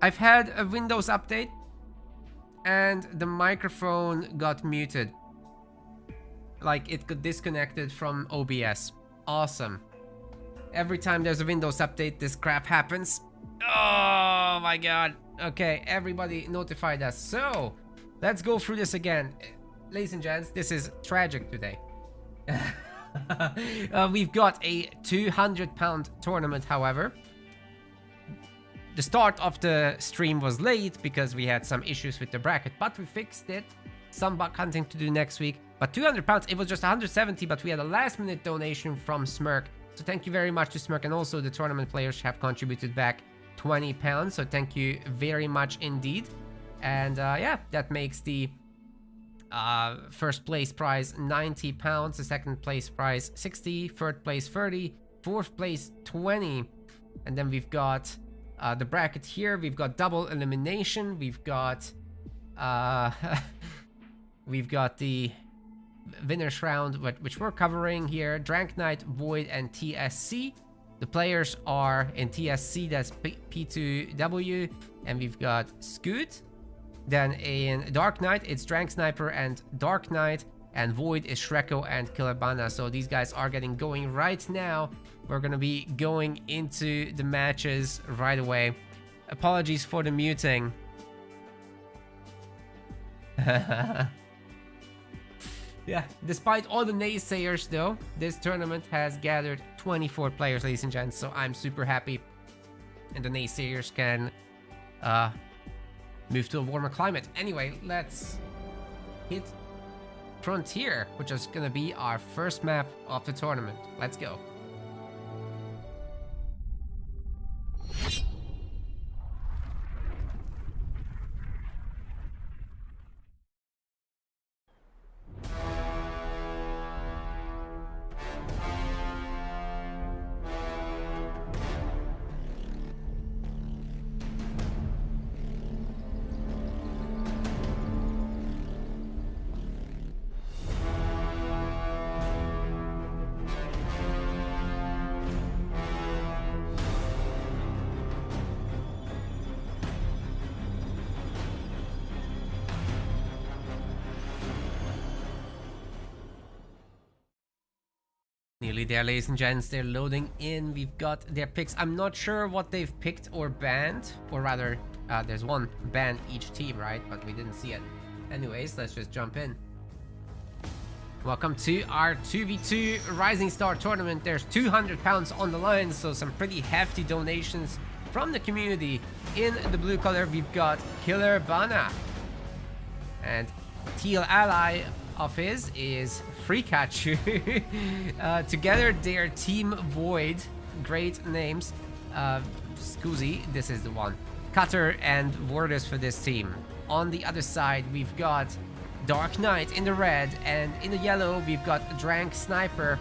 I've had a Windows update and the microphone got muted. Like it got disconnected from OBS. Awesome. Every time there's a Windows update, this crap happens. Oh my god. Okay, everybody notified us. So, let's go through this again. Ladies and gents, this is tragic today. We've got a £200 tournament, however. The start of the stream was late because we had some issues with the bracket, but we fixed it. Some bug hunting to do next week. But £200, it was just 170, but we had a last minute donation from Smirk. So thank you very much to Smirk, and also the tournament players have contributed back £20. So thank you very much indeed. And yeah, that makes the first place prize £90, the second place prize 60, third place 30, fourth place 20. And then we've got the bracket here. We've got double elimination. We've got we've got the winners round, which we're covering here. Drank Knight, Void, and TSC. The players are in TSC, that's P2W, and we've got Scoot. Then in Dark Knight, it's Drank Sniper and Dark Knight, and Void is Shreko and Kilabana. So these guys are getting going right now. We're gonna be going into the matches right away. Apologies for the muting. Yeah, despite all the naysayers though, this tournament has gathered 24 players, ladies and gents, so I'm super happy. And the naysayers can move to a warmer climate. Anyway, let's hit Frontier, which is gonna be our first map of the tournament. Let's go. Nearly there, ladies and gents. They're loading in. We've got their picks. I'm not sure what they've picked or banned, or rather, there's one ban each team, right? But we didn't see it. Anyways, let's just jump in. Welcome to our 2v2 Rising Star tournament. There's £200 on the line, so some pretty hefty donations from the community. In the blue color, we've got Killer Bana, and teal ally of his is Freakachu. Together they're Team Void. Great names. Scoozy, this is the one. Cutter and Warders for this team. On the other side, we've got Dark Knight in the red, and in the yellow, we've got Drank Sniper.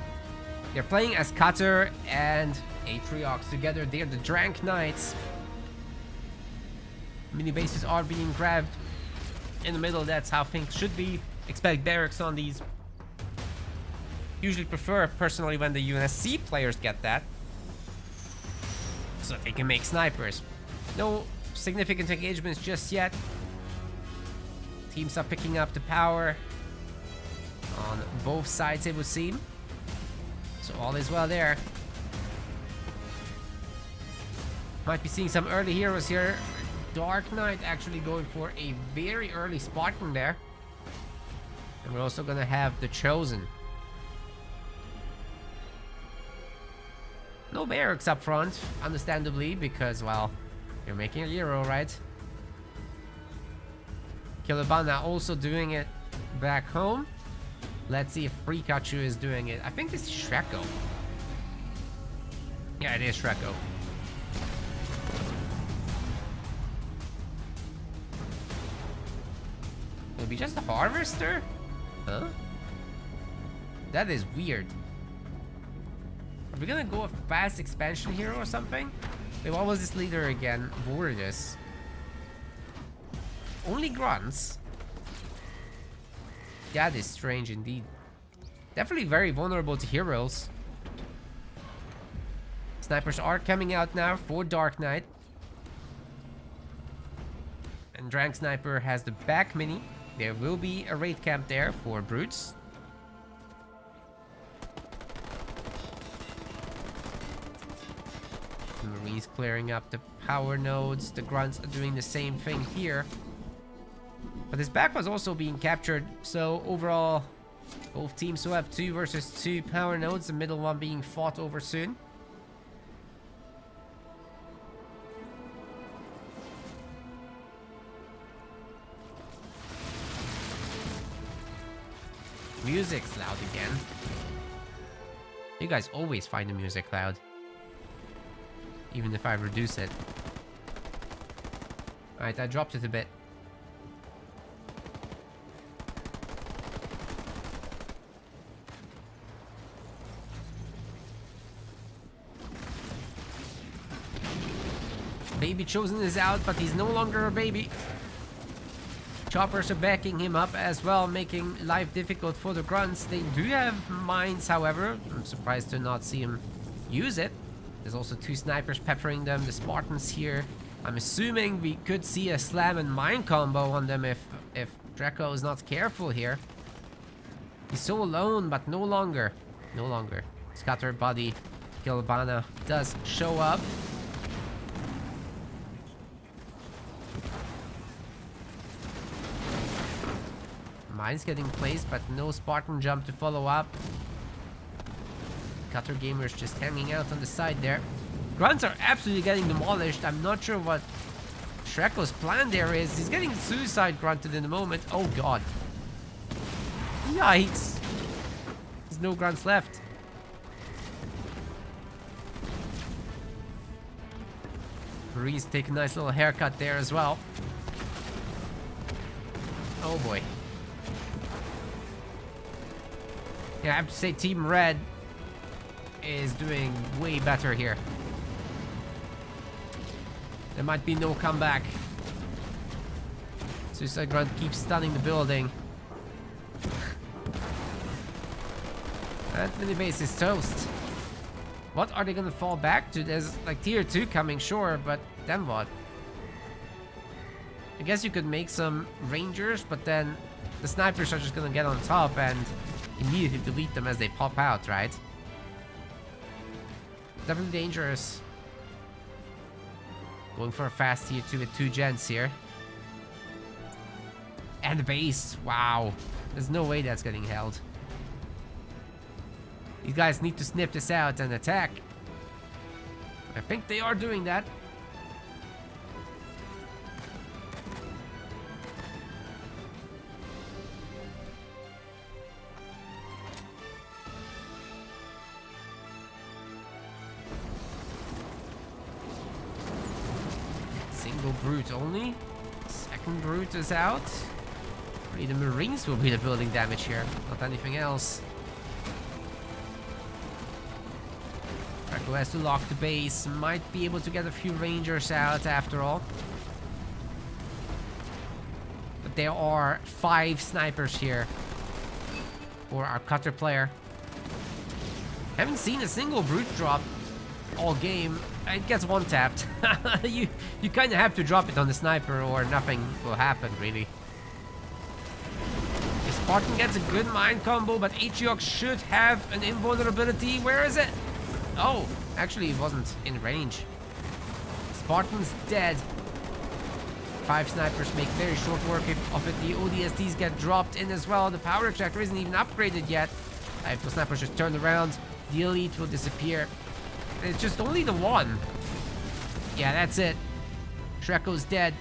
They're playing as Cutter and Atriox. Together, they're the Drank Knights. Mini bases are being grabbed in the middle. That's how things should be. Expect barracks on these. Usually prefer, personally, when the UNSC players get that, so they can make snipers. No significant engagements just yet. Teams are picking up the power on both sides, it would seem. So all is well there. Might be seeing some early heroes here. Dark Knight actually going for a very early Spartan there. And we're also gonna have the Chosen. No barracks up front, understandably, because, well, you're making a hero, right? Kilabana also doing it back home. Let's see if Freakachu is doing it. I think this is Shreko. Yeah, it is Shreko. Maybe just a Harvester? Huh? That is weird. Are we gonna go a fast expansion hero or something? Wait, what was this leader again? Vortis. Only grunts? That is strange indeed. Definitely very vulnerable to heroes. Snipers are coming out now for Dark Knight. Drank Sniper has the back mini. There will be a raid camp there for brutes. Marines clearing up the power nodes. The grunts are doing the same thing here. But his back was also being captured. So overall, both teams will have 2 versus 2 power nodes. The middle one being fought over soon. Music's loud again. You guys always find the music loud. Even if I reduce it. Alright, I dropped it a bit. Baby Chosen is out, but he's no longer a baby. Choppers are backing him up as well, making life difficult for the grunts. They do have mines, however. I'm surprised to not see him use it. There's also 2 snipers peppering them. The Spartans here. I'm assuming we could see a slam and mine combo on them if Draco is not careful here. He's so alone, but no longer. No longer. Scatter Buddy Kilbana does show up. Mines getting placed, but no Spartan jump to follow up. Cutter Gamers just hanging out on the side there. Grunts are absolutely getting demolished. I'm not sure what Shreko's plan there is. He's getting suicide grunted in the moment. Oh god. Yikes. There's no grunts left. Marines take a nice little haircut there as well. Oh boy. Yeah, I have to say Team Red is doing way better here. There might be no comeback. Suicide Grunt keeps stunning the building. That mini base is toast. What are they gonna fall back to? There's like tier 2 coming, sure, but then what? I guess you could make some rangers, but then the snipers are just gonna get on top and immediately delete them as they pop out, right? Definitely dangerous. Going for a fast tier 2 with 2 gens here. And the base. Wow. There's no way that's getting held. These guys need to sniff this out and attack. I think they are doing that. Single brute only. Second brute is out. Really, the Marines will be the building damage here, not anything else. Draco has to lock the base. Might be able to get a few rangers out after all. But there are 5 snipers here for our cutter player. Haven't seen a single brute drop all game. It gets one tapped. you kind of have to drop it on the sniper or nothing will happen, really. The Spartan gets a good mine combo, but Atriox should have an invulnerability. Where is it? Oh, actually it wasn't in range. Spartan's dead. 5 snipers make very short work of it. The ODSTs get dropped in as well. The power extractor isn't even upgraded yet. If the snipers just turn around, the elite will disappear. It's just only the one. Yeah, that's it. Shreko's dead.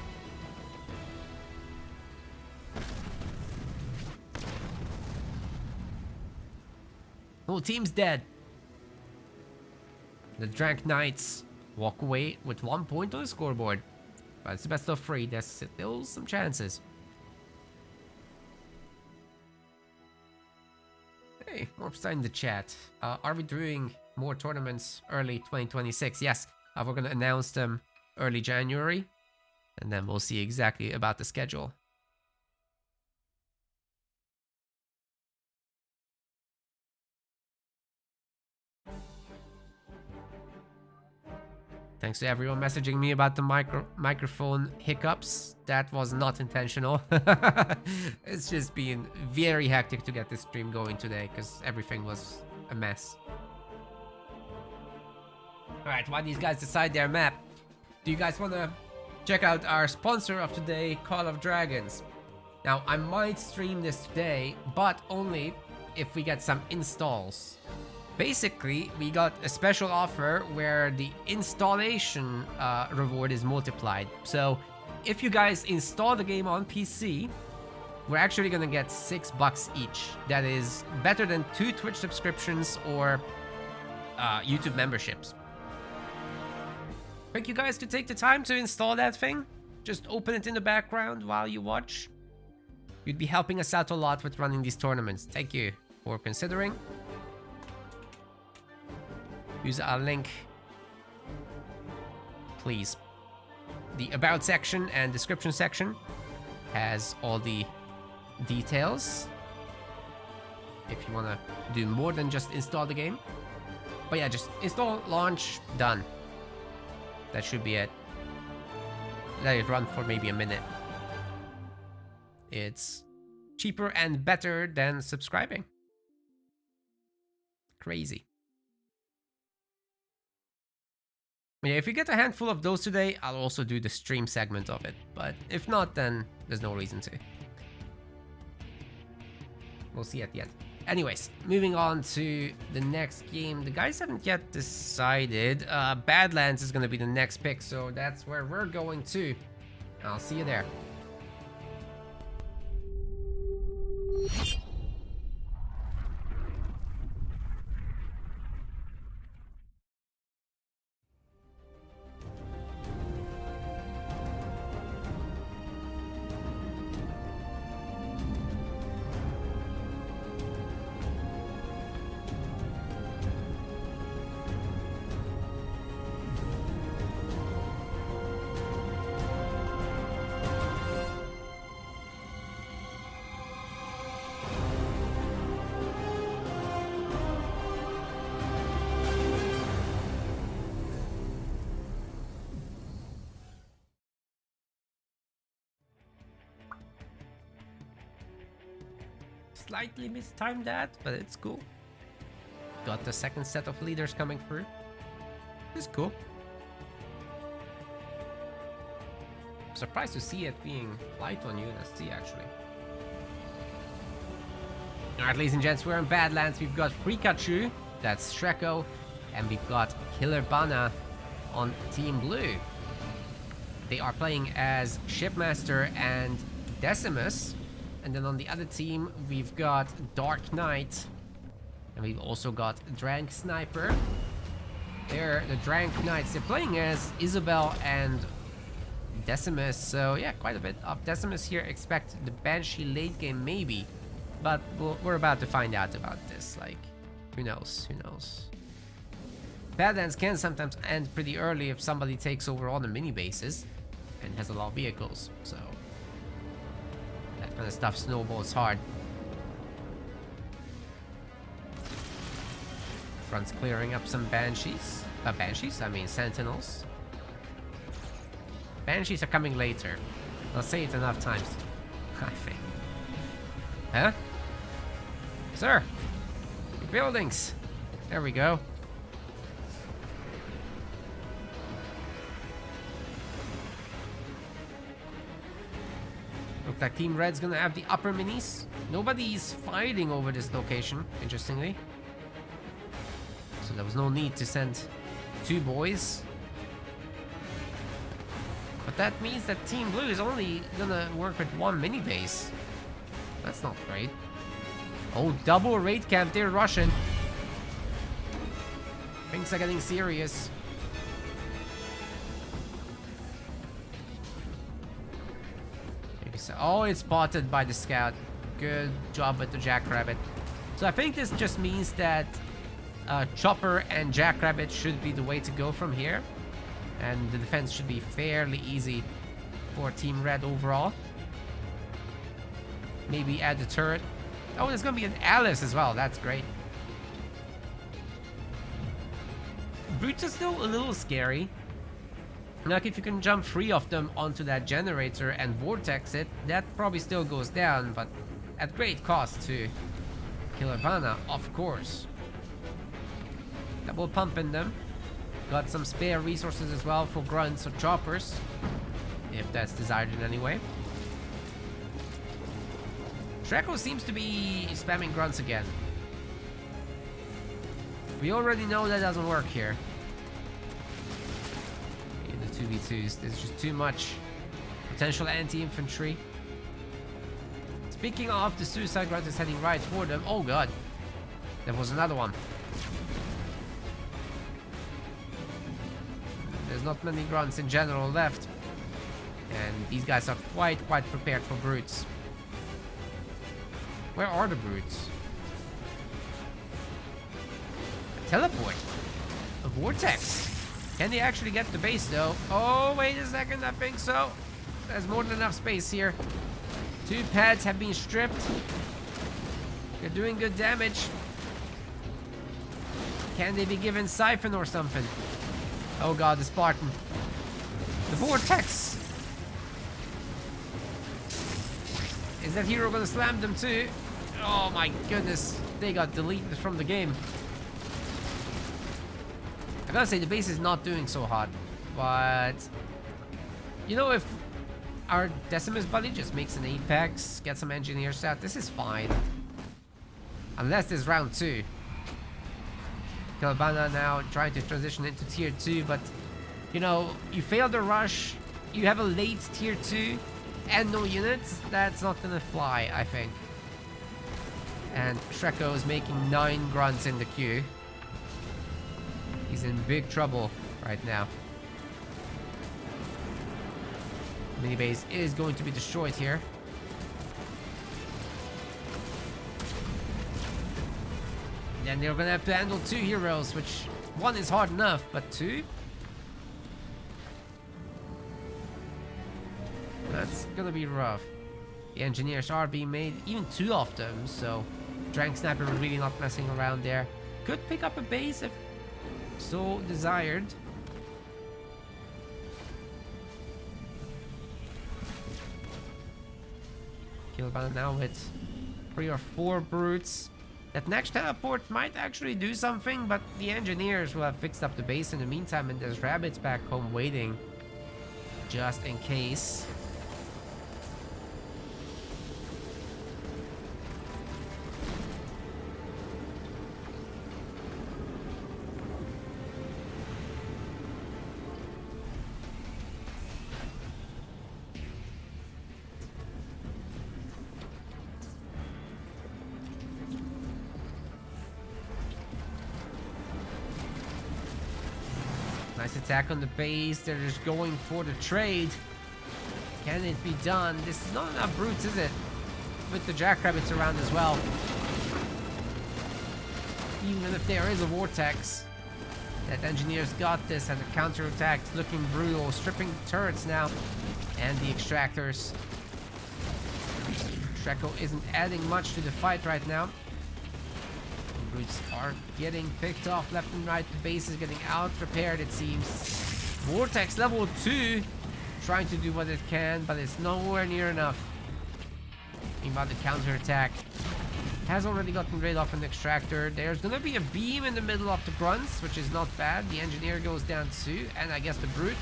Whole team's dead. The Drank Knights walk away with 1 point on the scoreboard. But it's the best of 3. There's still some chances. Hey, more time in the chat. Are we doing more tournaments early 2026? Yes, we're going to announce them early January. And then we'll see exactly about the schedule. Thanks to everyone messaging me about the microphone hiccups. That was not intentional. It's just been very hectic to get this stream going today because everything was a mess. Alright, while these guys decide their map, do you guys want to check out our sponsor of today, Call of Dragons? Now, I might stream this today, but only if we get some installs. Basically, we got a special offer where the installation reward is multiplied. So, if you guys install the game on PC, we're actually gonna get $6 each. That is better than 2 Twitch subscriptions or YouTube memberships. Thank you guys to take the time to install that thing. Just open it in the background while you watch. You'd be helping us out a lot with running these tournaments. Thank you for considering. Use our link, please. The about section and description section has all the details if you want to do more than just install the game. But yeah, just install, launch, done. That should be it. Let it run for maybe a minute. It's cheaper and better than subscribing. Crazy. Yeah, if you get a handful of those today, I'll also do the stream segment of it. But if not, then there's no reason to. We'll see at the end. Anyways, moving on to the next game. The guys haven't yet decided. Badlands is going to be the next pick, so that's where we're going to. I'll see you there. Slightly mistimed that, but it's cool. Got the second set of leaders coming through. It's cool. Surprised to see it being light on UNSC actually. Alright, ladies and gents, we're in Badlands. We've got Frikachu, that's Shreko, and we've got Killer Bana on Team Blue. They are playing as Shipmaster and Decimus. And then on the other team, we've got Dark Knight. And we've also got Drank Sniper. They're the Drank Knights. They're playing as Isabel and Decimus. So yeah, quite a bit of Decimus here. Expect the Banshee late game maybe. But we're about to find out about this. Like, who knows? Who knows? Badlands can sometimes end pretty early if somebody takes over all the mini bases and has a lot of vehicles. So that kind of stuff snowballs hard. Front's clearing up some Banshees. Banshees? I mean Sentinels. Banshees are coming later. I'll say it enough times, I think. Huh? Sir! Your buildings! There we go. Looks like Team Red's gonna have the upper minis. Nobody's fighting over this location, interestingly. So there was no need to send 2 boys. But that means that Team Blue is only gonna work with 1 mini base. That's not great. Oh, double raid camp, they're Russian. Things are getting serious. Maybe so. Oh, it's spotted by the scout. Good job with the Jackrabbit. So I think this just means that Chopper and Jackrabbit should be the way to go from here. And the defense should be fairly easy for Team Red overall. Maybe add the turret. Oh, there's gonna be an Alice as well. That's great. Brutes are still a little scary. Like if you can jump 3 of them onto that generator and vortex it, that probably still goes down, but at great cost to Killervana, of course. Double pumping them. Got some spare resources as well for grunts or choppers, if that's desired in any way. Shreko seems to be spamming grunts again. We already know that doesn't work here. In the 2v2s, there's just too much potential anti-infantry. Speaking of, the suicide grunt is heading right for them. Oh god, there was another one. There's not many grunts in general left, and these guys are quite prepared for brutes. Where are the brutes? A teleport. A vortex. Can they actually get the base though? Oh, wait a second, I think so. There's more than enough space here. 2 pads have been stripped. They're doing good damage. Can they be given siphon or something? Oh god, the Spartan. The vortex. Is that hero gonna slam them too? Oh my goodness. They got deleted from the game. I gotta say, the base is not doing so hot. But you know, if our Decimus buddy just makes an Apex, get some engineers out, this is fine. Unless there's round 2. Killervana now trying to transition into tier 2, but you know, you fail the rush, you have a late tier 2 and no units, that's not gonna fly, I think. And Shreko is making 9 grunts in the queue. He's in big trouble right now. Mini base is going to be destroyed here. And they're gonna have to handle 2 heroes, which 1 is hard enough, but 2? That's gonna be rough. The engineers are being made, even 2 of them, so Drank Sniper really not messing around there. Could pick up a base if so desired. Killervana now with 3 or 4 brutes. That next teleport might actually do something, but the engineers will have fixed up the base in the meantime, and there's rabbits back home waiting just in case. Nice attack on the base. They're just going for the trade. Can it be done? This is not enough brutes, is it? With the jackrabbits around as well. Even if there is a vortex, that engineers got this, and the counterattack's looking brutal. Stripping turrets now, and the extractors. Shreko isn't adding much to the fight right now. Brutes are getting picked off left and right. The base is getting out repaired, it seems. Vortex level 2 trying to do what it can, but it's nowhere near enough. Meanwhile, the counterattack has already gotten rid of an extractor. There's gonna be a beam in the middle of the grunts, which is not bad. The engineer goes down too, and I guess the brute.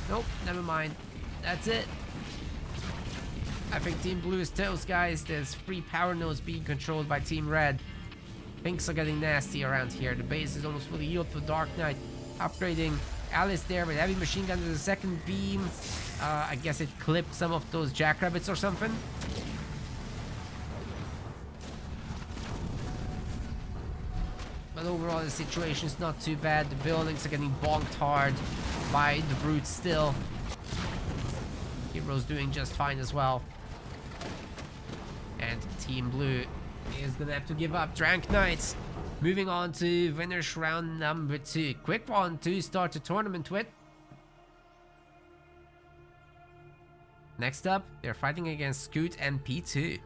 Nope, never mind. That's it. I think Team Blue is toast, guys. There's 3 power nodes being controlled by Team Red. Things are getting nasty around here. The base is almost fully healed for Dark Knight. Upgrading Alice there with heavy machine gun to the second beam. I guess it clipped some of those jackrabbits or something. But overall, the situation is not too bad. The buildings are getting bonked hard by the brutes still. Heroes doing just fine as well. And Team Blue is gonna have to give up. Drank Knights moving on to finish round number 2. Quick one to start the tournament with. Next up, they're fighting against Scoot and P2.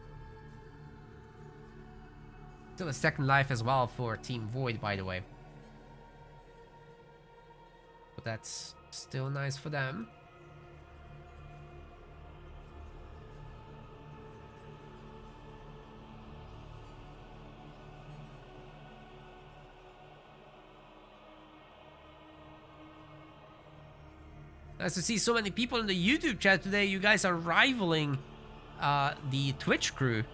Still a second life as well for Team Void, by the way. That's still nice for them. Nice to see so many people in the YouTube chat today. You guys are rivaling the Twitch crew,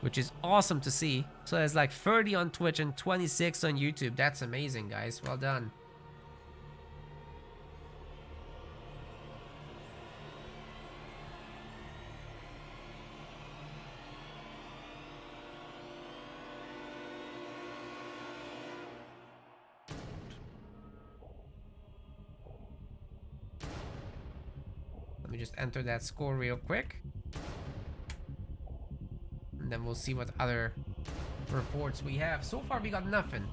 which is awesome to see. So there's like 30 on Twitch and 26 on YouTube. That's amazing, guys. Well done. Let me just enter that score real quick. And then we'll see what other reports we have. So far we got nothing.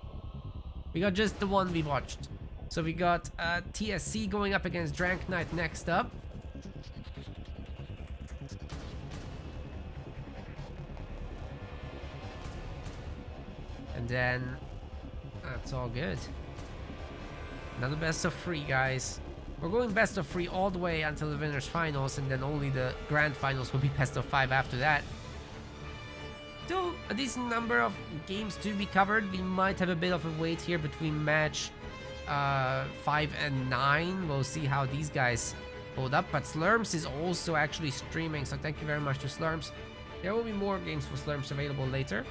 We got just the one we watched. So we got TSC going up against Drank Knight next up. And then that's all good. Another best of 3, guys. We're going best of 3 all the way until the winners finals, and then only the grand finals will be best of 5 after that. Still a decent number of games to be covered. We might have a bit of a wait here between match 5 and 9. We'll see how these guys hold up. But Slurms is also actually streaming, so thank you very much to Slurms. There will be more games for Slurms available later.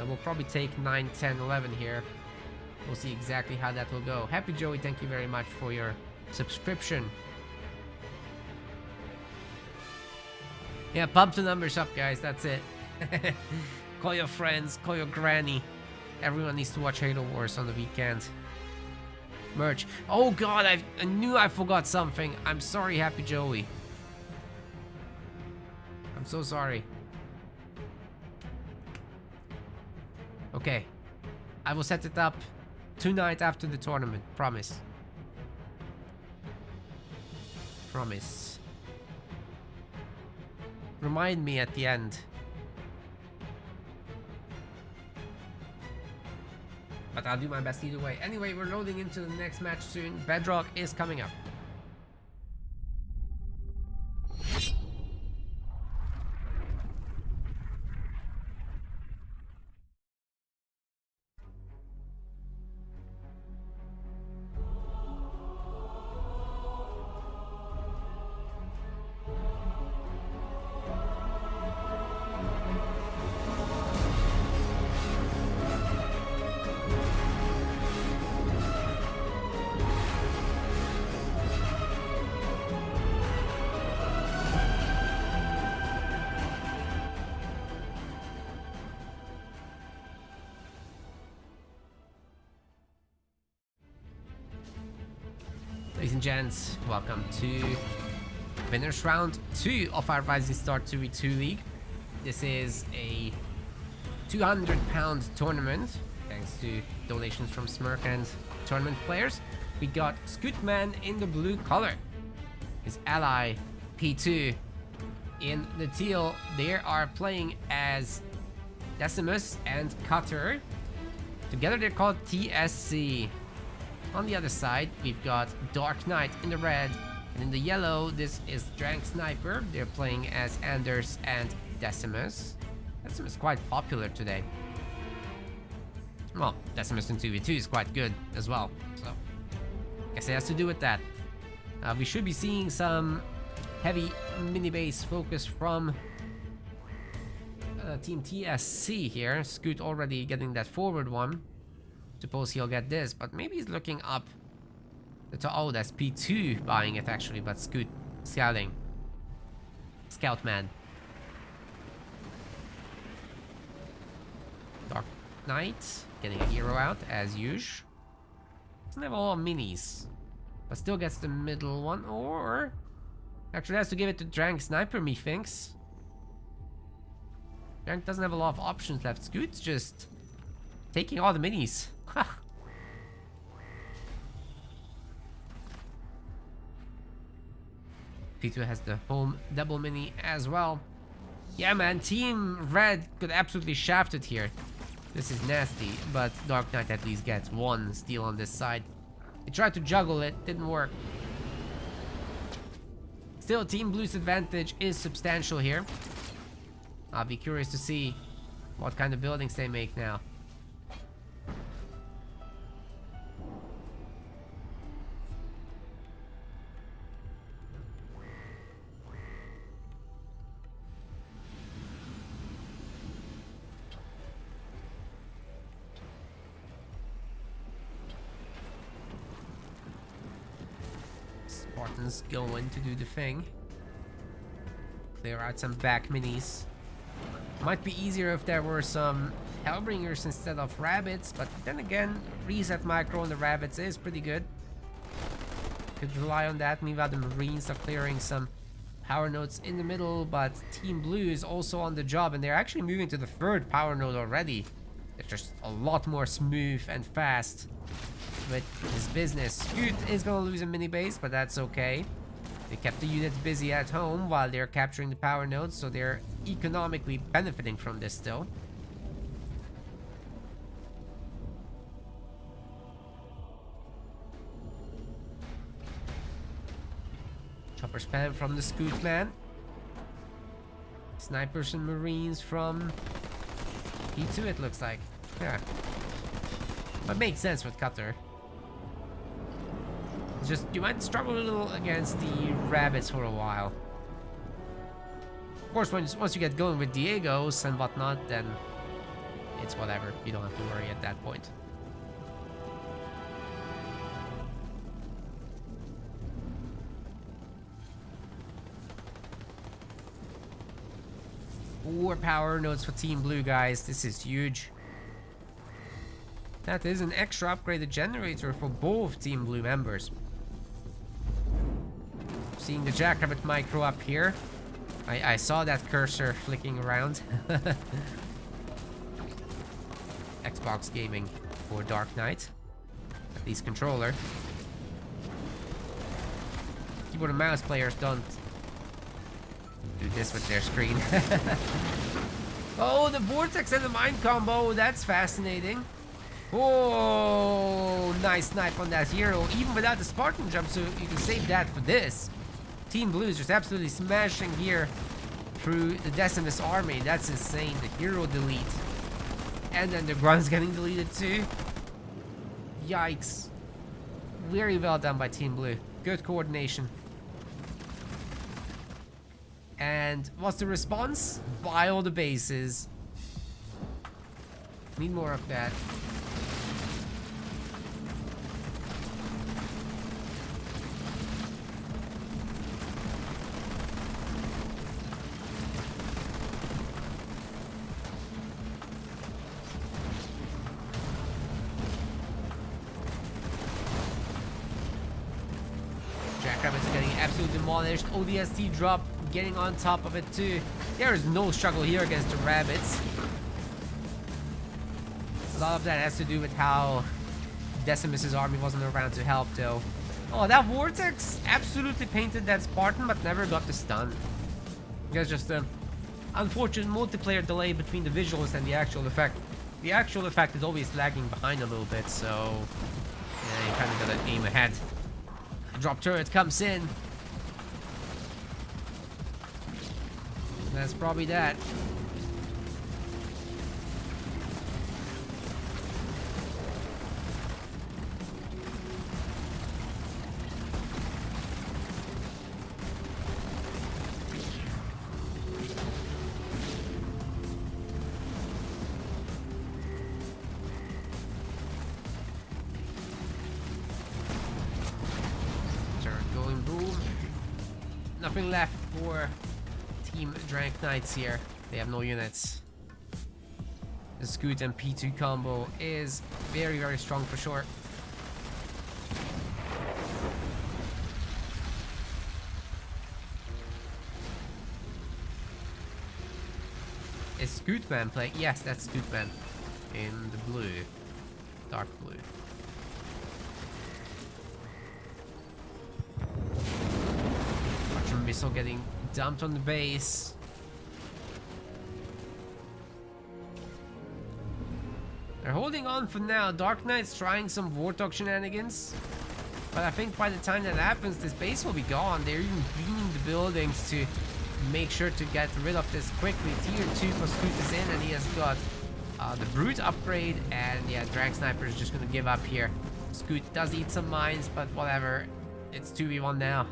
We'll probably take 9, 10, 11 here. We'll see exactly how that will go. Happy Joey, thank you very much for your subscription. Yeah, pump the numbers up, guys. That's it. Call your friends, call your granny. Everyone needs to watch Halo Wars on the weekend. Merch. Oh god, I knew I forgot something. I'm sorry, Happy Joey. I'm so sorry. Okay. I will set it up tonight after the tournament. Promise. Promise. Remind me at the end. But I'll do my best either way. Anyway, we're loading into the next match soon. Bedrock is coming up. Ladies and gents, welcome to winners round 2 of our Rising Star 2v2 League. This is a £200 tournament, thanks to donations from Smirk and tournament players. We got Scootman in the blue color. His ally, P2, in the teal. They are playing as Decimus and Cutter. Together they're called TSC. On the other side, we've got Dark Knight in the red, and in the yellow, this is Drank Sniper. They're playing as Anders and Decimus. Decimus is quite popular today. Well, Decimus in 2v2 is quite good as well, so I guess it has to do with that. We should be seeing some heavy mini-base focus from Team TSC here. Scoot already getting that forward one. Suppose he'll get this, but maybe he's looking up. Oh, that's P2 buying it actually, but Scoot scouting. Scout man. Dark Knight getting a hero out as usual. Doesn't have a lot of minis, but still gets the middle one, or actually has to give it to Drank Sniper, methinks. Drank doesn't have a lot of options left. Scoot's just taking all the minis. P2 has the home double mini as well. Yeah, man, Team Red got absolutely shafted here. This is nasty, but Dark Knight at least gets one steal on this side. They tried to juggle it, didn't work. Still, Team Blue's advantage is substantial here. I'll be curious to see what kind of buildings they make now. Spartan's going to do the thing. Clear out some back minis. Might be easier if there were some Hellbringers instead of rabbits, but then again, reset micro on the rabbits is pretty good. Could rely on that. Meanwhile, the Marines are clearing some power nodes in the middle, but Team Blue is also on the job, and they're actually moving to the third power node already. It's just a lot more smooth and fast with his business. Scoot is gonna lose a mini base, but that's okay. They kept the units busy at home while they're capturing the power nodes, so they're economically benefiting from this still. Chopper spam from the Scoot man. Snipers and Marines from P2, it looks like. Yeah. That makes sense with Cutter. It's just, you might struggle a little against the rabbits for a while. Of course, once you get going with Diegos and whatnot, then it's whatever. You don't have to worry at that point. Four power nodes for Team Blue, guys. This is huge. That is an extra upgraded generator for both Team Blue members. Seeing the Jackrabbit micro up here. I saw that cursor flicking around. Xbox gaming for Dark Knight. At least controller. Keyboard and mouse players don't do this with their screen. Oh, the Vortex and the Mine combo. That's fascinating. Oh, nice snipe on that hero. Even without the Spartan jump, so you can save that for this. Team Blue is just absolutely smashing here through the Decimus army. That's insane. The hero delete. And then the Grunt's getting deleted too. Yikes. Very well done by Team Blue. Good coordination. And what's the response? Buy all the bases. Need more of that. Jackrabbits are getting absolutely demolished. ODST drop getting on top of it too. There is no struggle here against the rabbits. A lot of that has to do with how Decimus's army wasn't around to help though. Oh, that Vortex absolutely painted that Spartan but never got the stun. There's just an unfortunate multiplayer delay between the visuals and the actual effect. The actual effect is always lagging behind a little bit, so yeah, you kind of gotta aim ahead. Drop turret comes in. That's probably that. Nothing left for Team Drank Knights here. They have no units. The Scoot and P2 combo is very, very strong for sure. Is Scootman playing? Yes, that's Scootman in the blue. Dark blue. Missile getting dumped on the base. They're holding on for now. Dark Knight's trying some Warthog shenanigans. But I think by the time that happens, this base will be gone. They're even beaming the buildings to make sure to get rid of this quickly. Tier 2 for Scoot is in, and he has got the Brute upgrade. And yeah, Drag Sniper is just going to give up here. Scoot does eat some mines, but whatever. It's 2v1 now.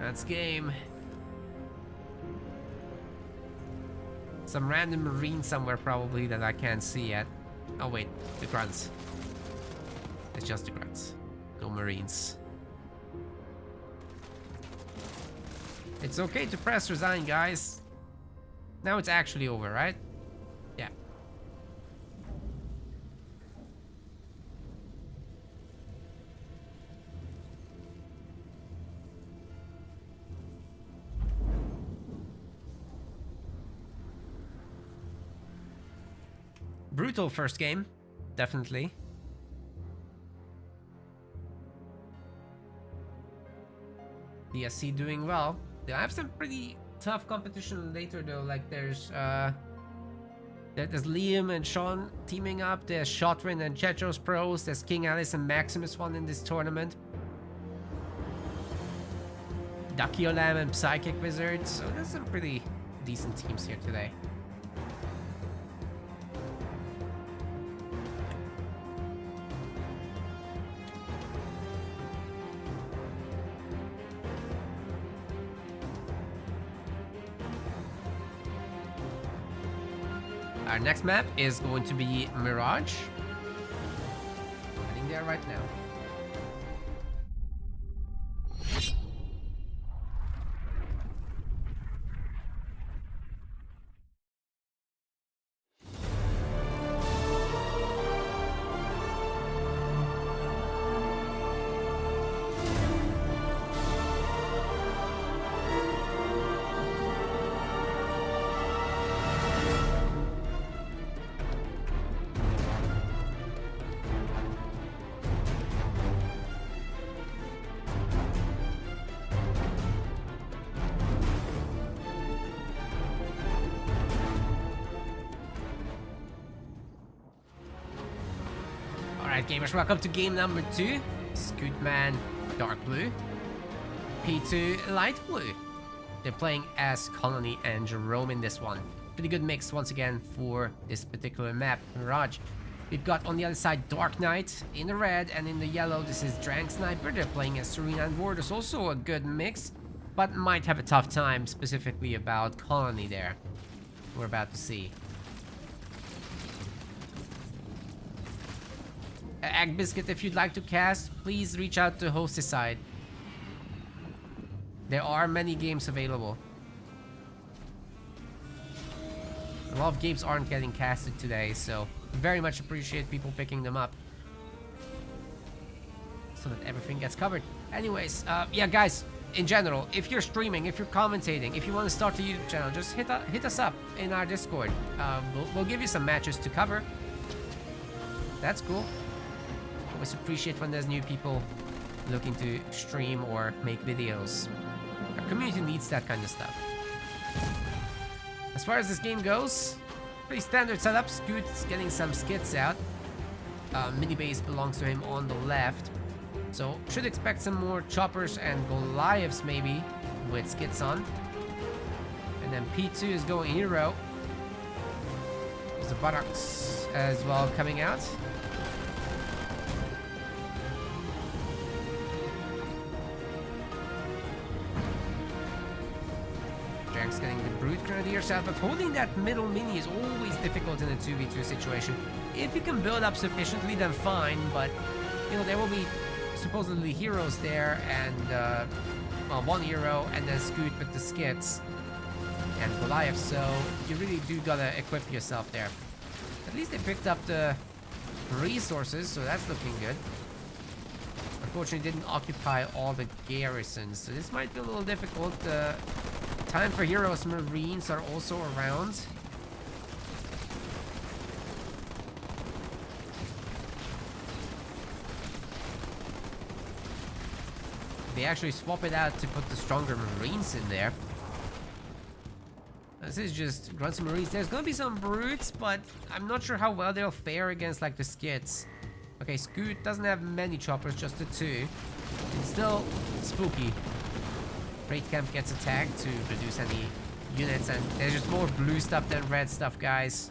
That's game. Some random marine somewhere probably that I can't see yet. Oh wait, the grunts. It's just the grunts. No marines. It's okay to press resign, guys. Now it's actually over, right? Yeah. Brutal first game, definitely. DSC doing well. They have some pretty tough competition later though, like there's Liam and Sean teaming up, there's Shotrin and Chetros Pros, there's King Alice and Maximus one in this tournament. Dakiolam and Psychic Wizards, so there's some pretty decent teams here today. Our next map is going to be Mirage. Heading there right now. Alright gamers, welcome to game number 2. Scootman Dark Blue, P2 Light Blue. They're playing as Colony and Jerome in this one. Pretty good mix once again for this particular map, Mirage. We've got on the other side Dark Knight in the red, and in the yellow this is Drang Sniper. They're playing as Serena and Warders, also a good mix, but might have a tough time specifically about Colony there. We're about to see. Egg Biscuit, if you'd like to cast, please reach out to Hostess side. There are many games available. A lot of games aren't getting casted today, so very much appreciate people picking them up so that everything gets covered. Anyways, yeah guys, in general, if you're streaming, if you're commentating, if you want to start a YouTube channel, just hit us up in our Discord. We'll give you some matches to cover. That's cool. Always appreciate when there's new people looking to stream or make videos. Our community needs that kind of stuff. As far as this game goes, pretty standard setup. Scoot's getting some skits out. Mini base belongs to him on the left. So should expect some more choppers and Goliaths maybe with skits on. And then P2 is going hero. There's the Buttocks as well coming out. Getting the Brute Grenadiers out, but holding that middle mini is always difficult in a 2v2 situation. If you can build up sufficiently, then fine, but you know, there will be supposedly heroes there, and well, one hero, and then Scoot with the skits and Goliath, so you really do gotta equip yourself there. At least they picked up the resources, so that's looking good. Unfortunately, didn't occupy all the garrisons, so this might be a little difficult. Time for heroes. Marines are also around. They actually swap it out to put the stronger Marines in there. This is just Grunts and Marines. There's gonna be some Brutes, but I'm not sure how well they'll fare against like the Skits. Okay, Scoot doesn't have many choppers, just the 2. It's still spooky. Freight Camp gets attacked to reduce any units, and there's just more blue stuff than red stuff, guys.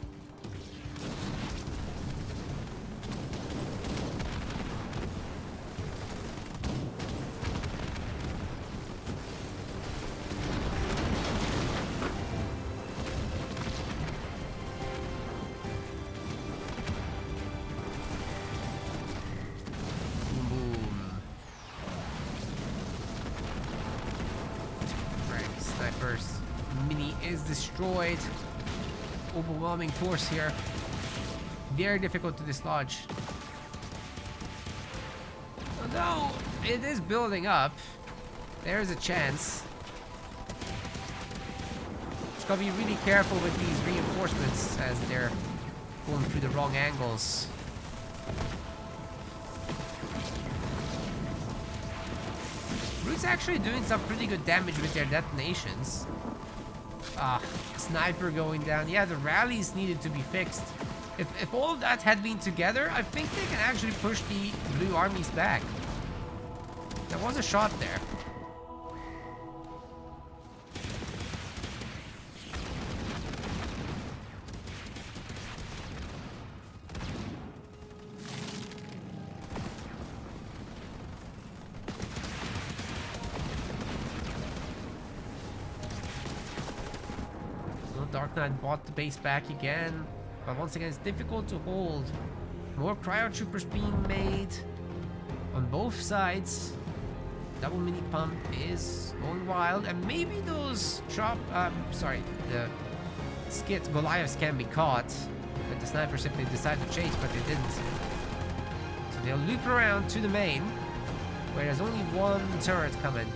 Mini is destroyed. Overwhelming force here. Very difficult to dislodge. Although it is building up, there is a chance. Just gotta be really careful with these reinforcements as they're going through the wrong angles. Brute's actually doing some pretty good damage with their detonations. Sniper going down. Yeah, the rallies needed to be fixed. If all of that had been together, I think they can actually push the blue armies back. There was a shot there. Dark Knight bought the base back again, but once again it's difficult to hold. More cryo troopers being made on both sides. Double mini pump is going wild, and maybe those the Skit Goliaths can be caught, but the snipers if they decide to chase, but they didn't. So they'll loop around to the main, where there's only one turret coming,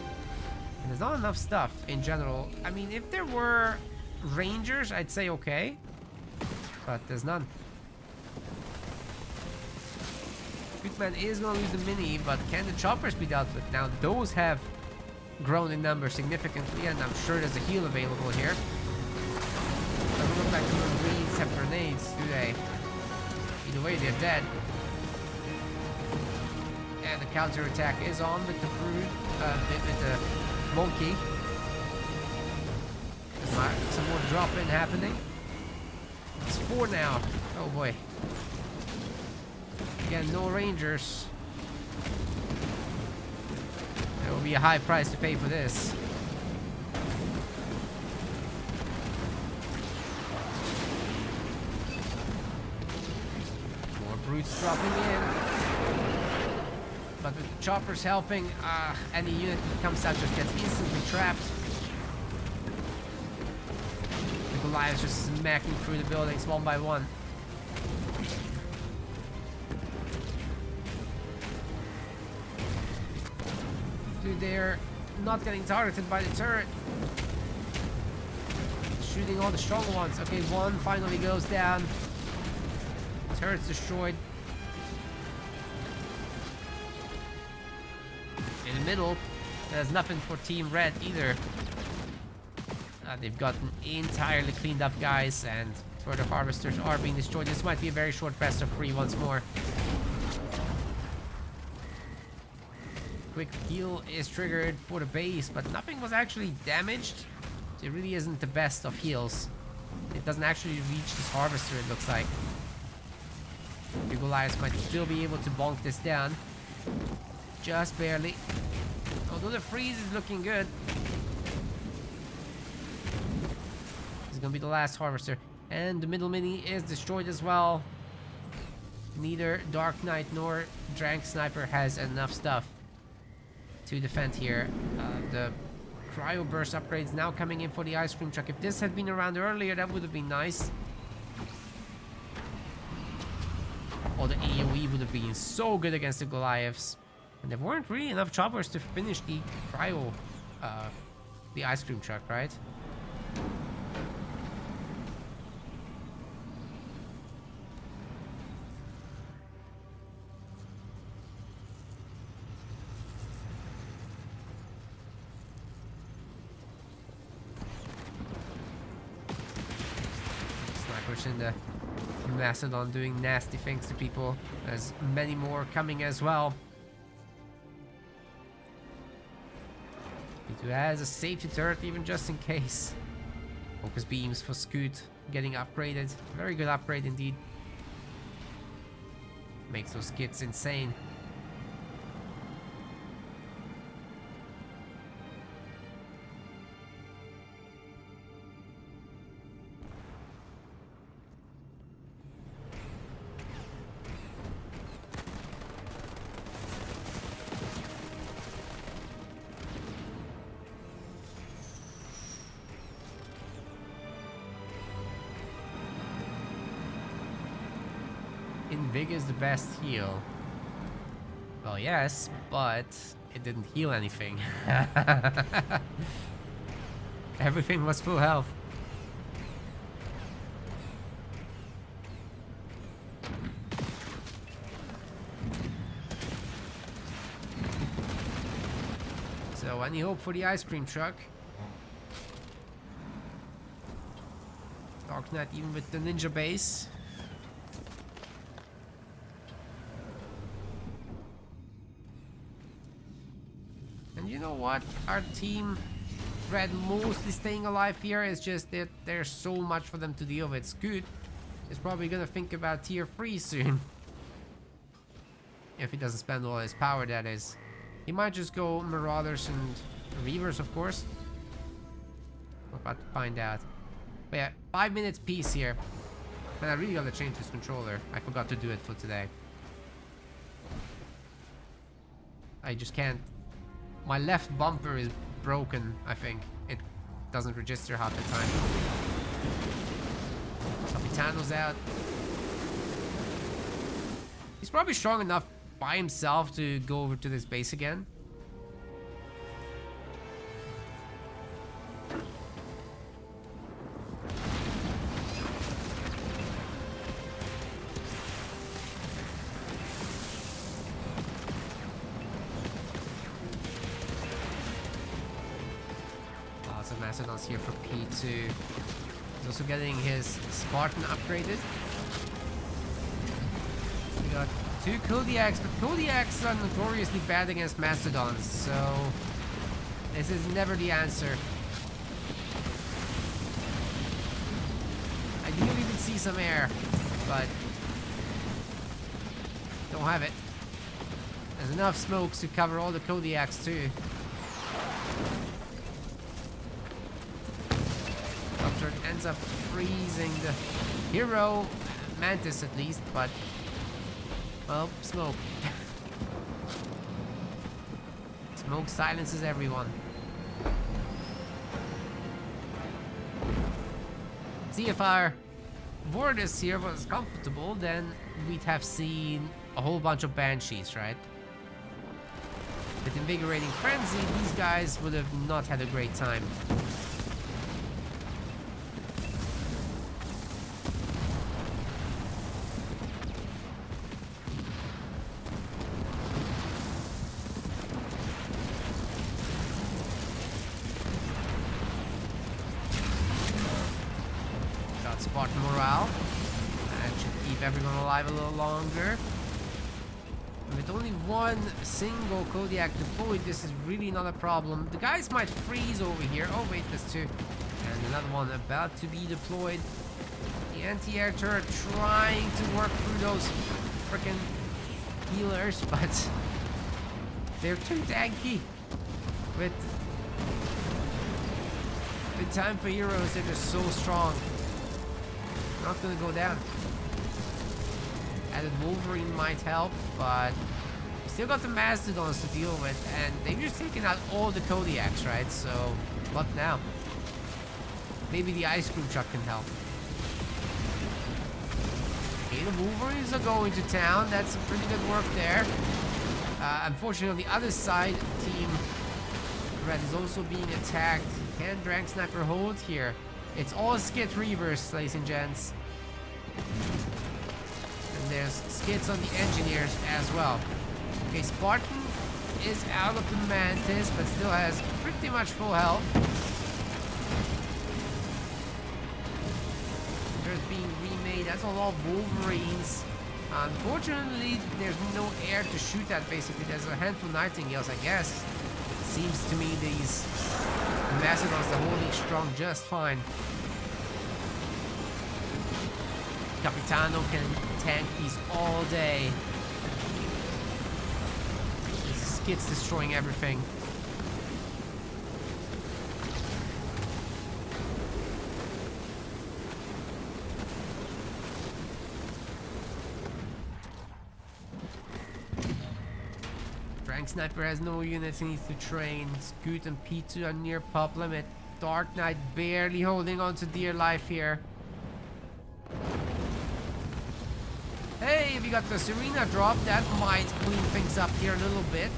and there's not enough stuff in general. I mean, if there were Rangers, I'd say okay, but there's none. Quickman is gonna lose the mini, but can the choppers be dealt with? Now those have grown in number significantly, and I'm sure there's a heal available here. Doesn't look like the Marines have grenades, do they? Either way, they're dead. And the counterattack is on with the Brood, with the Monkey. Some more drop-in happening. It's 4 now. Oh boy. Again, no Rangers. There will be a high price to pay for this. More Brutes dropping in. But with the choppers helping, any unit that comes out just gets instantly trapped. Goliaths just smacking through the buildings one by one. Dude, they're not getting targeted by the turret. Shooting all the strong ones. Okay, one finally goes down. Turret's destroyed. In the middle, there's nothing for Team Red either. They've gotten entirely cleaned up, guys, and further harvesters are being destroyed. This might be a very short best of 3 once more. Quick heal is triggered for the base, but nothing was actually damaged. It really isn't the best of heals. It doesn't actually reach this harvester, it looks like. The Goliaths might still be able to bonk this down. Just barely. Although the freeze is looking good. Gonna be the last harvester, and the middle mini is destroyed as well. Neither Dark Knight nor Drank Sniper has enough stuff to defend here. The cryo burst upgrades now coming in for the ice cream truck. If this had been around earlier, that would have been nice. Or the AoE would have been so good against the Goliaths, and there weren't really enough choppers to finish the cryo, the ice cream truck, right? pushing the Mastodon, doing nasty things to people. There's many more coming as well. P2 has a safety turret even just in case. Focus beams for Scoot getting upgraded. Very good upgrade indeed. Makes those kits insane. Vig is the best heal. Well, yes, but it didn't heal anything. Everything was full health. So, any hope for the ice cream truck? Dark Knight even with the ninja base. You know what? Our team Red mostly staying alive here. It's just that there's so much for them to deal with. Scoot is probably gonna think about tier 3 soon. If he doesn't spend all his power, that is. He might just go Marauders and Reavers, of course. We're about to find out. But yeah, 5 minutes piece here. Man, I really gotta change this controller. I forgot to do it for today. I just can't. My left bumper is broken, I think. It doesn't register half the time. Capitano's out. He's probably strong enough by himself to go over to this base again. Mastodon's here for P2. He's also getting his Spartan upgraded. We got 2 Kodiaks, but Kodiaks are notoriously bad against Mastodons, so this is never the answer. Ideally we could see some air, but don't have it. There's enough smokes to cover all the Kodiaks too. Ends up freezing the hero, Mantis at least, but well, smoke. Smoke silences everyone. See, if our Vortis here was comfortable, then we'd have seen a whole bunch of Banshees, right? With Invigorating Frenzy, these guys would have not had a great time. Spartan morale. That should keep everyone alive a little longer. And with only one single Kodiak deployed, this is really not a problem. The guys might freeze over here. Oh wait, there's 2. And another one about to be deployed. The anti-air turret trying to work through those freaking healers, but they're too tanky. With time for heroes, they're just so strong. Not gonna go down. Added Wolverine might help, but we still got the Mastodons to deal with, and they've just taken out all the Kodiaks, right? So, what now? Maybe the ice cream truck can help. Okay, the Wolverines are going to town. That's some pretty good work there. Unfortunately, on the other side, Team Red is also being attacked. Can Drag Sniper hold here? It's all Skit Reavers, ladies and gents. And there's skits on the engineers as well. Okay, Spartan is out of the Mantis, but still has pretty much full health. There's being that's a lot of Wolverines. Unfortunately, there's no air to shoot at, basically. There's a handful of Nightingales, I guess. Seems to me these Mastodons are holding strong just fine. Capitano can tank these all day. This skid's destroying everything. Sniper has no units, he needs to train. Scoot and P2 are near pop limit. Dark Knight barely holding on to dear life here. Hey, we got the Serena drop. That might clean things up here a little bit.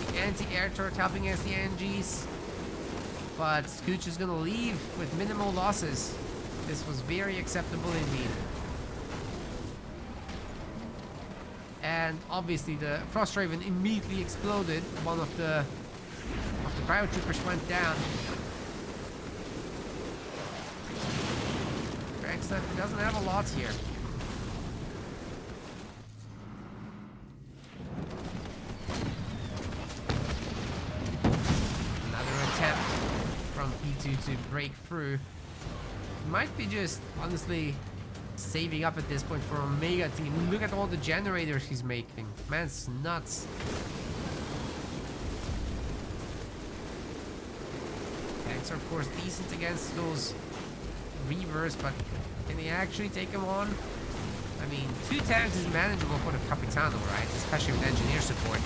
The anti-air turret helping against the NGs. But Scooch is gonna leave with minimal losses. This was very acceptable indeed. And obviously the Frost Raven immediately exploded. One of the cryo troopers went down. Drag Sniper doesn't have a lot here. Another attempt from P2 to break through. Might be just honestly saving up at this point for Omega team. Look at all the generators he's making. Man's nuts. Tanks are of course decent against those Reavers, but can he actually take them on? I mean, 2 tanks is manageable for the Capitano, right? Especially with engineer support.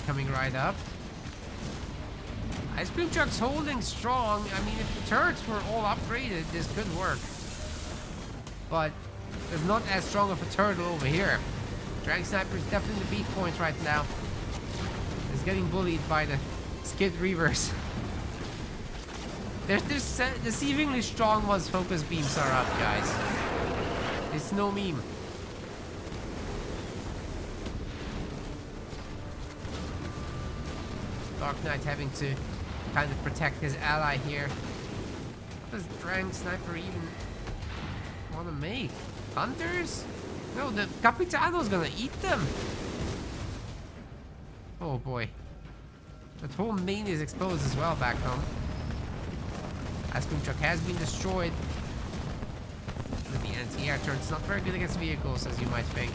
Coming right up. Ice Cream Truck's holding strong. I mean, if the turrets were all upgraded, this could work. But there's not as strong of a turtle over here. Drag Sniper is definitely the beat point right now. He's getting bullied by the Skid Reavers. There's this deceivingly strong ones focus beams are up, guys. It's no meme. Dark Knight having to kind of protect his ally here. What does Drang Sniper even want to make? Hunters? No, the Capitano's gonna eat them. Oh boy. That whole main is exposed as well back home. Ice Cream Truck has been destroyed. With the anti-air turret, it's not very good against vehicles, as you might think.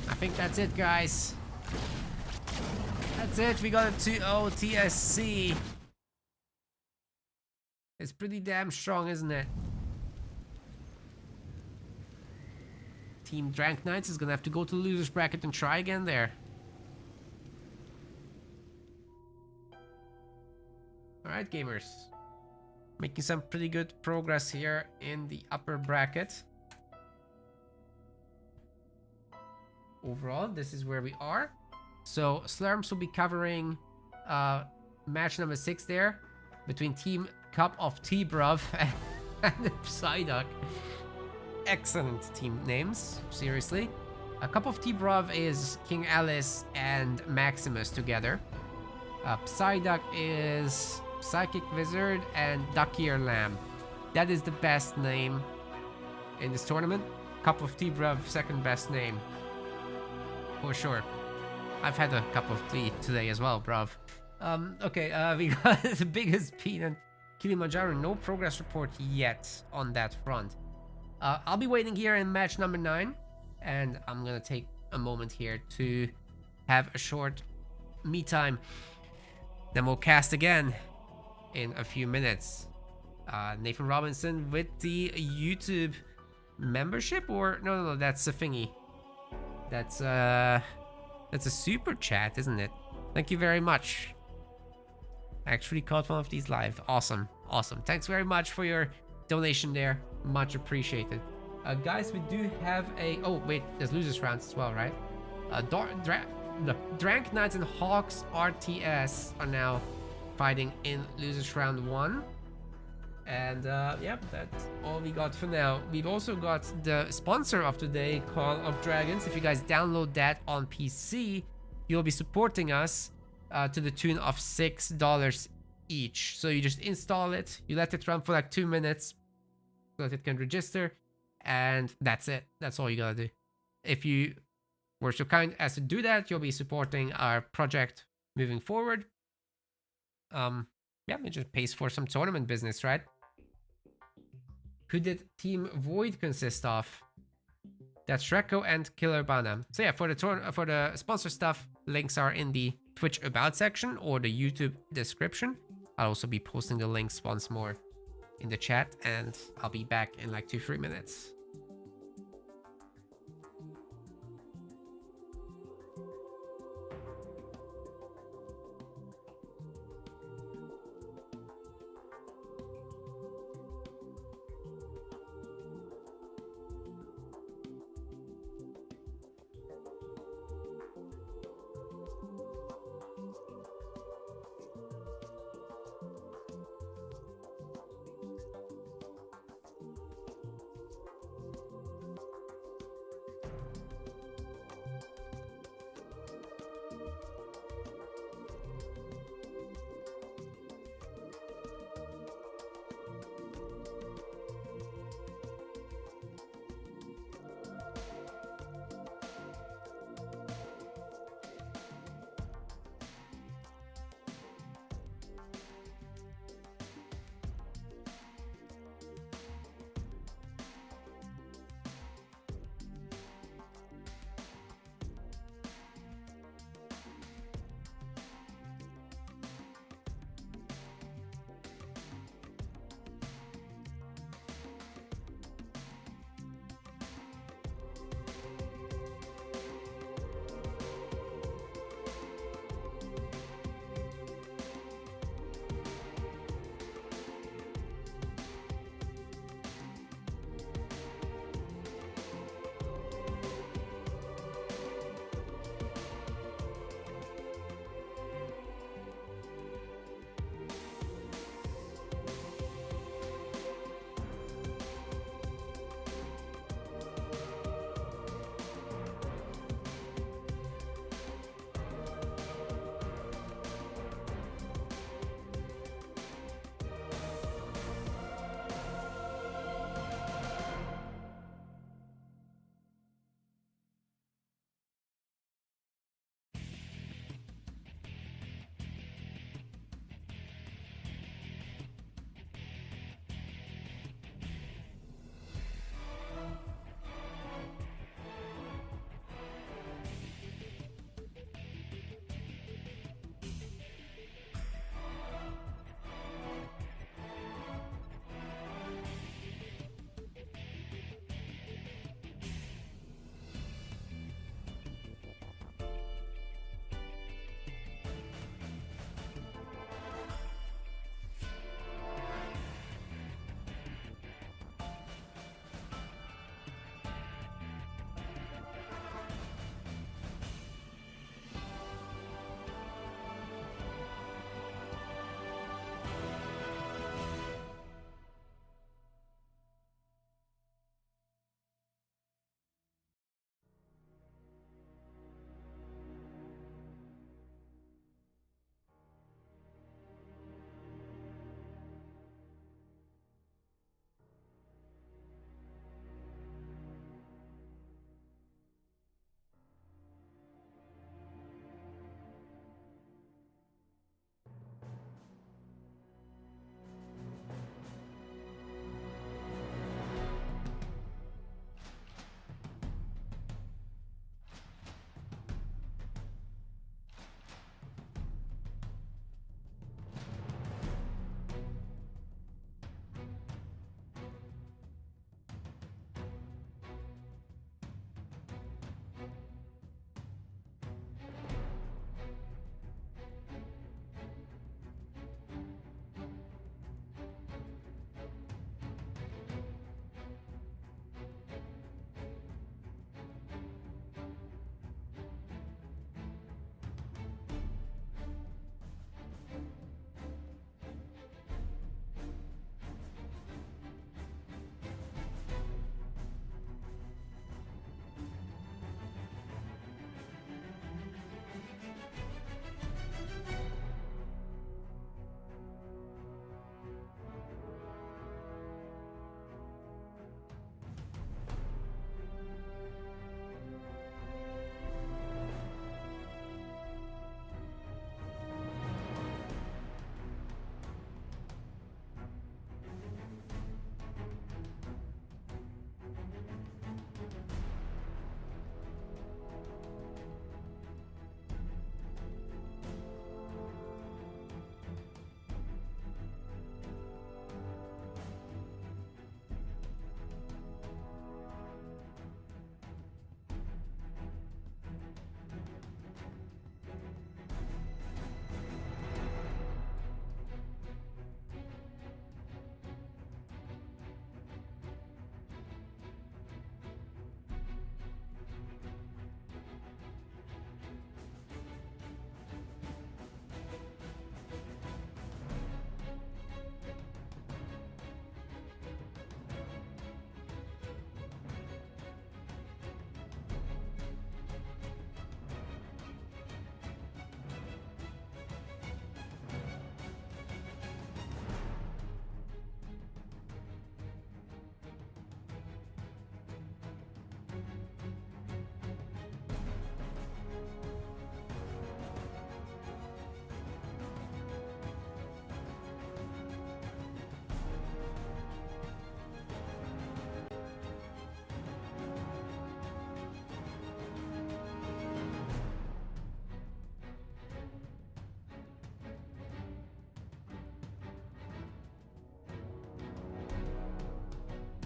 I think that's it, guys. That's it. We got a 2-0 TSC. It's pretty damn strong, isn't it? Team Drank Knights is gonna have to go to the losers bracket and try again there. Alright, gamers. Making some pretty good progress here in the upper bracket. Overall, this is where we are. So Slurms will be covering match number 6 there between Team Cup of Tea Bruv and Psyduck. Excellent team names, seriously. A Cup of Tea Bruv is King Alice and Maximus together. Psyduck is Psychic Wizard and Duck Ear Lamb. That is the best name in this tournament. Cup of Tea Bruv, second best name. For sure. I've had a cup of tea today as well, bruv. Okay, we got the biggest peanut Kilimanjaro. No progress report yet on that front. I'll be waiting here in match number 9, and I'm gonna take a moment here to have a short me time. Then we'll cast again in a few minutes. Nathan Robinson with the YouTube membership, or no, that's a thingy. That's a super chat, isn't it? Thank you very much Actually caught one of these live. Awesome. Awesome. Thanks very much for your donation there. Much appreciated. Guys, we do have a... Oh, wait. There's losers rounds as well, right? The Drank Knights and Hawks RTS are now fighting in losers round 1. And yeah, that's all we got for now. We've also got the sponsor of today, Call of Dragons. If you guys download that on PC, you'll be supporting us to the tune of $6 each. So you just install it, you let it run for like 2 minutes so that it can register, and that's it. That's all you gotta do. If you were so kind as to do that, you'll be supporting our project moving forward. Yeah, it just pays for some tournament business, right? Who did Team Void consist of? That's Shreko and Killer Bana. So yeah, for the sponsor stuff, links are in the Twitch About section or the YouTube description. I'll also be posting the links once more in the chat, and I'll be back in like 2-3 minutes.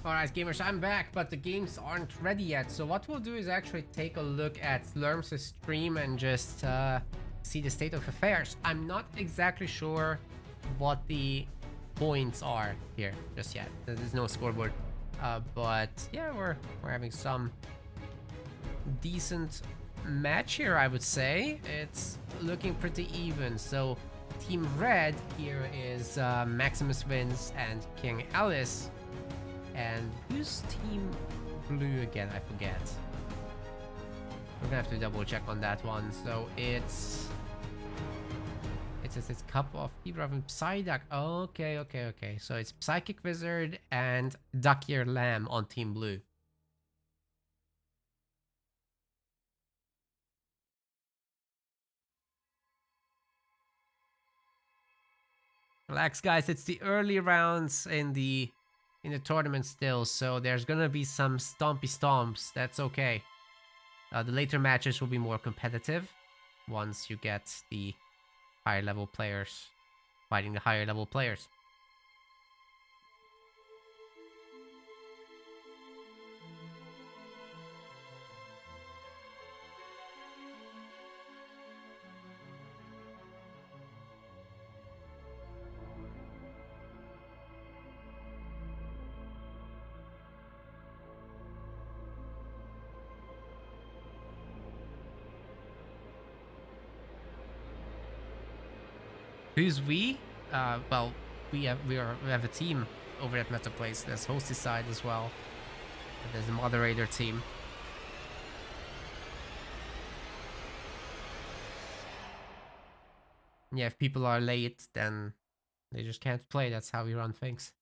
Alright gamers, I'm back, but the games aren't ready yet. So what we'll do is actually take a look at Lerms' stream and just see the state of affairs. I'm not exactly sure what the points are here just yet. There's no scoreboard. But yeah, we're having some decent match here, I would say. It's looking pretty even. So Team Red here is Maximus Wins and King Alice. And who's Team Blue again? I forget. We're gonna have to double check on that one. So it's Cup of Keeper of Psyduck. Okay. So it's Psychic Wizard and Duck Ear Lamb on Team Blue. Relax, guys. It's the early rounds in the tournament still, so there's gonna be some stompy stomps. That's okay. The later matches will be more competitive once you get the higher level players fighting the higher level players. Who's we? Well, we have a team over at MetaPlace. There's Hosty side as well. And there's a moderator team. Yeah, if people are late, then they just can't play. That's how we run things.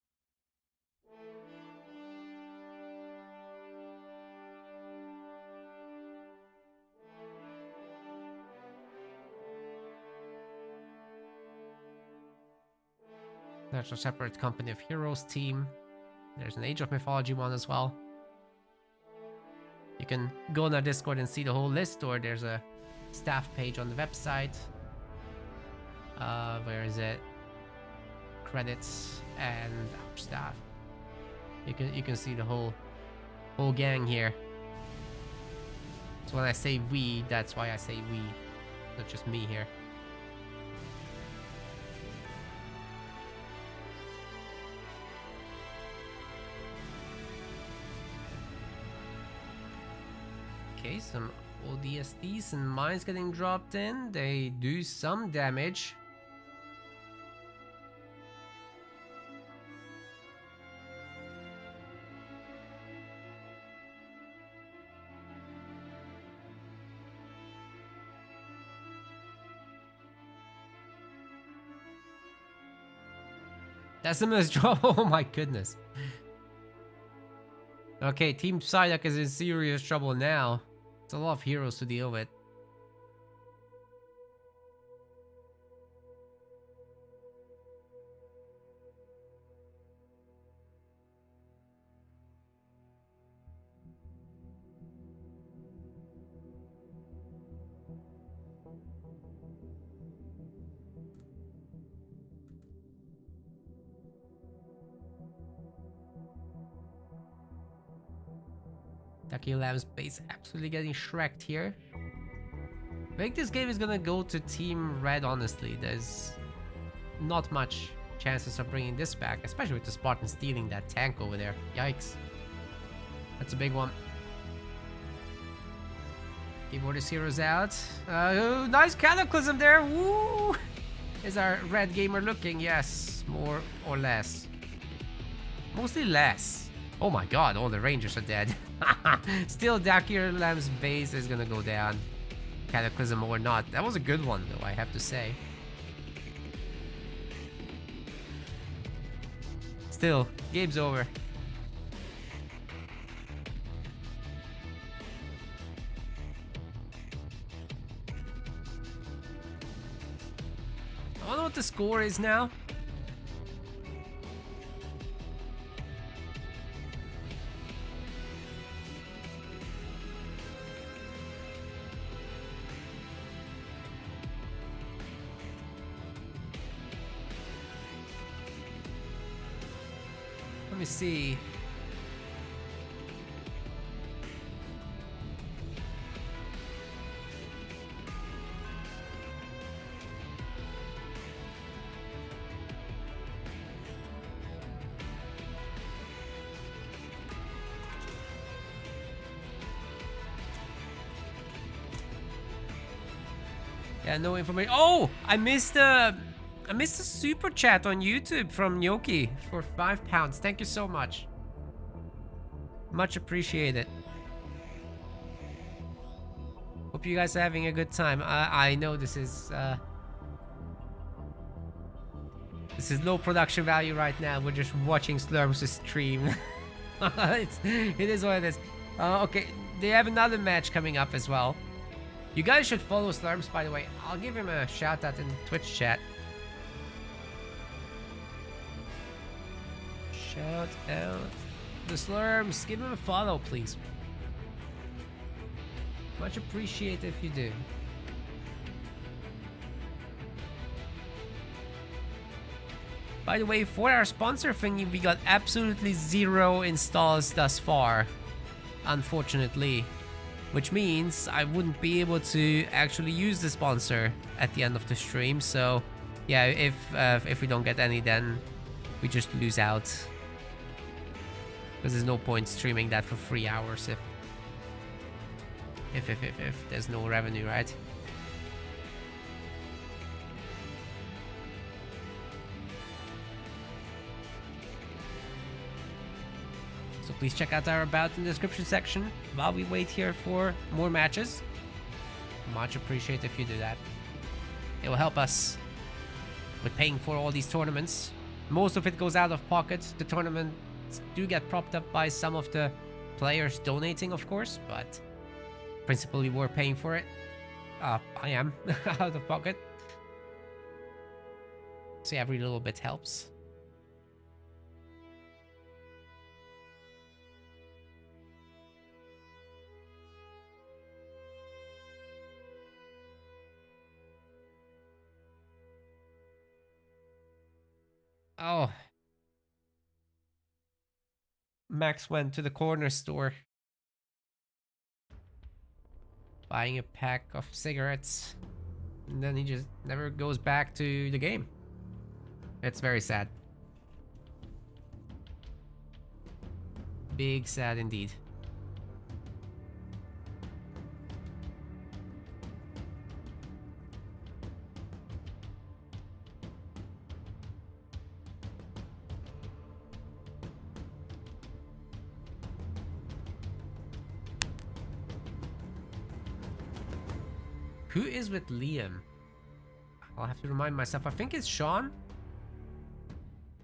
There's a separate Company of Heroes team. There's an Age of Mythology one as well. You can go on our Discord and see the whole list, or there's a staff page on the website. Where is it? Credits and our staff. You can see the whole gang here. So when I say we, that's why I say we, not just me here. Okay, some ODSTs and mines getting dropped in. They do some damage. Decimus drop. Oh my goodness. Okay, Team Psyduck is in serious trouble now. It's a lot of heroes to deal with. Ducky Lamb's base absolutely getting shreked here. I think this game is gonna go to Team Red, honestly. There's not much chances of bringing this back, especially with the Spartan stealing that tank over there. Yikes. That's a big one. Keep all these heroes out. Nice Cataclysm there. Woo! Is our red gamer looking? Yes, more or less. Mostly less. Oh my god, all the rangers are dead. Still, Dakir Lamb's base is gonna go down. Cataclysm or not. That was a good one, though, I have to say. Still, game's over. I don't know what the score is now. Let me see. Yeah, no information. Oh, I missed a super chat on YouTube from Gnocchi for £5. Thank you so much. Much appreciated. Hope you guys are having a good time. I know this is low production value right now. We're just watching Slurms stream. It is what it is. Okay, they have another match coming up as well. You guys should follow Slurms, by the way. I'll give him a shout out in Twitch chat. Shout out the Slurms. Give him a follow, please. Much appreciated if you do. By the way, for our sponsor thingy, we got absolutely 0 installs thus far, unfortunately. Which means I wouldn't be able to actually use the sponsor at the end of the stream. So, yeah, if we don't get any, then we just lose out. Because there's no point streaming that for 3 hours if there's no revenue, right? So please check out our about in the description section while we wait here for more matches. Much appreciate if you do that. It will help us with paying for all these tournaments. Most of it goes out of pocket. The tournaments do get propped up by some of the players donating, of course, but principally we're paying for it. I am out of pocket. So every little bit helps. Oh. Max went to the corner store. Buying a pack of cigarettes. And then he just never goes back to the game. It's very sad. Big sad indeed. Who is with Liam? I'll have to remind myself. I think it's Sean.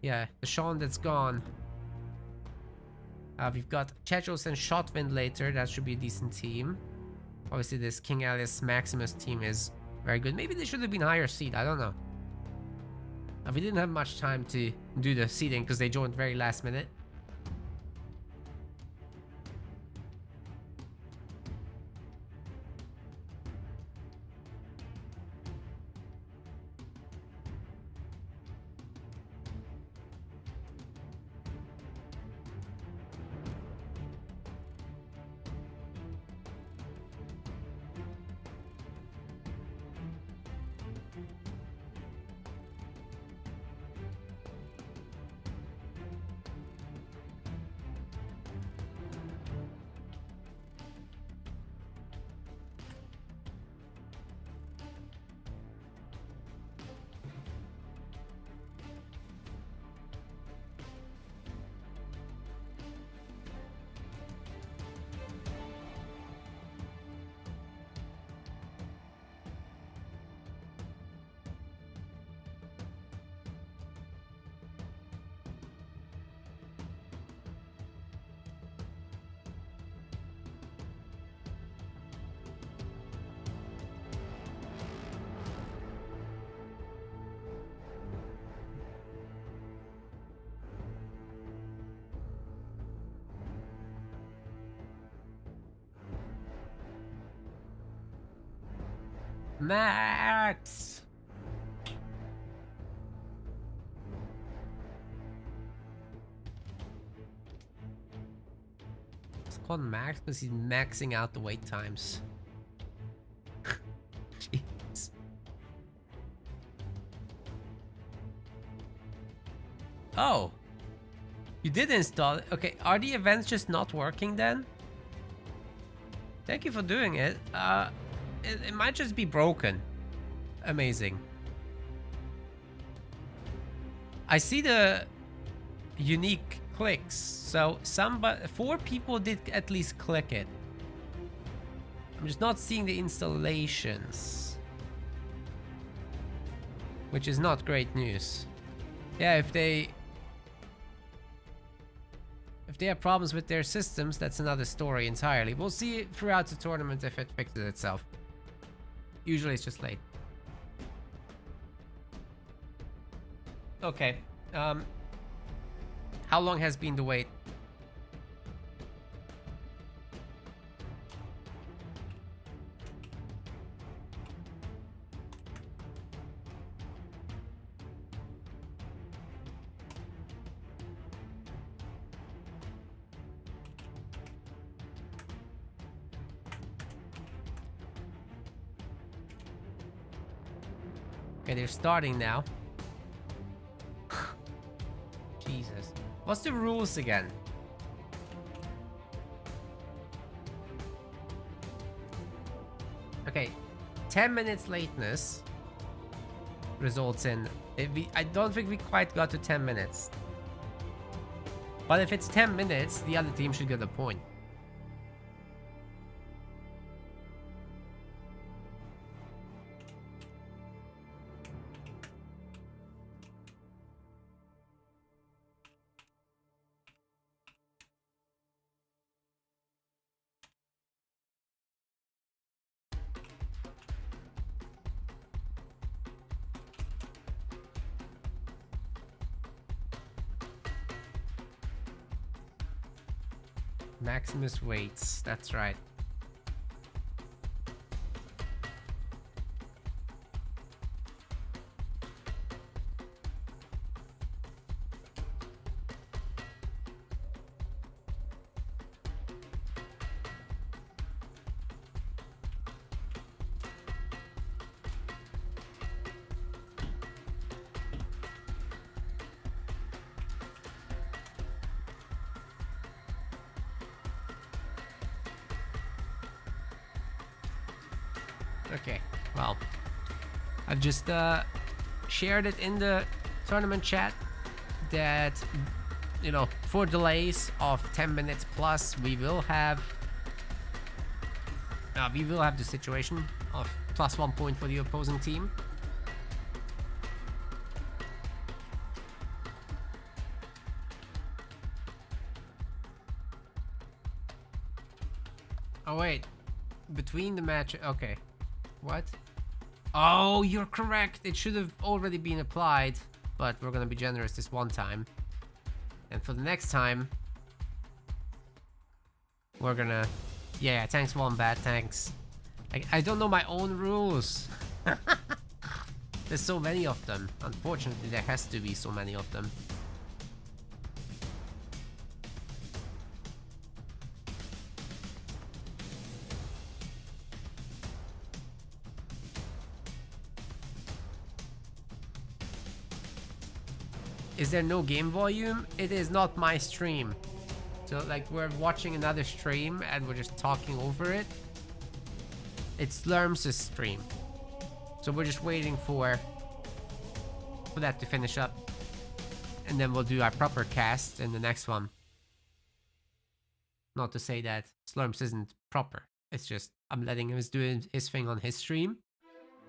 Yeah, the Sean that's gone. We've got Chechos and Shotwind later. That should be a decent team. Obviously, this King Alice Maximus team is very good. Maybe they should have been higher seed. I don't know. We didn't have much time to do the seeding because they joined very last minute. Max! It's called Max because he's maxing out the wait times. Jeez. Oh! You did install it. Okay, are the events just not working then? Thank you for doing it. It might just be broken. Amazing. I see the unique clicks. So 4 people did at least click it. I'm just not seeing the installations, which is not great news. Yeah, if they have problems with their systems, that's another story entirely. We'll see throughout the tournament if it fixes itself. Usually it's just late. Okay. How long has been the wait? Okay, they're starting now. Jesus. What's the rules again? Okay, 10 minutes lateness results in... I don't think we quite got to 10 minutes. But if it's 10 minutes, the other team should get a point. Maximus waits, that's right. Okay, well, I've just shared it in the tournament chat that, you know, for delays of 10 minutes plus, we will have the situation of +1 point for the opposing team. Oh wait, between the match, okay. What? Oh, you're correct. It should have already been applied, but we're gonna be generous this one time. And for the next time, we're gonna... Yeah, thanks Wombat, thanks. I don't know my own rules. There's so many of them. Unfortunately, there has to be so many of them. Is there no game volume? It is not my stream. So like we're watching another stream and we're just talking over it. It's Slurms' stream. So we're just waiting for that to finish up. And then we'll do our proper cast in the next one. Not to say that Slurms isn't proper. It's just I'm letting him do his thing on his stream.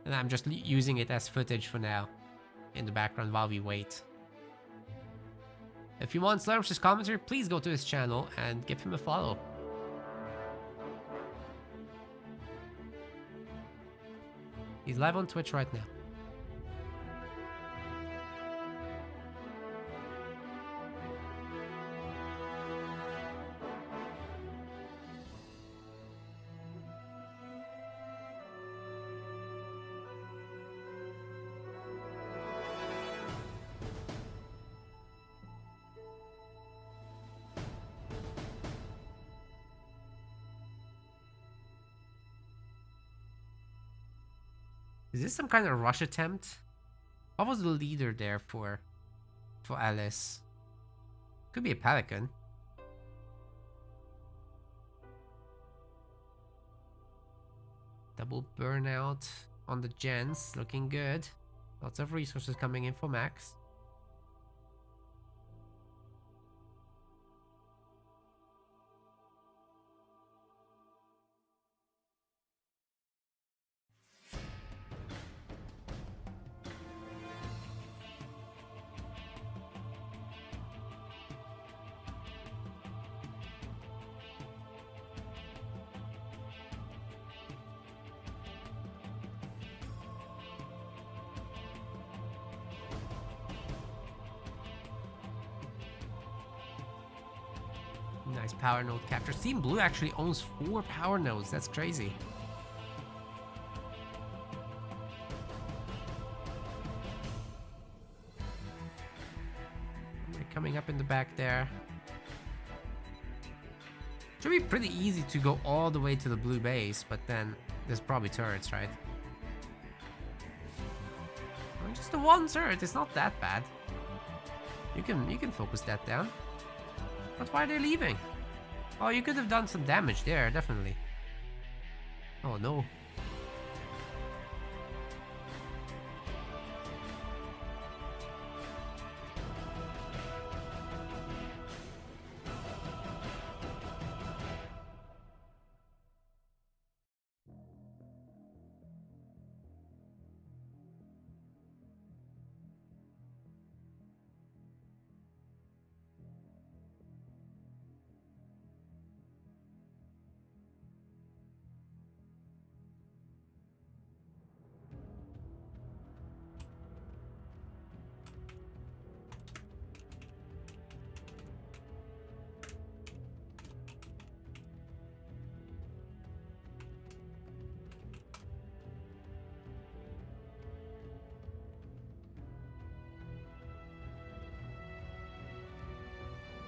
And I'm just using it as footage for now in the background while we wait. If you want Slurms' commentary, please go to his channel and give him a follow. He's live on Twitch right now. Is this some kind of rush attempt? What was the leader there for Alice? Could be a pelican. Double burnout. on the gens. Looking good. Lots of resources coming in for Max. Nice power node capture. Team Blue actually owns 4 power nodes. That's crazy. They're coming up in the back there. Should be pretty easy to go all the way to the blue base, but then there's probably turrets, right? I mean, just the one turret. It's not that bad. You can focus that down. But why are they leaving? Oh, you could have done some damage there, definitely. Oh no.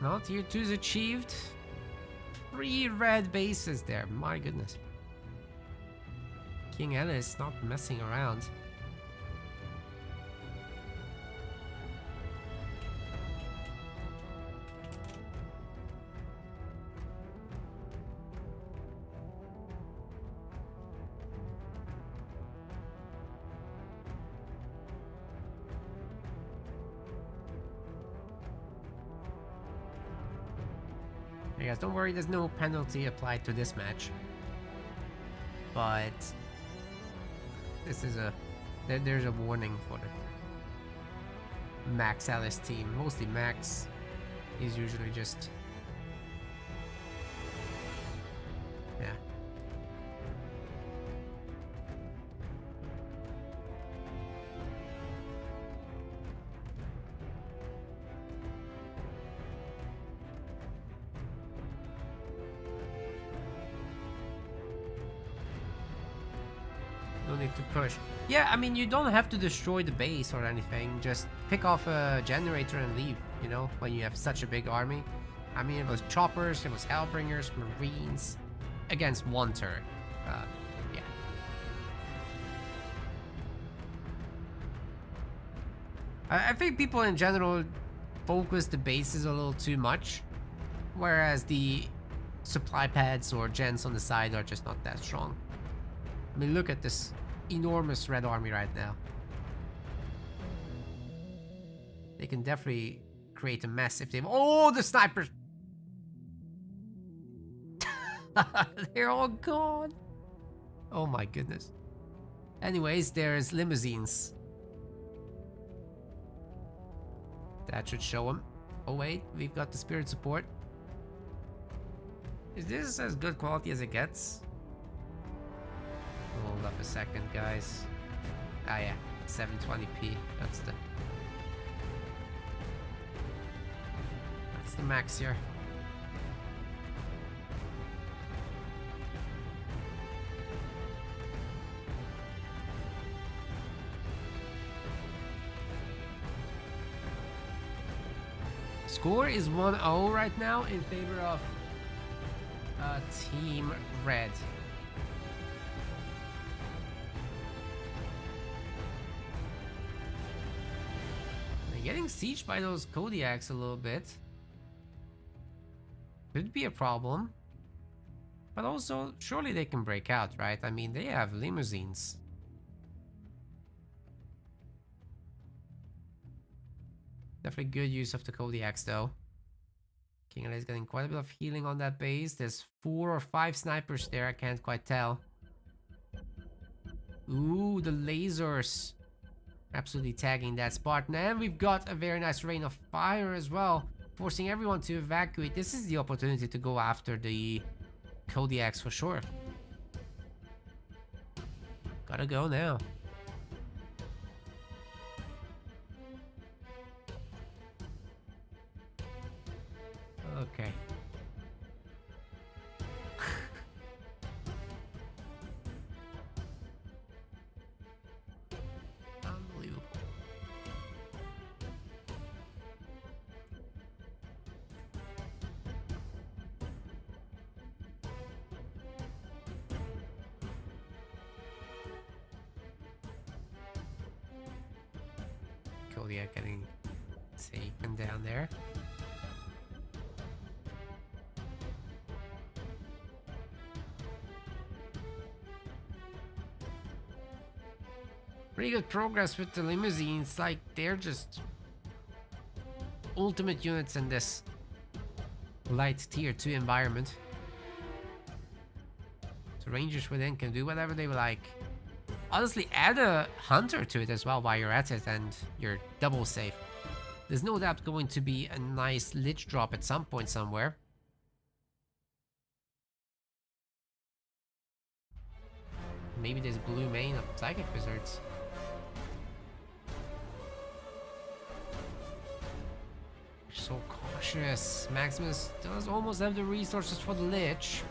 Well, tier 2's achieved. 3 red bases there, my goodness. King Ellis not messing around. Hey guys, don't worry, there's no penalty applied to this match. But this is there's a warning for the Max Alice team. Mostly Max is usually just yeah. No need to push. Yeah, I mean, you don't have to destroy the base or anything. Just pick off a generator and leave, you know, when you have such a big army. I mean, it was choppers, it was Hellbringers, Marines, against one turret. Yeah. I think people in general focus the bases a little too much, whereas the supply pads or gens on the side are just not that strong. I mean, look at this enormous red army right now. They can definitely create a mess if they... Oh, the snipers! They're all gone. Oh my goodness. Anyways, there's limousines. That should show them. Oh wait, we've got the spirit support. Is this as good quality as it gets? Hold up a second, guys. Ah yeah, 720p. That's the max here. Score is 1-0 right now in favor of Team Red. They're getting sieged by those Kodiaks a little bit. Could be a problem. But also, surely they can break out, right? I mean, they have limousines. Definitely good use of the Kodiaks though. King is getting quite a bit of healing on that base. There's 4 or 5 snipers there, I can't quite tell. Ooh, the lasers. Absolutely tagging that spot. And we've got a very nice rain of fire as well, forcing everyone to evacuate. This is the opportunity to go after the Kodiaks for sure. Gotta go now. Okay. Unbelievable. Kodiak getting taken down there. Pretty good progress with the limousines, like they're just ultimate units in this light tier 2 environment. So rangers within can do whatever they like. Honestly, add a hunter to it as well while you're at it and you're double safe. There's no doubt going to be a nice lich drop at some point somewhere. Maybe there's blue main of psychic wizards. So cautious. Maximus does almost have the resources for the lich.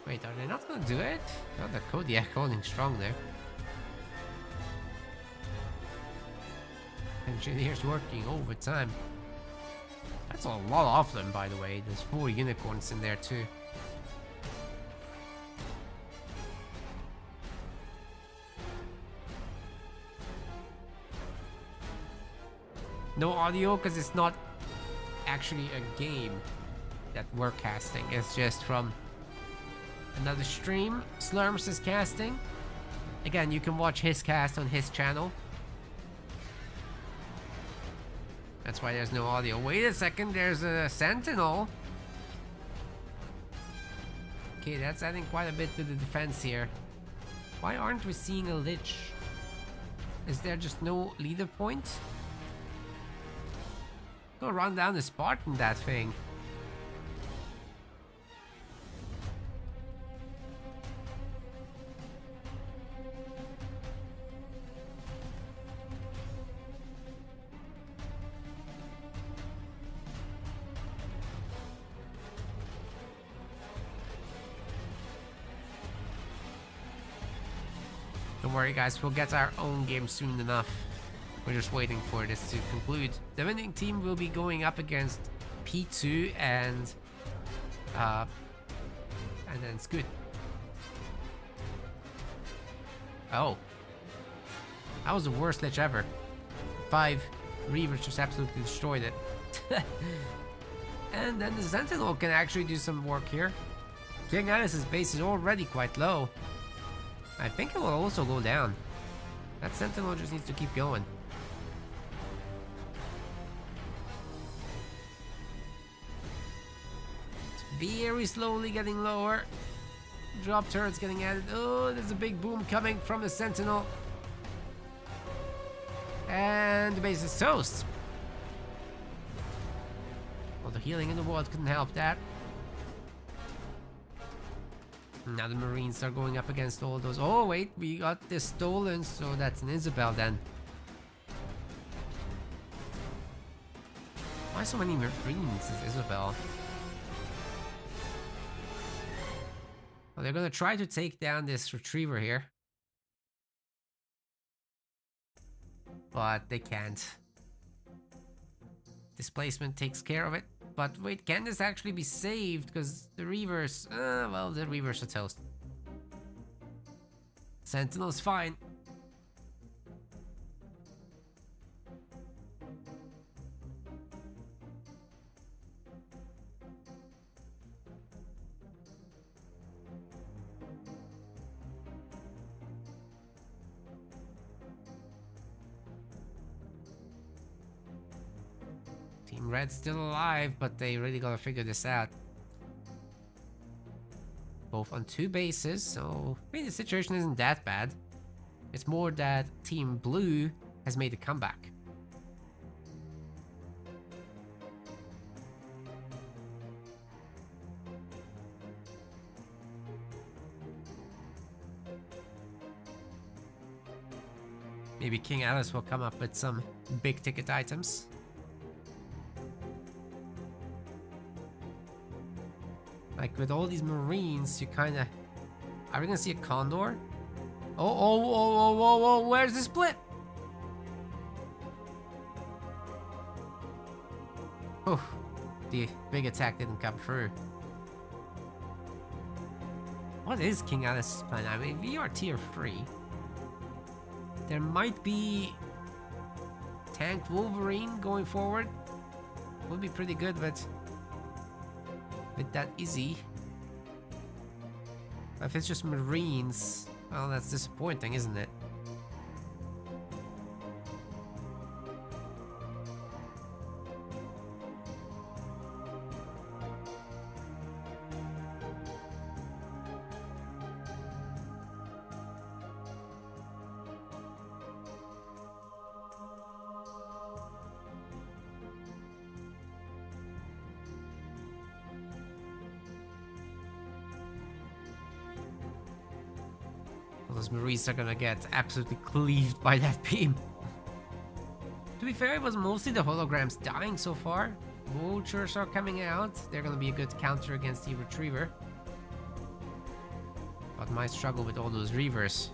Wait, are they not gonna do it? Oh, the Kodiak holding strong there. Engineers working overtime. That's a lot of them, by the way. There's 4 unicorns in there too. No audio because it's not actually a game that we're casting. It's just from another stream. Slurms is casting. Again, you can watch his cast on his channel. That's why there's no audio. Wait a second, there's a sentinel. Okay, that's adding quite a bit to the defense here. Why aren't we seeing a lich? Is there just no leader point? Go run down the Spartan, that thing. Don't worry guys, we'll get our own game soon enough. We're just waiting for this to conclude. The winning team will be going up against P2 and then Scoot. Oh. That was the worst lich ever. 5 Reavers just absolutely destroyed it. And then the Sentinel can actually do some work here. King Alice's base is already quite low. I think it will also go down. That Sentinel just needs to keep going. It's very slowly getting lower. Drop turrets getting added. Oh, there's a big boom coming from the Sentinel. And the base is toast. Well, the healing in the world couldn't help that. Now the Marines are going up against all those. Oh wait, we got this stolen, so that's an Isabel then. Why so many Marines is Isabel? Well, they're gonna try to take down this Retriever here. But they can't. Displacement takes care of it. But wait, can this actually be saved? Because the Reavers, well, the Reavers are toast. Sentinel's fine. Team Red's still alive, but they really gotta figure this out. Both on 2 bases, so I mean the situation isn't that bad. It's more that Team Blue has made a comeback. Maybe King Alice will come up with some big ticket items. Like with all these Marines, you kind of... Are we gonna see a Condor? Oh, where's the split? Oh, the big attack didn't come through. What is King Alice's plan? I mean, we are tier 3. There might be Tank Wolverine going forward. Would be pretty good, but with that easy. If it's just Marines, well, that's disappointing, isn't it? Those Marines are gonna get absolutely cleaved by that beam. To be fair, it was mostly the holograms dying so far. Vultures are coming out. They're gonna be a good counter against the Retriever. But might struggle with all those Reavers.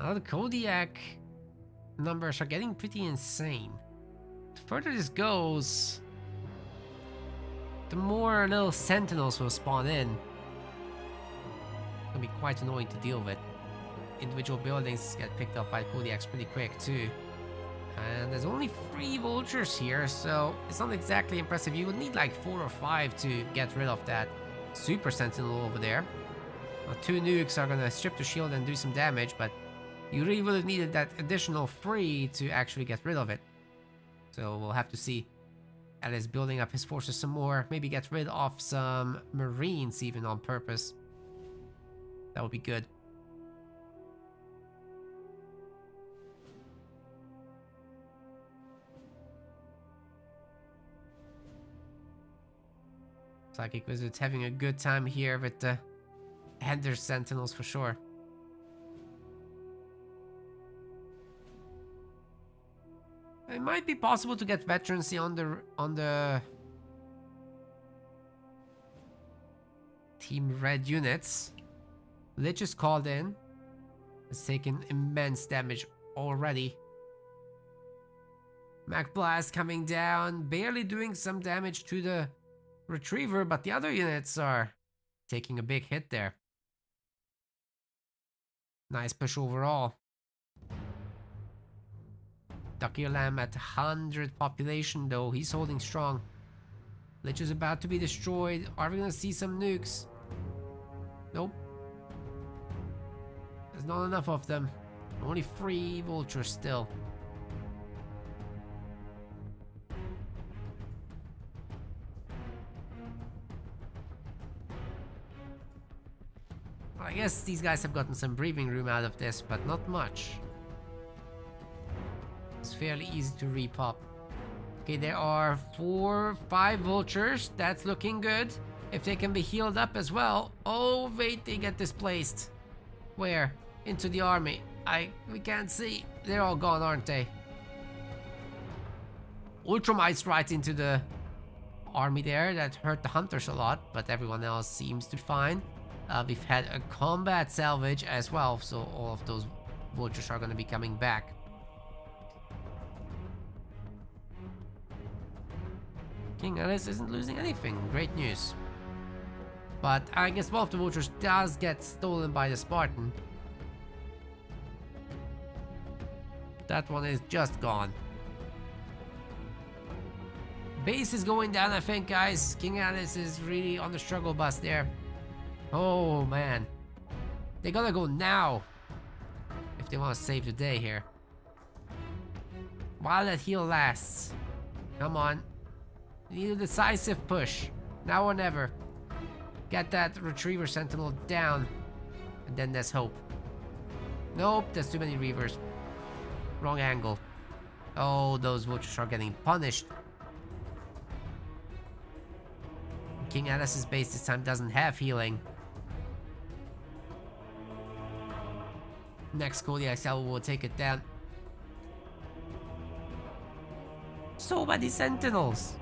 Now the Kodiak numbers are getting pretty insane. The further this goes, the more little sentinels will spawn in. It'll be quite annoying to deal with. Individual buildings get picked up by Kodiaks pretty quick too. And there's only 3 vultures here, so it's not exactly impressive. You would need like 4 or 5 to get rid of that super sentinel over there. Well, 2 nukes are gonna strip the shield and do some damage, but you really would have needed that additional 3 to actually get rid of it. So we'll have to see Alice building up his forces some more. Maybe get rid of some Marines even on purpose. That would be good. Psychic Wizard's having a good time here with the Ender Sentinels for sure. It might be possible to get veterancy on the Team Red units. Lich is called in. It's taken immense damage already. Mac Blast coming down, barely doing some damage to the Retriever, but the other units are taking a big hit there. Nice push overall. Ducky Lamb at 100 population though, he's holding strong. Lich is about to be destroyed. Are we gonna see some nukes? Nope. There's not enough of them. Only 3 vultures still. I guess these guys have gotten some breathing room out of this, but not much. fairly easy to repop. Okay, there are 5 vultures. That's looking good. If they can be healed up as well. Oh, wait, they get displaced. Where? Into the army. We can't see. They're all gone, aren't they? Ultramites right into the army there. That hurt the hunters a lot, but everyone else seems to be fine. We've had a combat salvage as well, so all of those vultures are going to be coming back. King Alice isn't losing anything. Great news. But I guess one of the vultures does get stolen by the Spartan. That one is just gone. Base is going down, I think, guys. King Alice is really on the struggle bus there. Oh, man. They gotta go now if they want to save the day here. While that heal lasts. Come on. Need a decisive push. Now or never. Get that retriever sentinel down. And then there's hope. Nope, there's too many reavers. Wrong angle. Oh, those vultures are getting punished. King Alice's base this time doesn't have healing. Next Kodiak cell will take it down. So many sentinels.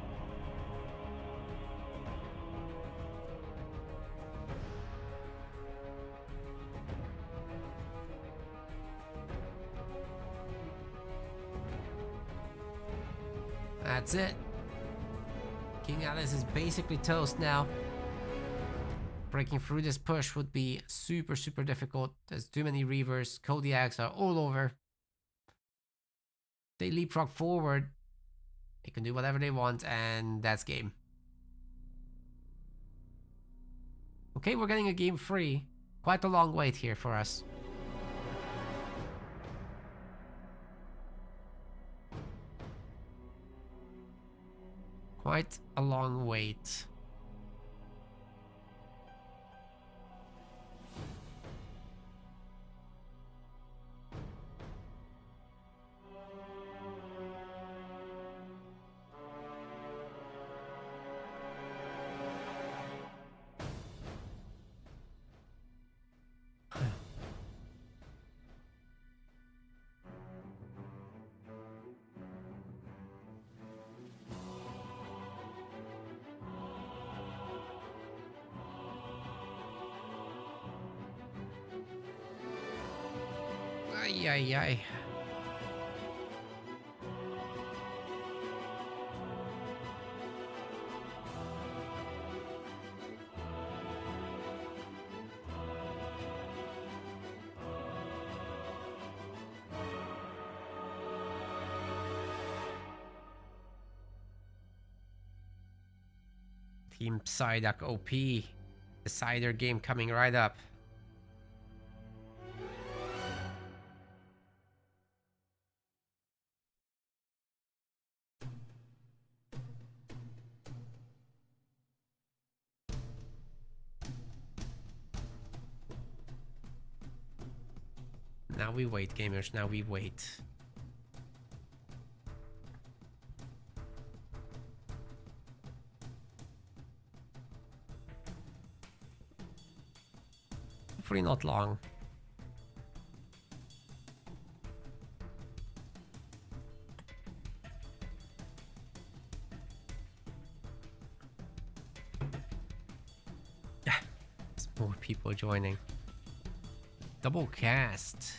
That's it. King Alice is basically toast now. Breaking through this push would be super, super difficult. There's too many reavers. Kodiaks are all over. They leapfrog forward. They can do whatever they want, and that's game. Okay, we're getting a game 3. Quite a long wait here for us. Quite a long wait. Ay, ay, ay. Team Psyduck OP. Decider game coming right up. Now we wait, gamers. Now we wait. Hopefully not long. There's more people joining. Double cast.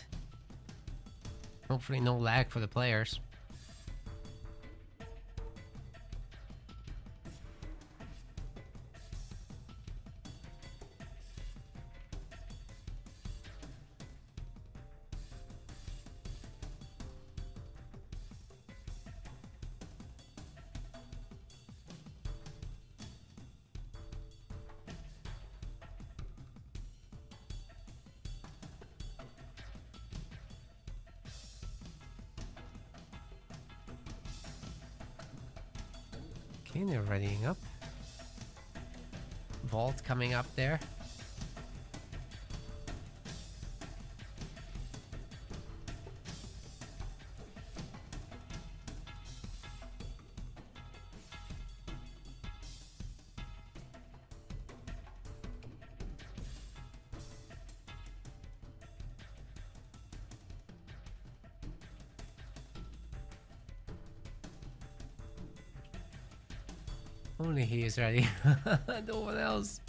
Hopefully no lag for the players. Okay, they're readying up. Vault coming up there. Only he is ready. No one else.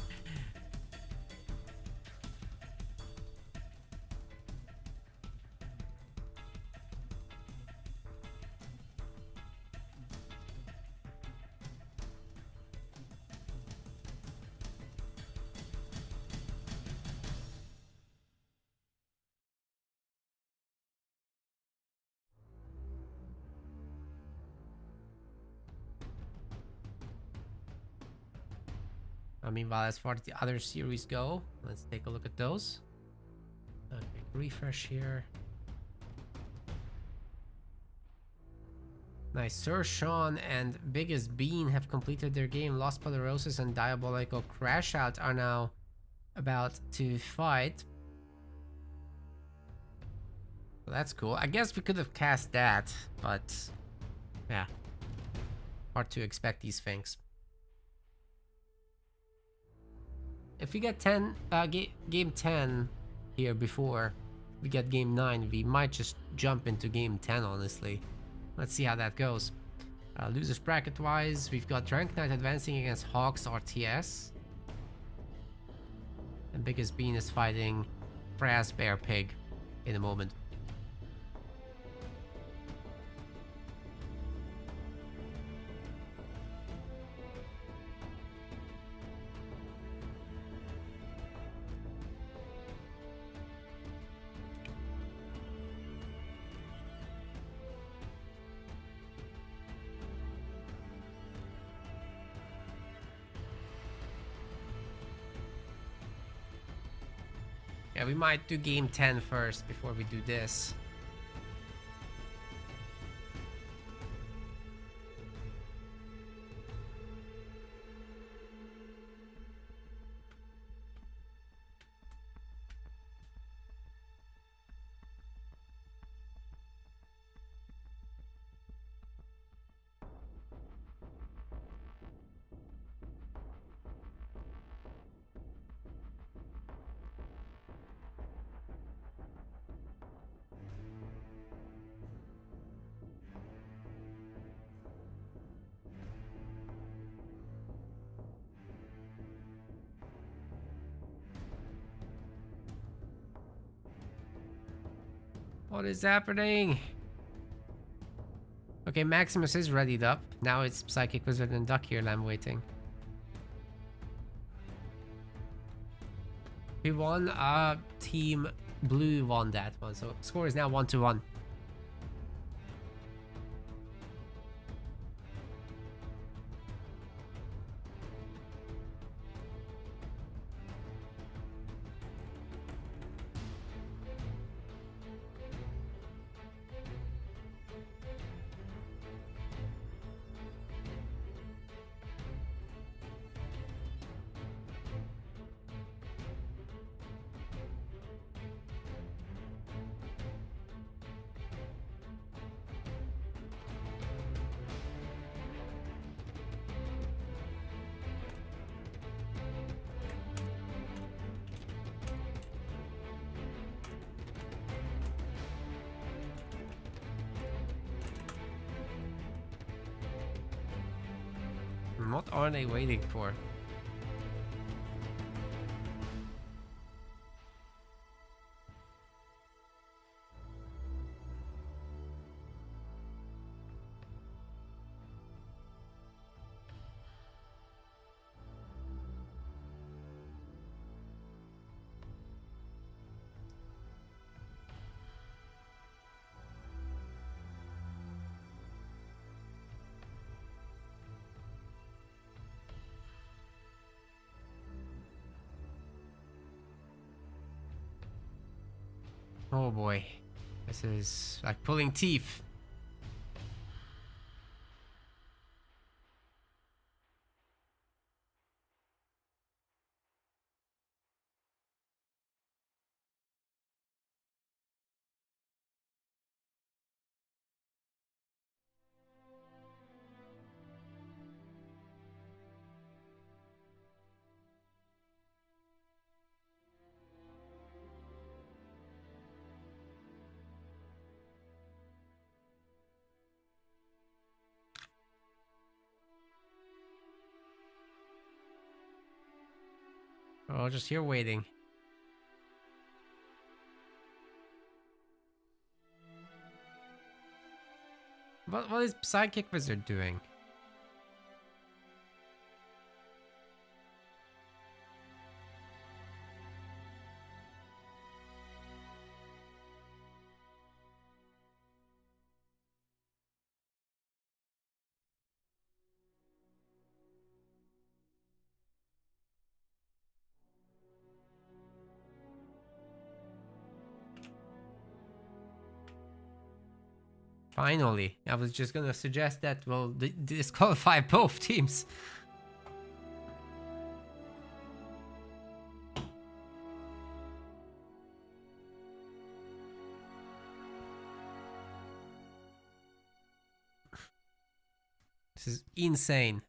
Meanwhile, as far as the other series go, let's take a look at those. Okay, refresh here. Nice. Sir Sean and Biggest Bean have completed their game. Lost Poderosis and Diabolical Crash Out are now about to fight. So that's cool. I guess we could have cast that, but yeah. Hard to expect these things. If we get 10, game 10 here before we get game 9, we might just jump into game 10, honestly. Let's see how that goes. Losers bracket wise, we've got Drunk Knight advancing against Hawks RTS. And Biggest Bean is fighting Brass Bear Pig in a moment. Yeah, we might do game 10 first before we do this. What is happening? Okay, Maximus is readied up. Now it's Psychic Wizard and Duck here, I'm waiting. We won, Team Blue won that one, so score is now 1-1. What are they waiting for? Oh boy, this is like pulling teeth. We're all just here waiting. What is Psychic Wizard doing? Finally, I was just gonna suggest that we'll disqualify both teams. This is insane.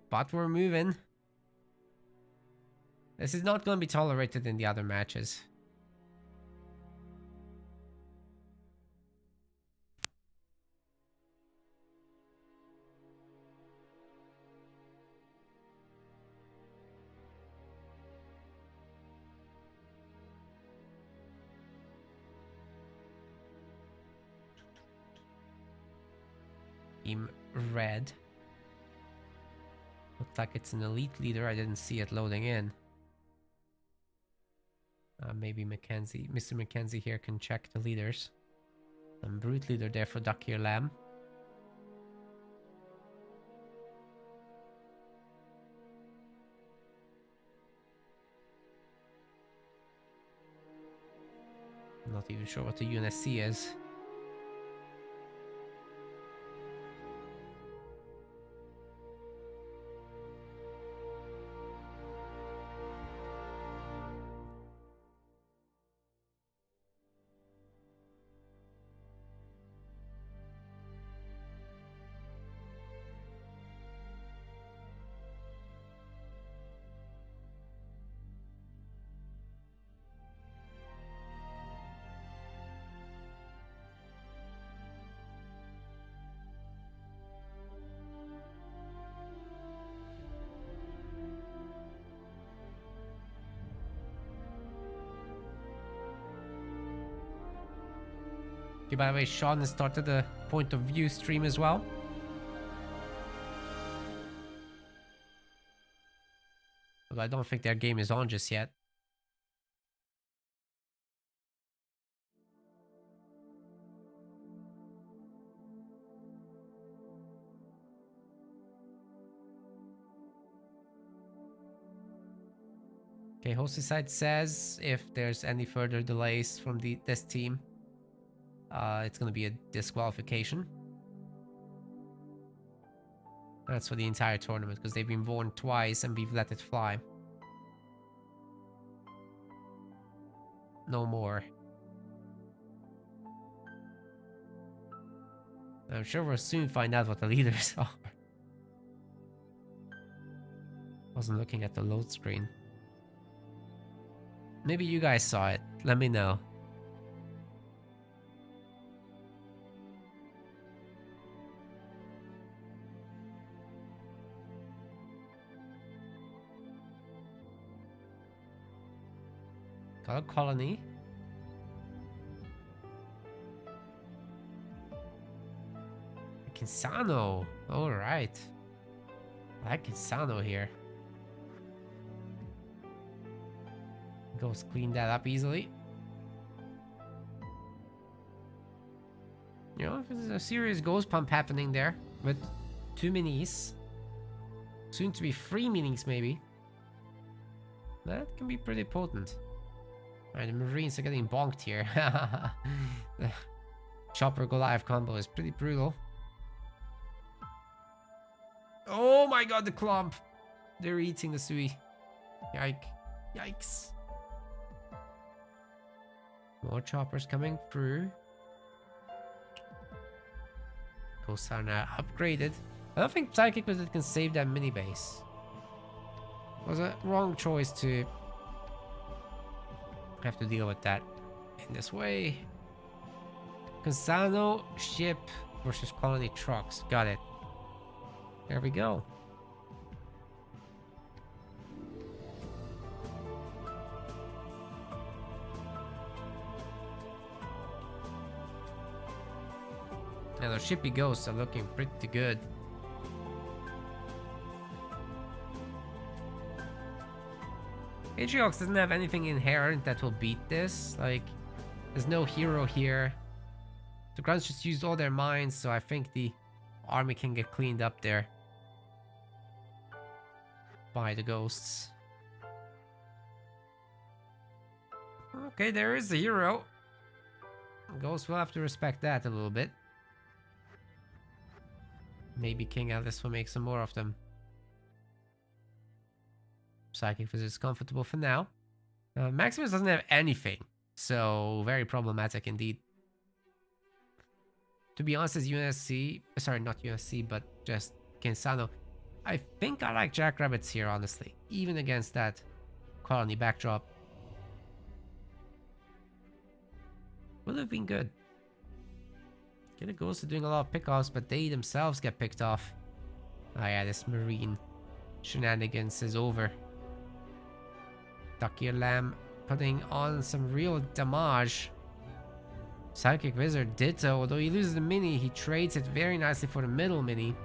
But we're moving. This is not going to be tolerated in the other matches. Team Red. Looks like it's an elite leader. I didn't see it loading in. Maybe Mackenzie, Mr. Mackenzie here can check the leaders. Brute leader there for Ducky or Lamb. Not even sure what the UNSC is. Okay, by the way, Sean has started a point of view stream as well. But I don't think their game is on just yet. Okay, hosting site says if there's any further delays from this team, it's going to be a disqualification. That's for the entire tournament because they've been warned twice and we've let it fly. No more. I'm sure we'll soon find out what the leaders are. Wasn't looking at the load screen. Maybe you guys saw it. Let me know. Got a colony. Kinsano. Alright. I like Kinsano here. Goes clean that up easily. You know, there's a serious ghost pump happening there with 2 minis. Soon to be 3 minis maybe. That can be pretty potent. Alright, the Marines are getting bonked here. The Chopper Goliath combo is pretty brutal. Oh my god, the clump! They're eating the Sui. Yikes. More choppers coming through. Ghosts are now upgraded. I don't think Psychic Wizard can save that mini base. It was a wrong choice to have to deal with that. In this way. Casano ship versus colony trucks. Got it. There we go. Now the shippy ghosts are looking pretty good. Atriox doesn't have anything inherent that will beat this. Like, there's no hero here. The grunts just used all their mines, so I think the army can get cleaned up there by the ghosts. Okay, there is the hero. Ghosts will have to respect that a little bit. Maybe King Alice will make some more of them. Psychic Wizard is comfortable for now. Maximus doesn't have anything, so very problematic indeed. To be honest, as UNSC, sorry, not UNSC, but just Kensano, I think I like Jackrabbits here, honestly, even against that colony backdrop. Would have been good. Get a Ghost are doing a lot of pickoffs, but they themselves get picked off. Oh yeah, this Marine shenanigans is over. Dakir Lamb putting on some real damage. Psychic Wizard ditto, although he loses the mini, he trades it very nicely for the middle mini.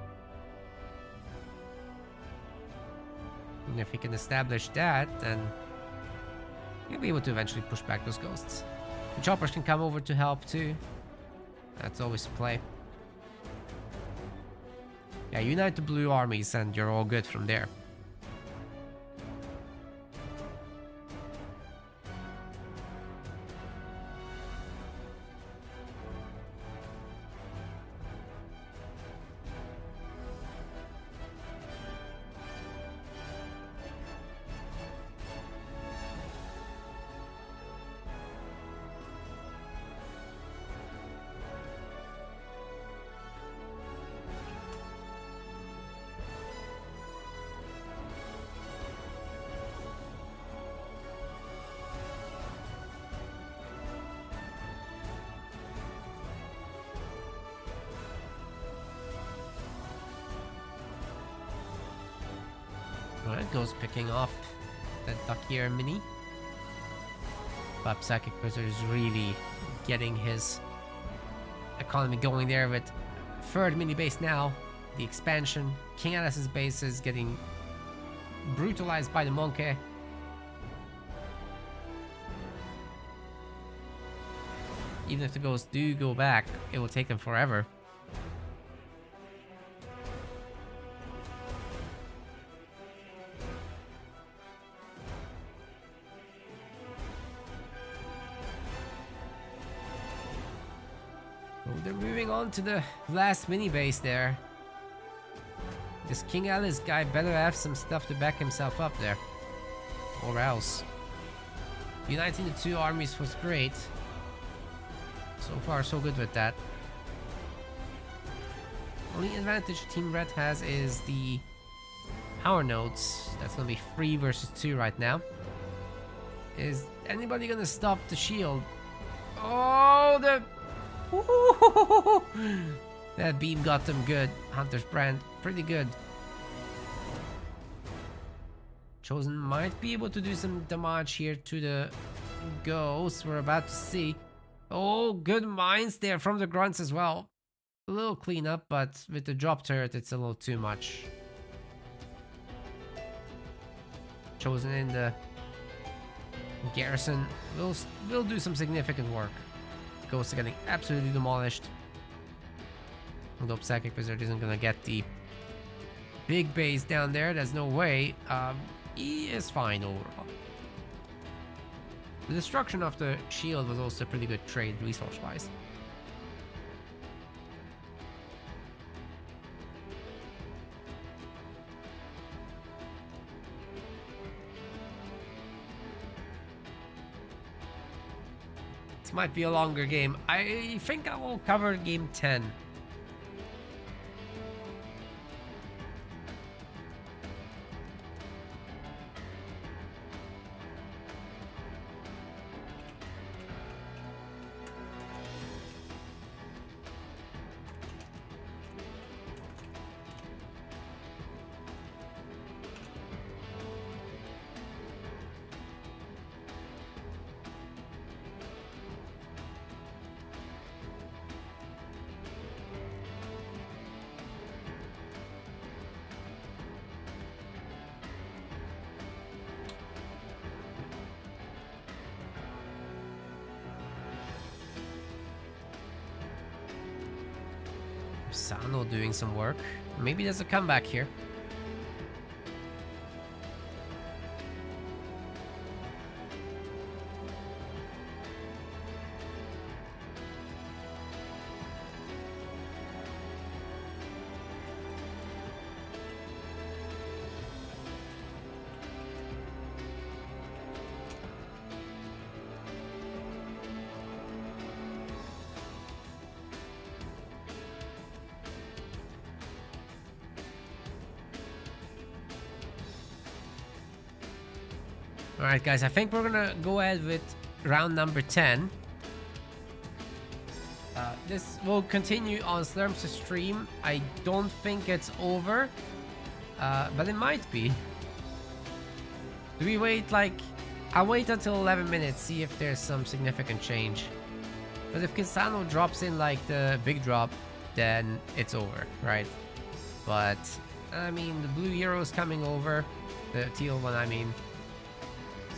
And if he can establish that, then he'll be able to eventually push back those ghosts. The choppers can come over to help too. That's always a play. Yeah, unite the blue armies and you're all good from there. Alright, goes picking off the Dakir mini. But Psychic Wizard is really getting his economy going there with third mini base now. The expansion. King Alice's base is getting brutalized by the monkey. Even if the ghosts do go back, it will take them forever. They're moving on to the last mini base there. This King Alice guy better have some stuff to back himself up there. Or else. Uniting the two armies was great. So far, so good with that. Only advantage Team Red has is the power nodes. That's gonna be 3 versus 2 right now. Is anybody gonna stop the shield? Oh, the... that beam got them good. Hunter's Brand, pretty good. Chosen might be able to do some damage here to the ghosts. We're about to see. Oh, good mines there from the grunts as well. A little cleanup, but with the drop turret, it's a little too much. Chosen in the garrison will do some significant work. Ghosts are getting absolutely demolished. Although Psychic Wizard isn't gonna get the big base down there, there's no way. He is fine overall. The destruction of the shield was also a pretty good trade resource-wise. This might be a longer game. I think I will cover game 10. Sano doing some work. Maybe there's a comeback here. Alright guys, I think we're gonna go ahead with round number 10. This will continue on Slurm's stream. I don't think it's over, but it might be. Do we wait like... I'll wait until 11 minutes, see if there's some significant change. But if Kisano drops in like the big drop, then it's over, right? But, I mean, the blue hero's coming over. The teal one, I mean.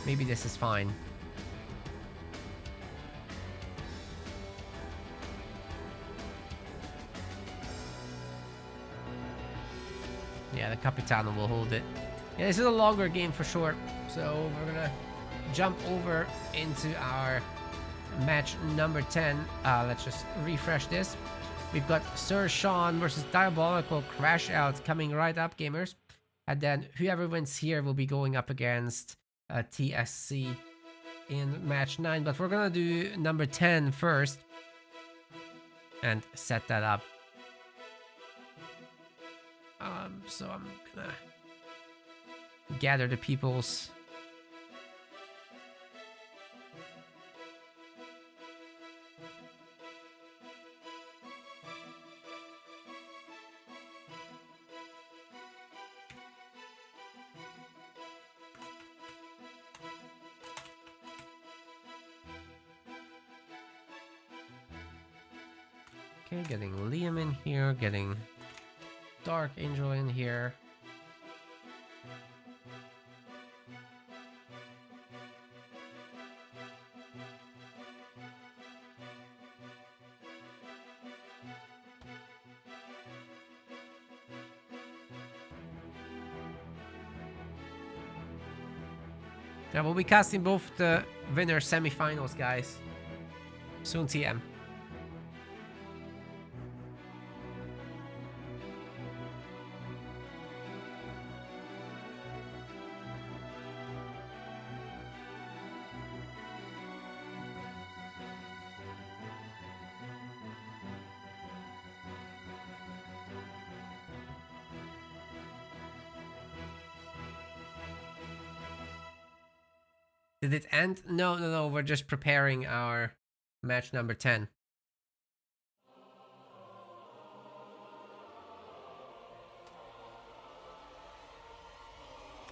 Maybe this is fine. Yeah, the Capitano will hold it. Yeah, this is a longer game for sure. So we're gonna jump over into our match number 10. Let's just refresh this. We've got Sir Sean versus Diabolical Crash Out coming right up, gamers. And then whoever wins here will be going up against TSC in match 9. But we're gonna do number 10 first and set that up. So I'm gonna gather the peoples. Okay, getting Liam in here, getting Dark Angel in here. Yeah, we'll be casting both the winner semifinals, guys. Soon TM. Did it end? No, we're just preparing our match number 10.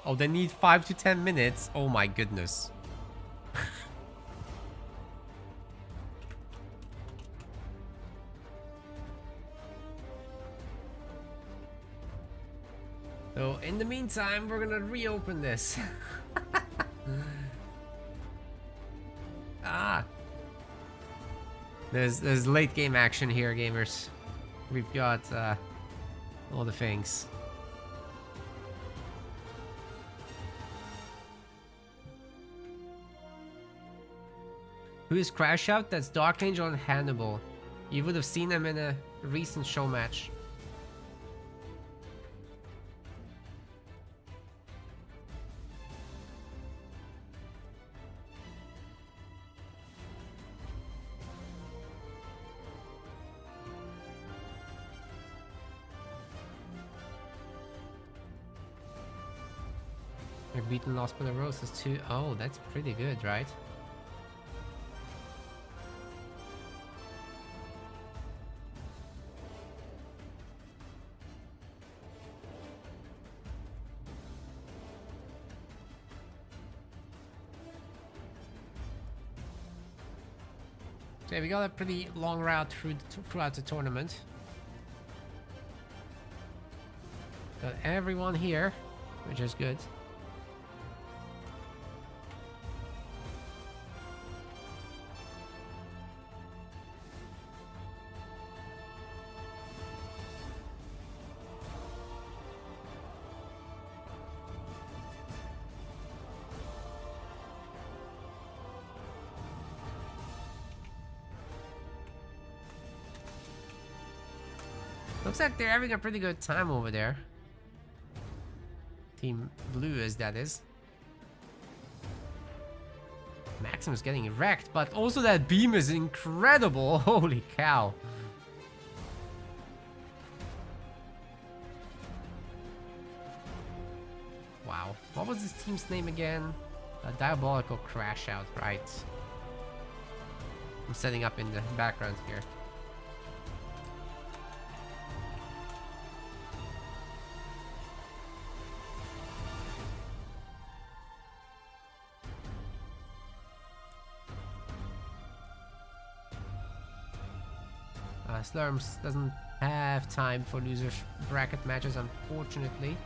Oh, they need 5 to 10 minutes? Oh my goodness. So, in the meantime, we're gonna reopen this. There's late game action here, gamers. We've got all the things. Who is Crash Out? That's Dark Angel and Hannibal. You would have seen them in a recent show match. They're beaten Lost by the Roses too. Oh, that's pretty good, right? So yeah, we got a pretty long route throughout the tournament. Got everyone here, which is good. Looks like they're having a pretty good time over there. Team Blue, as that is. Maximus getting wrecked, but also that beam is incredible. Holy cow. Wow. What was this team's name again? Diabolical Crash Out, right? I'm setting up in the background here. Slurms doesn't have time for losers bracket matches, unfortunately.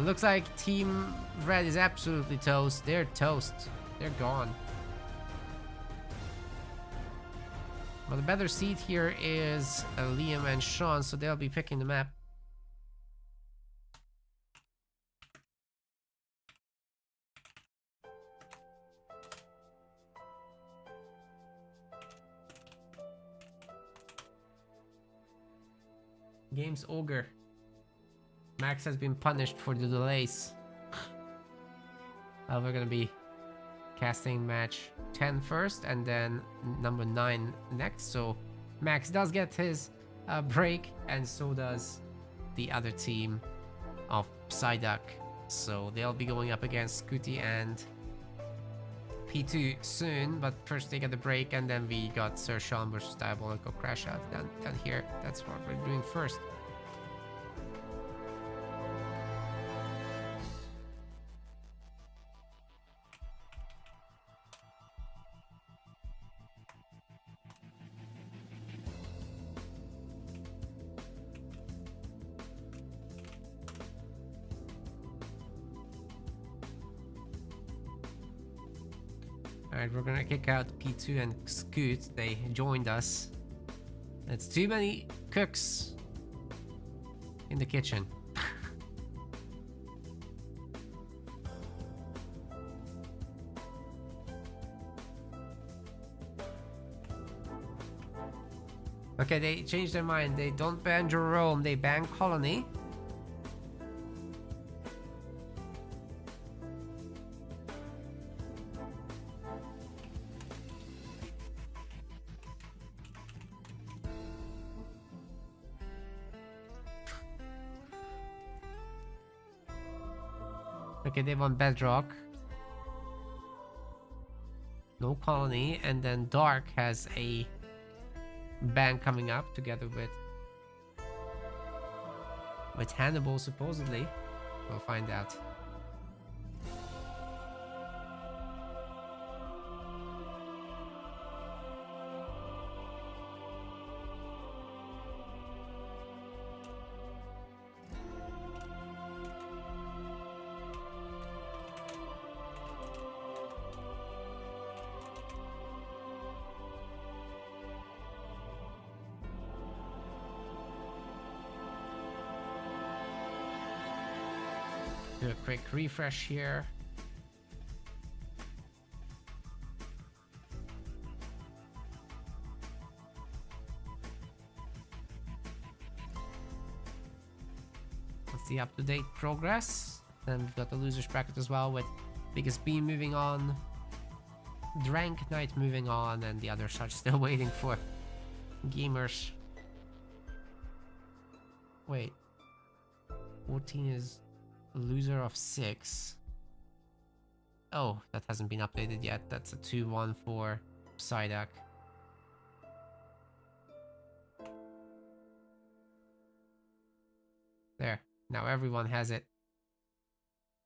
Looks like Team Red is absolutely toast. They're toast. They're gone. But the better seed here is Liam and Sean, so they'll be picking the map. Game's Ogre. Max has been punished for the delays. We're gonna be casting match 10 first and then number 9 next. So Max does get his break, and so does the other team of Psyduck. So they'll be going up against Scooty and P2 soon, but first they get the break, and then we got Sir Sean versus Diabolical Crash Out down here. That's what we're doing first. Alright, we're gonna kick out P2 and Scoot. They joined us. It's too many cooks in the kitchen. Okay, they changed their mind. They don't ban Jerome, they ban Colony. Okay, they want Bedrock. No Colony, and then Dark has a ban coming up together with Hannibal, supposedly. We'll find out. Do a quick refresh here. Let's see up-to-date progress. Then we've got the losers bracket as well, with Biggest Beam moving on, Drank Knight moving on, and the others are still waiting for gamers. Wait, 14 is a loser of 6. Oh, that hasn't been updated yet. That's a 2-1 for Psyduck. There. Now everyone has it.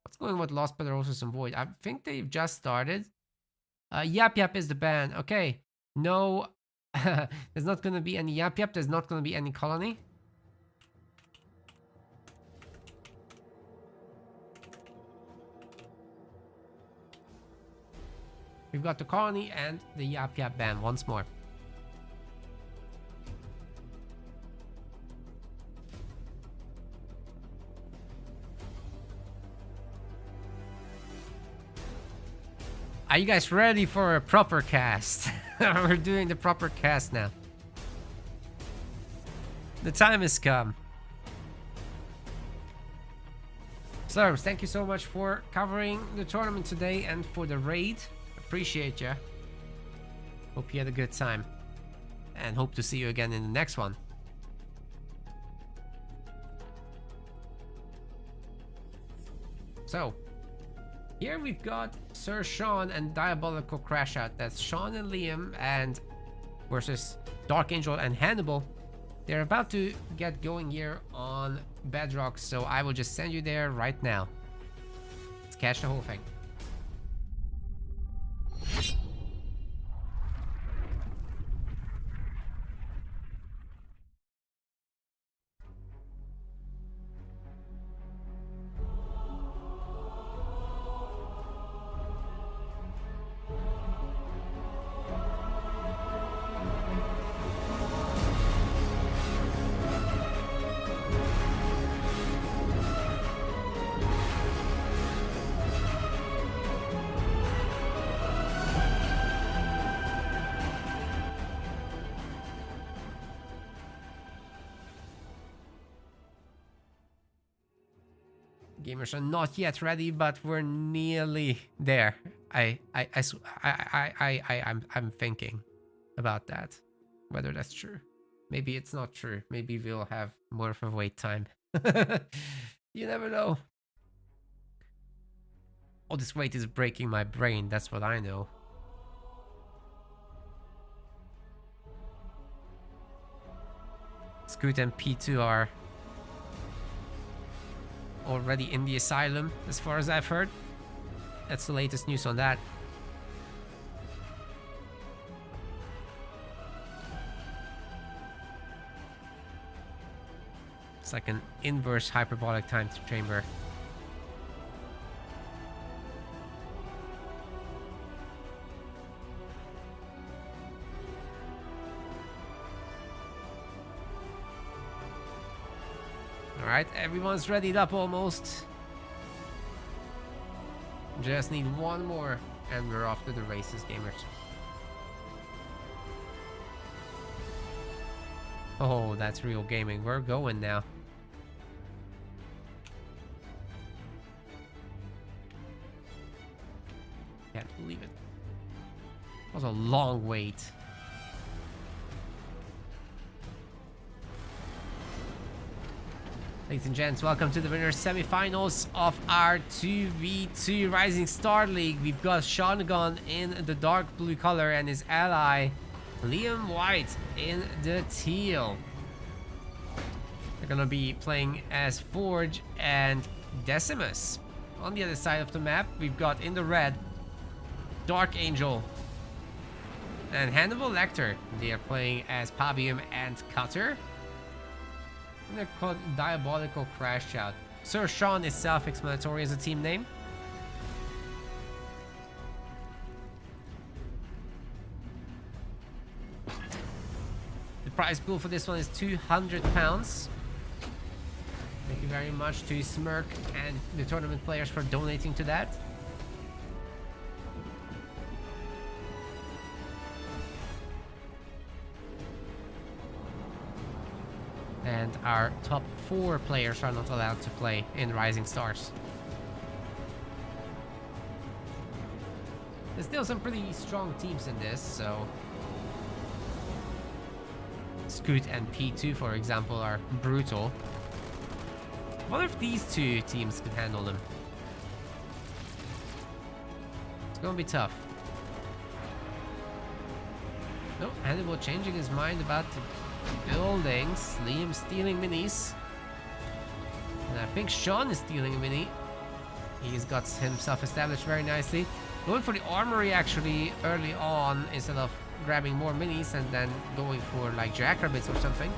What's going on with Lost Pedrosus and Void? I think they've just started. Yap Yap is the ban. Okay. No. There's not going to be any Yap Yap. There's not going to be any Colony. We've got the Colony and the Yap Yap ban once more. Are you guys ready for a proper cast? We're doing the proper cast now. The time has come. Slurms, thank you so much for covering the tournament today and for the raid. Appreciate ya. Hope you had a good time. And hope to see you again in the next one. So, here we've got Sir Sean and Diabolical Crashout. That's Sean and Liam and versus Dark Angel and Hannibal. They're about to get going here on Bedrock, so I will just send you there right now. Let's catch the whole thing. Gamers are not yet ready, but we're nearly there. I'm thinking about that, whether that's true. Maybe it's not true. Maybe we'll have more of a wait time. You never know. All this weight is breaking my brain. That's what I know. Scoot and P2 are already in the asylum, as far as I've heard. That's the latest news on that. It's like an inverse hyperbolic time chamber. Alright, everyone's readied up almost. Just need one more and we're off to the races, gamers. Oh, that's real gaming. We're going now. Can't believe it. That was a long wait. Ladies and gents, welcome to the winners semifinals of our 2v2 Rising Star League. We've got Shotgun in the dark blue color and his ally Liam White in the teal. They're gonna be playing as Forge and Decimus. On the other side of the map, we've got in the red Dark Angel and Hannibal Lecter. They are playing as Pavium and Cutter. And they're called Diabolical Crashout. Sir Sean is self-explanatory as a team name. The prize pool for this one is £200. Thank you very much to Smirk and the tournament players for donating to that. And our top 4 players are not allowed to play in Rising Stars. There's still some pretty strong teams in this, so Scoot and P2, for example, are brutal. What if these two teams could handle them? It's gonna be tough. No, Hannibal changing his mind about the buildings. Liam stealing minis. And I think Sean is stealing a mini. He's got himself established very nicely. Going for the armory actually early on instead of grabbing more minis and then going for like jackrabbits or something.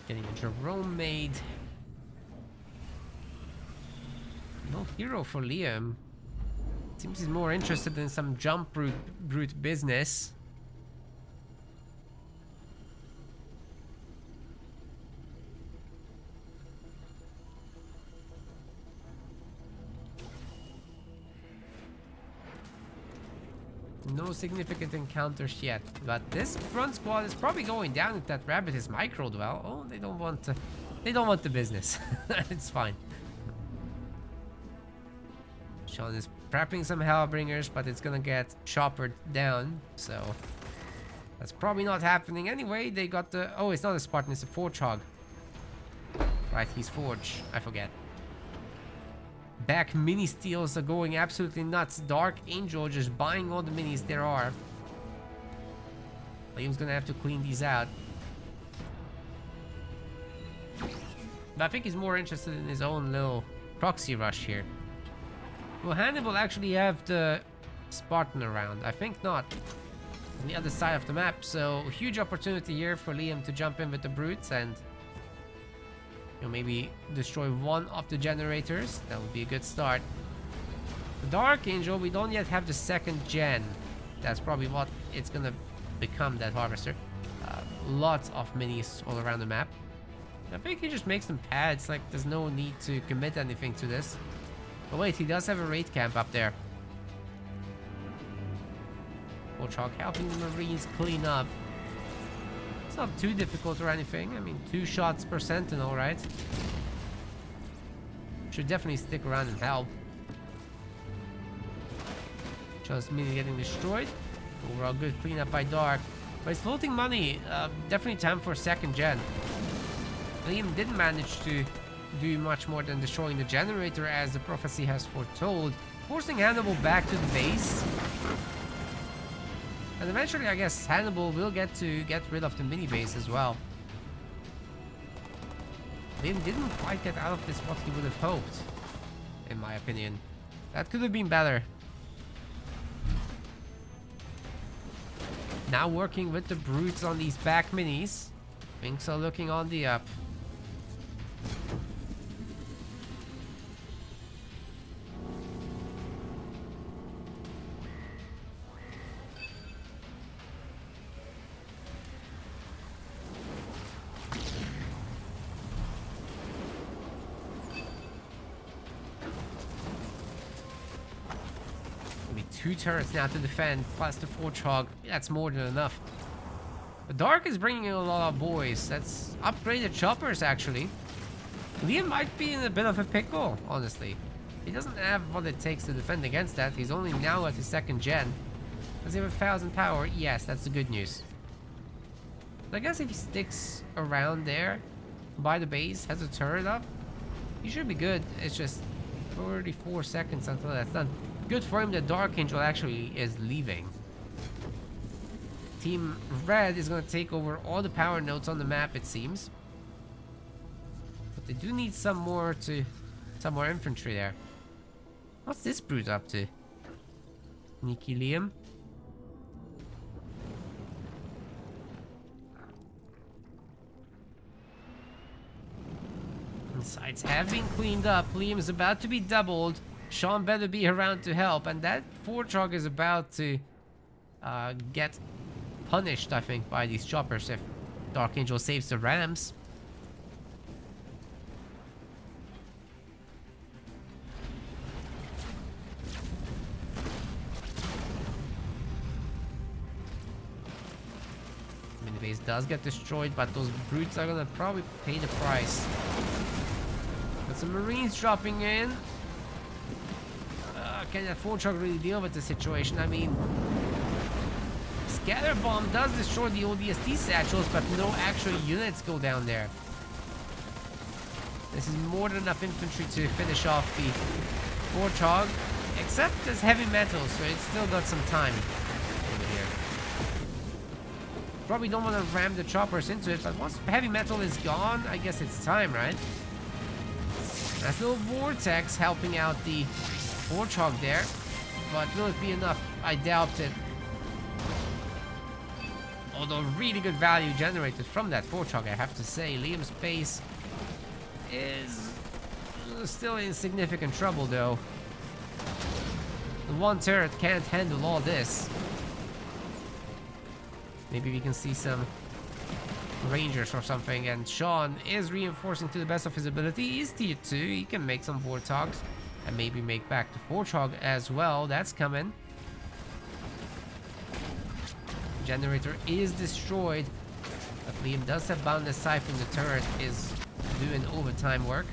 Getting a Jerome made. No hero for Liam. Seems he's more interested in some jump brute business. No significant encounters yet, but this front squad is probably going down if that rabbit is microed well. Oh, they don't want to, they don't want the business. It's fine. Sean is prepping some Hellbringers, but it's gonna get choppered down, so that's probably not happening anyway. They got the, oh, it's not a Spartan, it's a Forge Hog. Right, he's Forge, I forget. Back mini steals are going absolutely nuts. Dark Angel just buying all the minis there are. Liam's gonna have to clean these out. But I think he's more interested in his own little proxy rush here. Will Hannibal actually have the Spartan around? I think not. On the other side of the map, so huge opportunity here for Liam to jump in with the brutes and, you know, maybe destroy one of the generators. That would be a good start. The Dark Angel, we don't yet have the second gen. That's probably what it's gonna become, that harvester. Lots of minis all around the map. I think he just makes some pads, like there's no need to commit anything to this. But wait, he does have a raid camp up there. Warthog helping the Marines clean up. It's not too difficult or anything. I mean, 2 shots per sentinel, right? Should definitely stick around and help. Just mini getting destroyed. Overall good cleanup by Dark. But it's floating money. Definitely time for second gen. Liam didn't manage to do much more than destroying the generator as the prophecy has foretold. Forcing Hannibal back to the base. And eventually, I guess, Hannibal will get rid of the mini base as well. Liam didn't quite get out of this what he would have hoped, in my opinion. That could have been better. Now working with the brutes on these back minis. Things are looking on the up. Maybe 2 turrets now to defend, plus the Forge Hog. That's more than enough. The Dark is bringing in a lot of boys. That's upgraded choppers, actually. Liam might be in a bit of a pickle, honestly. He doesn't have what it takes to defend against that. He's only now at his second gen. Does he have 1,000 power? Yes, that's the good news. But I guess if he sticks around there, by the base, has a turret up, he should be good. It's just 34 seconds until that's done. Good for him that Dark Angel actually is leaving. Team Red is going to take over all the power nodes on the map, it seems. But they do need some more infantry there. What's this brute up to? Sneaky Liam. Sides have been cleaned up. Liam is about to be doubled. Sean better be around to help. And that Forge Hog is about to get punished, I think, by these choppers if Dark Angel saves the rams. Mini base does get destroyed, but those brutes are gonna probably pay the price. Got some Marines dropping in. Can that Forge Hog really deal with the situation? I mean, Scatter Bomb does destroy the ODST satchels, but no actual units go down there. This is more than enough infantry to finish off the Forge Hog, except there's heavy metal, so it's still got some time over here. Probably don't want to ram the choppers into it, but once heavy metal is gone, I guess it's time, right? Nice little vortex helping out the Forge Hog there, but will it be enough? I doubt it. Although really good value generated from that Forge Hog, I have to say. Liam's base is still in significant trouble though. one turret can't handle all this. Maybe we can see some rangers or something. And Sean is reinforcing to the best of his ability. He's tier 2. He can make some Warthogs and maybe make back the Warthog as well. That's coming. Generator is destroyed. But Liam does have Boundless Siphon. The turret is doing overtime work.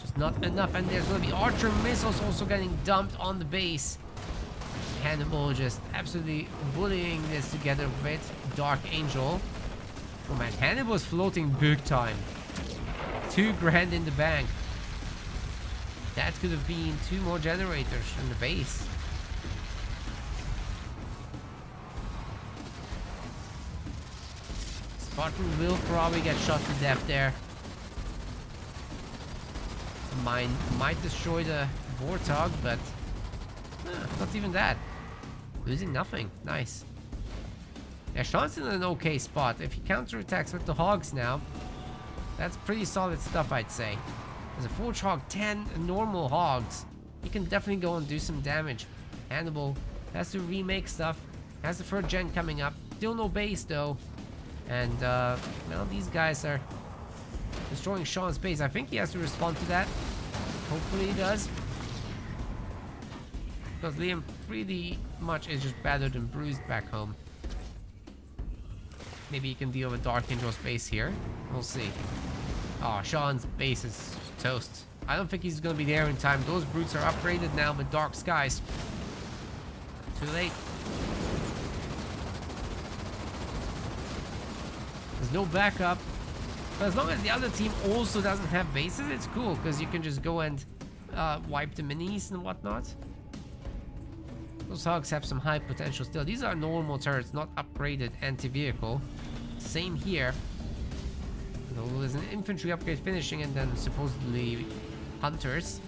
Just not enough. And there's going to be Archer missiles also getting dumped on the base. Hannibal just absolutely bullying this together with Dark Angel. Oh man, Hannibal's floating big time. 2 grand in the bank. That could have been 2 more generators in the base. Spartan will probably get shot to death there. Mine might destroy the Warthog, but not even that. Losing nothing. Nice. Yeah, Sean's in an okay spot. If he counterattacks with the hogs now, that's pretty solid stuff, I'd say. There's a Forge Hog, 10 normal hogs. He can definitely go and do some damage. Hannibal has to remake stuff. Has the 3rd gen coming up. Still no base though. And well, these guys are destroying Sean's base. I think he has to respond to that. Hopefully he does. Because Liam pretty much is just battered and bruised back home. Maybe he can deal with Dark Angel's base here. We'll see. Oh, Sean's base is toast. I don't think he's going to be there in time. Those brutes are upgraded now with Dark Skies. Too late. There's no backup. But as long as the other team also doesn't have bases, it's cool. Because you can just go and wipe the minis and whatnot. Those hogs have some high potential still. These are normal turrets, not upgraded anti-vehicle. Same here. So there's an infantry upgrade finishing and then supposedly hunters.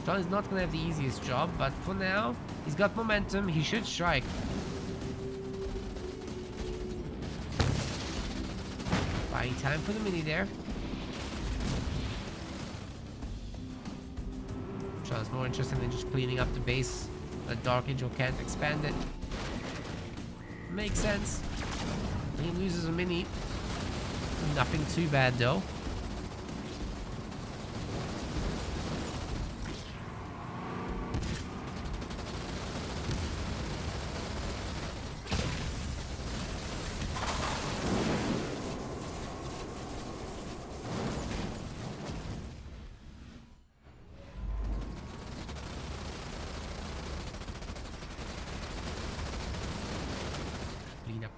John is not going to have the easiest job, but for now, he's got momentum. He should strike. Buying time for the mini there. John's more interested in just cleaning up the base. The Dark Angel can't expand it. Makes sense. He loses a mini. Nothing too bad though.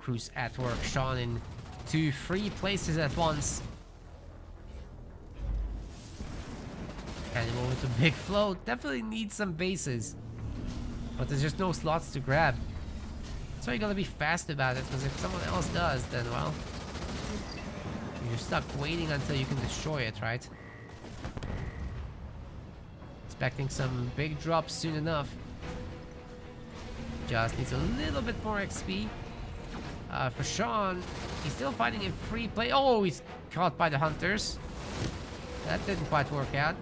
Crew's at work. Sean in 2-3 places at once. Hannibal with a big float. Definitely needs some bases. But there's just no slots to grab. That's why you gotta be fast about it, because if someone else does, then well, you're stuck waiting until you can destroy it, right? Expecting some big drops soon enough. Just needs a little bit more XP. For Sean, he's still fighting in free play. Oh, he's caught by the hunters. That didn't quite work out.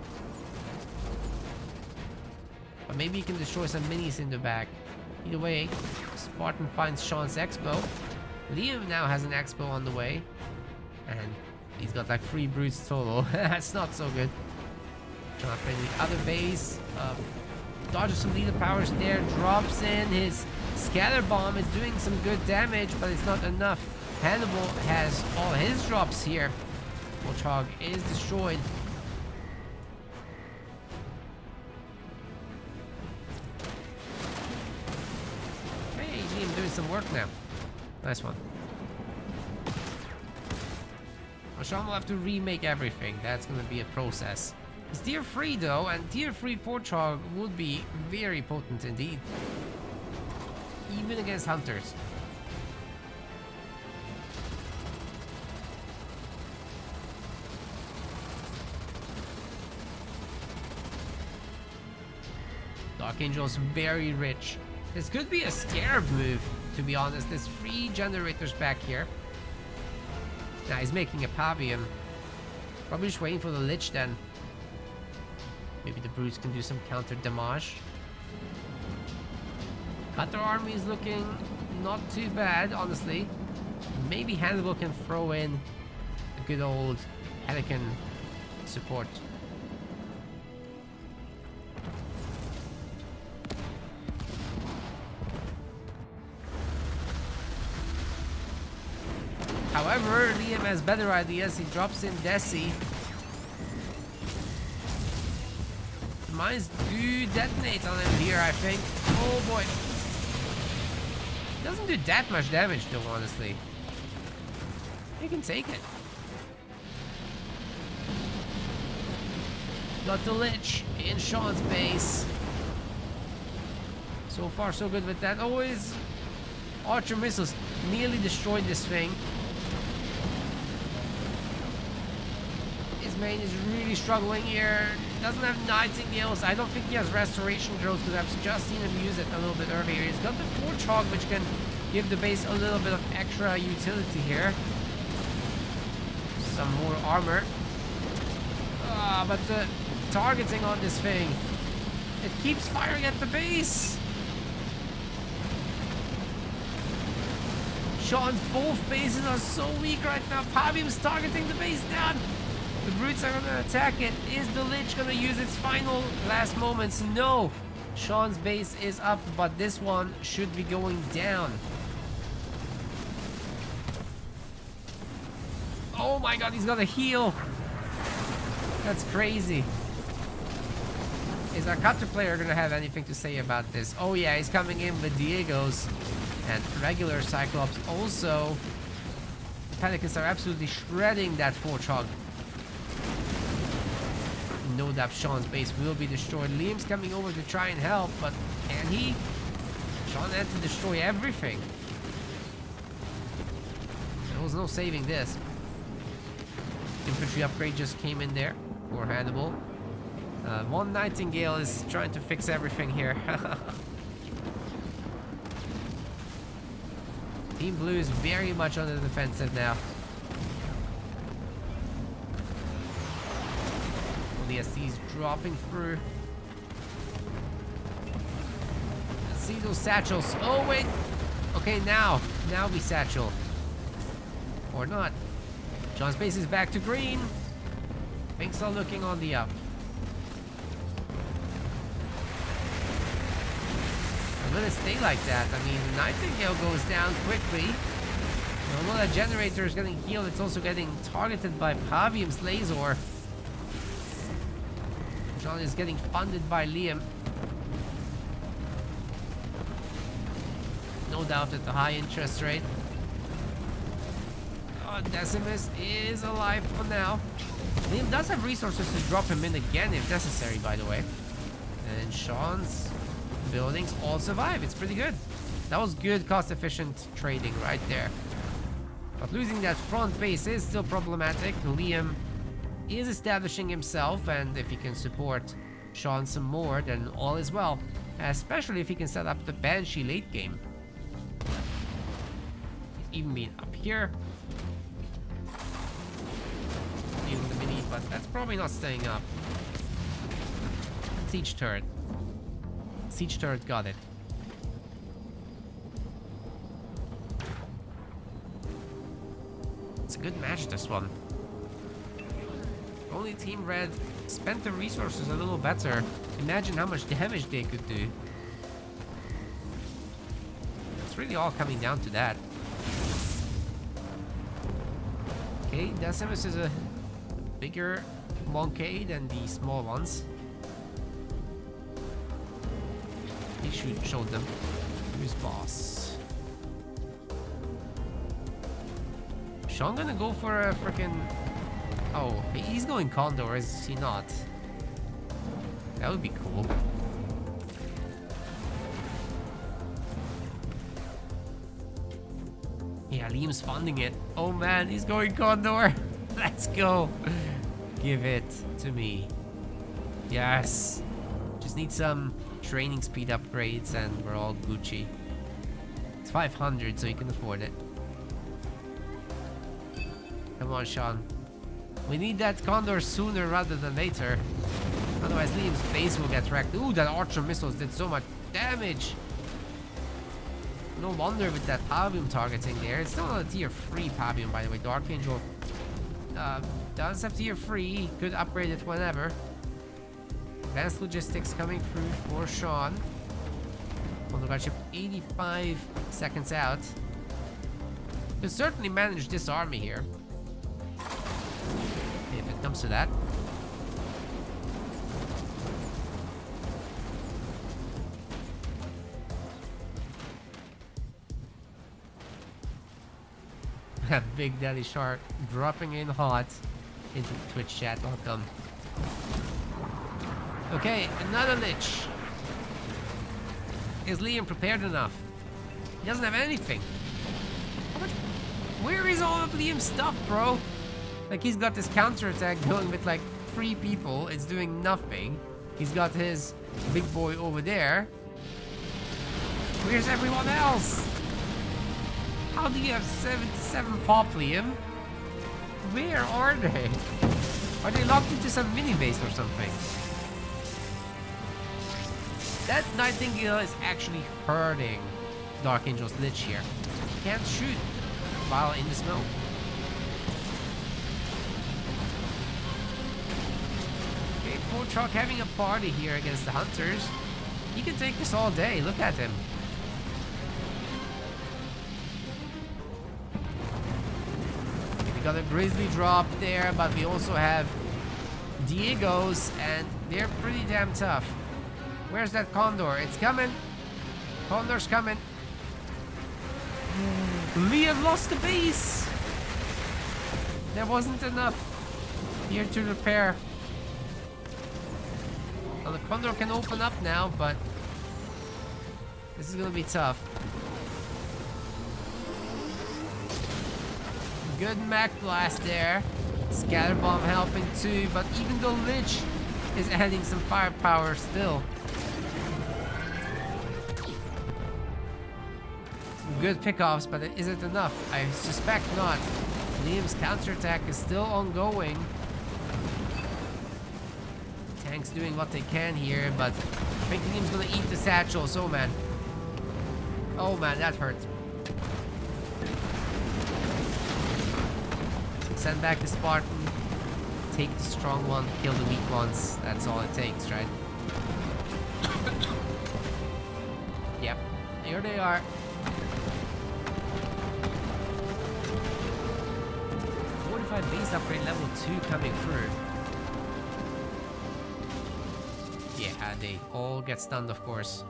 But maybe he can destroy some minis in the back. Either way, Spartan finds Sean's expo. Liam now has an expo on the way. And he's got like 3 brutes total. That's not so good. Trying to play the other base. Dodges some leader powers there. Drops in his scatter bomb. Is doing some good damage, but it's not enough. Hannibal has all his drops here. Warthog is destroyed. Hey, Liam doing some work now. Nice one. Sean will have to remake everything. That's going to be a process. It's tier 3 though, and tier 3 Warthog would be very potent indeed. Even against hunters. Dark Angel's very rich. This could be a scarab move, to be honest. There's 3 generators back here. Now he's making a Pavian. Probably just waiting for the Lich then. Maybe the brutes can do some counter damage. Cutter army is looking not too bad, honestly. Maybe Hannibal can throw in a good old Pelican support. However, Liam has better ideas. He drops in Desi. Mines do detonate on him here, I think. Oh boy. Doesn't do that much damage though, honestly. You can take it. Got the Lich in Sean's base. So far so good with that. Always Archer missiles nearly destroyed this thing. His main is really struggling here. Doesn't have Nightingales. I don't think he has restoration drones because I've just seen him use it a little bit earlier. He's got the Forge which can give the base a little bit of extra utility here. Some more armor. But the targeting on this thing, it keeps firing at the base. Sean's both bases are so weak right now. Pavium's targeting the base down. The brutes are gonna attack it. Is the Lich gonna use its final last moments? No. Sean's base is up, but this one should be going down. Oh my god, he's got a heal. That's crazy. Is our Cutter player gonna have anything to say about this? Oh yeah, he's coming in with Diego's and regular Cyclops. Also, Pelicans are absolutely shredding that Forge Hog. No doubt Sean's base will be destroyed. Liam's coming over to try and help, but can he? Sean had to destroy everything. There was no saving this. Infantry upgrade just came in there for Hannibal. One Nightingale is trying to fix everything here. Team Blue is very much on the defensive now. ODSC's dropping through. Let's see those satchels. Oh wait. Okay, now we satchel. Or not. John's base is back to green. Things are looking on the up. Will it stay like that? I mean, Nightingale goes down quickly. Although that generator is getting healed, it's also getting targeted by Pavium's laser. John is getting funded by Liam. No doubt at the high interest rate. Oh, Decimus is alive for now. Liam does have resources to drop him in again if necessary, by the way. And Sean's buildings all survive. It's pretty good. That was good cost-efficient trading right there. But losing that front base is still problematic. Liam is establishing himself, and if he can support Sean some more, then all is well. Especially if he can set up the Banshee late game. He's even been up here. Even the mini, but that's probably not staying up. Siege turret. Siege turret got it. It's a good match, this one. Only Team Red spent the resources a little better. Imagine how much damage they could do. It's really all coming down to that. Okay, Decimus is a bigger monkey than the small ones. He should show them who's boss. Sean gonna go for a freaking... Oh, he's going Condor, is he not? That would be cool. Yeah, Liam's funding it. Oh man, he's going Condor. Let's go. Give it to me. Yes. Just need some training speed upgrades and we're all Gucci. It's 500, so you can afford it. Come on, Sean. We need that Condor sooner rather than later. Otherwise, Liam's base will get wrecked. Ooh, that archer missiles did so much damage. No wonder with that Pavium targeting there. It's still not a tier 3 Pavium, by the way. Dark Angel does have tier 3. Could upgrade it whenever. Advanced logistics coming through for Sean. Condor got shipped 85 seconds out. Could certainly manage this army here. If it comes to that. Big Daddy Shark dropping in hot into the Twitch chat. Welcome. Okay, another Lich. Is Liam prepared enough? He doesn't have anything. Where is all of Liam's stuff, bro? Like, he's got this counterattack going with like 3 people. It's doing nothing. He's got his big boy over there. Where's everyone else? How do you have 77 pop, Liam? Where are they? Are they locked into some mini base or something? That Nightingale is actually hurting Dark Angel's Lich here. Can't shoot while in the snow. Okay, Bedrock having a party here against the Hunters. He can take this all day. Look at him. We got a Grizzly drop there, but we also have Diegos, and they're pretty damn tough. Where's that Condor? It's coming. Condor's coming. Liam lost the base. There wasn't enough here to repair. Well, the Condor can open up now, but this is gonna be tough. Good Mac Blast there. Scatterbomb helping too, but even though Lich is adding some firepower still. Good pickoffs, but is it enough? I suspect not. Liam's counterattack is still ongoing. Tank's doing what they can here, but I think Liam's gonna eat the satchels. Oh man. Oh man, that hurts. Send back the Spartan. Take the strong one, kill the weak ones. That's all it takes, right? Yep. Here they are. 45 base upgrade level 2 coming through. Yeah, they all get stunned, of course.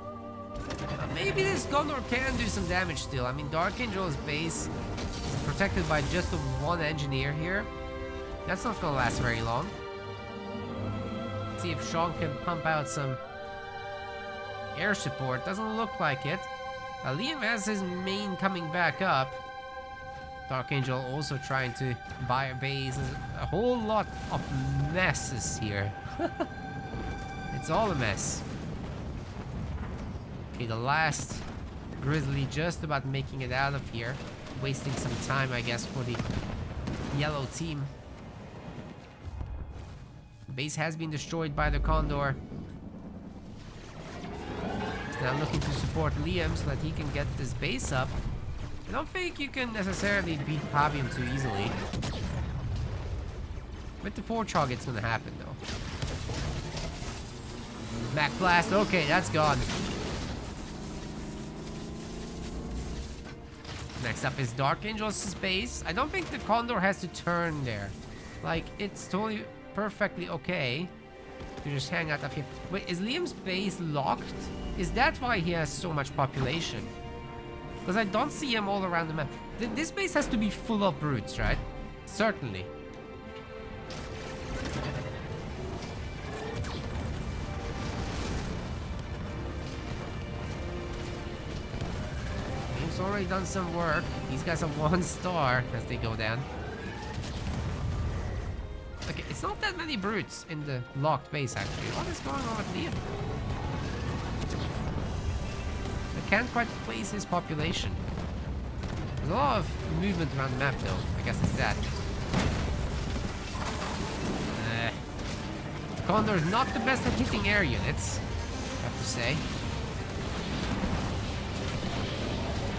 Maybe this Condor can do some damage still. I mean, Dark Angel's base is protected by just the one engineer here. That's not gonna last very long. Let's see if Sean can pump out some air support. Doesn't look like it. Liam has his main coming back up. Dark Angel also trying to buy a base. There's a whole lot of messes here. It's all a mess. Okay, the last Grizzly just about making it out of here. Wasting some time, I guess, for the yellow team. Base has been destroyed by the Condor. He's now looking to support Liam so that he can get this base up. I don't think you can necessarily beat Pavium too easily. With the Forchog, it's gonna happen though. Mac Blast, okay, that's gone. Next up is Dark Angel's base. I don't think the Condor has to turn there. Like, it's totally perfectly okay to just hang out up here. Wait, is Liam's base locked? Is that why he has so much population? Because I don't see him all around the map. This base has to be full of brutes, right? Certainly. He's already done some work. These guys have 1 star as they go down. Okay, it's not that many brutes in the locked base actually. What is going on with Liam? I can't quite place his population. There's a lot of movement around the map though. I guess it's that. The Condor is not the best at hitting air units, I have to say.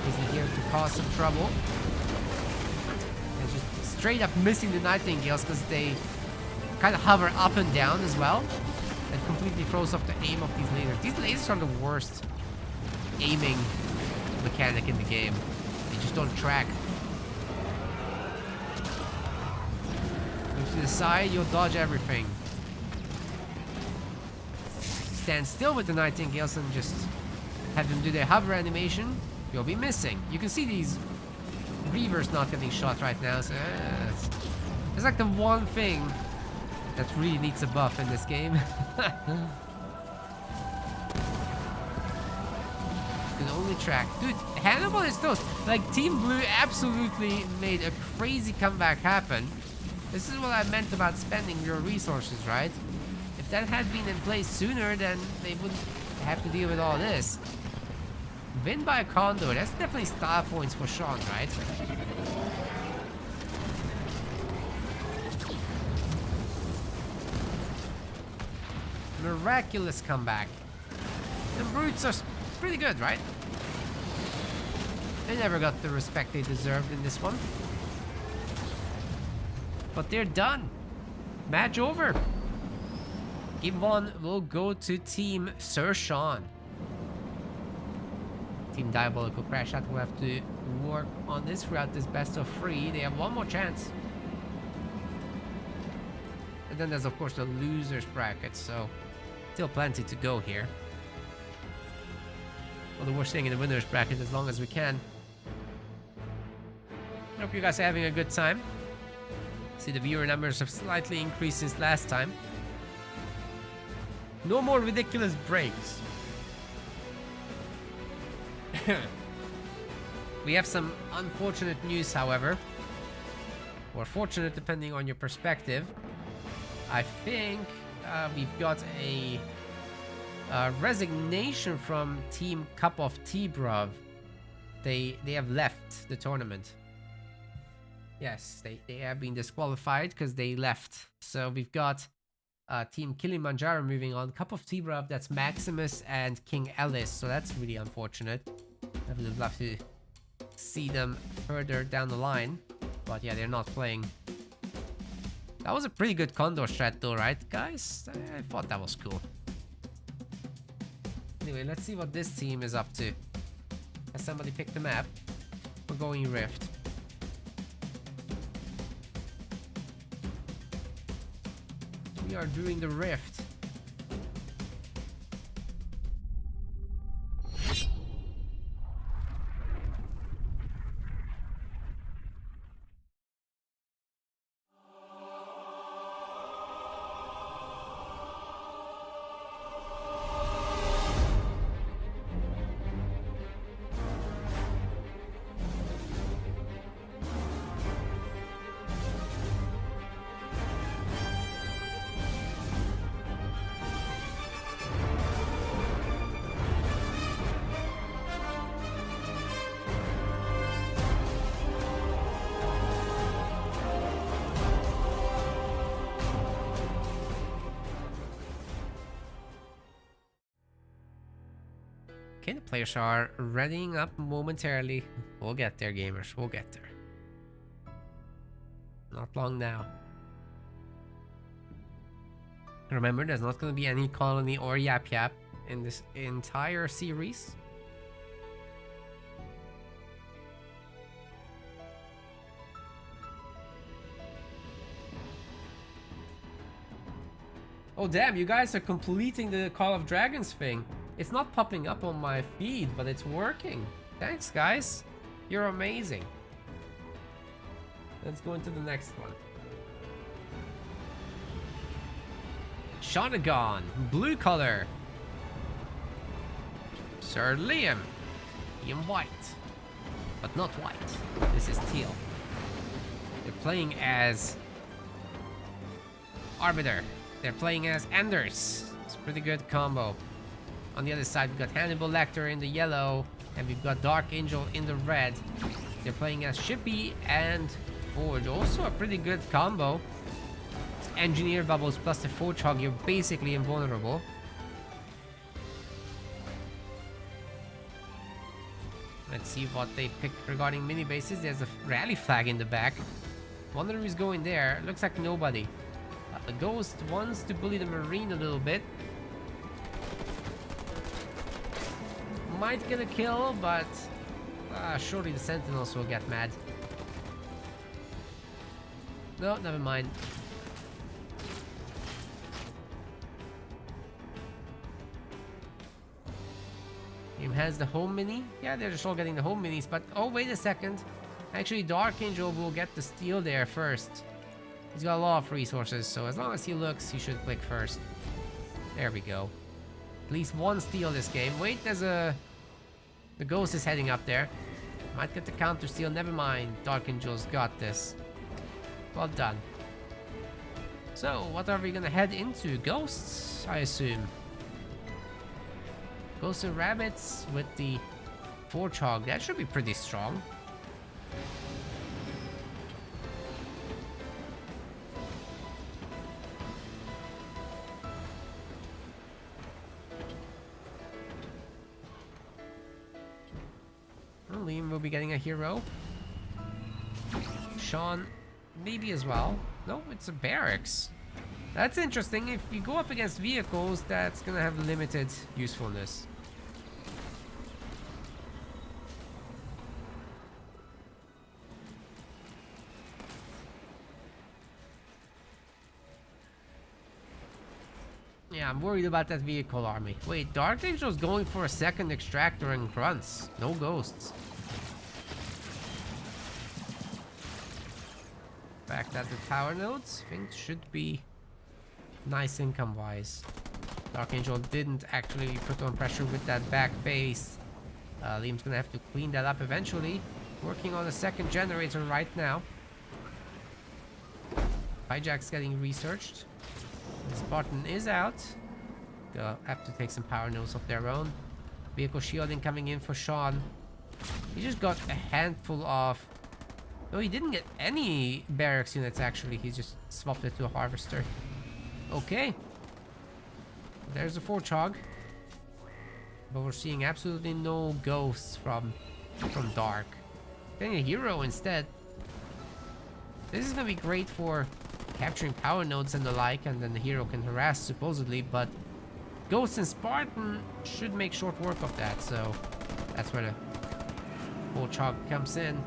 Isn't here to cause some trouble. And just straight up missing the Nightingales because they kind of hover up and down as well. That completely throws off the aim of these lasers. These lasers are the worst aiming mechanic in the game. They just don't track. Move to the side, you'll dodge everything. Stand still with the Nightingales and just have them do their hover animation. You'll be missing. You can see these Reavers not getting shot right now. So it's like the one thing that really needs a buff in this game. Can only track. Dude, Hannibal is close. Like, Team Blue absolutely made a crazy comeback happen. This is what I meant about spending your resources, right? If that had been in place sooner, then they wouldn't have to deal with all this. Win by Condor, that's definitely style points for Sean, right? Miraculous comeback. The Brutes are pretty good, right? They never got the respect they deserved in this one. But they're done. Match over. Game 1 will go to Team Sir Sean. Team Diabolical Crash Out will have to work on this throughout this best of 3. They have one more chance. And then there's of course the losers bracket, so still plenty to go here. Although we're staying in the winners bracket as long as we can. Hope you guys are having a good time. See, the viewer numbers have slightly increased since last time. No more ridiculous breaks. We have some unfortunate news, however. Or fortunate, depending on your perspective. I think we've got a resignation from Team Cup of Tea Bruv. They have left the tournament. Yes, they have been disqualified because they left. So we've got Team Kilimanjaro moving on. Cup of Tea Bruv, that's Maximus and King Ellis. So that's really unfortunate. I would have loved to see them further down the line. But yeah, they're not playing. That was a pretty good Condor strat though, right, guys? I thought that was cool. Anyway, let's see what this team is up to. Has somebody picked the map? We're going Rift. We are doing the Rift. Okay, the players are readying up momentarily. We'll get there, gamers. We'll get there. Not long now. Remember, there's not going to be any colony or yap yap in this entire series. Oh damn, you guys are completing the Call of Dragons thing. It's not popping up on my feed, but it's working. Thanks, guys. You're amazing. Let's go into the next one. Shanagon, blue color. Sir Liam, Liam white. But not white. This is teal. They're playing as Arbiter. They're playing as Anders. It's a pretty good combo. On the other side, we've got Hannibal Lecter in the yellow, and we've got Dark Angel in the red. They're playing as Shippy and Forge. Also a pretty good combo. It's engineer bubbles plus the forge hog, you're basically invulnerable. Let's see what they picked regarding mini bases. There's a rally flag in the back. Wonder who's going there. Looks like nobody. The Ghost wants to bully the Marine a little bit. Might get a kill, but surely the Sentinels will get mad. No, never mind. Team has the home mini. Yeah, they're just all getting the home minis, but oh, wait a second. Actually, Dark Angel will get the steal there first. He's got a lot of resources, so as long as he looks, he should click first. There we go. At least one steal this game. Wait, there's a... The Ghost is heading up there. Might get the counter steal. Never mind. Dark Angel's got this. Well done. So, what are we gonna head into? Ghosts, I assume. Ghosts and Rabbits with the Forge Hog. That should be pretty strong. Liam will be getting a hero. Sean, maybe as well. No, it's a barracks. That's interesting. If you go up against vehicles, that's gonna have limited usefulness. Yeah, I'm worried about that vehicle army. Wait, Dark Angel's going for a second extractor and grunts. No ghosts. Fact that the power nodes, I think, should be nice income-wise. Dark Angel didn't actually put on pressure with that back base. Liam's gonna have to clean that up eventually. Working on a second generator right now. Hijack's getting researched. The Spartan is out. They'll have to take some power nodes of their own. Vehicle shielding coming in for Sean. He just got a handful of... No, he didn't get any barracks units actually. He just swapped it to a harvester. Okay. There's the Forge Hog. But we're seeing absolutely no ghosts from Dark. Getting a hero instead. This is gonna be great for capturing power nodes and the like, and then the hero can harass supposedly, but Ghost and Spartan should make short work of that, so that's where the Forge Hog comes in.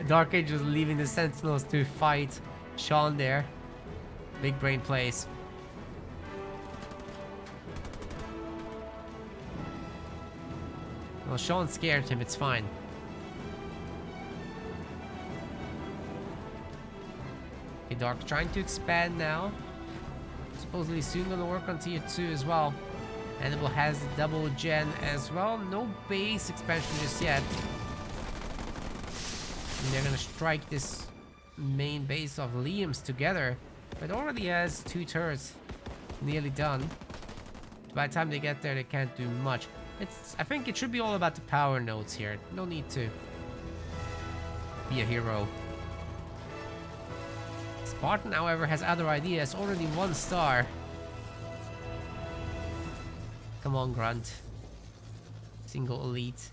Dark Age was leaving the Sentinels to fight Sean there. Big brain plays. Well, Sean scared him, it's fine. Okay, Dark trying to expand now. Supposedly soon gonna work on tier 2 as well. Hannibal has the double gen as well. No base expansion just yet. And they're gonna strike this main base of Liam's together. But it already has 2 turrets nearly done. By the time they get there, they can't do much. I think it should be all about the power nodes here. No need to be a hero. Spartan, however, has other ideas. Already 1 star. Come on, Grunt. Single elite.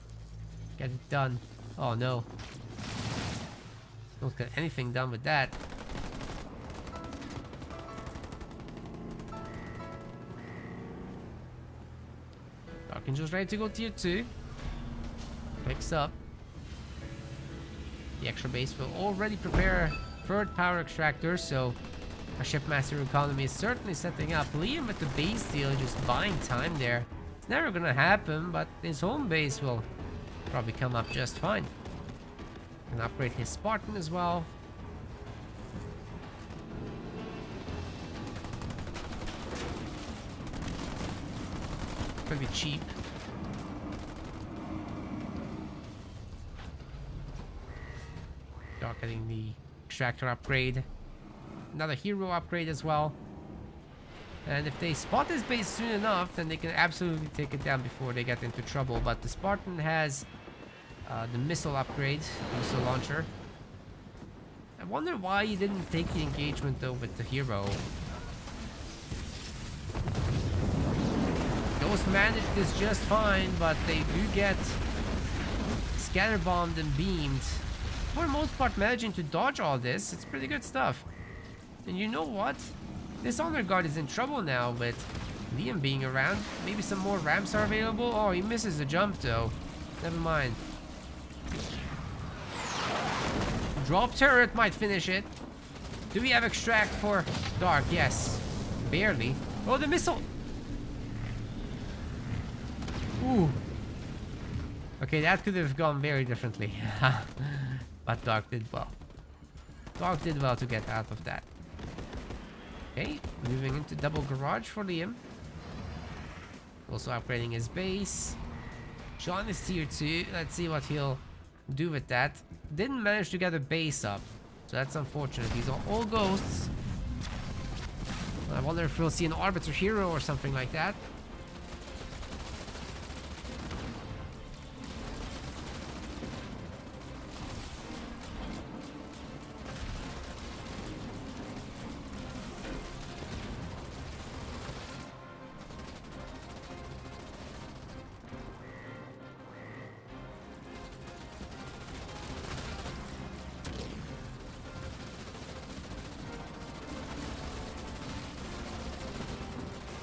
Get it done. Oh no. Don't get anything done with that. Dark Angel's ready to go tier 2. Picks up. The extra base will already prepare a 3rd power extractor, so our shipmaster economy is certainly setting up. Liam with the base deal, just buying time there. It's never gonna happen, but his home base will probably come up just fine. Can upgrade his Spartan as well. Pretty cheap. getting the extractor upgrade. Another hero upgrade as well. And if they spot this base soon enough, then they can absolutely take it down before they get into trouble. But the Spartan has the missile upgrade, missile launcher. I wonder why he didn't take the engagement though with the hero. Those manage this just fine, but they do get scatterbombed and beamed. For the most part, managing to dodge all this, it's pretty good stuff. And you know what? This honor guard is in trouble now with Liam being around. Maybe some more ramps are available. Oh, he misses the jump though. Never mind. Drop turret might finish it. Do we have extract for Dark? Yes. Barely. Oh, the missile! Ooh. Okay, that could have gone very differently. But Dark did well. Dark did well to get out of that. Okay, moving into double garage for Liam. Also upgrading his base. Sean is tier 2. Let's see what he'll do with that. Didn't manage to get a base up, so that's unfortunate. These are all ghosts. I wonder if we'll see an arbiter hero or something like that.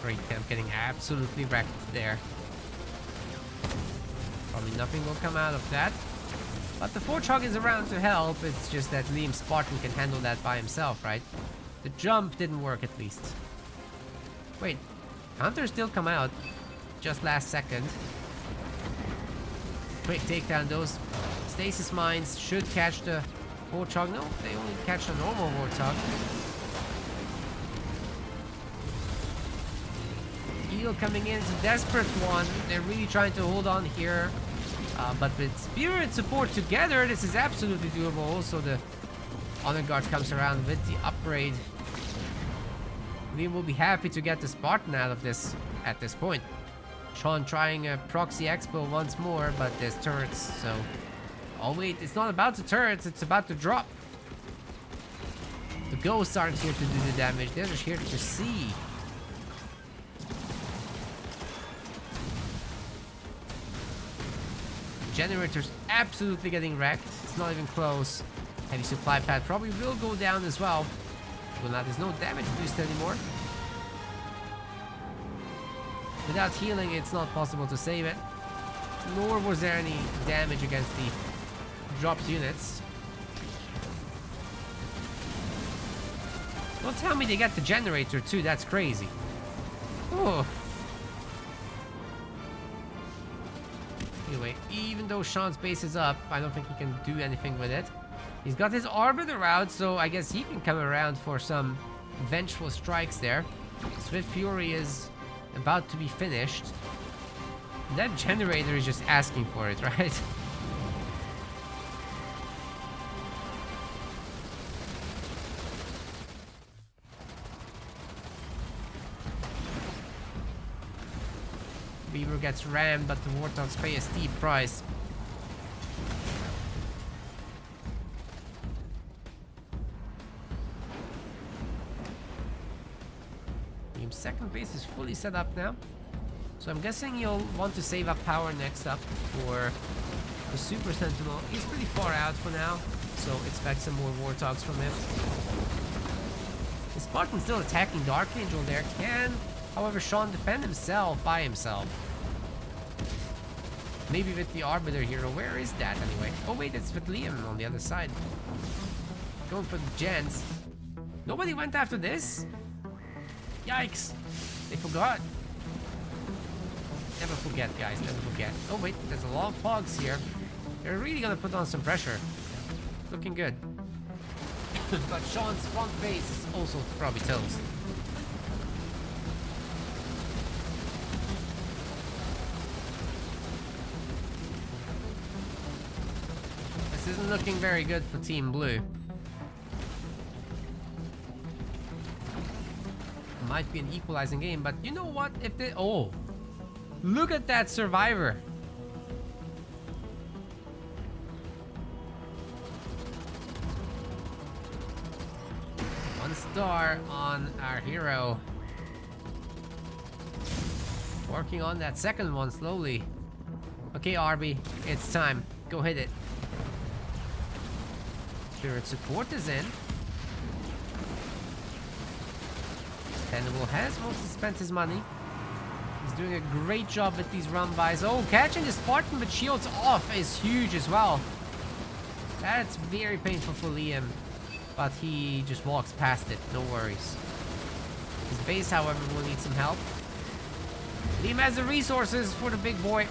Great camp getting absolutely wrecked there. Probably nothing will come out of that. But the Warthog is around to help. It's just that Liam Spartan can handle that by himself, right? The jump didn't work at least. Wait, Counter still come out just last second. Quick takedown. Those stasis mines should catch the Warthog. No, they only catch the normal Warthog. Heal coming in, it's a desperate one. They're really trying to hold on here. But with Spear and support together, this is absolutely doable. Also, the Honor Guard comes around with the upgrade. We will be happy to get the Spartan out of this at this point. Sean trying a proxy expo once more, but there's turrets, so... Oh wait, it's not about the turrets, it's about the drop. The ghosts aren't here to do the damage, they're just here to see. Generator's absolutely getting wrecked. It's not even close. Heavy supply pad probably will go down as well. Well, now there's no damage boost anymore. Without healing, it's not possible to save it. Nor was there any damage against the dropped units. Don't tell me they got the generator too. That's crazy. Oh. Anyway, even though Sean's base is up, I don't think he can do anything with it. He's got his Arbiter out, so I guess he can come around for some vengeful strikes there. Swift Fury is about to be finished. That generator is just asking for it, right? Beaver gets rammed, but the Warthogs pay a steep price. Team's second base is fully set up now. So I'm guessing you'll want to save up power next up for the Super Sentinel. He's pretty far out for now, so expect some more Warthogs from him. The Spartan still attacking Dark Angel there. Can, however, Sean defend himself by himself? Maybe with the Arbiter hero. Where is that anyway? Oh wait, it's with Liam on the other side. Going for the gens. Nobody went after this? Yikes. They forgot. Never forget, guys. Never forget. Oh wait, there's a lot of hogs here. They're really gonna put on some pressure. Looking good. But Sean's front base is also probably toast. This isn't isn't looking very good for Team Blue. Might be an equalizing game, but you know what? If they... Oh! Look at that survivor! One star on our hero. Working on that second one slowly. Okay, RB, it's time. Go hit it. Spirit support is in. Hannibal has mostly spent his money. He's doing a great job with these run-bys. Oh, catching the Spartan with shields off is huge as well. That's very painful for Liam. But he just walks past it, no worries. His base, however, will need some help. Liam has the resources for the big boy.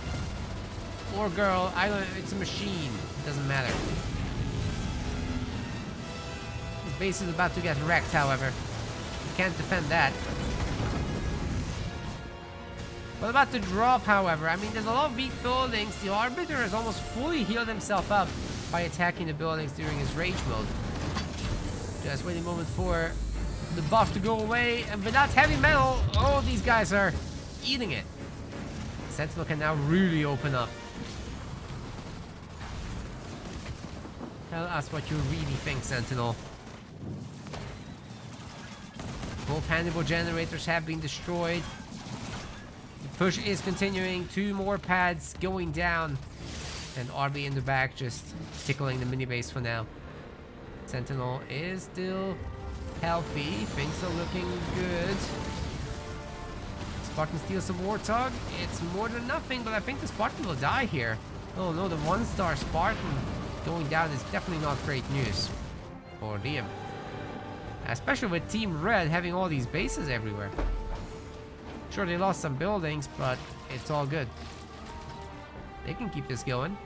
Or girl, I don't know, it's a machine. It doesn't matter. His base is about to get wrecked, however. Can't defend that. What about the drop, however? I mean, there's a lot of weak buildings. The Arbiter has almost fully healed himself up by attacking the buildings during his rage mode. Just waiting a moment for the buff to go away. And without heavy metal, oh, these guys are eating it. Sentinel can now really open up. Tell us what you really think, Sentinel. Both Hannibal generators have been destroyed. The push is continuing. 2 more pads going down. And RB in the back just tickling the mini base for now. Sentinel is still healthy. Things are looking good. Spartan steals some Warthog. It's more than nothing, but I think the Spartan will die here. Oh no, the 1-star Spartan going down is definitely not great news for Liam. Especially with Team Red having all these bases everywhere. Sure, they lost some buildings, but it's all good. They can keep this going.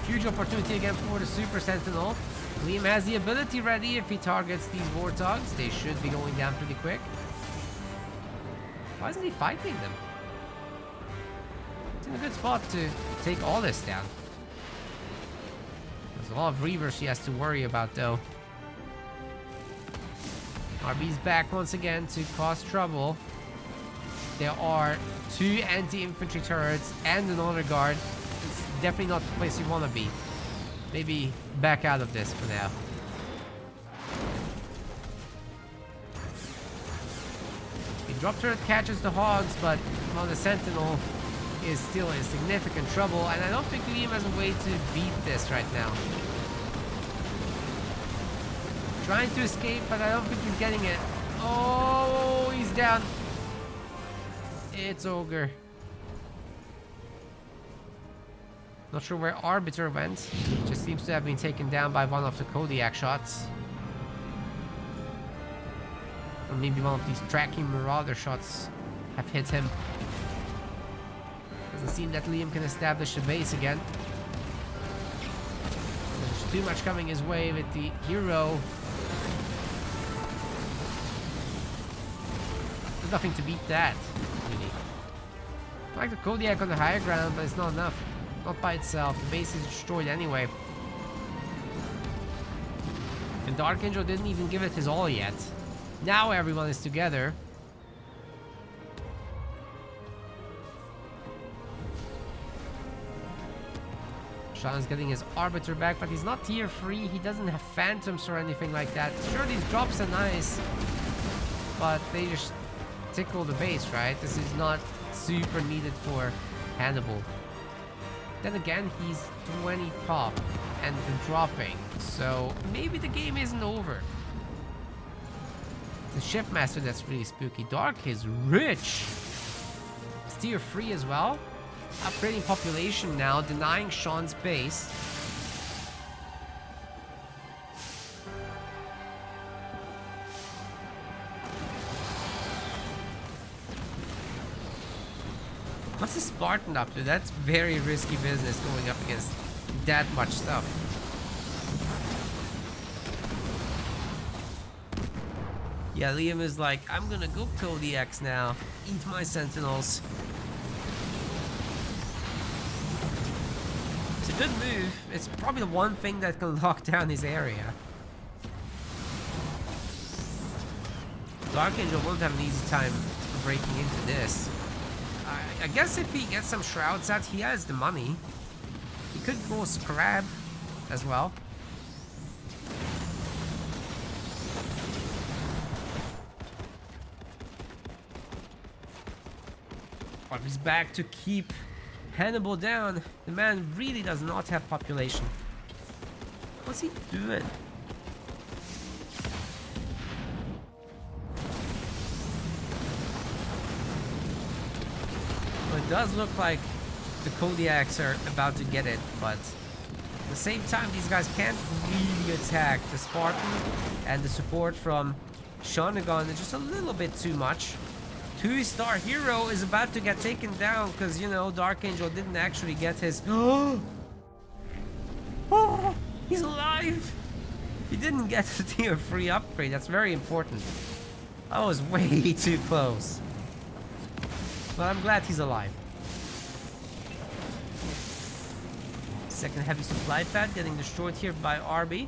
Huge opportunity again for the Super Sentinel. Liam has the ability ready if he targets these Warthogs. They should be going down pretty quick. Why isn't he fighting them? It's in a good spot to take all this down. There's a lot of Reavers he has to worry about, though. RB's back once again to cause trouble. There are 2 anti-infantry turrets and an honor guard. It's definitely not the place you want to be. Maybe back out of this for now. The drop turret catches the hogs, but well, the Sentinel is still in significant trouble, and I don't think Liam has a way to beat this right now. Trying to escape, but I don't think he's getting it. Oh, he's down. It's Ogre. Not sure where Arbiter went. Just seems to have been taken down by one of the Kodiak shots. Or maybe one of these tracking Marauder shots have hit him. Doesn't seem that Liam can establish a base again. There's too much coming his way with the hero. There's nothing to beat that, really. I like the Kodiak on the higher ground, but it's not enough. Not by itself. The base is destroyed anyway. And Dark Angel didn't even give it his all yet. Now everyone is together. Sean's getting his Arbiter back, but he's not tier 3. He doesn't have Phantoms or anything like that. Sure, these drops are nice, but they just tickle the base, right? This is not super needed for Hannibal. Then again, he's 20 pop and dropping, so maybe the game isn't over. The shipmaster, that's really spooky. Dark is rich. It's tier 3 as well. Upgrading population now, denying Sean's base. What's the Spartan up to? That's very risky business going up against that much stuff. Yeah, Liam is like, I'm gonna go Kodiaks now. Eat my Sentinels. good move. It's probably the one thing that can lock down his area. Dark Angel won't have an easy time breaking into this. I guess if he gets some shrouds out, he has the money. He could go scrap as well. But he's back to keep Hannibal down. The man really does not have population. What's he doing? Well, it does look like the Kodiaks are about to get it, but at the same time, these guys can't really attack. The Spartan and the support from Shonagon is just a little bit too much. 2-star hero is about to get taken down because, you know, Dark Angel didn't actually get his... Oh, he's alive! He didn't get the tier 3 upgrade. That's very important. I was way too close. But I'm glad he's alive. Second heavy supply pad getting destroyed here by RB.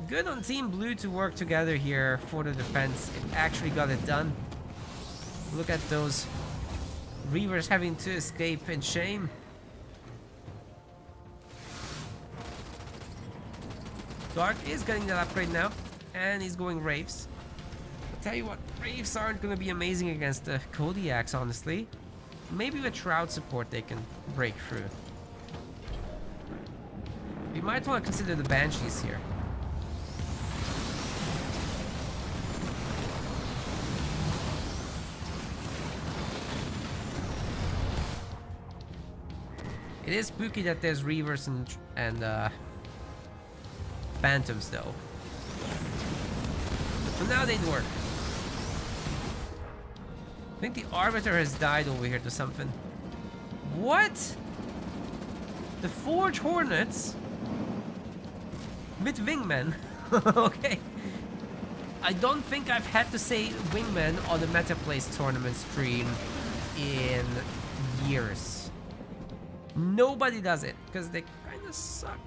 Good on Team Blue to work together here for the defense. It actually got it done. Look at those Reavers having to escape in shame. Dark is getting that upgrade now, and he's going Wraiths. I'll tell you what, Wraiths aren't going to be amazing against the Kodiaks, honestly. Maybe with Shroud support they can break through. We might want to consider the Banshees here. It is spooky that there's Reavers and Phantoms though. But for now they'd work. I think the Arbiter has died over here to something. What? The Forge Hornets? With Wingmen? Okay. I don't think I've had to say Wingmen on the Metaplace tournament stream in years. Nobody does it, because they kind of suck.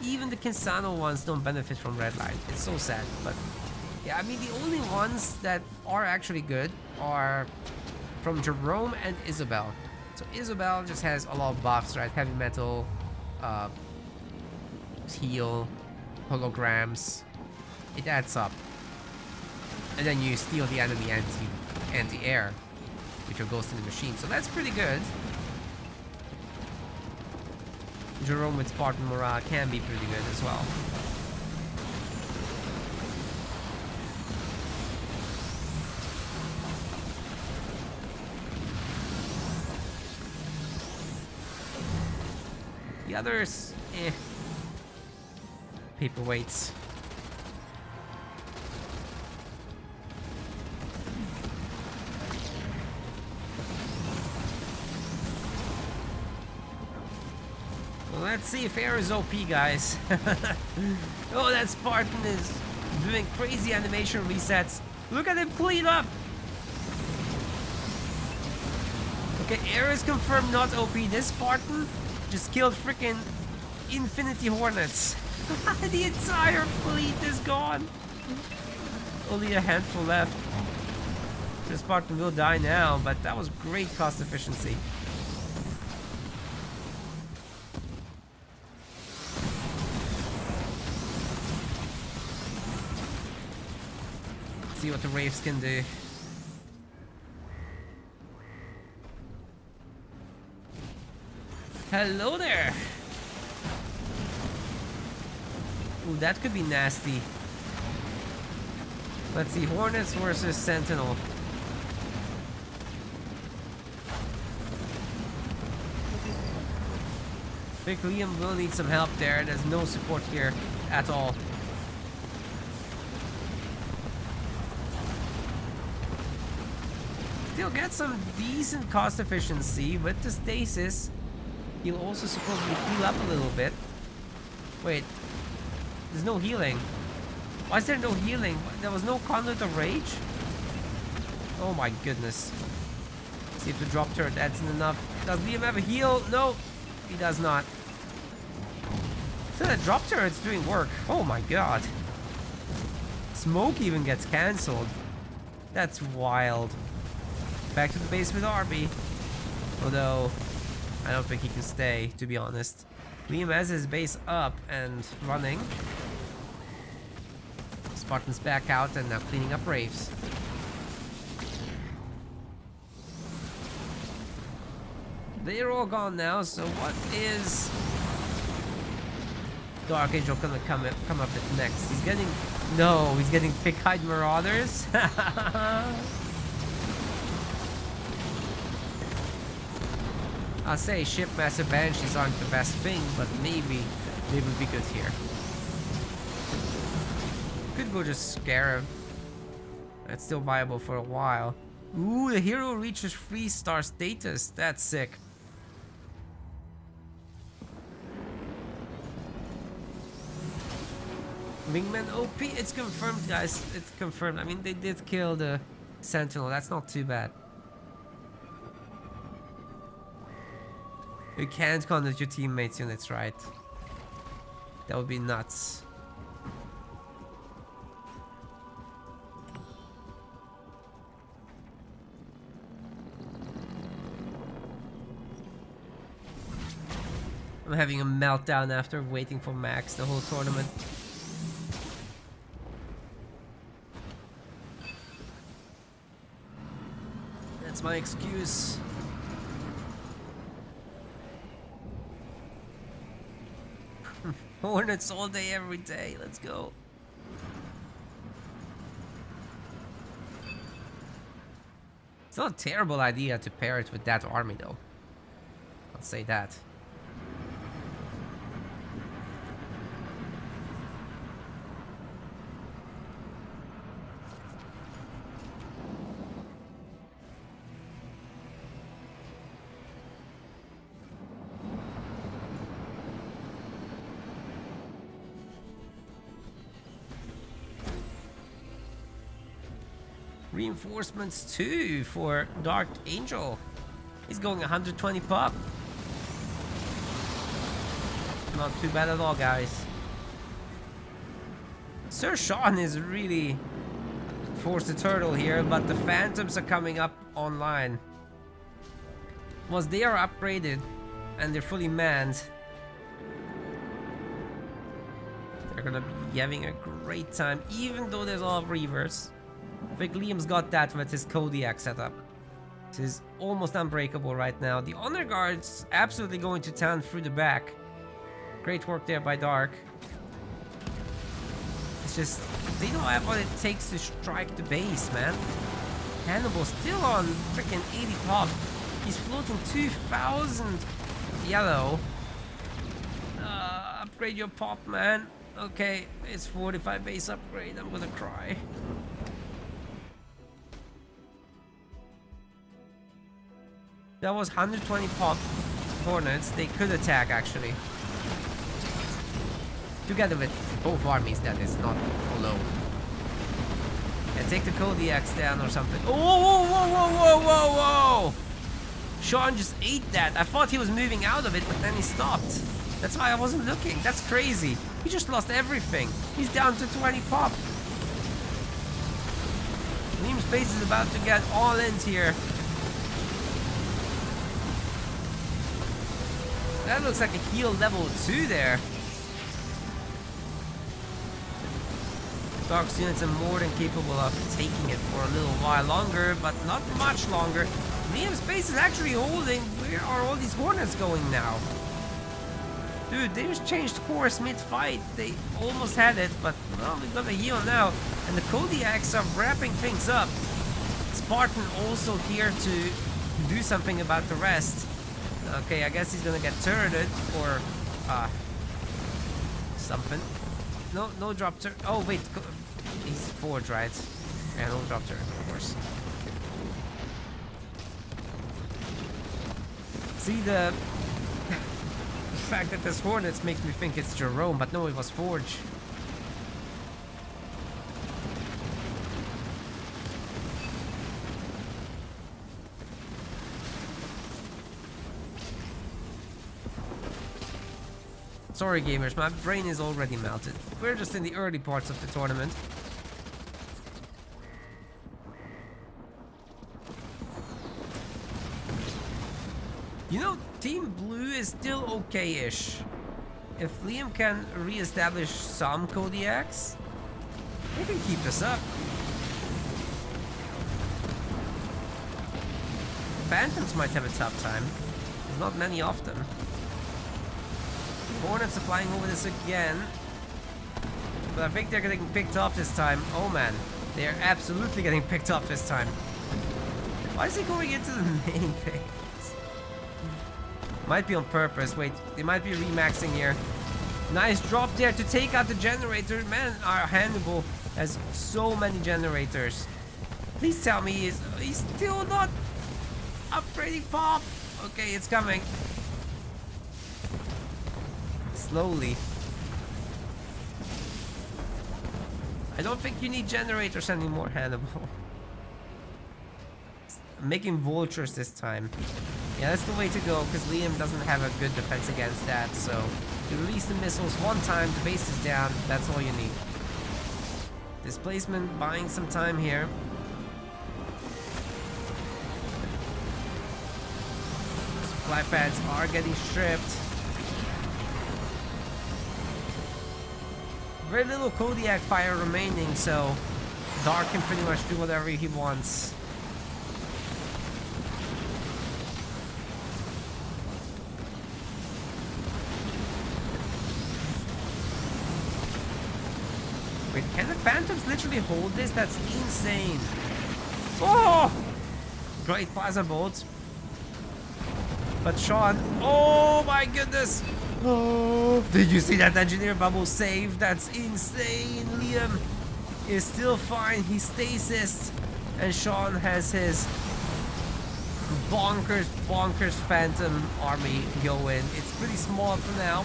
Even the Kinsano ones don't benefit from red light. It's so sad, but yeah, I mean the only ones that are actually good are from Jerome and Isabel. So Isabel just has a lot of buffs, right? Heavy metal, heal, holograms. It adds up. And then you steal the enemy anti-air. With your Ghost in the Machine, so that's pretty good. Jerome with Spartan Morale can be pretty good as well. The others, paperweights. Let's see if air is OP, guys. Oh, that Spartan is doing crazy animation resets. Look at him clean up. Okay, air is confirmed not OP. This Spartan just killed freaking Infinity Hornets. The entire fleet is gone. Only a handful left. The Spartan will die now, but that was great cost efficiency. See what the Wraiths can do. Hello there! Ooh, that could be nasty. Let's see, Hornets versus Sentinel. I think Liam will need some help there. There's no support here at all. Still get some decent cost efficiency with the stasis. He'll also supposedly heal up a little bit. Wait, there's no healing. Why is there no healing? There was no Conduit of Rage? Oh my goodness. See if the drop turret adds in enough Does Liam have a heal? No, he does not. So that drop turret's doing work. Oh my god. Smoke even gets cancelled. That's wild. Back to the base with Arby. Although, I don't think he can stay, to be honest. Liam has his base up and running. Spartan's back out and now cleaning up Wraiths. They're all gone now, so what is Dark Angel gonna come up with next? He's getting... No, he's getting thick-eyed Marauders. I'll say Shipmaster Banshees aren't the best thing, but maybe they would be good here. Could go just scare him. That's still viable for a while. Ooh, the hero reaches 3-star status. That's sick. Wingman OP, it's confirmed, guys. It's confirmed. I mean, they did kill the Sentinel. That's not too bad. You can't contact your teammates' units, right? That would be nuts. I'm having a meltdown after waiting for Max the whole tournament. That's my excuse. Hornets all day, every day. Let's go. It's not a terrible idea to pair it with that army, though. I'll say that. Reinforcements too for Dark Angel. He's going 120 pop. Not too bad at all, guys. Sir Sean is really forced the turtle here, but the Phantoms are coming up online. Once they are upgraded and they're fully manned, they're gonna be having a great time, even though there's a lot of Reavers. I think Liam's got that with his Kodiak setup. This is almost unbreakable right now. The Honor Guard's absolutely going to town through the back. Great work there by Dark. It's just, they don't have what it takes to strike the base, man. Hannibal's still on freaking 80 pop. He's floating 2,000 yellow. Upgrade your pop, man. Okay, it's 45 base upgrade. I'm gonna cry. That was 120 pop Hornets. They could attack, actually. Together with both armies, that is, not alone. And take the Kodiaks down or something. Oh, whoa, whoa, whoa, whoa, whoa, whoa! Sean just ate that. I thought he was moving out of it, but then he stopped. That's why I wasn't looking. That's crazy. He just lost everything. He's down to 20 pop. Liam's base is about to get all in here. That looks like a heal level 2 there. Dark's units are more than capable of taking it for a little while longer, but not much longer. Liam's base is actually holding. Where are all these Hornets going now? Dude, they just changed course mid-fight. They almost had it, but well, we've got a heal now. And the Kodiaks are wrapping things up. Spartan also here to do something about the rest. Okay, I guess he's gonna get turreted or something. No drop turret. Oh wait, he's forged, right? Yeah, no drop turret, of course. See, the fact that there's Hornets makes me think it's Jerome, but no, it was Forge. Sorry gamers, my brain is already melted. We're just in the early parts of the tournament. You know, Team Blue is still okay-ish. If Liam can re-establish some Kodiaks, they can keep this up. Phantoms might have a tough time. There's not many of them. Hornets are flying over this again. But I think they're getting picked off this time. Oh man, they're absolutely getting picked off this time. Why is he going into the main phase? Might be on purpose. Wait, they might be remaxing here. Nice drop there to take out the generator. Man, our Hannibal has so many generators. Please tell me he's still not upgrading pop. Okay, it's coming. Slowly. I don't think you need generators anymore, Hannibal. I'm making vultures this time. Yeah, that's the way to go, because Liam doesn't have a good defense against that, so you release the missiles one time, the base is down, that's all you need. Displacement buying some time here. Supply pads are getting stripped. Very little Kodiak fire remaining, so Dark can pretty much do whatever he wants. Wait, can the Phantoms literally hold this? That's insane. Oh! Great plasma bolts. But Sean, oh my goodness! Oh, did you see that engineer bubble save? That's insane. Liam is still fine. He stasis, and Sean has his bonkers Phantom army going. It's pretty small for now,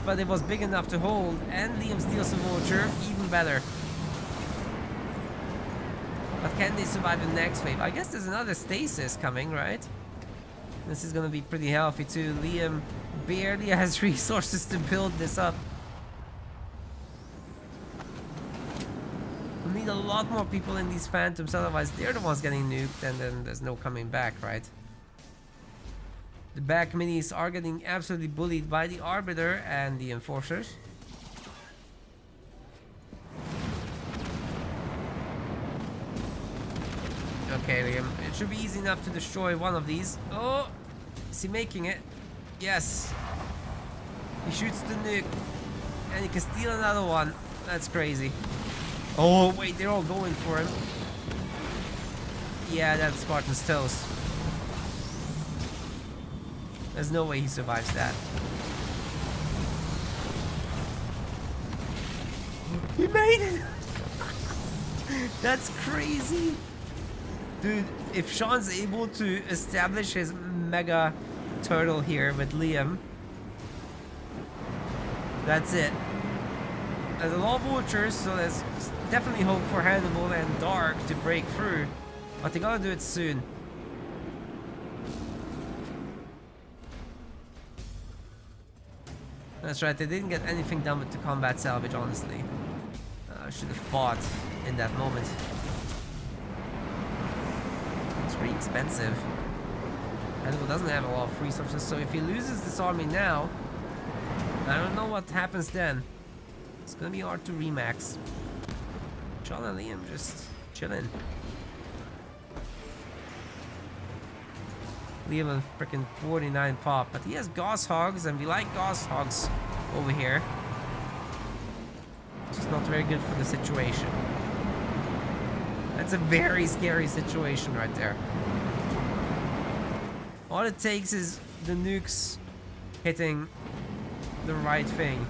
but it was big enough to hold. And Liam steals a vulture, even better. But can they survive the next wave? I guess there's another stasis coming, right? This is gonna be pretty healthy too. Liam barely has resources to build this up. We need a lot more people in these Phantoms, otherwise they're the ones getting nuked and then there's no coming back, right? The back minis are getting absolutely bullied by the Arbiter and the Enforcers. Okay, Liam, it should be easy enough to destroy one of these. Oh, is he making it? Yes. He shoots the nuke and he can steal another one. That's crazy. Oh, wait, they're all going for him. Yeah, that's Spartan's toast. There's no way he survives that. He made it! That's crazy! Dude, if Sean's able to establish his mega turtle here with Liam, that's it. There's a lot of vultures, so there's definitely hope for Hannibal and Dark to break through. But they gotta do it soon. That's right, they didn't get anything done with the combat salvage, honestly. I should have fought in that moment. It's pretty expensive. Hannibal doesn't have a lot of resources, so if he loses this army now, I don't know what happens then. It's gonna be hard to remax. John and Liam just chilling. Liam a freaking 49 pop, but he has Gauss Hogs, and we like Gauss Hogs over here. It's just not very good for the situation. That's a very scary situation right there. All it takes is the nukes hitting the right thing.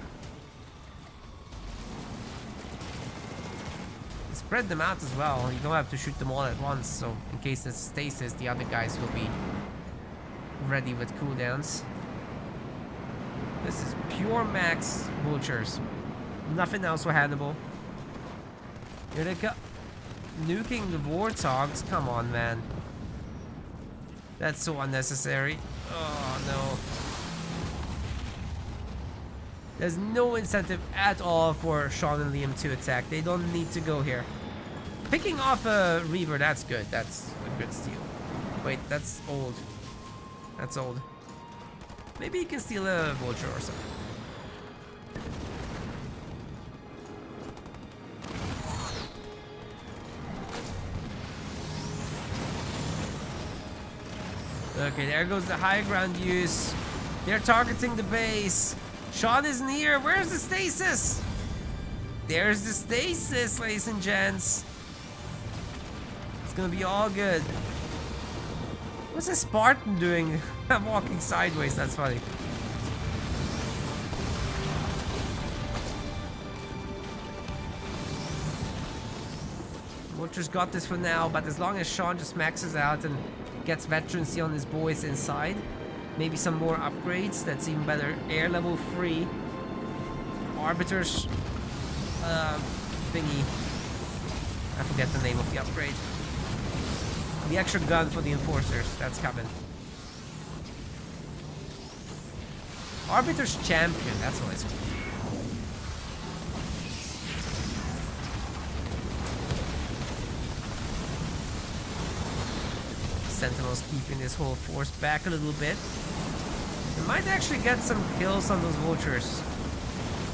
Spread them out as well. You don't have to shoot them all at once, so in case there's stasis, the other guys will be ready with cooldowns. This is pure max vultures. Nothing else for Hannibal. Here they go. Nuking the warthogs. Come on, man. That's so unnecessary. Oh, no. There's no incentive at all for Sean and Liam to attack. They don't need to go here. Picking off a Reaver, that's good. That's a good steal. Wait, that's old. That's old. Maybe you can steal a Vulture or something. Okay, there goes the high ground use. They're targeting the base. Sean isn't here. Where's the stasis? There's the stasis, ladies and gents. It's gonna be all good. What's a Spartan doing? I'm walking sideways, that's funny. Vulture's got this for now, but as long as Sean just maxes out and gets veterancy on his boys inside, maybe some more upgrades, that's even better. Air level 3. Arbiter's thingy. I forget the name of the upgrade. The extra gun for the enforcers, that's coming. Arbiter's champion, that's what it's called. Sentinels keeping this whole force back a little bit. We might actually get some kills on those vultures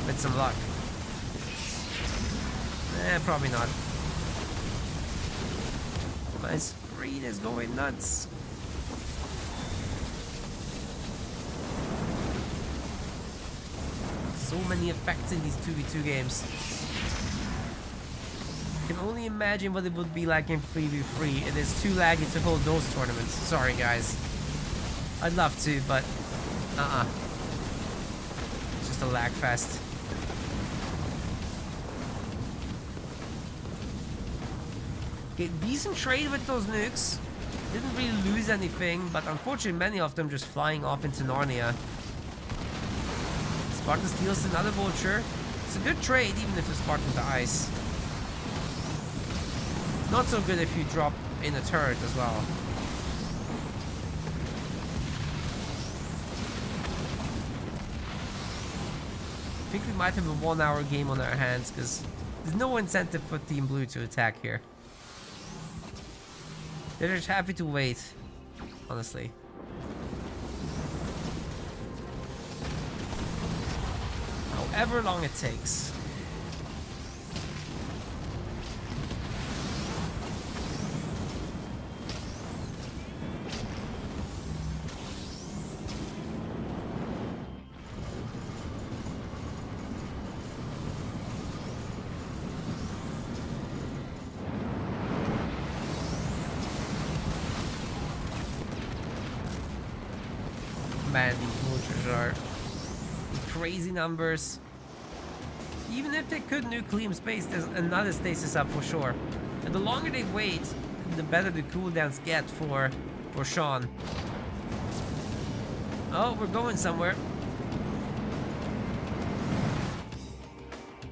with some luck. Probably not. My screen is going nuts. So many effects in these 2v2 games. I can only imagine what it would be like in 3v3. It is too laggy to hold those tournaments. Sorry guys. I'd love to, but it's just a lag fest. Okay, decent trade with those nukes. Didn't really lose anything, but unfortunately many of them just flying off into Narnia. Spartan steals another vulture. It's a good trade even if the Spartan dies. Not so good if you drop in a turret as well. I think we might have a 1 hour game on our hands because there's no incentive for Team Blue to attack here. They're just happy to wait, honestly. However long it takes. Man, these vultures are crazy numbers. Even if they could nuke Liam space, there's another stasis up for sure. And the longer they wait, the better the cooldowns get for Sean. Oh, we're going somewhere.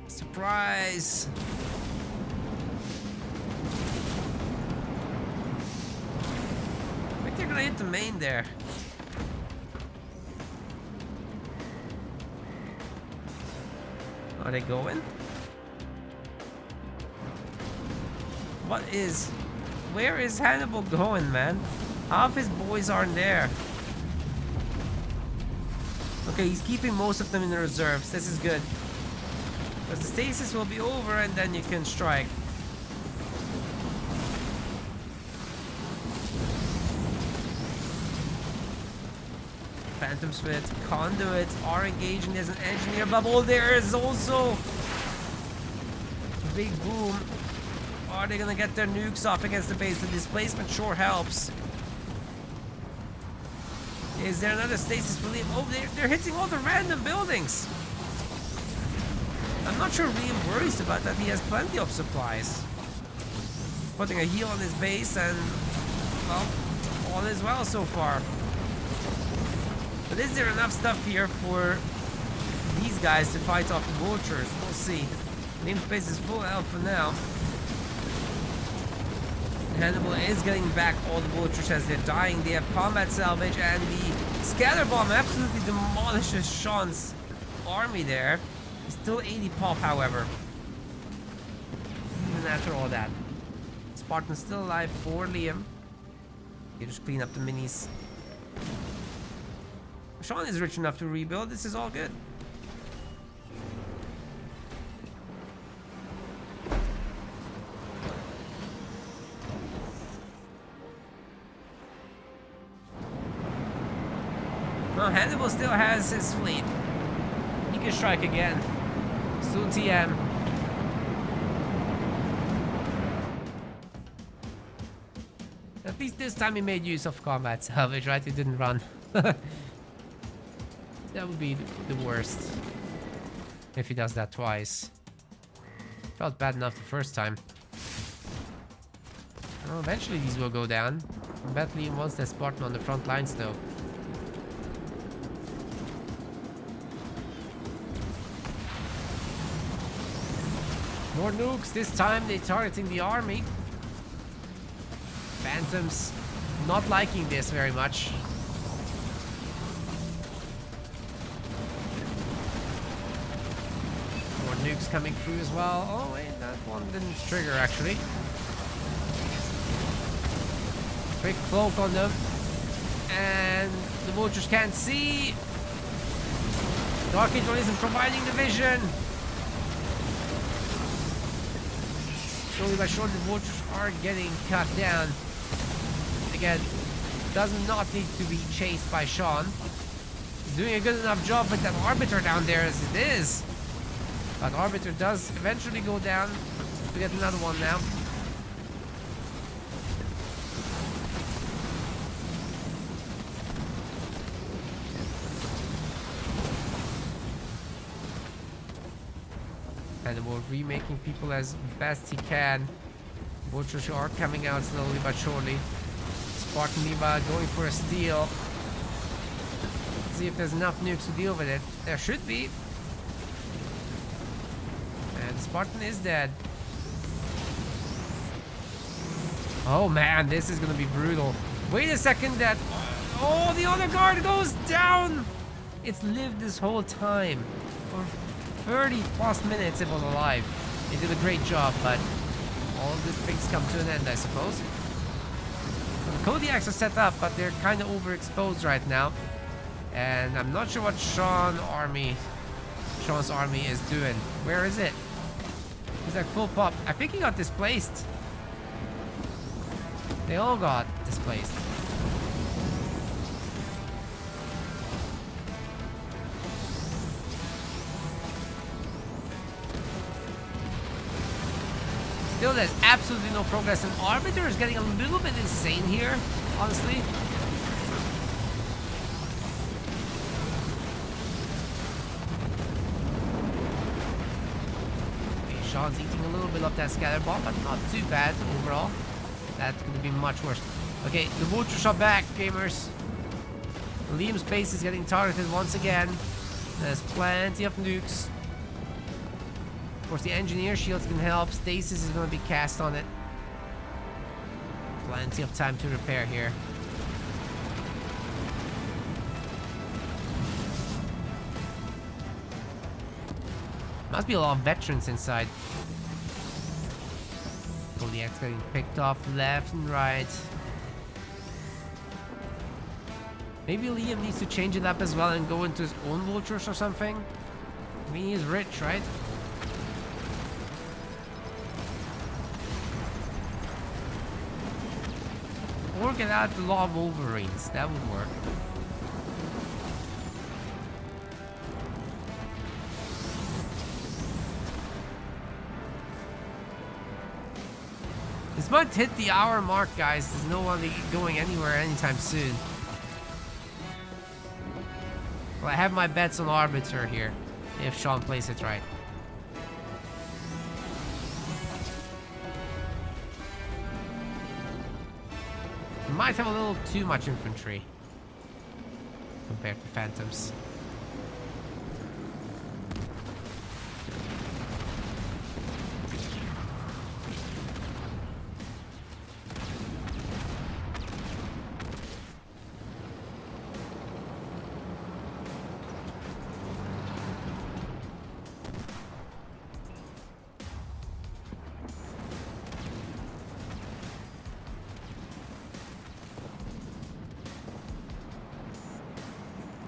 Surprise! I think they're gonna hit the main there. Are they going? Where is Hannibal going, man? Half his boys aren't there. Okay, he's keeping most of them in the reserves. This is good. Because the stasis will be over and then you can strike. Phantom Split, Conduit are engaging. There's an engineer bubble. There is also a big boom. Are they gonna get their nukes off against the base? The displacement sure helps. Is there another stasis for Liam? Oh, they're hitting all the random buildings. I'm not sure Liam worries about that. He has plenty of supplies. Putting a heal on his base and, well, all is well so far. But is there enough stuff here for these guys to fight off the vultures? We'll see. Namespace is full out for now. Hannibal is getting back all the vultures as they're dying. They have combat salvage and the scatter bomb absolutely demolishes Sean's army there. Still 80 pop, however. Even after all that. Spartan's still alive for Liam. You just clean up the minis. Sean is rich enough to rebuild. This is all good. Well, Hannibal still has his fleet. He can strike again. Soon TM. At least this time he made use of combat salvage, right? He didn't run. That would be the worst if he does that twice. Felt bad enough the first time. Well, eventually these will go down. I bet Liam wants that Spartan on the front lines though. More nukes, this time they're targeting the army. Phantoms not liking this very much. More nukes coming through as well. Oh wait, that one didn't trigger actually. Quick cloak on them. And the vultures can't see. Dark Angel isn't providing the vision. Slowly but surely the vultures are getting cut down. Again, does not need to be chased by Sean. He's doing a good enough job with that Arbiter down there as it is. But Arbiter does eventually go down. We get another one now. And we're remaking people as best he can. Vultures are coming out slowly but surely. Spartan Neva going for a steal. Let's see if there's enough nukes to deal with it. There should be. And Spartan is dead. Oh man, this is gonna be brutal. Wait a second, that... Oh, the other guard goes down! It's lived this whole time. For 30 plus minutes it was alive. They did a great job, but all of these things come to an end, I suppose. The Kodiaks are set up, but they're kind of overexposed right now. And I'm not sure what Sean's army is doing. Where is it? He's like full pop. I think he got displaced. They all got displaced. Still, there's absolutely no progress, and Arbiter is getting a little bit insane here, honestly. Okay, Sean's eating a little bit of that scatter bomb, but not too bad overall. That's going to be much worse. Okay, the vultures are back, gamers. Liam's base is getting targeted once again. There's plenty of nukes. Of course, the engineer shields can help. Stasis is going to be cast on it. Plenty of time to repair here. Must be a lot of veterans inside. Kodiak's getting picked off left and right. Maybe Liam needs to change it up as well and go into his own vultures or something. I mean, he's rich, right? Or get out the law of Wolverines. That would work. This might hit the hour mark, guys. There's no one going anywhere anytime soon. Well, I have my bets on Arbiter here, if Sean plays it right. Might have a little too much infantry compared to Phantoms.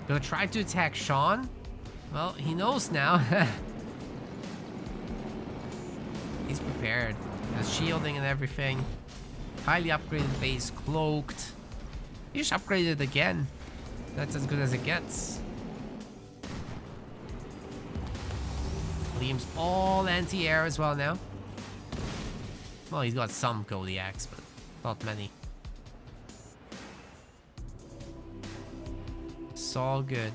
Gonna try to attack Sean. Well, he knows now. He's prepared. Has shielding and everything. Highly upgraded base, cloaked. He just upgraded it again. That's as good as it gets. Liam's all anti-air as well now. Well, he's got some Kodiaks, but not many. It's all good.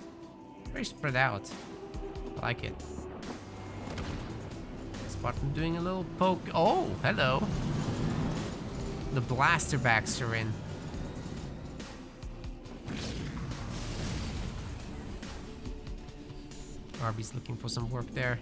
Very spread out. I like it. Spartan doing a little poke. Oh, hello. The blaster backs are in. Arby's looking for some work there.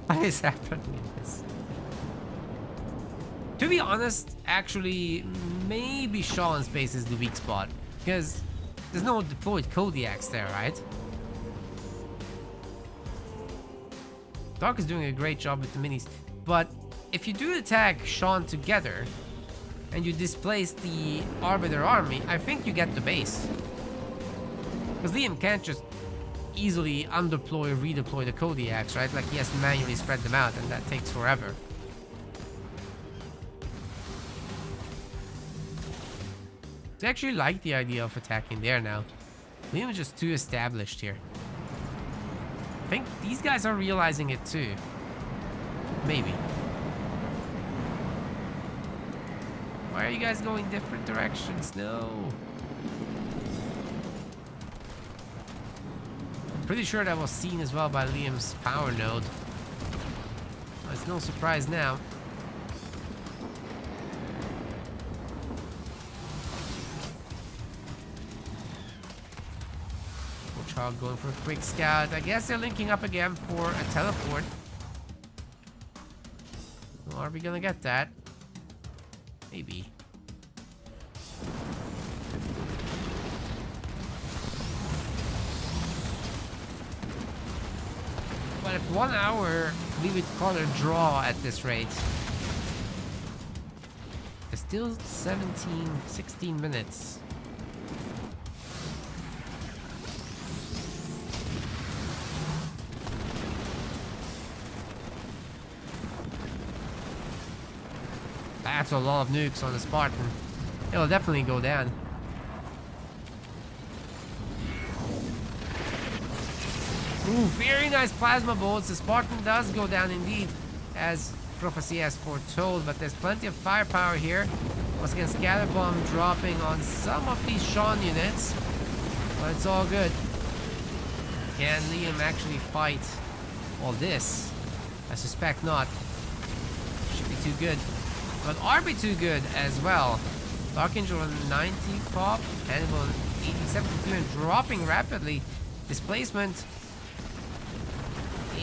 What is happening in this? To be honest, actually, maybe Sean's base is the weak spot. Because there's no deployed Kodiaks there, right? Dark is doing a great job with the minis. But if you do attack Sean together, and you displace the Arbiter army, I think you get the base. Because Liam can't just easily undeploy or redeploy the Kodiaks, right? Like, he has to manually spread them out, and that takes forever. I actually like the idea of attacking there now. Liam is just too established here. I think these guys are realizing it too. Maybe. Why are you guys going different directions? No. Pretty sure that was seen as well by Liam's power node. Well, it's no surprise now. Child going for a quick scout. I guess they're linking up again for a teleport. Well, are we gonna get that? Maybe. But if 1 hour, we would call it a draw at this rate. There's still 16 minutes. That's a lot of nukes on the Spartan. It'll definitely go down. Ooh, very nice plasma bolts. The Spartan does go down indeed, as Prophecy has foretold, but there's plenty of firepower here. Once again, scatter bomb dropping on some of these Sean units, but it's all good. Can Liam actually fight all this? I suspect not. Should be too good. But RB too good as well. Dark Angel on 90 pop, Hannibal on 80-72 and dropping rapidly. Displacement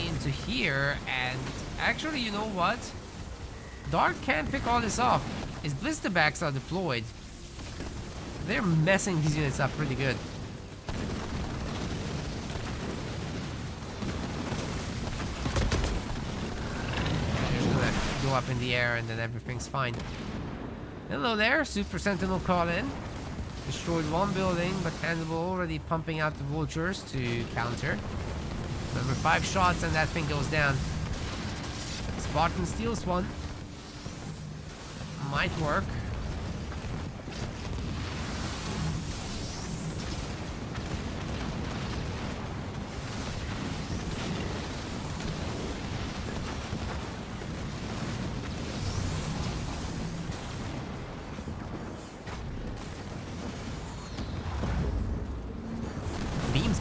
into here, and actually, you know what? Dark can't pick all this off. His blisterbacks are deployed. They're messing these units up pretty good. Go up in the air and then everything's fine. Hello there, Super Sentinel call in. Destroyed one building, but Hannibal already pumping out the vultures to counter. Remember, 5 shots and that thing goes down. Spartan steals one. Might work.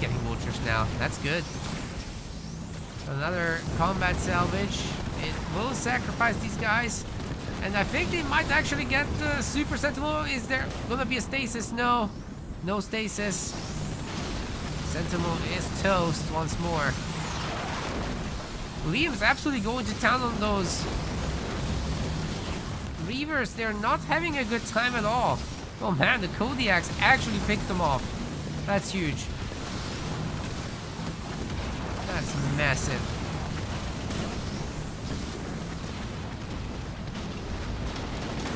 Getting vultures now. That's good. Another combat salvage. It will sacrifice these guys. And I think they might actually get the Super Sentinel. Is there gonna be a stasis? No. No stasis. Sentinel is toast once more. Liam's absolutely going to town on those Reavers. They're not having a good time at all. Oh man, the Kodiaks actually picked them off. That's huge. That's massive.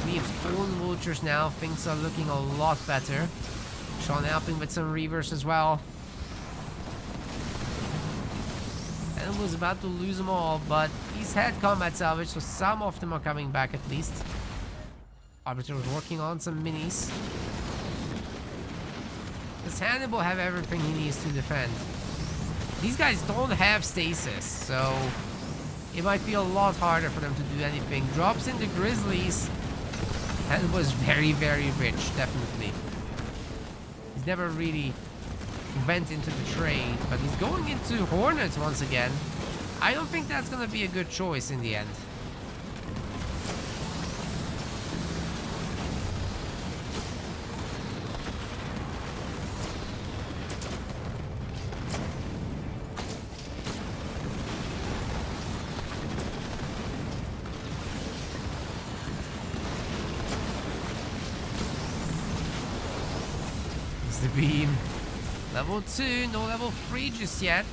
Liam's own vultures now. Things are looking a lot better. Sean helping with some Reavers as well. And was about to lose them all, but he's had combat salvage, so some of them are coming back at least. Arbiter was working on some minis. Does Hannibal have everything he needs to defend? These guys don't have stasis, so it might be a lot harder for them to do anything. Drops into Grizzlies. Hannibal is very, very rich, definitely. He's never really went into the trade, but he's going into Hornets once again. I don't think that's gonna be a good choice in the end. It's the beam. Level 2, no level 3 just yet.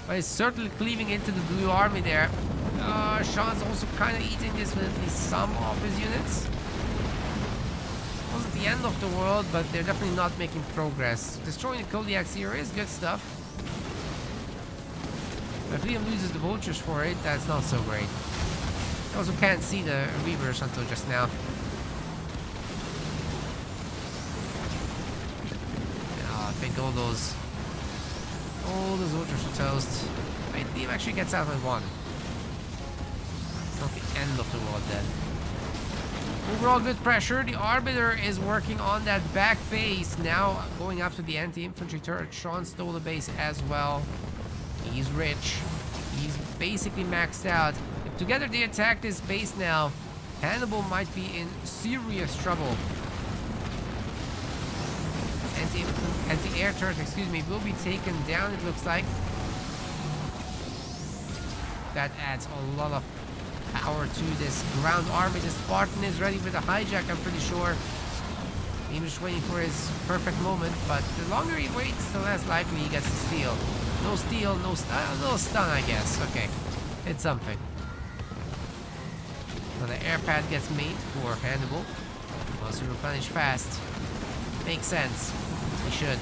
But it's certainly cleaving into the blue army there. Sean's also kind of eating this with at least some of his units. Wasn't the end of the world, but they're definitely not making progress. Destroying the Kodiaks here is good stuff. But if Liam loses the vultures for it, that's not so great. I also can't see the Reavers until just now. I think all those vultures are toast. Wait, Liam actually gets out with one. It's not the end of the world then. Overall good pressure. The Arbiter is working on that back base. Now going after the anti-infantry turret. Sean stole the base as well. He's rich. He's basically maxed out. If together they attack this base now, Hannibal might be in serious trouble. Anti-air turret, excuse me, will be taken down, it looks like. That adds a lot of power to this ground army. The Spartan is ready with a hijack, I'm pretty sure. He's just waiting for his perfect moment, but the longer he waits, the less likely he gets to steal. No steal, no stun, I guess. Okay, it's something. So the air pad gets made for Hannibal. He wants to replenish fast. Makes sense. He should.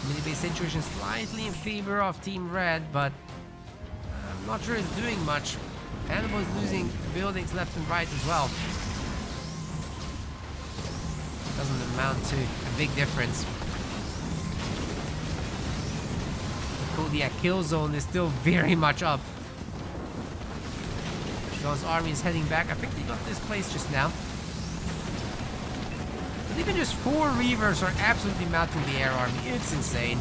Mini-base situation slightly in favor of Team Red, but I'm not sure it's doing much. Hannibal is losing buildings left and right as well. Doesn't amount to a big difference. The Kodiak kill zone is still very much up. Sean's army is heading back. I think they got this place just now. But even just 4 Reavers are absolutely melting the air army. It's insane.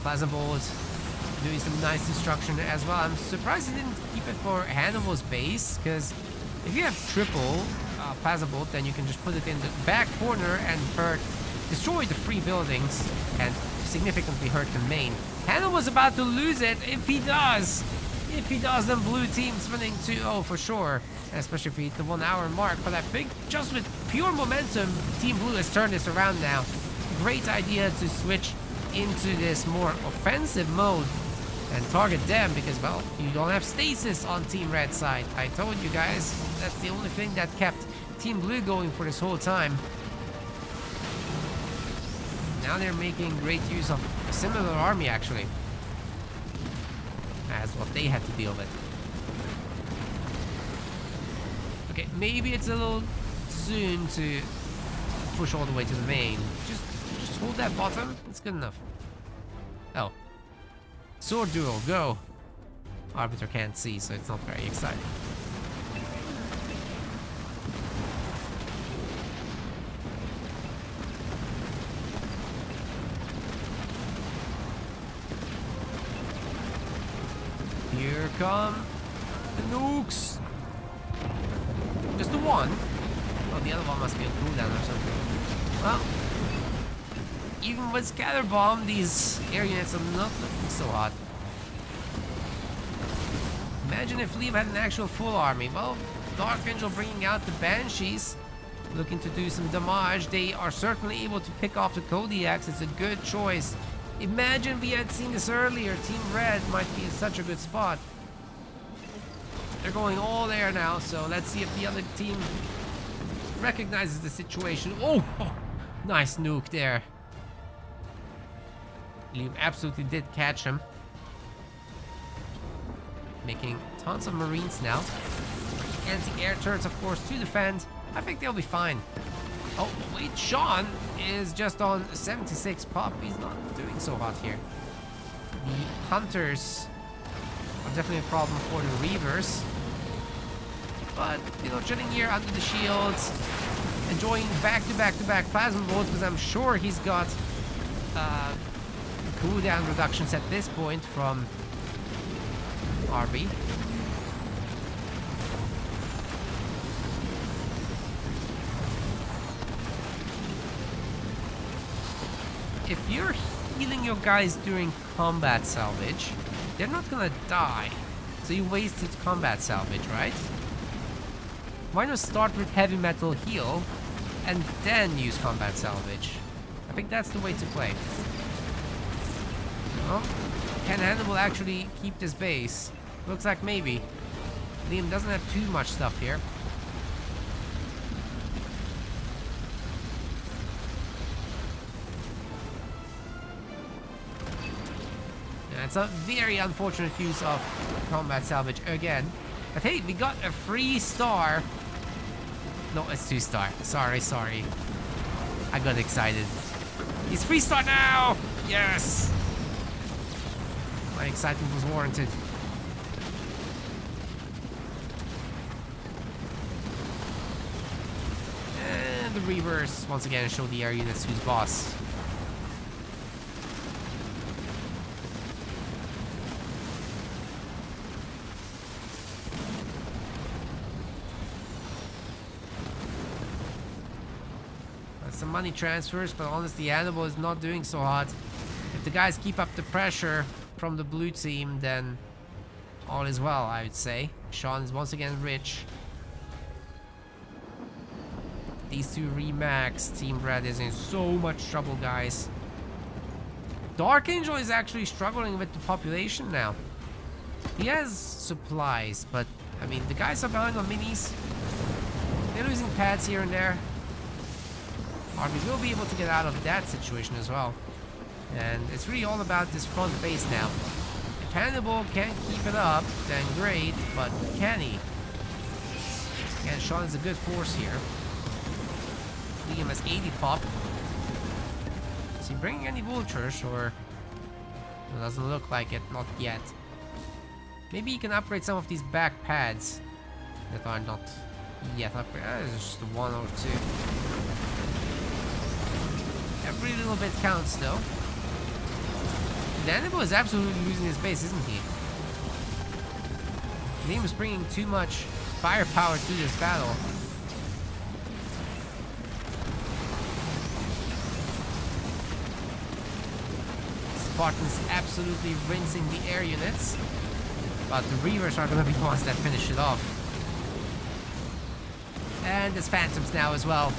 Plasma Bolt doing some nice destruction as well. I'm surprised he didn't keep it for Hannibal's base, because if you have triple Plasma Bolt, then you can just put it in the back corner and destroy the 3 buildings and significantly hurt the main. Hannibal's about to lose it. If he does, then blue team's winning 2-0 for sure. Especially if we hit the 1 hour mark. But I think just with pure momentum, Team Blue has turned this around now. Great idea to switch into this more offensive mode and target them, because, well, you don't have stasis on Team Red side. I told you guys, that's the only thing that kept Team Blue going for this whole time. Now they're making great use of a similar army, actually, as what they had to deal with. Okay, maybe it's a little soon to push all the way to the main. Just hold that bottom. It's good enough. Oh. Sword duel, go. Arbiter can't see, so it's not very exciting. Here come the nukes. Just the one? Oh, the other one must be a cooldown or something. Well, even with Scatter Bomb, these air units are not looking so hot. Imagine if Liam had an actual full army. Well, Dark Angel bringing out the Banshees, looking to do some damage. They are certainly able to pick off the Kodiaks. It's a good choice. Imagine we had seen this earlier. Team Red might be in such a good spot. They're going all there now, so let's see if the other team recognizes the situation. Oh, nice nuke there. Liam absolutely did catch him. Making tons of Marines now. Anti-air turrets, of course, to defend. I think they'll be fine. Oh, wait, Sean is just on 76 pop. He's not doing so hot here. The Hunters are definitely a problem for the Reavers. But, you know, chilling here under the shields. Enjoying back-to-back-to-back plasma bolts, because I'm sure he's got cooldown reductions at this point from RB. If you're healing your guys during combat salvage, they're not gonna die. So you wasted combat salvage, right? Why not start with heavy metal heal and then use combat salvage? I think that's the way to play. Well, can Hannibal actually keep this base? Looks like maybe. Liam doesn't have too much stuff here. Yeah, it's a very unfortunate use of combat salvage again. But hey, we got a 3-star. No, it's 2-star. Sorry. I got excited. He's 3-star now! Yes! My excitement was warranted. And the Reavers once again show the air units who's boss. Some money transfers, but honestly, Hannibal is not doing so hot. If the guys keep up the pressure from the blue team, then all is well, I would say. Sean is once again rich. These two remax. Team Red is in so much trouble, guys. Dark Angel is actually struggling with the population now. He has supplies, but I mean, the guys are behind on minis. They're losing pads here and there. RB will be able to get out of that situation as well. And it's really all about this front base now. If Hannibal can't keep it up, then great, but can he? And Sean is a good force here. Liam has 80 pop. Is he bringing any vultures, or... It doesn't look like it, not yet. Maybe he can upgrade some of these back pads that are not yet upgraded. It's just one or two. Every little bit counts, though. Hannibal is absolutely losing his base, isn't he? Liam is bringing too much firepower to this battle. Spartans absolutely rinsing the air units, but the Reavers are going to be the ones that finish it off. And there's Phantoms now as well.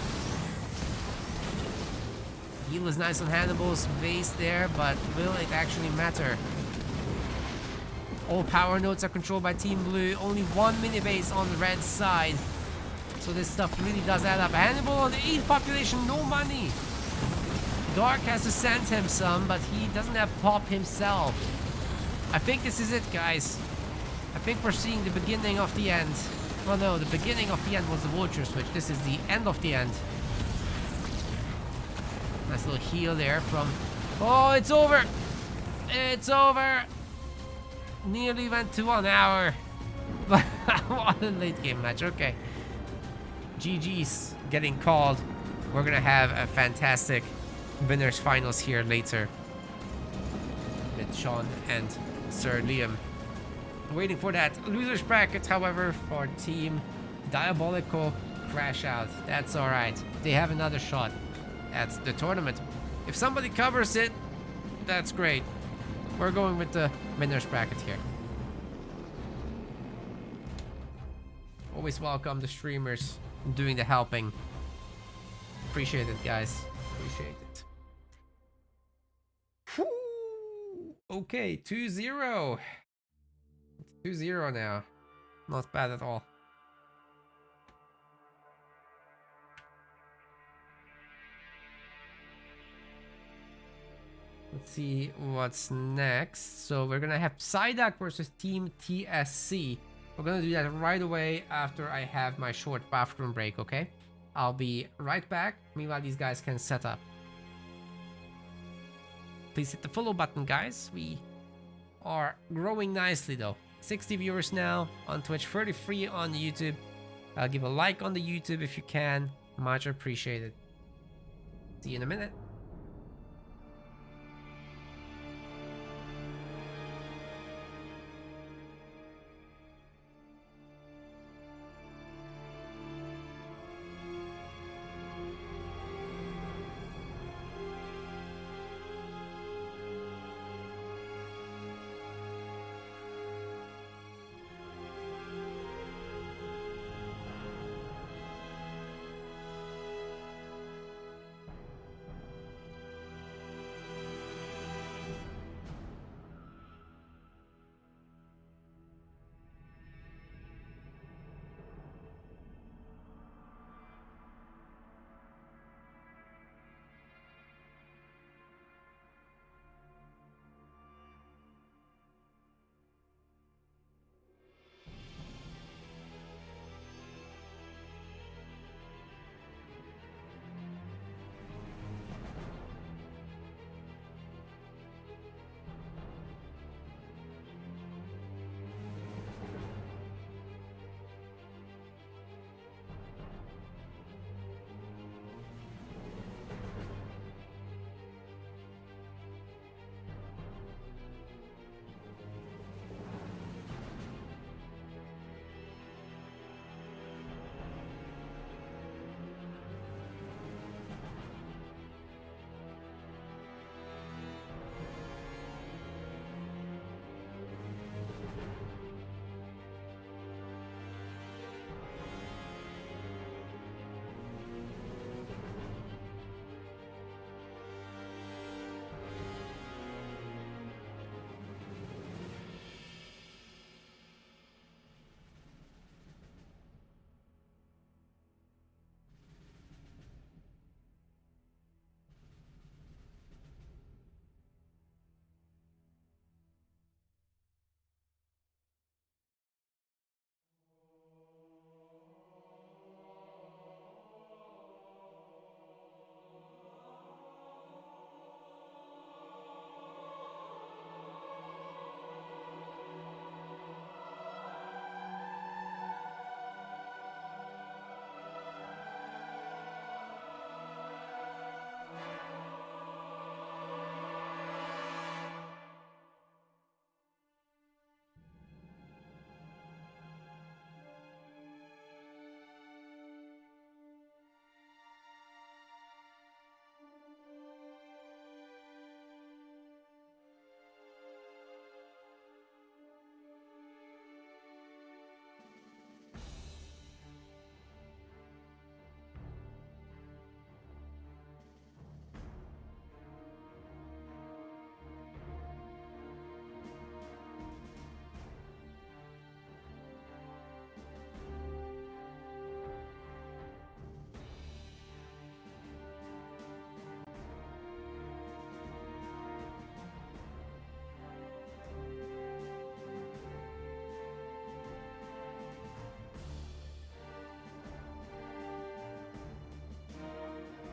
Heal is nice on Hannibal's base there, but will it actually matter? All power nodes are controlled by Team Blue. Only one mini base on the red side. So this stuff really does add up. Hannibal on 8 population, no money. Dark has to send him some, but he doesn't have pop himself. I think this is it, guys. I think we're seeing the beginning of the end. Well, no, the beginning of the end was the vulture switch. This is the end of the end. Nice little heal there from... Oh, it's over! It's over! Nearly went to 1 hour. But what a late game match. Okay. GG's getting called. We're gonna have a fantastic winners finals here later with Sean and Sir Liam. Waiting for that losers bracket, however, for Team Diabolical crash out. That's alright. They have another shot at the tournament. If somebody covers it, that's great. We're going with the winner's bracket here. Always welcome the streamers doing the helping. Appreciate it, guys. Appreciate it. Whew. Okay, 2-0. It's 2-0 now. Not bad at all. Let's see what's next. So we're gonna have Psyduck versus Team TSC. We're gonna do that right away after I have my short bathroom break, okay? I'll be right back. Meanwhile, these guys can set up. Please hit the follow button, guys. We are growing nicely though. 60 viewers now on Twitch, 33 on YouTube. Give a like on the YouTube if you can. Much appreciated. See you in a minute.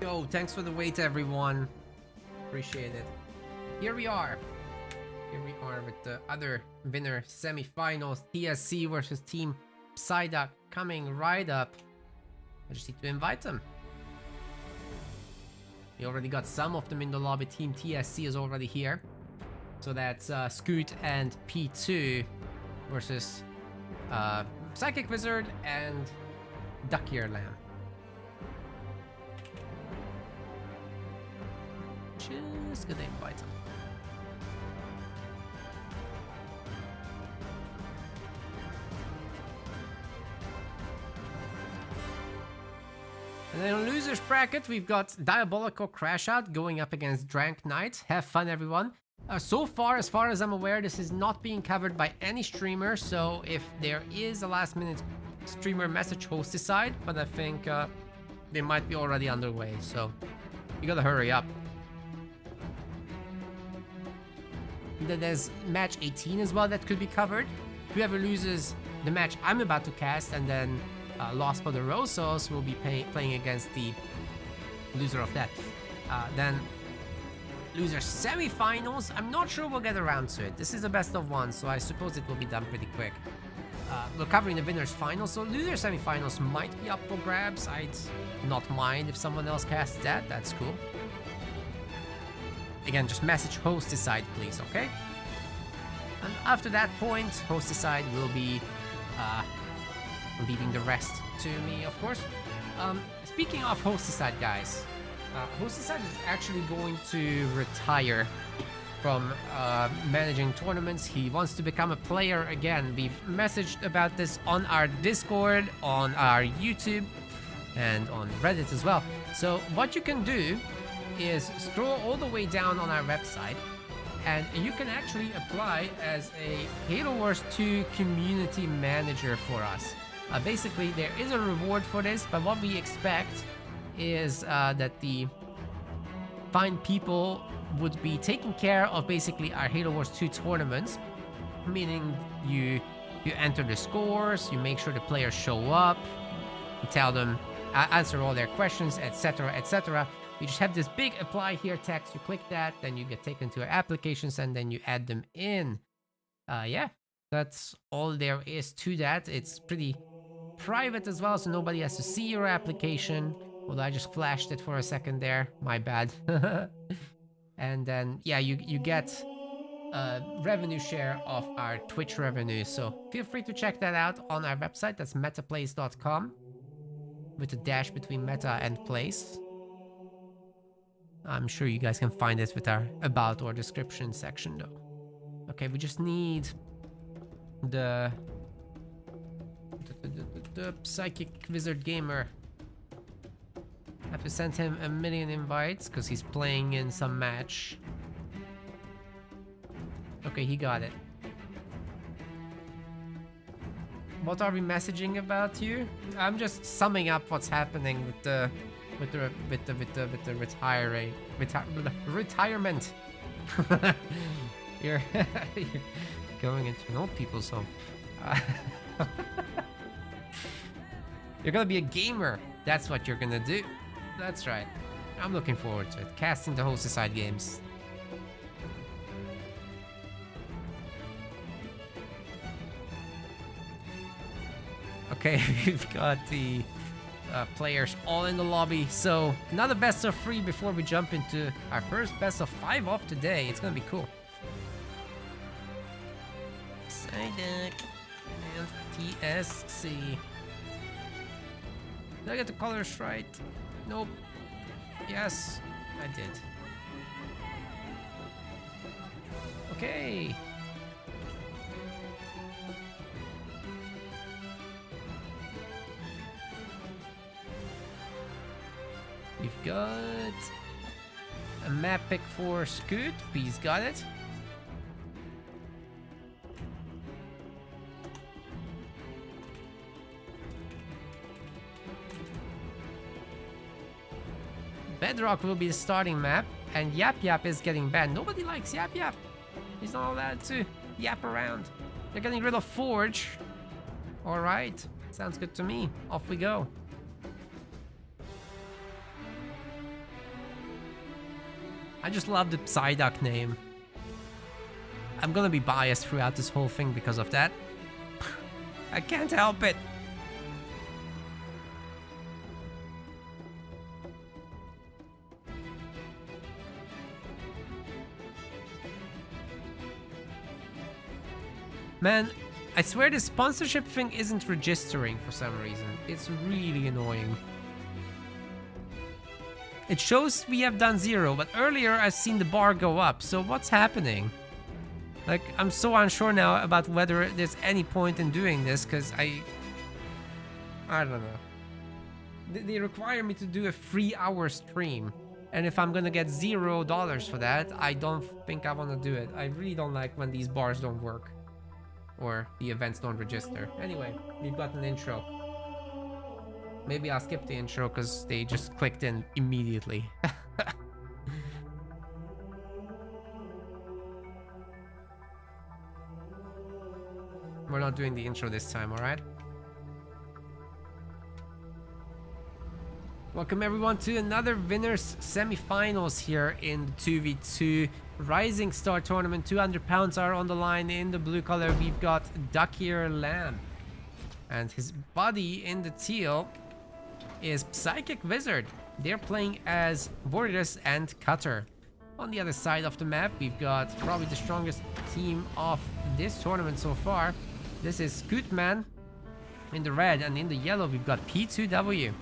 Yo, thanks for the wait, everyone. Appreciate it. Here we are. Here we are with the other winner semifinals. TSC versus Team Psyduck coming right up. I just need to invite them. We already got some of them in the lobby. Team TSC is already here. So that's Scoot and P2 versus Psychic Wizard and Duck Ear Lamb. just gonna invite him. And then in losers bracket, we've got Diabolical Crash Out going up against Drank Knight. Have fun, everyone. So far as I'm aware, this is not being covered by any streamer. So if there is a last-minute streamer message host decide, but I think they might be already underway. So you gotta hurry up. Then there's match 18 as well that could be covered. Whoever loses the match I'm about to cast and then Los Poderosos will be playing against the loser of that. Then loser semifinals. I'm not sure we'll get around to it. This is a best of one, so I suppose it will be done pretty quick. We're covering the winners final, so loser semifinals might be up for grabs. I'd not mind if someone else casts that. That's cool. Again, just message host decide, please, okay? And after that point, host decide will be leaving the rest to me, of course. Speaking of host decide, guys, host decide is actually going to retire from managing tournaments. He wants to become a player again. We've messaged about this on our Discord, on our YouTube, and on Reddit as well. So what you can do is scroll all the way down on our website, and you can actually apply as a Halo Wars 2 community manager for us. Basically, there is a reward for this, but what we expect is that the fine people would be taking care of basically our Halo Wars 2 tournaments, meaning you enter the scores, you make sure the players show up, you tell them, answer all their questions, etc., etc. You just have this big apply here text, you click that, then you get taken to your applications, and then you add them in. Yeah, that's all there is to that. It's pretty private as well, so nobody has to see your application. Although I just flashed it for a second there, my bad. And then, yeah, you get a revenue share of our Twitch revenue, so feel free to check that out on our website. That's metaplace.com with a dash between meta and place. I'm sure you guys can find this with our about or description section though. Okay, we just need the Psychic Wizard Gamer. I have to send him a million invites because he's playing in some match. Okay, he got it. What are we messaging about here? I'm just summing up what's happening with the retirement. You're going into an old people's home. You're gonna be a gamer. That's what you're gonna do. That's right. I'm looking forward to it. Casting the host side games. Okay, we've got the players all in the lobby. So another best of 3 before we jump into our first best of 5 of today. It's gonna be cool. Psyduck and TSC. Did I get the colors right? Nope. Yes, I did. Okay. We've got a map pick for Scoot. He's got it. Bedrock will be the starting map, and Yap Yap is getting banned. Nobody likes Yap Yap. He's not allowed to yap around. They're getting rid of Forge. Alright, sounds good to me. Off we go. I just love the Psyduck name. I'm gonna be biased throughout this whole thing because of that. I can't help it. Man, I swear this sponsorship thing isn't registering for some reason. It's really annoying. It shows we have done 0, but earlier I've seen the bar go up. So what's happening? Like, I'm so unsure now about whether there's any point in doing this, because I don't know. They require me to do a 3-hour stream. And if I'm gonna get $0 for that, I don't think I want to do it. I really don't like when these bars don't work. Or the events don't register. Anyway, we've got an intro. Maybe I'll skip the intro because they just clicked in immediately. We're not doing the intro this time, alright? Welcome everyone to another winners semifinals here in the 2v2 Rising Star tournament. 200 pounds are on the line. In the blue color we've got Duckier Lamb, and his buddy in the teal is Psychic Wizard. They're playing as Vortis and Cutter. On the other side of the map we've got probably the strongest team of this tournament so far. This is Scootman in the red, and in the yellow we've got P2W.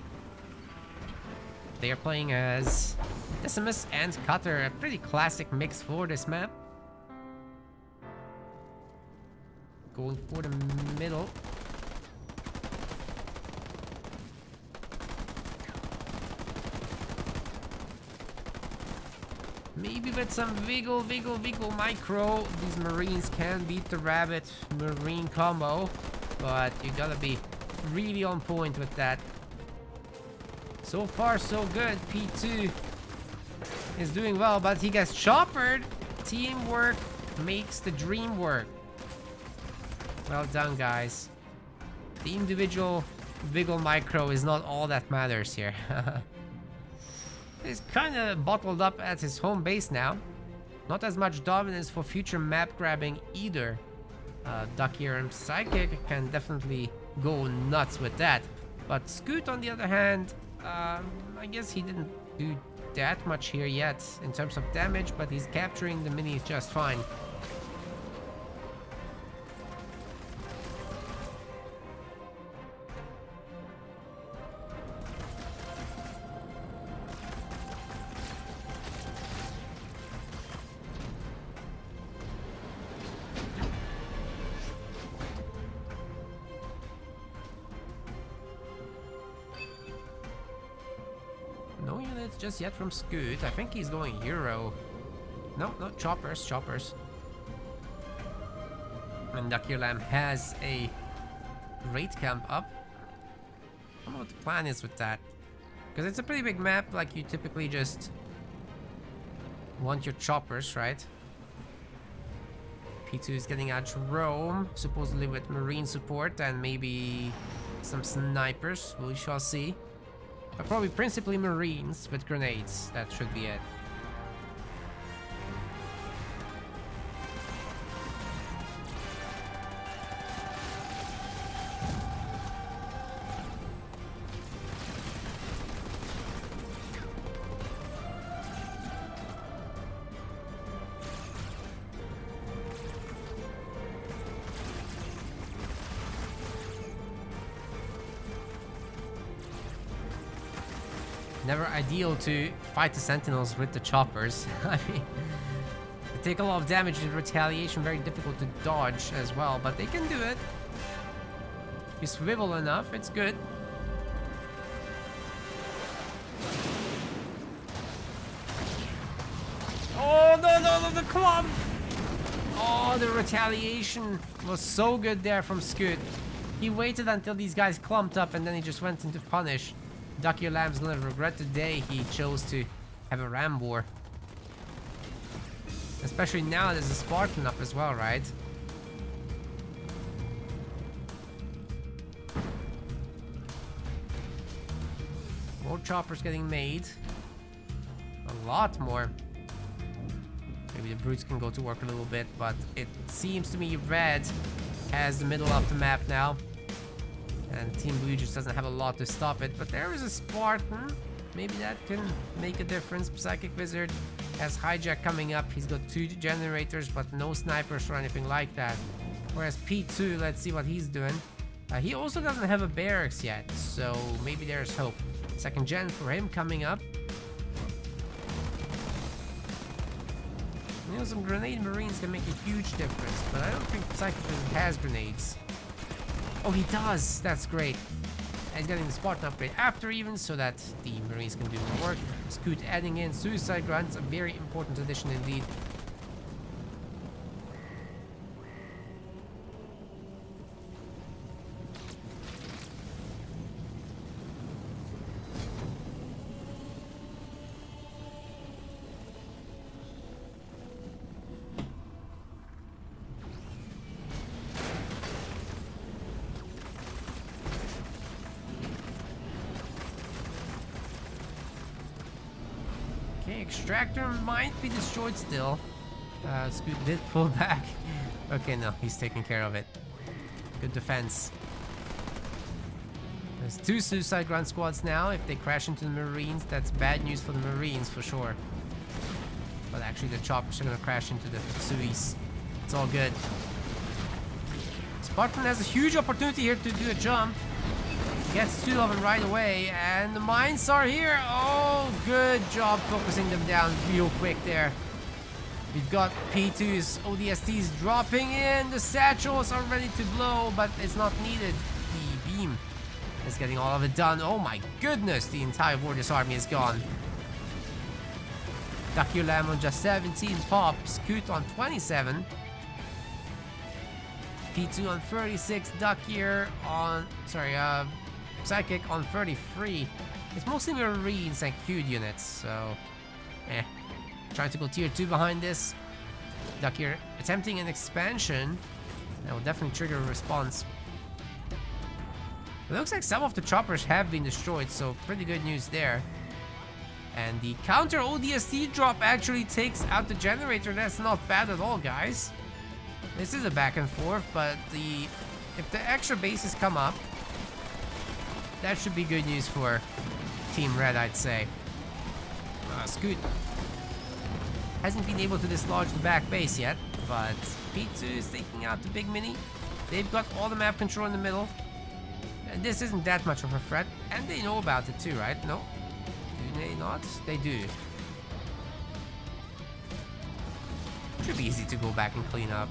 They are playing as Decimus and Cutter, a pretty classic mix for this map. Going for the middle. Maybe with some wiggle micro, these Marines can beat the Rabbit Marine combo, but you gotta be really on point with that. So far, so good. P2 is doing well, but he gets choppered. Teamwork makes the dream work. Well done, guys. The individual wiggle micro is not all that matters here. He's kind of bottled up at his home base now. Not as much dominance for future map grabbing either. Duckier and Psychic can definitely go nuts with that. But Scoot, on the other hand, I guess he didn't do that much here yet in terms of damage, but he's capturing the minis just fine. No units just yet from Scoot. I think he's going Euro. No, choppers. And Duckier Lamb has a raid camp up. I don't know what the plan is with that. Because it's a pretty big map, like you typically just want your choppers, right? P2 is getting out Rome, supposedly with Marine support and maybe some snipers. We shall see. But probably principally Marines with grenades. That should be it. Never ideal to fight the sentinels with the choppers. I mean, they take a lot of damage in retaliation, very difficult to dodge as well, but they can do it. If you swivel enough, it's good. Oh, no, the clump! Oh, the retaliation was so good there from Scoot. He waited until these guys clumped up and then he just went into punish. Duckier Lamb's gonna regret the day he chose to have a ram war. Especially now there's a Spartan up as well, right? More choppers getting made. A lot more. Maybe the brutes can go to work a little bit, but it seems to me red has the middle of the map now. And Team Blue just doesn't have a lot to stop it. But there is a Spartan. Maybe that can make a difference. Psychic Wizard has Hijack coming up. He's got 2 generators, but no snipers or anything like that. Whereas P2, let's see what he's doing. He also doesn't have a barracks yet, so maybe there's hope. Second gen for him coming up. You know, some grenade marines can make a huge difference, but I don't think Psychic Wizard has grenades. Oh, he does! That's great. And he's getting the Spartan upgrade after even, so that the marines can do more work. Scoot adding in Suicide Grunts, a very important addition indeed. Okay, Extractor might be destroyed still. Scoot did pull back. Okay, no, he's taking care of it. Good defense. There's 2 Suicide Grunt squads now. If they crash into the Marines, that's bad news for the Marines for sure. But actually the choppers are gonna crash into the Suis. It's all good. Spartan has a huge opportunity here to do a jump. Gets 2 of them right away, and the mines are here. Oh, good job focusing them down real quick there. We've got P2's ODSTs dropping in. The satchels are ready to blow, but it's not needed. The beam is getting all of it done. Oh my goodness, the entire Warriors army is gone. Ducky Lamb on just 17 pop. Scoot on 27. P2 on 36. Duckier on... Psychic on 33. It's mostly Marines and Q'd units, so... Trying to go tier 2 behind this. Duckier attempting an expansion. That will definitely trigger a response. It looks like some of the choppers have been destroyed, so pretty good news there. And the counter ODST drop actually takes out the generator. That's not bad at all, guys. This is a back and forth, but if the extra bases come up, that should be good news for Team Red, I'd say. Scoot hasn't been able to dislodge the back base yet, but P2 is taking out the big mini. They've got all the map control in the middle. And this isn't that much of a threat, and they know about it too, right? No? Do they not? They do. Should be easy to go back and clean up.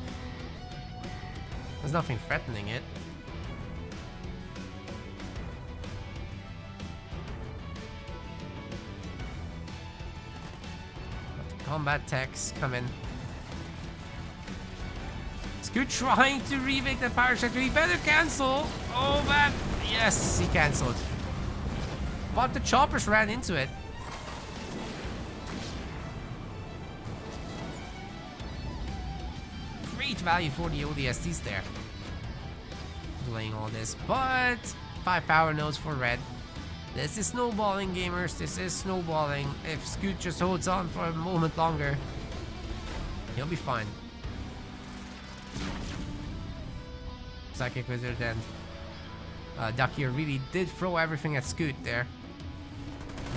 There's nothing threatening it. Combat techs come in. Scoot trying to remake that power sector. He better cancel. Oh man. Yes, he cancelled. But the choppers ran into it. Great value for the ODSTs there. Delaying all this, but 5 power nodes for red. This is snowballing, gamers. This is snowballing. If Scoot just holds on for a moment longer, he'll be fine. Psychic Wizard and Duckier really did throw everything at Scoot there.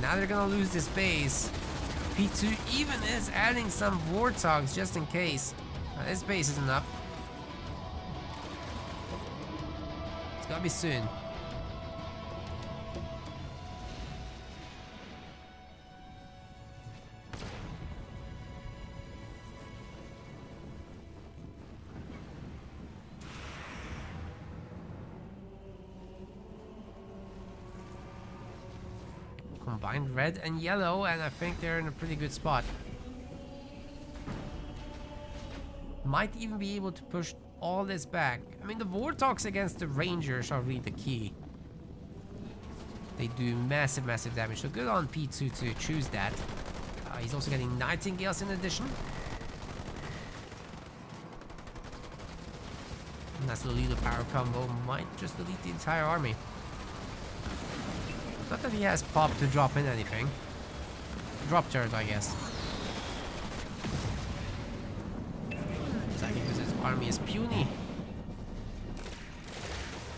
Now they're gonna lose this base. P2 even is adding some Warthogs just in case. This base isn't up. It's gonna be soon. Combined red and yellow, and I think they're in a pretty good spot. Might even be able to push all this back. I mean, the Warthogs against the Rangers are really the key. They do massive, massive damage, so good on P2 to choose that. He's also getting Nightingales in addition. And that's the leader power combo. Might just delete the entire army. Not that he has pop to drop in anything. Drop turret, I guess. It's like because his army is puny.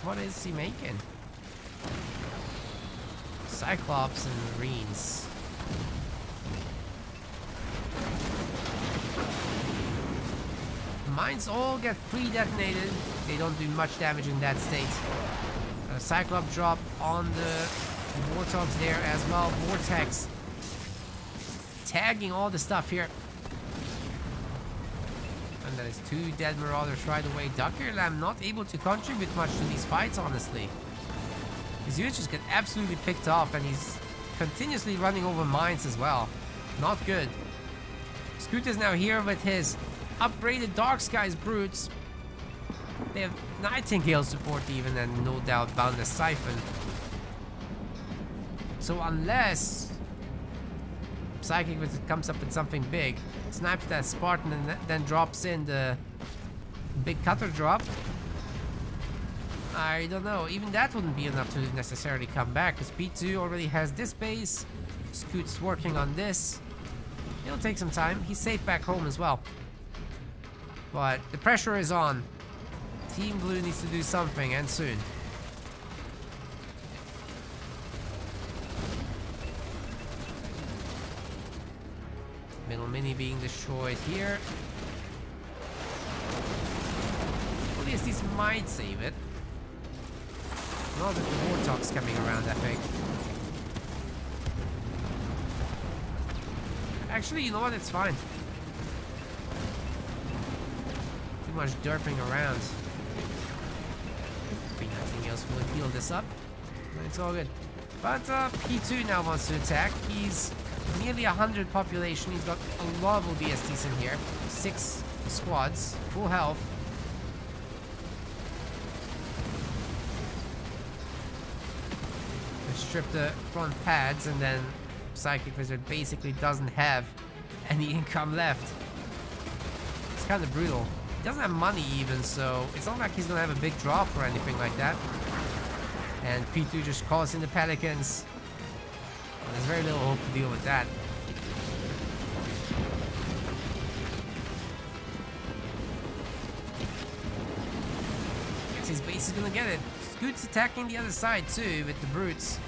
What is he making? Cyclops and Marines. Mines all get pre-detonated. They don't do much damage in that state. Cyclops drop on the Warthogs there as well. Vortex tagging all the stuff here. that is 2 dead Marauders right away. Ducker Lamb not able to contribute much to these fights, honestly. His units just get absolutely picked off, and he's continuously running over mines as well. Not good. Scoot is now here with his upgraded Dark Skies Brutes. They have Nightingale support even, and no doubt Boundless Siphon. So unless Psychic Wizard comes up with something big, snipes that Spartan and then drops in the big cutter drop, I don't know. Even that wouldn't be enough to necessarily come back, because P2 already has this base. Scoot's working on this. It'll take some time. He's safe back home as well. But the pressure is on. Team Blue needs to do something, and soon. Middle mini being destroyed here. At least these might save it. Not with the Warthog's coming around, I think. Actually, you know what? It's fine. Too much derping around. Nothing else will heal this up. But it's all good. But P2 now wants to attack. He's nearly 100 population. He's got a lot of OBSTs in here. 6 squads, full health. Let's strip the front pads, and then Psychic Wizard basically doesn't have any income left. It's kind of brutal. He doesn't have money even, so it's not like he's gonna have a big drop or anything like that. And P2 just calls in the Pelicans. Well, there's very little hope to deal with that. Guess his base is gonna get it. Scoot's attacking the other side too with the brutes.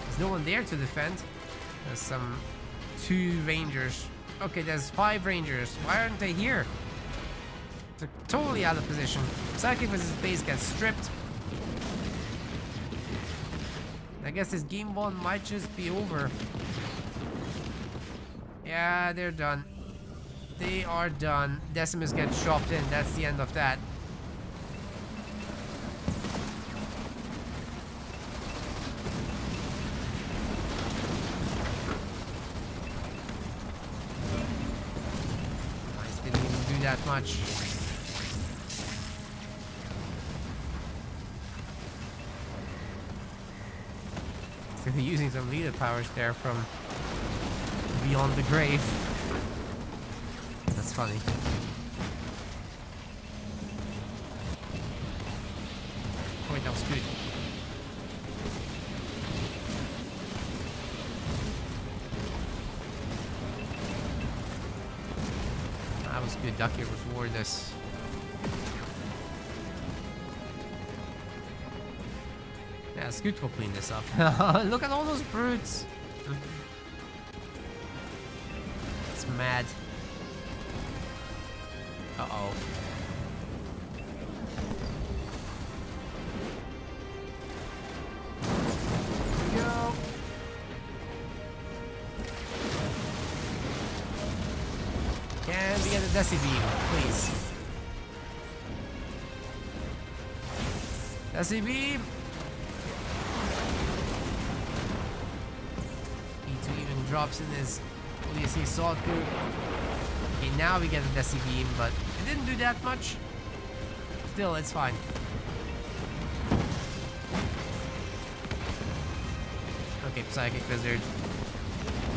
There's no one there to defend. There's some 2 rangers. Okay, there's 5 rangers. Why aren't they here? They're totally out of position. Psychic Wizard's base gets stripped. I guess this game 1 might just be over. Yeah, they're done. They are done. Decimus gets chopped in. That's the end of that. Nice, didn't even do that much. They're using some leader powers there from beyond the grave. That's funny. Oh wait, that was good. That was good. Ducky was wardless. Yeah, Scoot will clean this up. Look at all those brutes. It's mad. Uh-oh. Here we go. Can we get a Desi beam, please? Desi beam! Drops in his ODSC assault group. Okay, now we get a Desi beam, but it didn't do that much. Still, it's fine. Okay, Psychic Wizard.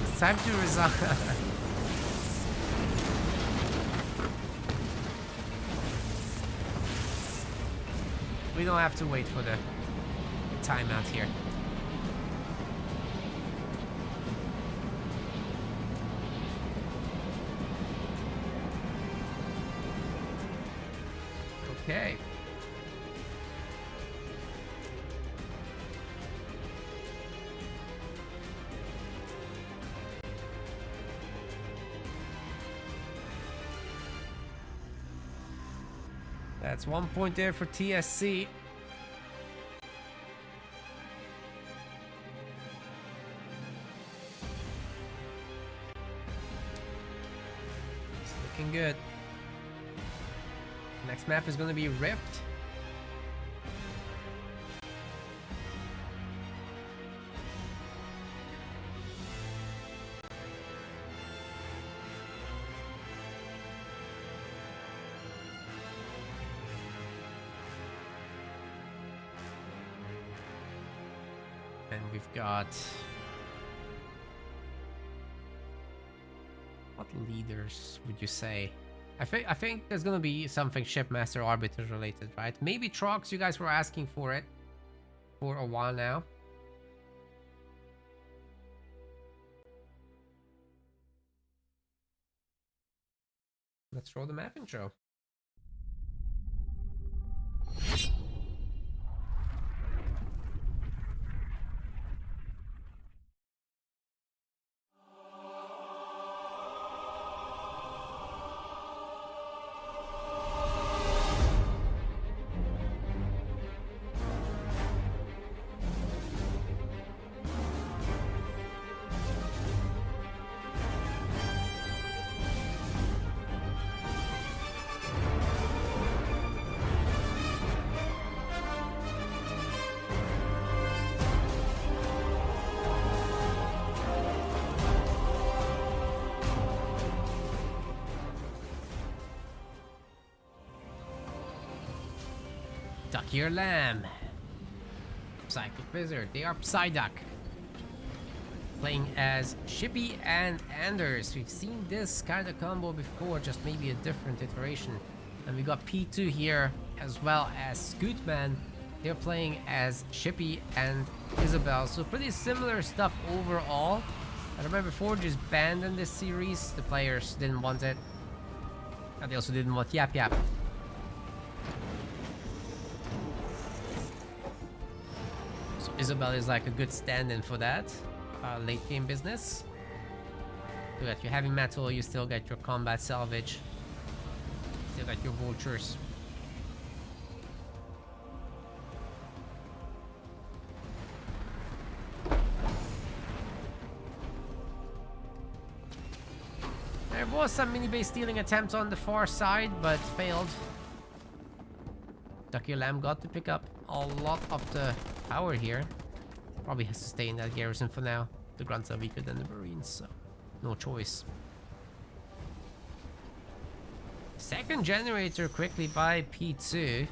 It's time to resign. We don't have to wait for the timeout here. Okay. That's 1 point there for TSC. It's looking good. Next map is gonna be Rift. And we've got... what leaders would you say? I think there's gonna be something shipmaster arbiters related, right? Maybe trucks. You guys were asking for it for a while now. Let's roll the map intro. Duck your lamb. Psychic Wizard. They are Psyduck. Playing as Shippy and Anders. We've seen this kind of combo before, just maybe a different iteration. And we got P2 here, as well as Scootman. They're playing as Shippy and Isabel. So pretty similar stuff overall. I remember Forge is banned in this series. The players didn't want it. And they also didn't want Yap Yap. Isabel is like a good stand-in for that late game business. So that you're having metal, you still get your combat salvage, still got your vultures. There was some mini base stealing attempts on the far side, but failed. Ducky Lamb got to pick up a lot of the power here. Probably has to stay in that garrison for now. The grunts are weaker than the marines, so no choice. Second generator quickly by P2.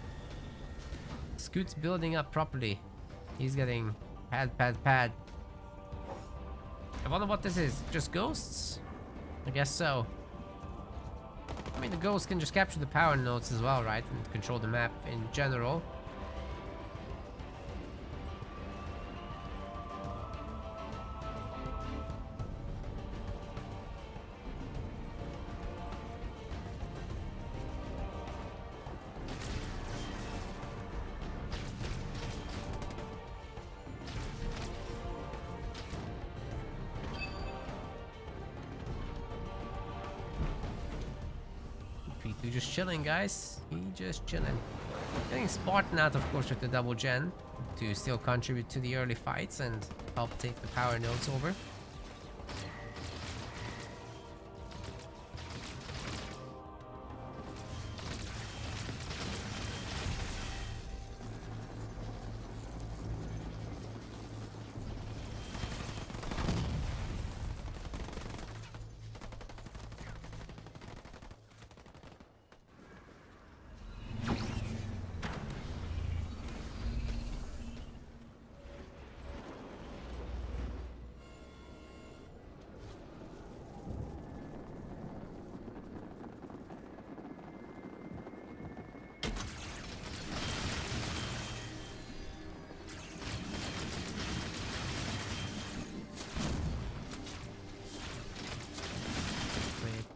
Scoot's building up properly. He's getting pad. I wonder what this is. Just ghosts? I guess so. I mean, the ghosts can just capture the power nodes as well, right? And control the map in general. Just chilling, guys. He just chilling. Getting Spartan out, of course, with the double gen to still contribute to the early fights and help take the power nodes over.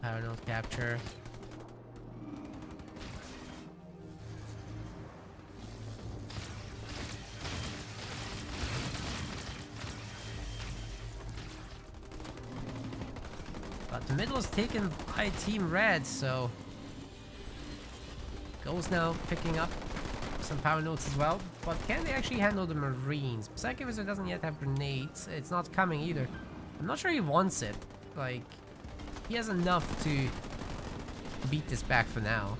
Power node capture. But the middle is taken by Team Red, so Go's now picking up some power nodes as well. But can they actually handle the Marines? Psychic Wizard doesn't yet have grenades. It's not coming either. I'm not sure he wants it. Like, he has enough to beat this back for now.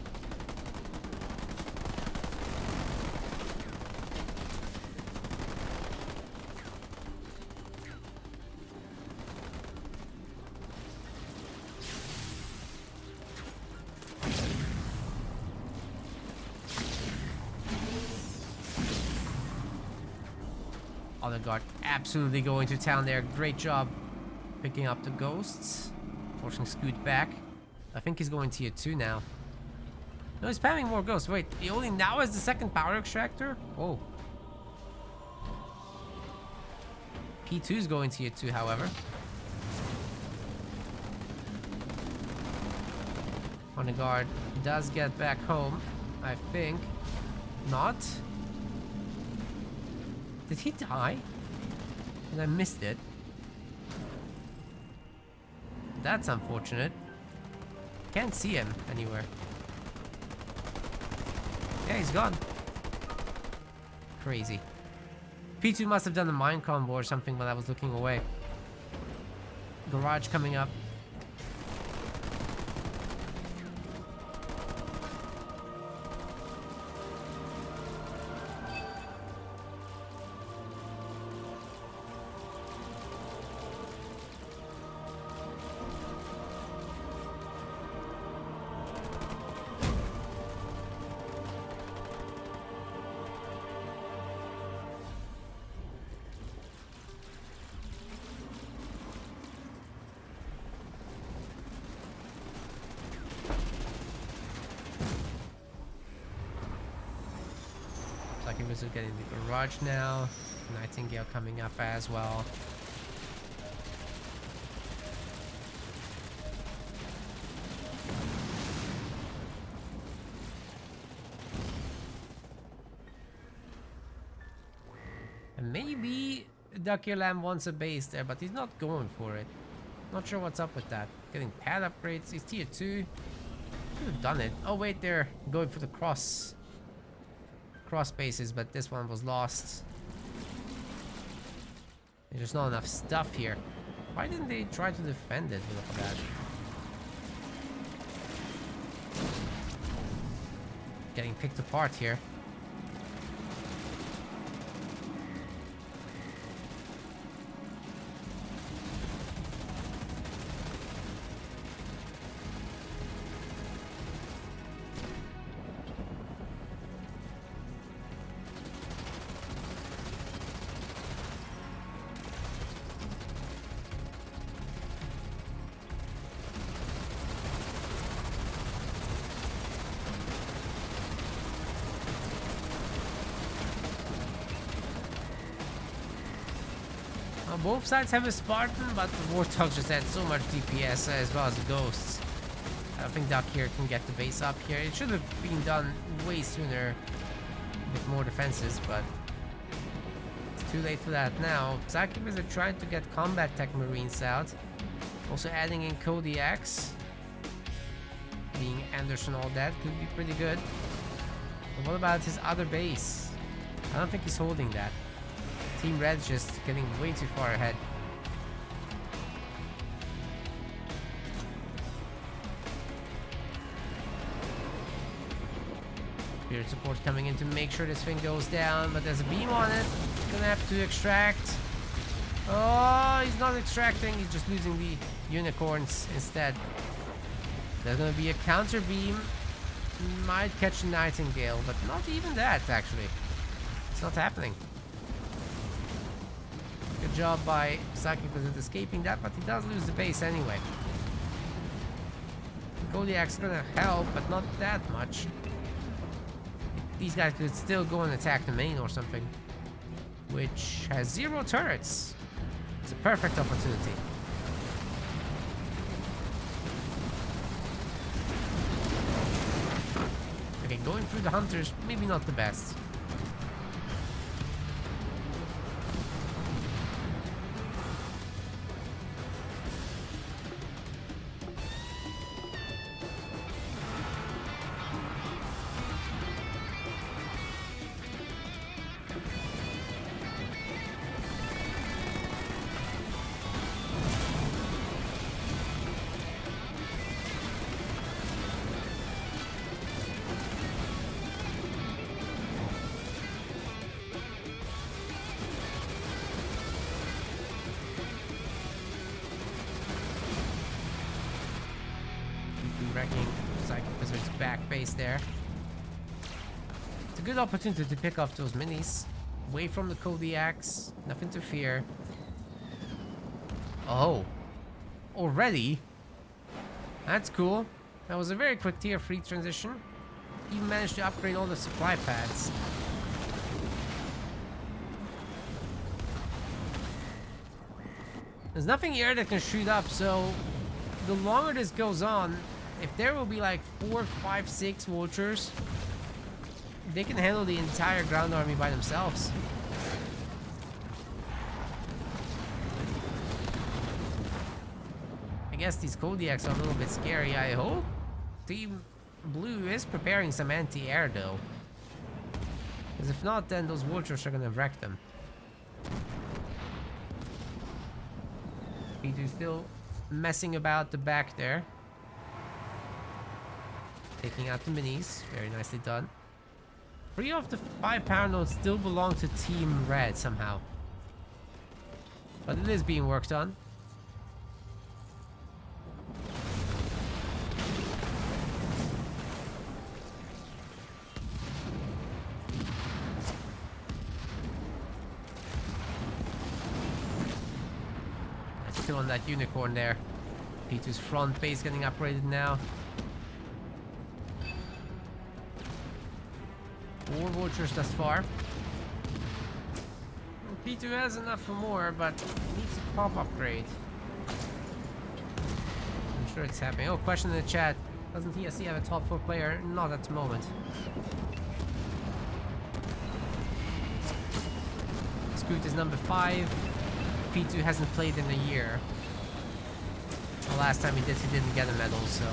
Other guard absolutely going to town there. Great job picking up the ghosts. Forcing Scoot back. I think he's going tier 2 now. No, he's spamming more ghosts. Wait, he only now has the second power extractor? Whoa. P2 is going tier 2, however. Honor guard does get back home, I think. Not. Did he die? And I missed it. That's unfortunate. Can't see him anywhere. Yeah, he's gone. Crazy. P2 must have done a mine combo or something when I was looking away. Garage coming up. Is getting the garage now. Nightingale coming up as well. And maybe Ducky Lamb wants a base there, but he's not going for it. Not sure what's up with that. Getting pad upgrades. He's tier 2. Could have done it. Oh wait, they're going for the cross bases, but this one was lost. There's not enough stuff here. Why didn't they try to defend it with that? Getting picked apart here. Both sides have a Spartan, but the Warthog just had so much DPS as well as the Ghosts. I don't think Duck here can get the base up here. It should have been done way sooner with more defenses, but it's too late for that now. Psychicals are trying to get combat tech Marines out. Also adding in Kodiaks. Being Anderson all that could be pretty good. But what about his other base? I don't think he's holding that. Team Red's just getting way too far ahead. Spirit support coming in to make sure this thing goes down, but there's a beam on it. Gonna have to extract. Oh, he's not extracting, he's just losing the unicorns instead. There's gonna be a counter beam. Might catch a Nightingale, but not even that actually. It's not happening. Good job by Psychic with escaping that, but he does lose the base anyway. Kodiak's gonna help, but not that much. These guys could still go and attack the main or something, which has 0 turrets. It's a perfect opportunity. Okay, going through the hunters, maybe not the best. Wrecking Psychic Wizard's back base there. It's a good opportunity to pick off those minis. Away from the Kodiaks. Nothing to fear. Oh. Already? That's cool. That was a very quick tier 3 transition. Even managed to upgrade all the supply pads. There's nothing here that can shoot up, so the longer this goes on, if there will be like 4, 5, 6 vultures, they can handle the entire ground army by themselves. I guess these Kodiaks are a little bit scary. I hope Team Blue is preparing some anti-air though. Because if not, then those vultures are gonna wreck them. P2 still messing about the back there. Taking out the minis. Very nicely done. 3 of the 5 power nodes still belong to Team Red somehow. But it is being worked on. Still on that unicorn there. P2's front base getting upgraded now. 4 vultures thus far. P2 has enough for more, but needs a pop upgrade. I'm sure it's happening. Oh, question in the chat. Doesn't TSC have a top 4 player? Not at the moment. Scoot is number 5. P2 hasn't played in a year. The last time he didn't get a medal, so.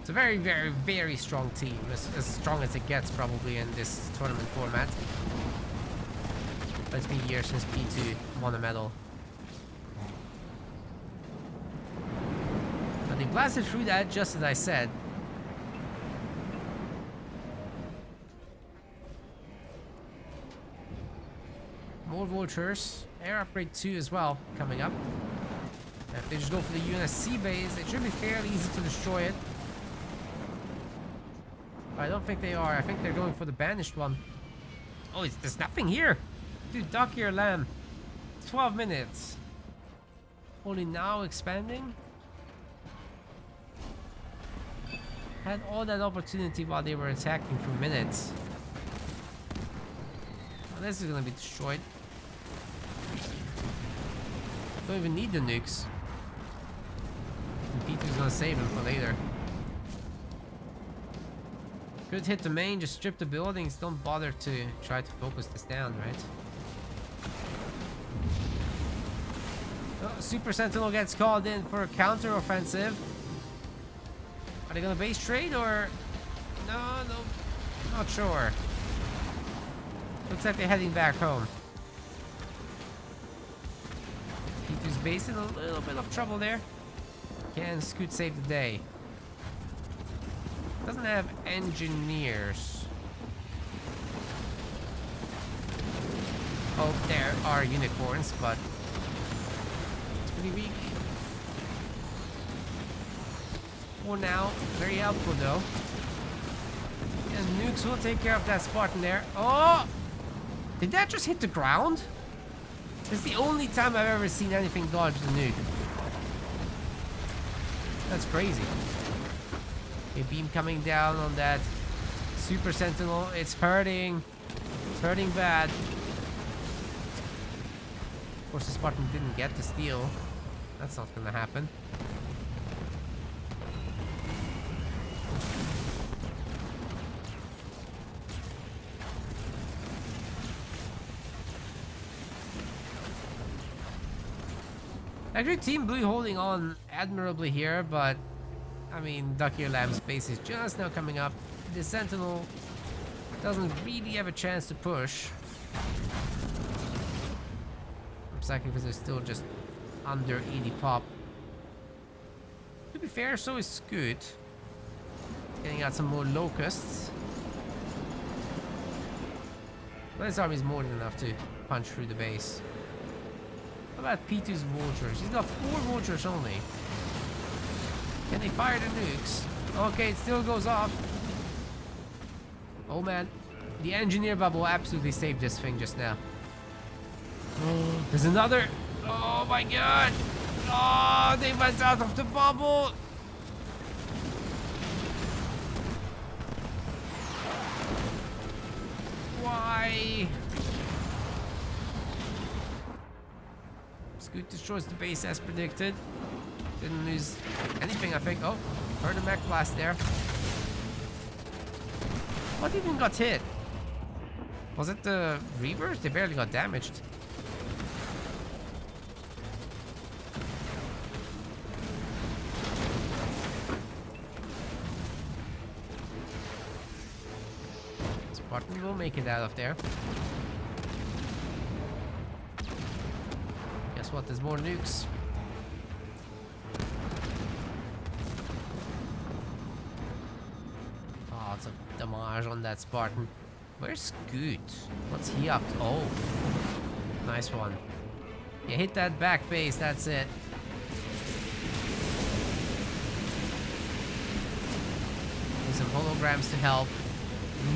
It's a very, very, very strong team. As strong as it gets probably in this tournament format. But it's been years since P2 won a medal. But they blasted through that just as I said. More vultures. Air upgrade 2 as well coming up. And if they just go for the UNSC base, it should be fairly easy to destroy it. But I don't think they are. I think they're going for the banished one. Oh, there's nothing here. Dude, duck your lamb. 12 minutes. Only now expanding? Had all that opportunity while they were attacking for minutes. Well, this is gonna be destroyed. Don't even need the nukes. And P2's gonna save them for later. Could hit the main, just strip the buildings. Don't bother to try to focus this down, right? Oh, Super Sentinel gets called in for a counter offensive. Are they gonna base trade or no? Not sure. Looks like they're heading back home. P2's base in a little bit of trouble there. Can Scoot save the day? Doesn't have engineers. Oh, there are unicorns, but it's pretty weak. For now, very helpful though. And nukes will take care of that Spartan there. Oh! Did that just hit the ground? It's the only time I've ever seen anything dodge the nuke. That's crazy. A beam coming down on that Super Sentinel. It's hurting. It's hurting bad. Of course, the Spartan didn't get the steal. That's not gonna happen. Actually, Team Blue holding on admirably here, but I mean, Duck Your Lamb's base is just now coming up. The Sentinel doesn't really have a chance to push. Sacrifice is still just under 80 pop. To be fair, so is Scoot. Getting out some more locusts. Well, this army is more than enough to punch through the base. What about P2's vultures? He's got 4 vultures only. Can they fire the nukes? Okay, it still goes off. Oh man, the engineer bubble absolutely saved this thing just now. Oh, there's another. Oh my god. Oh, they went out of the bubble. Why? Scoot destroys the base as predicted. Didn't lose anything, I think. Oh, heard a mech blast there. What even got hit? Was it the Reavers? They barely got damaged. Spartan will make it out of there. Guess what? There's more nukes. Lots of damage on that Spartan. Where's Scoot? What's he up to? Oh, nice one. Yeah, hit that back base, that's it. Need some holograms to help.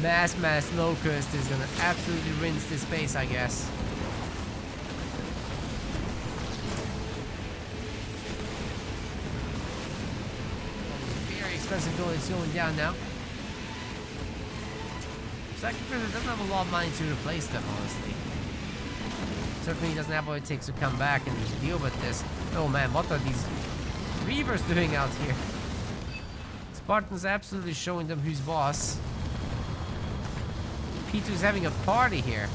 Mass Locust is gonna absolutely rinse this base, I guess. Very expensive buildings going down now. Sacrificer doesn't have a lot of money to replace them, honestly. Certainly doesn't have what it takes to come back and deal with this. Oh man, what are these Reavers doing out here? Spartan's absolutely showing them who's boss. P2's having a party here.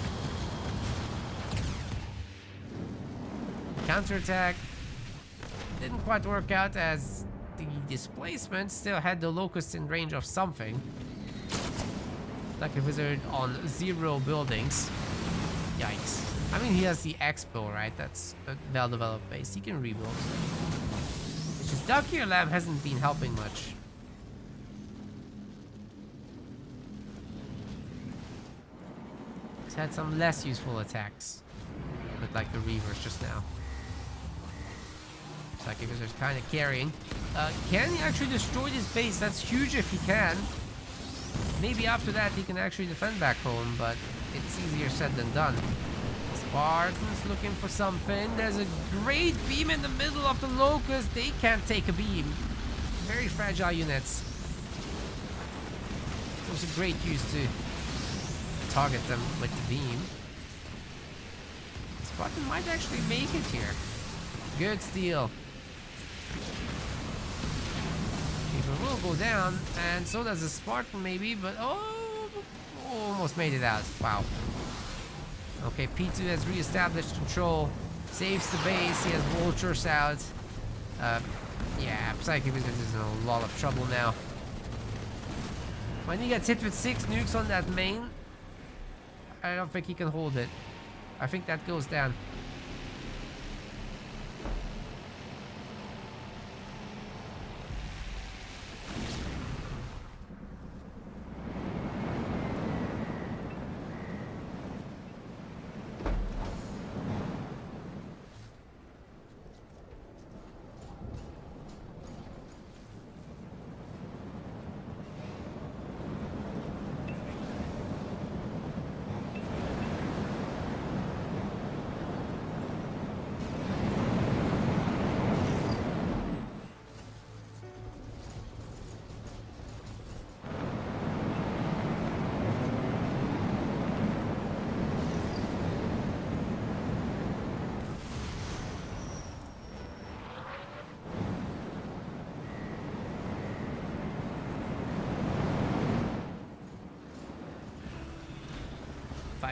Counterattack didn't quite work out as the displacement still had the Locust in range of something. Like a wizard on 0 buildings. Yikes. I mean, he has the Expo, right? That's a well-developed base. He can rebuild. It's just Duckier Lamb hasn't been helping much. He's had some less useful attacks. But like the Reavers just now. Psychic Wizard's kind of carrying. Can he actually destroy this base? That's huge if he can. Maybe after that he can actually defend back home, but it's easier said than done. Spartan's looking for something. There's a great beam in the middle of the Locust. They can't take a beam. Very fragile units. It was a great use to target them with the beam. Spartan might actually make it here. Good steal. It will go down, and so does a Spartan maybe, but oh, almost made it out. Wow. Okay, P2 has re-established control, saves the base, he has vultures out. Yeah, Psychic Wizard is in a lot of trouble now. When he gets hit with 6 nukes on that main, I don't think he can hold it. I think that goes down.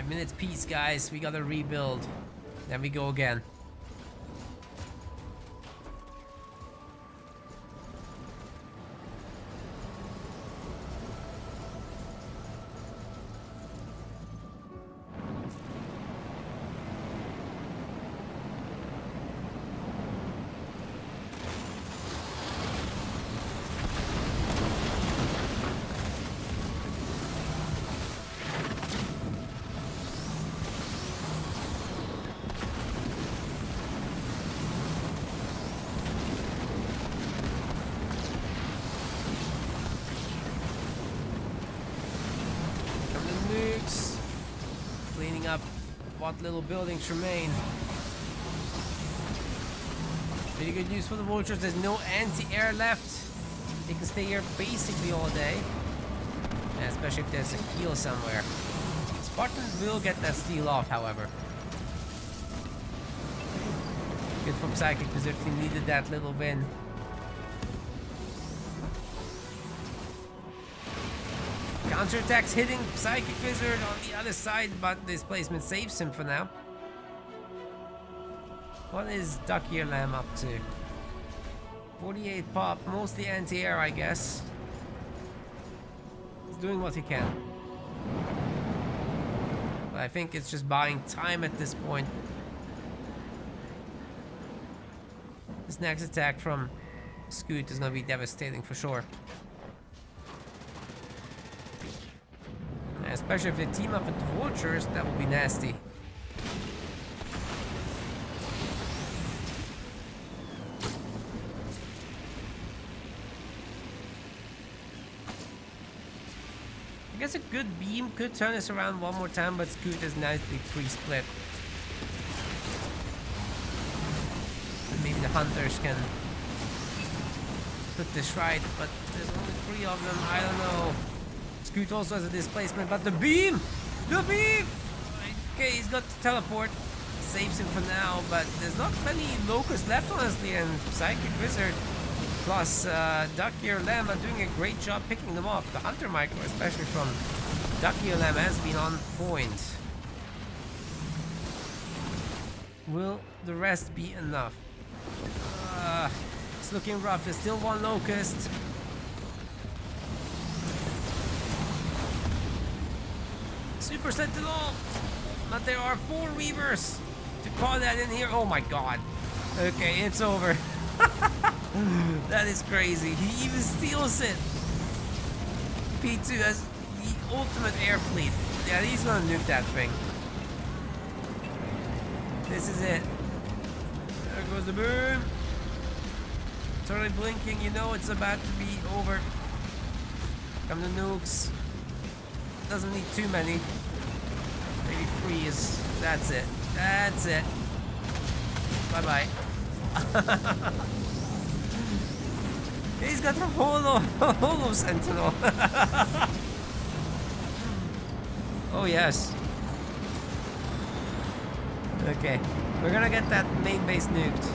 Minutes piece, guys. We gotta rebuild. Then we go again. nukes. Cleaning up what little buildings remain. Pretty good news for the vultures, there's no anti-air left. They can stay here basically all day. And especially if there's a keel somewhere. Spartans will get that steal off, however. Good from Psychic Wizard, he needed that little win. Counterattack's hitting Psychic Wizard on the other side, but displacement saves him for now. What is Duck Ear Lamb up to? 48 pop, mostly anti-air, I guess. He's doing what he can. But I think it's just buying time at this point. This next attack from Scoot is going to be devastating for sure. Especially if they team up with the vultures, that would be nasty. I guess a good beam could turn us around one more time, but Scoot is nicely pre-split. And maybe the hunters can put this right, but there's only 3 of them, I don't know. Scoot also has a displacement, but the beam! The beam! Okay, he's got the teleport. Saves him for now, but there's not many locusts left, honestly, and Psychic Wizard plus Duck Ear Lamb are doing a great job picking them off. The Hunter Micro, especially from Duck Ear Lamb, has been on point. Will the rest be enough? It's looking rough. There's still 1 locust. Super Sentinel! But there are 4 Reavers to call that in here. Oh my god. Okay, it's over. That is crazy. He even steals it. P2 has the ultimate air fleet. Yeah, he's gonna nuke that thing. This is it. There goes the boom. Totally blinking, you know it's about to be over. Come the nukes. Doesn't need too many. Maybe 3 is... That's it. That's it. Bye-bye. He's got the holo sentinel. Oh yes. Okay, we're gonna get that main base nuked.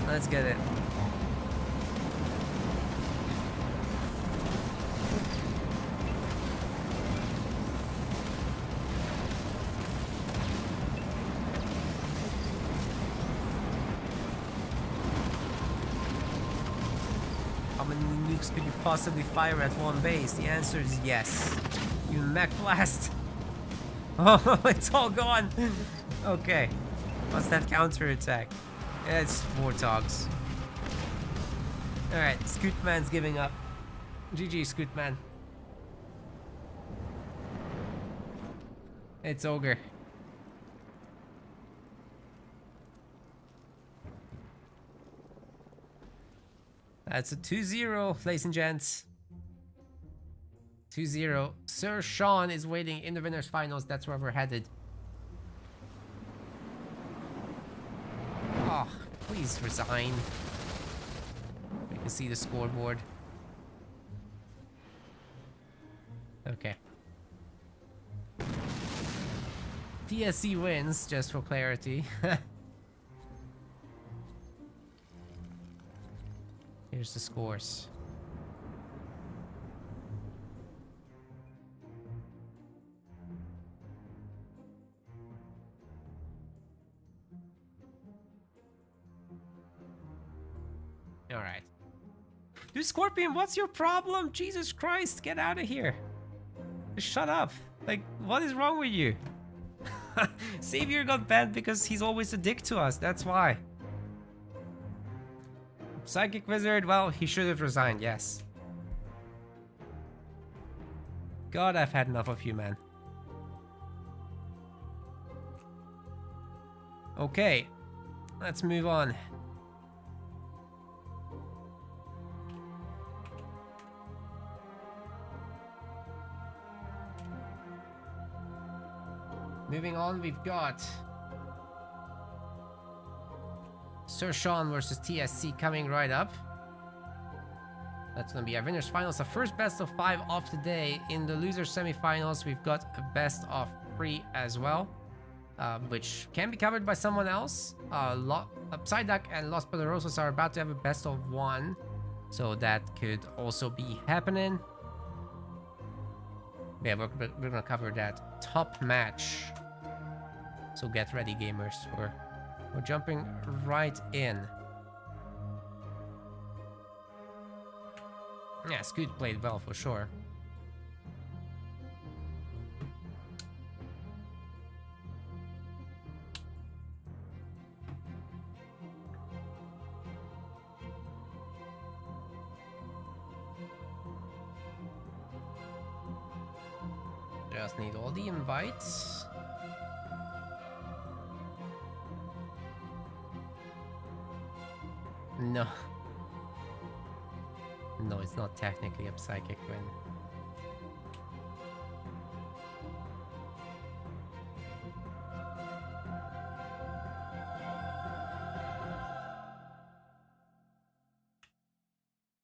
Let's get it. Could you possibly fire at one base? The answer is yes. You mech blast. Oh, it's all gone. Okay. What's that counterattack? Yeah, it's Warthogs. Alright, Scootman's giving up. GG, Scootman. It's Ogre. That's a 2-0, ladies and gents. 2-0. Sir Sean is waiting in the winners finals. That's where we're headed. Oh, please resign. You can see the scoreboard. Okay. TSC wins, just for clarity. Here's the scores. All right. Dude, Scorpion, what's your problem? Jesus Christ, get out of here. Just shut up. Like, what is wrong with you? Savior got banned because he's always a dick to us. That's why. Psychic Wizard, well, he should have resigned, yes. God, I've had enough of you, man. Okay, let's move on. Moving on, we've got Sir Sean versus TSC coming right up. That's going to be our winners finals. The first best of 5 of the day. In the losers semifinals, we've got a best of 3 as well, which can be covered by someone else. Psyduck and Los Poderosos are about to have a best of 1, so that could also be happening. Yeah, we're going to cover that top match. So get ready, gamers. We're jumping right in. Yeah, Scoot played well for sure. Just need all the invites. No. No, it's not technically a psychic win.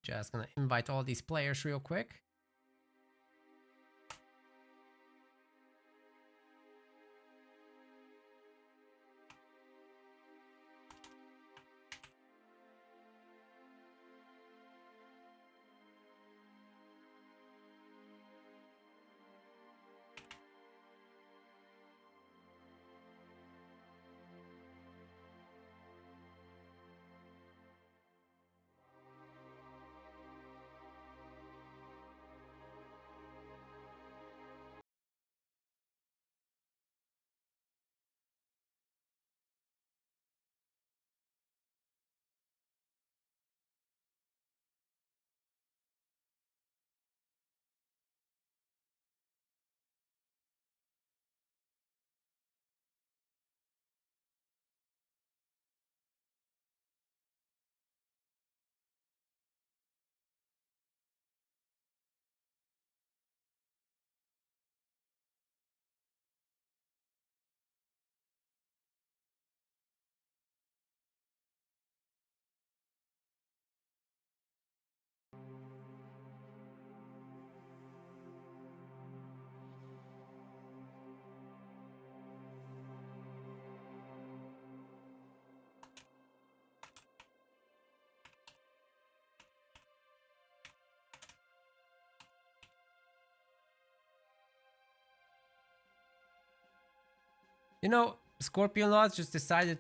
Just gonna invite all these players real quick. You know, Scorpion Lords just decided.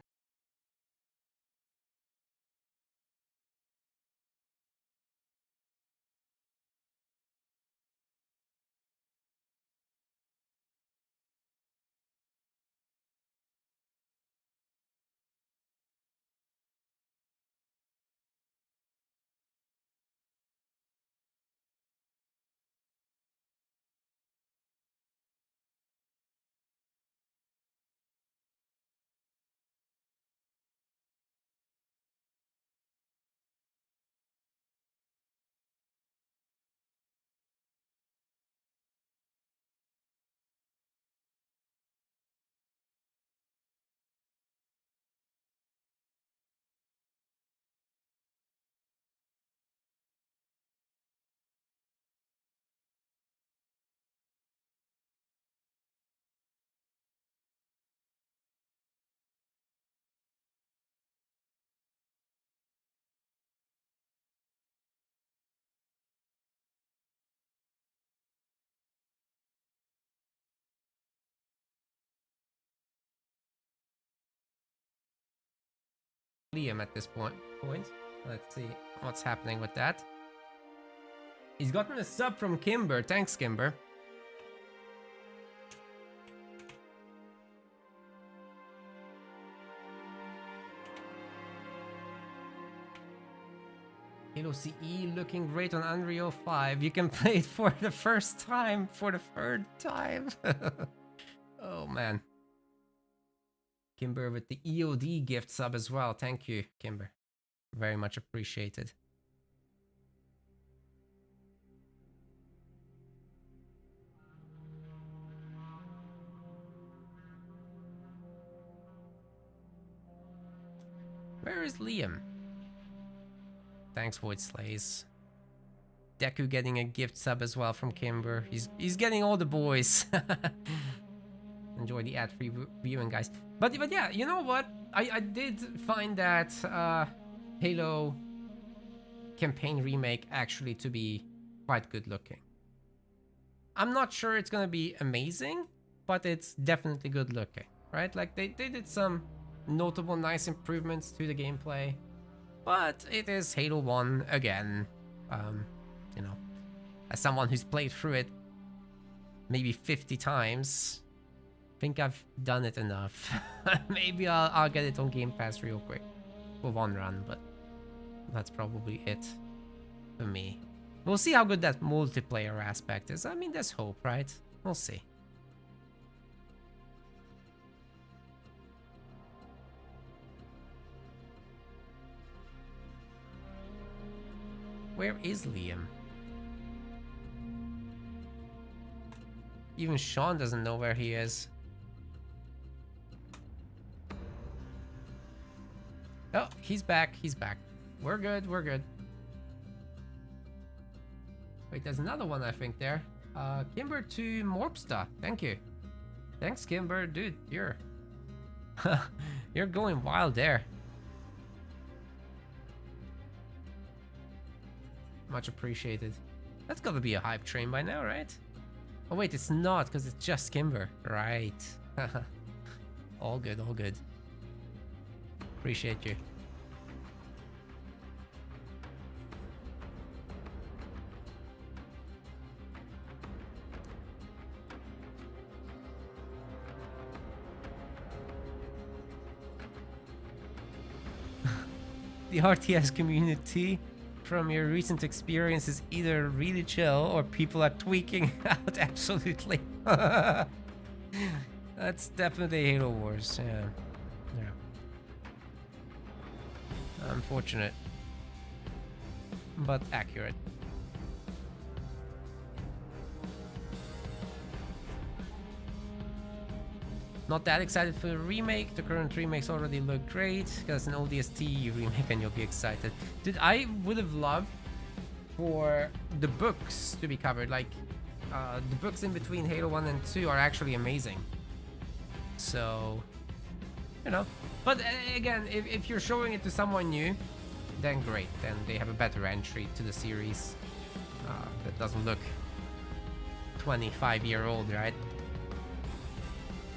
Liam at this point. Let's see what's happening with that. He's gotten a sub from Kimber. Thanks, Kimber. Halo CE looking great on Unreal 5. You can play it for the first time, for the third time. Oh man. Kimber with the EOD gift sub as well. Thank you, Kimber. Very much appreciated. Where's Liam? Thanks, Void Slays. Deku getting a gift sub as well from Kimber. He's getting all the boys. Enjoy the ad-free viewing, guys. But yeah, you know what? I did find that Halo campaign remake actually to be quite good looking. I'm not sure it's gonna be amazing, but it's definitely good looking, right? Like they did some notable nice improvements to the gameplay, but it is Halo 1 again. You know, as someone who's played through it maybe 50 times, I think I've done it enough. Maybe I'll get it on Game Pass real quick for one run, but that's probably it for me. We'll see how good that multiplayer aspect is. I mean, there's hope, right? We'll see. Where is Liam? Even Sean doesn't know where he is. Oh, he's back. He's back. We're good. We're good. Wait, there's another one, I think, there. Kimber to Morpsta. Thank you. Thanks, Kimber. Dude, you're... you're going wild there. Much appreciated. That's gotta be a hype train by now, right? Oh wait, it's not, because it's just Kimber. Right. All good, all good. Appreciate you. The RTS community from your recent experience is either really chill or people are tweaking out. Absolutely. That's definitely Halo Wars. Yeah. Unfortunate, but accurate. Not that excited for the remake. The current remakes already look great. Because an ODST remake and you'll be excited. Dude, I would have loved for the books to be covered. Like, the books in between Halo 1 and 2 are actually amazing. So, you know. But again, if you're showing it to someone new, then great. Then they have a better entry to the series. That doesn't look 25-year-old, right?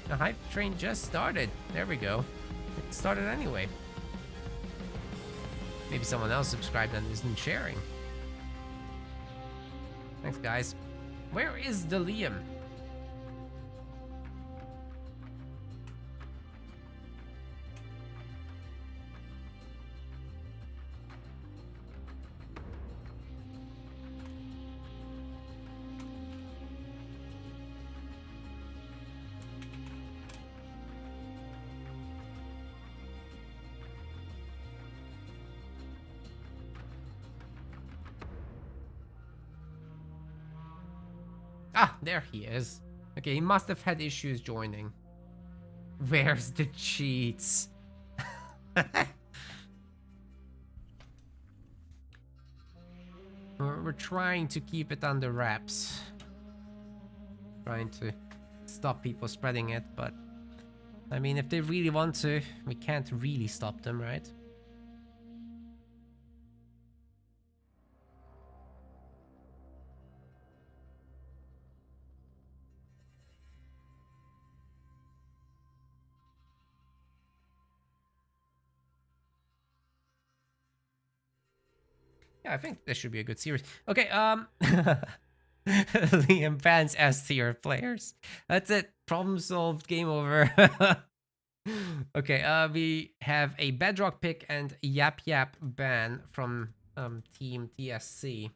The hype train just started. There we go. It started anyway. Maybe someone else subscribed and isn't sharing. Thanks, guys. Where is the Liam? Ah, there he is. Okay, he must have had issues joining. Where's the cheats? We're trying to keep it under wraps. Trying to stop people spreading it, but... I mean, if they really want to, we can't really stop them, right? Yeah, I think this should be a good series. Okay, Liam bans S tier players. That's it. Problem solved. Game over. Okay, we have a Bedrock pick and Yap Yap ban from Team TSC.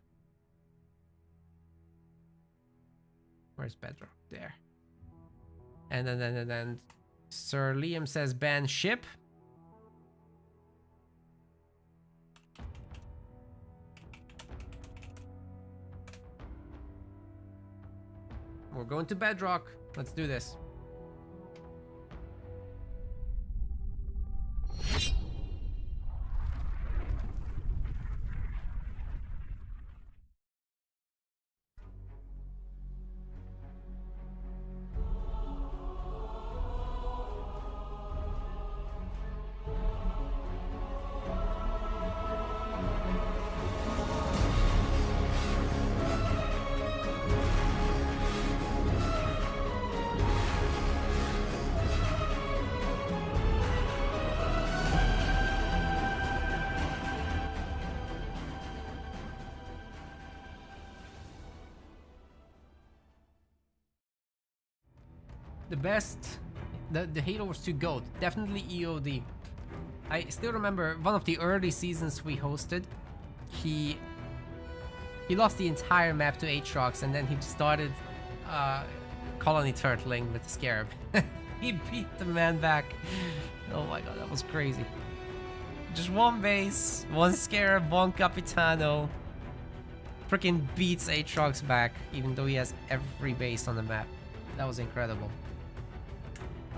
Where's Bedrock? There. And then Sir Liam says ban ship. We're going to Bedrock. Let's do this. the best, the Halo Wars 2 GOAT, definitely EOD. I still remember one of the early seasons we hosted, he lost the entire map to Aatrox, and then he started colony turtling with the Scarab. He beat the man back. Oh my god, that was crazy. Just one base, one Scarab, one Capitano. Freaking beats Aatrox back, even though he has every base on the map. That was incredible.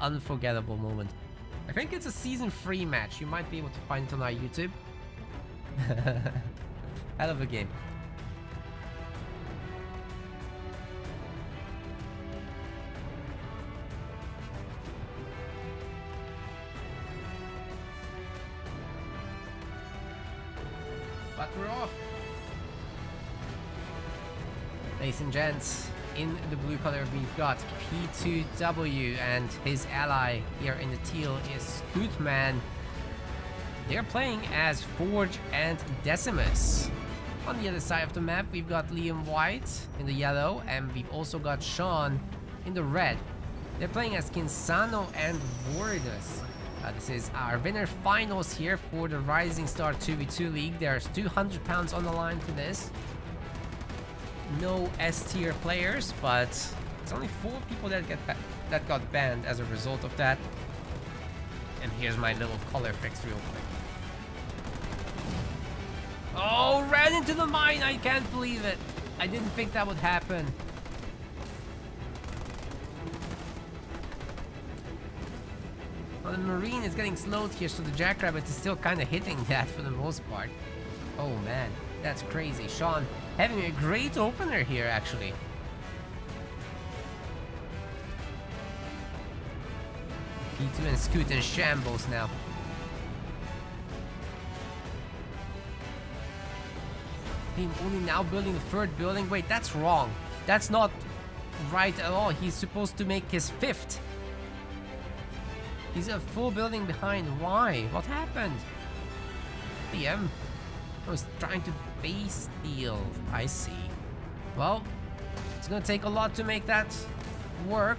Unforgettable moment. I think it's a season 3 match. You might be able to find it on our YouTube. Hell of a game. But we're off. Ladies and gents, in the blue color we've got P2W, and his ally here in the teal is Scootman. They're playing as Forge and Decimus. On the other side of the map we've got Liam White in the yellow, and we've also got Sean in the red. They're playing as Kinsano and Wardus. This is our winner finals here for the Rising Star 2v2 League. There's 200 pounds on the line for this. No S tier players, but it's only 4 people that got banned as a result of that. And here's my little color fix real quick. Oh, ran into the mine! I can't believe it. I didn't think that would happen. Well, the Marine is getting slowed here, so the Jackrabbit is still kind of hitting that for the most part. Oh man, that's crazy. Sean having a great opener here, actually. P2 and Scoot in shambles now. Team only now building the 3rd building. Wait, that's wrong. That's not right at all. He's supposed to make his 5th. He's a full building behind. Why? What happened? DM was trying to base steal. I see. Well, it's gonna take a lot to make that work.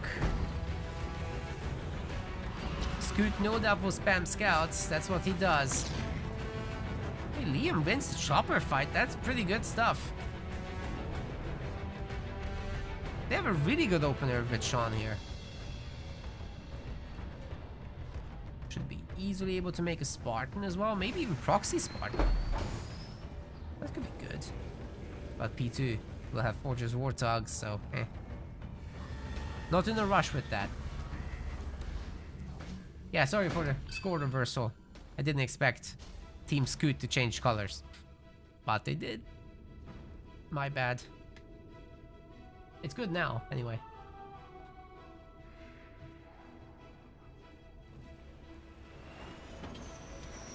Scoot no doubt will spam scouts. That's what he does. Hey, Liam wins the chopper fight. That's pretty good stuff. They have a really good opener with Sean here. Should be easily able to make a Spartan as well. Maybe even proxy Spartan. That could be good. But P2 will have Forger's Warthogs, so eh. Not in a rush with that. Yeah, sorry for the score reversal. I didn't expect Team Scoot to change colors. But they did. My bad. It's good now, anyway.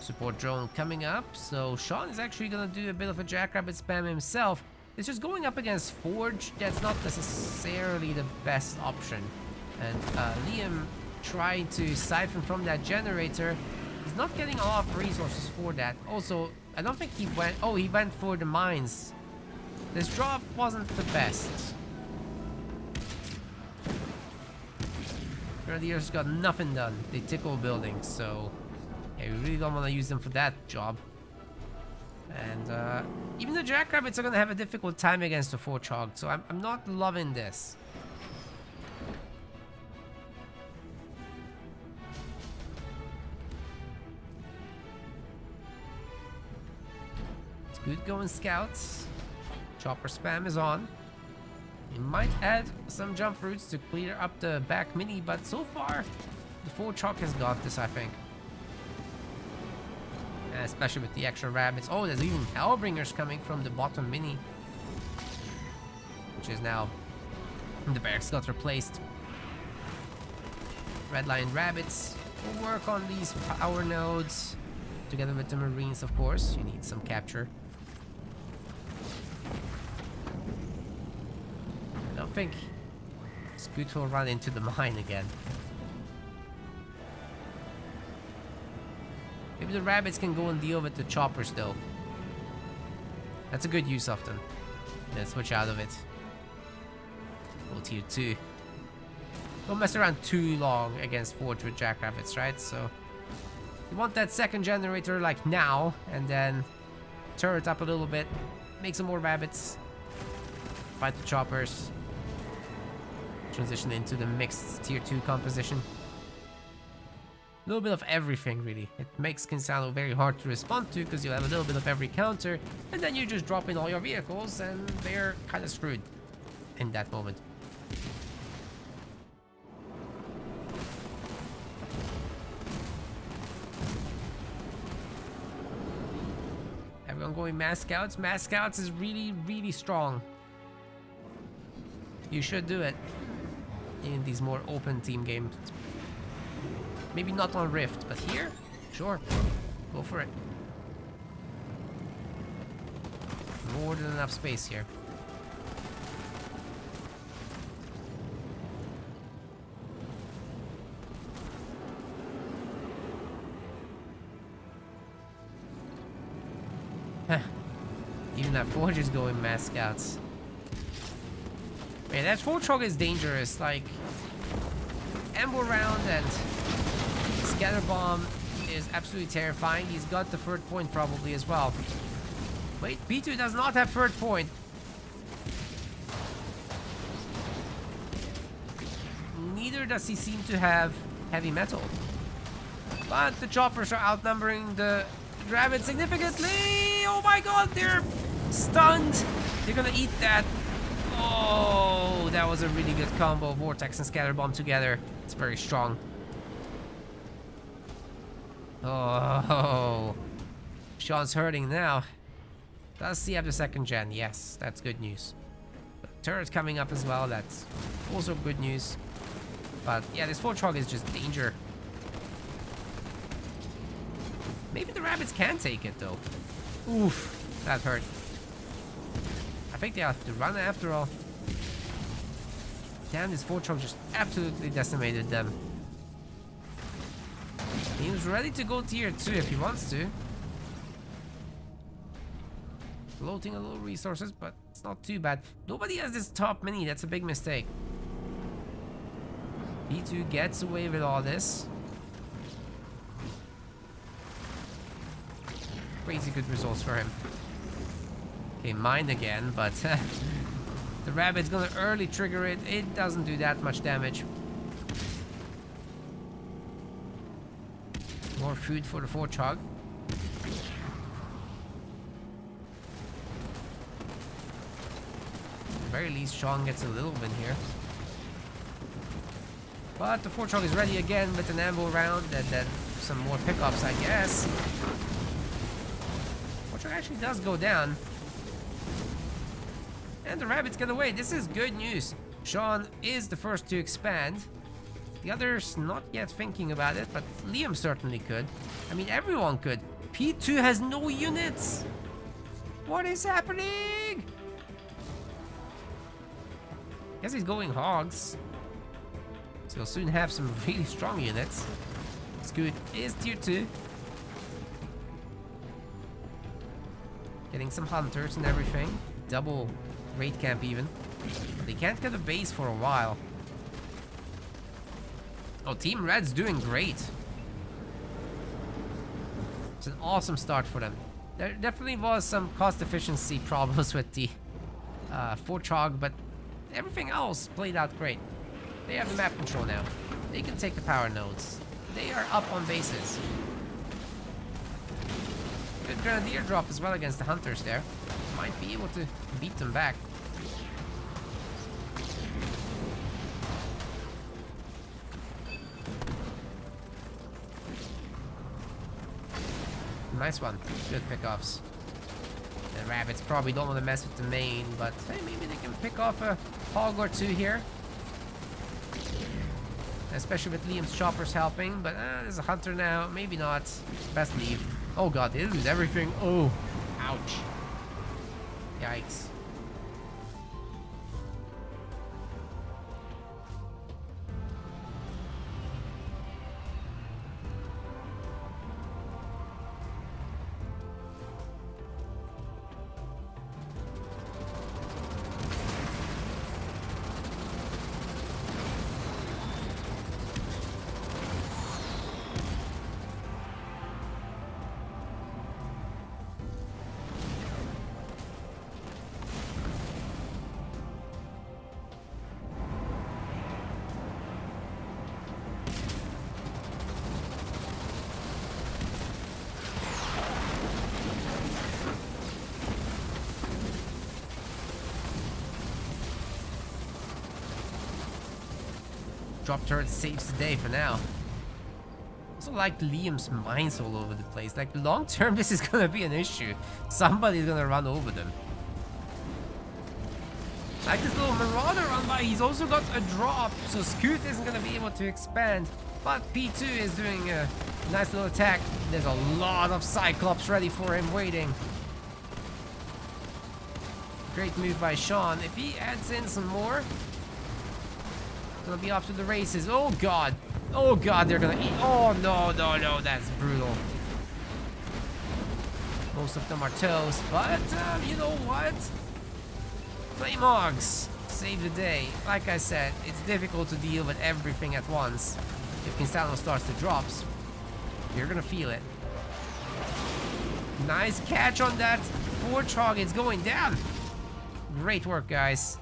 Support drone coming up, so Sean is actually gonna do a bit of a Jackrabbit spam himself. It's just going up against Forge. That's not necessarily the best option. And Liam trying to siphon from that generator. He's not getting a lot of resources for that. Also, I don't think he went... Oh, he went for the mines. This drop wasn't the best. Grenadiers got nothing done. They tickle buildings, so... Yeah, we really don't want to use them for that job. And even the Jackrabbits are going to have a difficult time against the Forge Hog, so I'm not loving this. It's good going scouts. Chopper spam is on. You might add some jump routes to clear up the back mini, but so far the Forge Hog has got this, I think. Especially with the extra rabbits. Oh, there's even Hellbringers coming from the bottom mini. Which is now... The barracks got replaced. Red Lion Rabbits will work on these power nodes. Together with the Marines, of course. You need some capture. I don't think Scoot will run into the mine again. Maybe the rabbits can go and deal with the choppers though. That's a good use of them. Then switch out of it. Go tier 2. Don't mess around too long against Forge with Jackrabbits, right? So you want that second generator like now, and then turret up a little bit, make some more rabbits, fight the choppers, transition into the mixed tier 2 composition. A little bit of everything, really. It makes Kinsano very hard to respond to because you have a little bit of every counter, and then you just drop in all your vehicles and they're kind of screwed in that moment. Everyone going mass scouts. Mass scouts is really, really strong. You should do it in these more open team games. Maybe not on Rift, but here, sure, go for it. More than enough space here. Even that Forge is going mass scouts. Man, that Forge Hog is dangerous. Like, Amber Round and Scatter Bomb is absolutely terrifying. He's got the third point probably as well. Wait, P2 does not have third point. Neither does he seem to have heavy metal. But the choppers are outnumbering the rabbits significantly. Oh my god, they're stunned. They're gonna eat that. Oh, that was a really good combo. Vortex and Scatter Bomb together. It's very strong. Oh, Sean's hurting now. Does he have the second gen? Yes, that's good news. The turret's coming up as well. That's also good news. But yeah, this Forge Hog is just danger. Maybe the rabbits can take it though. Oof, that hurt. I think they have to run after all. Damn, this Forge Hog just absolutely decimated them. He was ready to go tier 2 if he wants to. Floating a little resources, but it's not too bad. Nobody has this top mini, that's a big mistake. P2 gets away with all this. Crazy good results for him. Okay, mine again, but the rabbit's gonna early trigger it. It doesn't do that much damage. More food for the Forge Hog. At the very least, Sean gets a little win here. But the Forge Hog is ready again with an amble round and then some more pickups, I guess. Forge Hog actually does go down. And the rabbits get away. This is good news. Sean is the first to expand. The others not yet thinking about it, but Liam certainly could. I mean, everyone could. P2 has no units. What is happening? Guess he's going hogs. So he'll soon have some really strong units. Scoot is tier 2. Getting some hunters and everything. Double raid camp even. But they can't get a base for a while. Oh, Team Red's doing great. It's an awesome start for them. There definitely was some cost efficiency problems with the Forge Hog, but everything else played out great. They have the map control now. They can take the power nodes. They are up on bases. Good Grenadier drop as well against the Hunters there. Might be able to beat them back. Nice one. Good pickoffs. The rabbits probably don't want to mess with the main, but hey, maybe they can pick off a hog or two here. Especially with Liam's choppers helping, but there's a hunter now. Maybe not. Best leave. Oh god, they lose everything. Oh, ouch. Yikes. Drop turret saves the day for now. Also like Liam's mines all over the place. Like long term this is gonna be an issue. Somebody's gonna run over them. Like this little Marauder run by, he's also got a drop, so Scoot isn't gonna be able to expand. But P2 is doing a nice little attack. There's a lot of Cyclops ready for him waiting. Great move by Sean. If he adds in some more, gonna be off to the races. Oh god. Oh god, they're gonna eat. Oh no, no, no, that's brutal. Most of them are toast, but you know what? Flame Hogs save the day. Like I said, it's difficult to deal with everything at once. If Mastadon starts to drops, you're gonna feel it. Nice catch on that Forge Hog. It's going down. Great work, guys.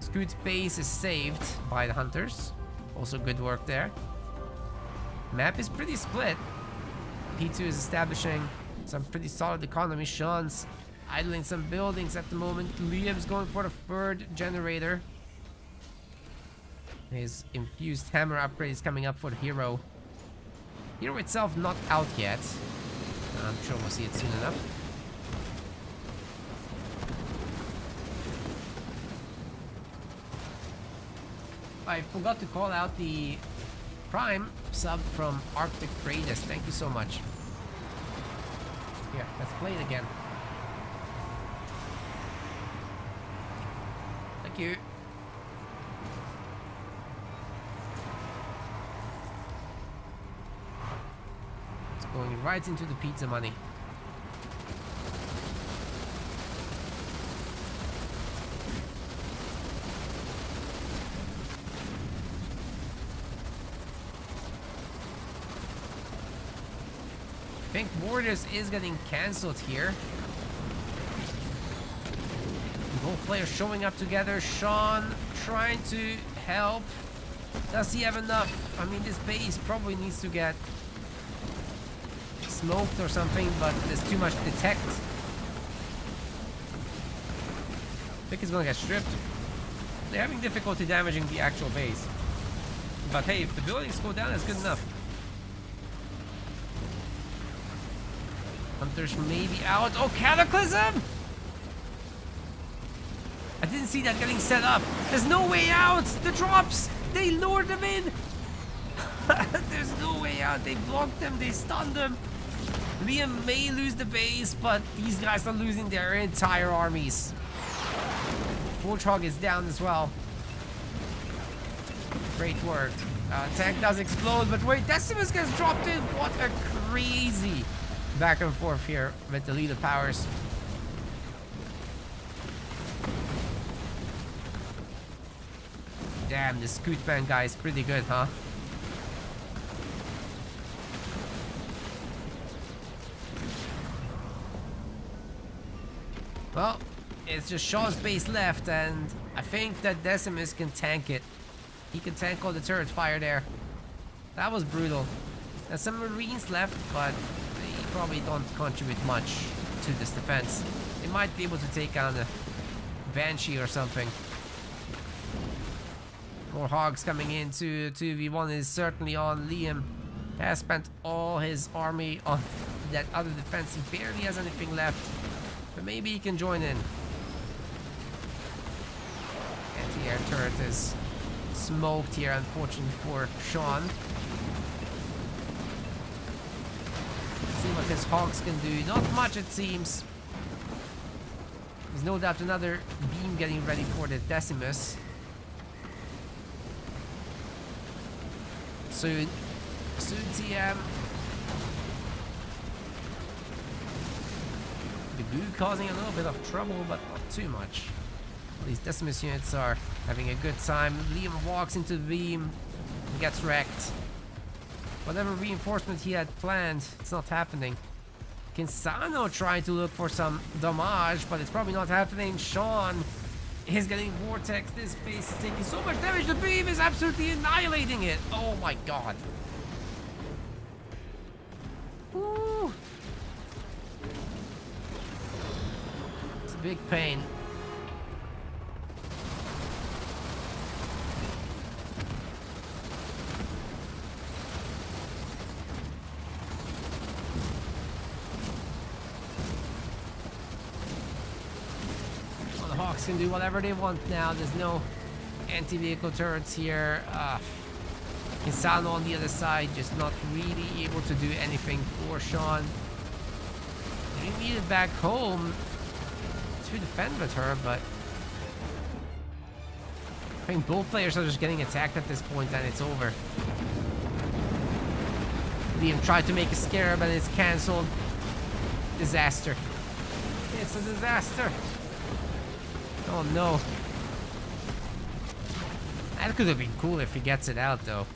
Scoot's base is saved by the hunters. Also good work there. Map is pretty split. P2 is establishing some pretty solid economy. Sean's idling some buildings at the moment. Liam's going for the third generator. His infused hammer upgrade is coming up for the hero. Hero itself not out yet. I'm sure we'll see it soon enough. I forgot to call out the Prime sub from Arctic Kratos. Thank you so much. Here, let's play it again. Thank you. It's going right into the pizza money. I think Warriors is getting cancelled here. Both players showing up together. Sean trying to help. Does he have enough? I mean, this base probably needs to get smoked or something, but there's too much detect. I think he's gonna get stripped. They're having difficulty damaging the actual base. But hey, if the buildings go down, that's good enough. Hunters maybe out. Oh, Cataclysm! I didn't see that getting set up. There's no way out! The drops! They lured them in! There's no way out. They blocked them. They stunned them. Liam may lose the base, but these guys are losing their entire armies. Forge Hog is down as well. Great work. Tank does explode, but wait, Decimus gets dropped in. What a crazy back and forth here with the leader powers. Damn, the Scoot Band guy is pretty good, huh? Well, it's just Shaw's base left, and I think that Decimus can tank it. He can tank all the turret fire there. That was brutal. There's some Marines left, but they probably don't contribute much to this defense. They might be able to take on a Banshee or something. More Hogs coming in. 2v1 is certainly on. Liam has spent all his army on that other defense. He barely has anything left, but maybe he can join in. Anti-air turret is smoked here, unfortunately for Sean. Let's see what his Hogs can do. Not much, it seems. There's no doubt another beam getting ready for the Decimus. Soon TM. The goo causing a little bit of trouble, but not too much. These Decimus units are having a good time. Liam walks into the beam and gets wrecked. Whatever reinforcement he had planned, it's not happening. Kinsano trying to look for some damage, but it's probably not happening. Sean is getting vortex. This base is taking so much damage. The beam is absolutely annihilating it. Oh my god. Woo. It's a big pain. Hawks can do whatever they want now. There's no anti-vehicle turrets here. Insano on the other side, just not really able to do anything for Sean. He needed back home to defend with her, but I think both players are just getting attacked at this point and it's over. Liam tried to make a scarab and it's cancelled. Disaster. It's a disaster. Oh no. That could have been cool if he gets it out though.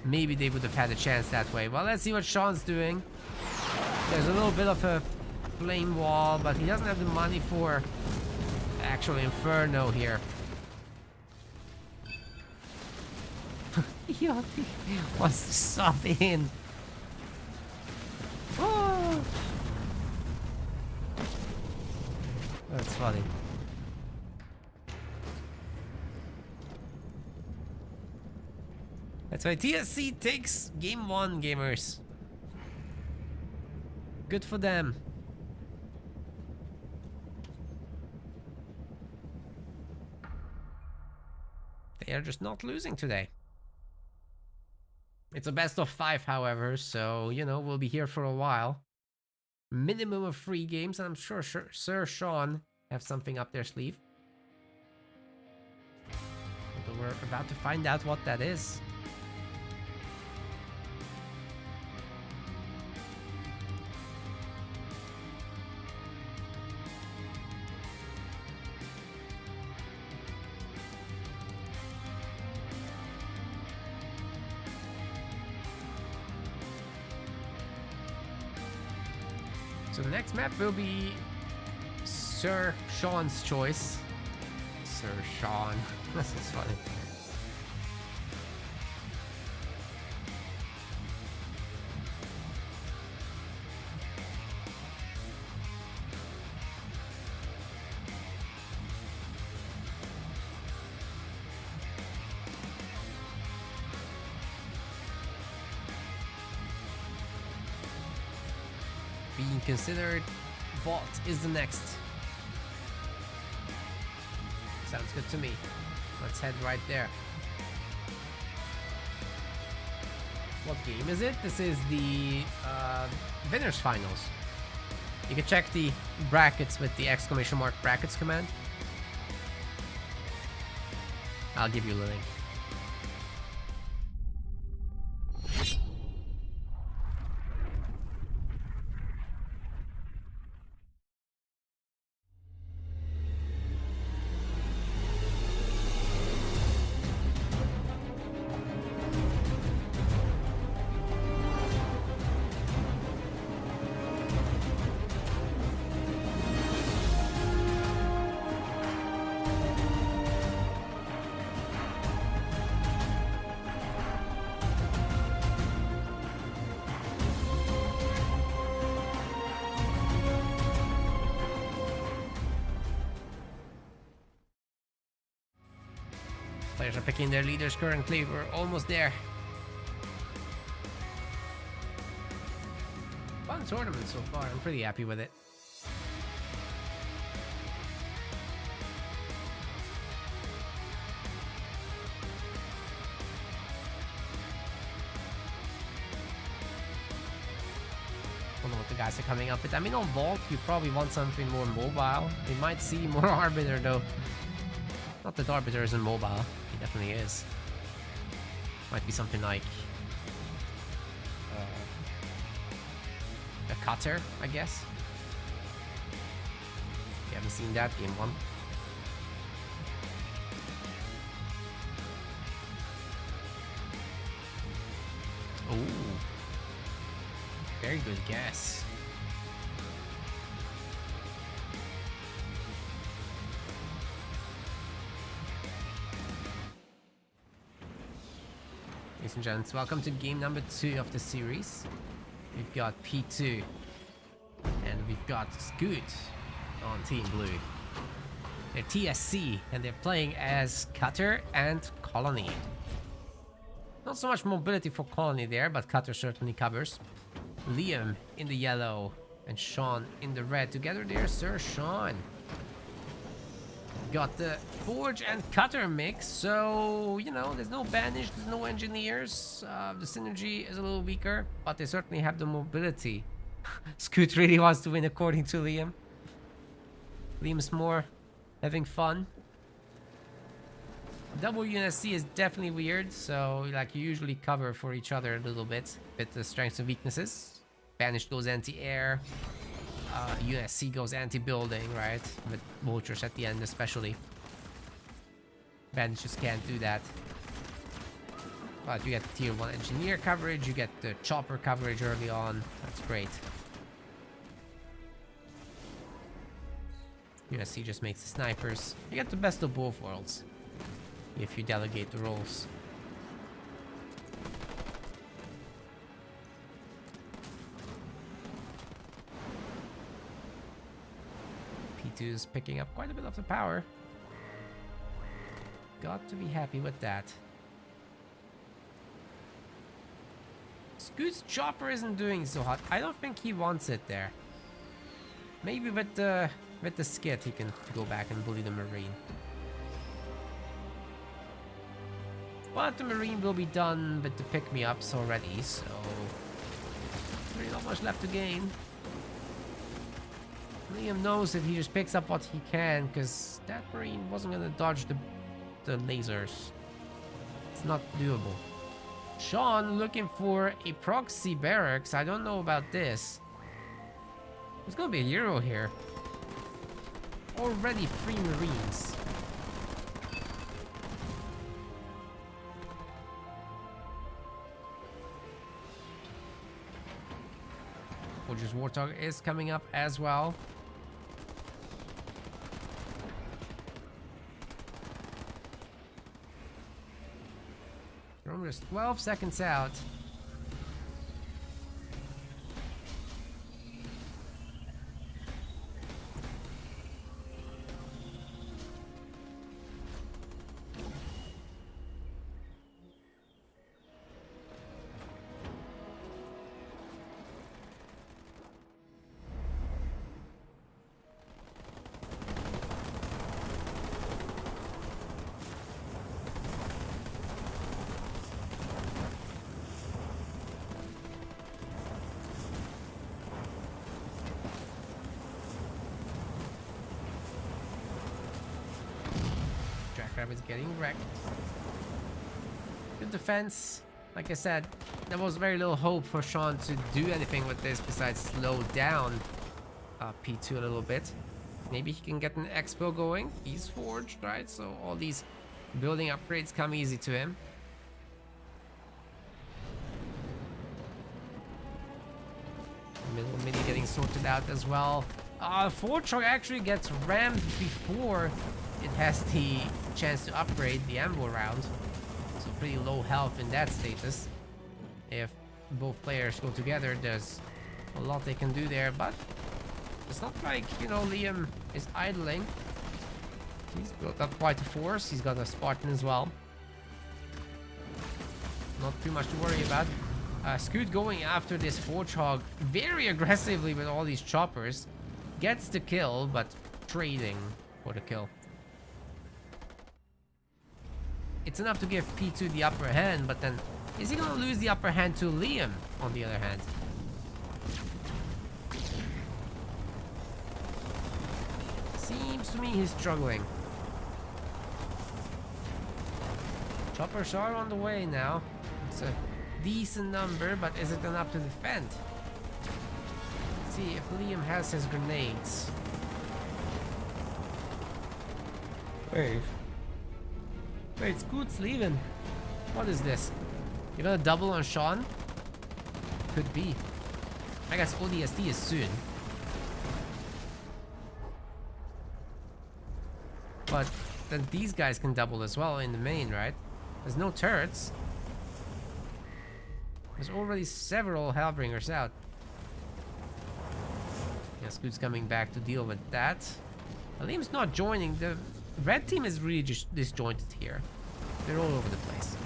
Maybe they would have had a chance that way. Well, let's see what Sean's doing. There's a little bit of a flame wall, but he doesn't have the money for actual Inferno here. He wants to sub in. Oh. That's funny. That's why TSC takes game 1, gamers. Good for them. They are just not losing today. It's a best of 5, however, so, you know, we'll be here for a while. Minimum of 3 games, and I'm sure Sir Sean have something up their sleeve. But we're about to find out what that is. So the next map will be Sir Sean's choice. Sir Sean. This is funny. Being considered, Vault is the next. Sounds good to me. Let's head right there. What game is it? This is the Winners Finals. You can check the brackets with the exclamation mark brackets command. I'll give you a link. Players are picking their leaders currently. We're almost there. Fun tournament so far. I'm pretty happy with it. I don't know what the guys are coming up with. I mean, on Vault, you probably want something more mobile. We might see more Arbiter though. Not that Arbiter isn't mobile. He definitely is. Might be something like a cutter, I guess. You haven't seen that game 1. Ooh. Very good guess. Ladies and gents, welcome to game number 2 of the series. We've got P2 and we've got Scoot on Team Blue. They're TSC and they're playing as Cutter and Colony. Not so much mobility for Colony there, but Cutter certainly covers. Liam in the yellow and Sean in the red. Together there, Sir Sean. Got the forge and cutter mix, so you know there's no banish, there's no engineers. The synergy is a little weaker, but they certainly have the mobility. Scoot really wants to win according to Liam. Liam's more having fun. Double UNSC is definitely weird, so like you usually cover for each other a little bit with the strengths and weaknesses. Banish goes anti-air. USC goes anti-building, right? With vultures at the end especially. Banish just can't do that. But you get the tier 1 engineer coverage, you get the chopper coverage early on. That's great. USC just makes the snipers. You get the best of both worlds if you delegate the roles. P2 is picking up quite a bit of the power. Got to be happy with that. Scoot's chopper isn't doing so hot. I don't think he wants it there. Maybe with the skit he can go back and bully the Marine. But the Marine will be done with the pick-me-ups already, so there's not much left to gain. Liam knows that he just picks up what he can, because that Marine wasn't going to dodge the lasers. It's not doable. Sean looking for a proxy barracks. I don't know about this. There's going to be a hero here. Already 3 Marines. Forge's Warthog is coming up as well. We're just 12 seconds out. Is getting wrecked. Good defense. Like I said, there was very little hope for Sean to do anything with this besides slow down P2 a little bit. Maybe he can get an expo going. He's forged, right? So all these building upgrades come easy to him. Middle mini getting sorted out as well. Fortrog actually gets rammed before it has the chance to upgrade the ammo round, so pretty low health in that status. If both players go together, there's a lot they can do there, but it's not like, you know, Liam is idling. He's built up quite a force. He's got a Spartan as well. Not too much to worry about. Scoot going after this Fortrog very aggressively with all these choppers. Gets the kill, but trading for the kill. It's enough to give P2 the upper hand, but then is he gonna lose the upper hand to Liam on the other hand? Seems to me he's struggling. Choppers are on the way now. It's a decent number, but is it enough to defend? Let's see if Liam has his grenades. Wait, Scoot's leaving. What is this? You're gonna double on Sean? Could be. I guess ODST is soon. But then these guys can double as well in the main, right? There's no turrets. There's already several Hellbringers out. Yeah, Scoot's coming back to deal with that. Liam's not joining. The red team is really just disjointed here. They're all over the place.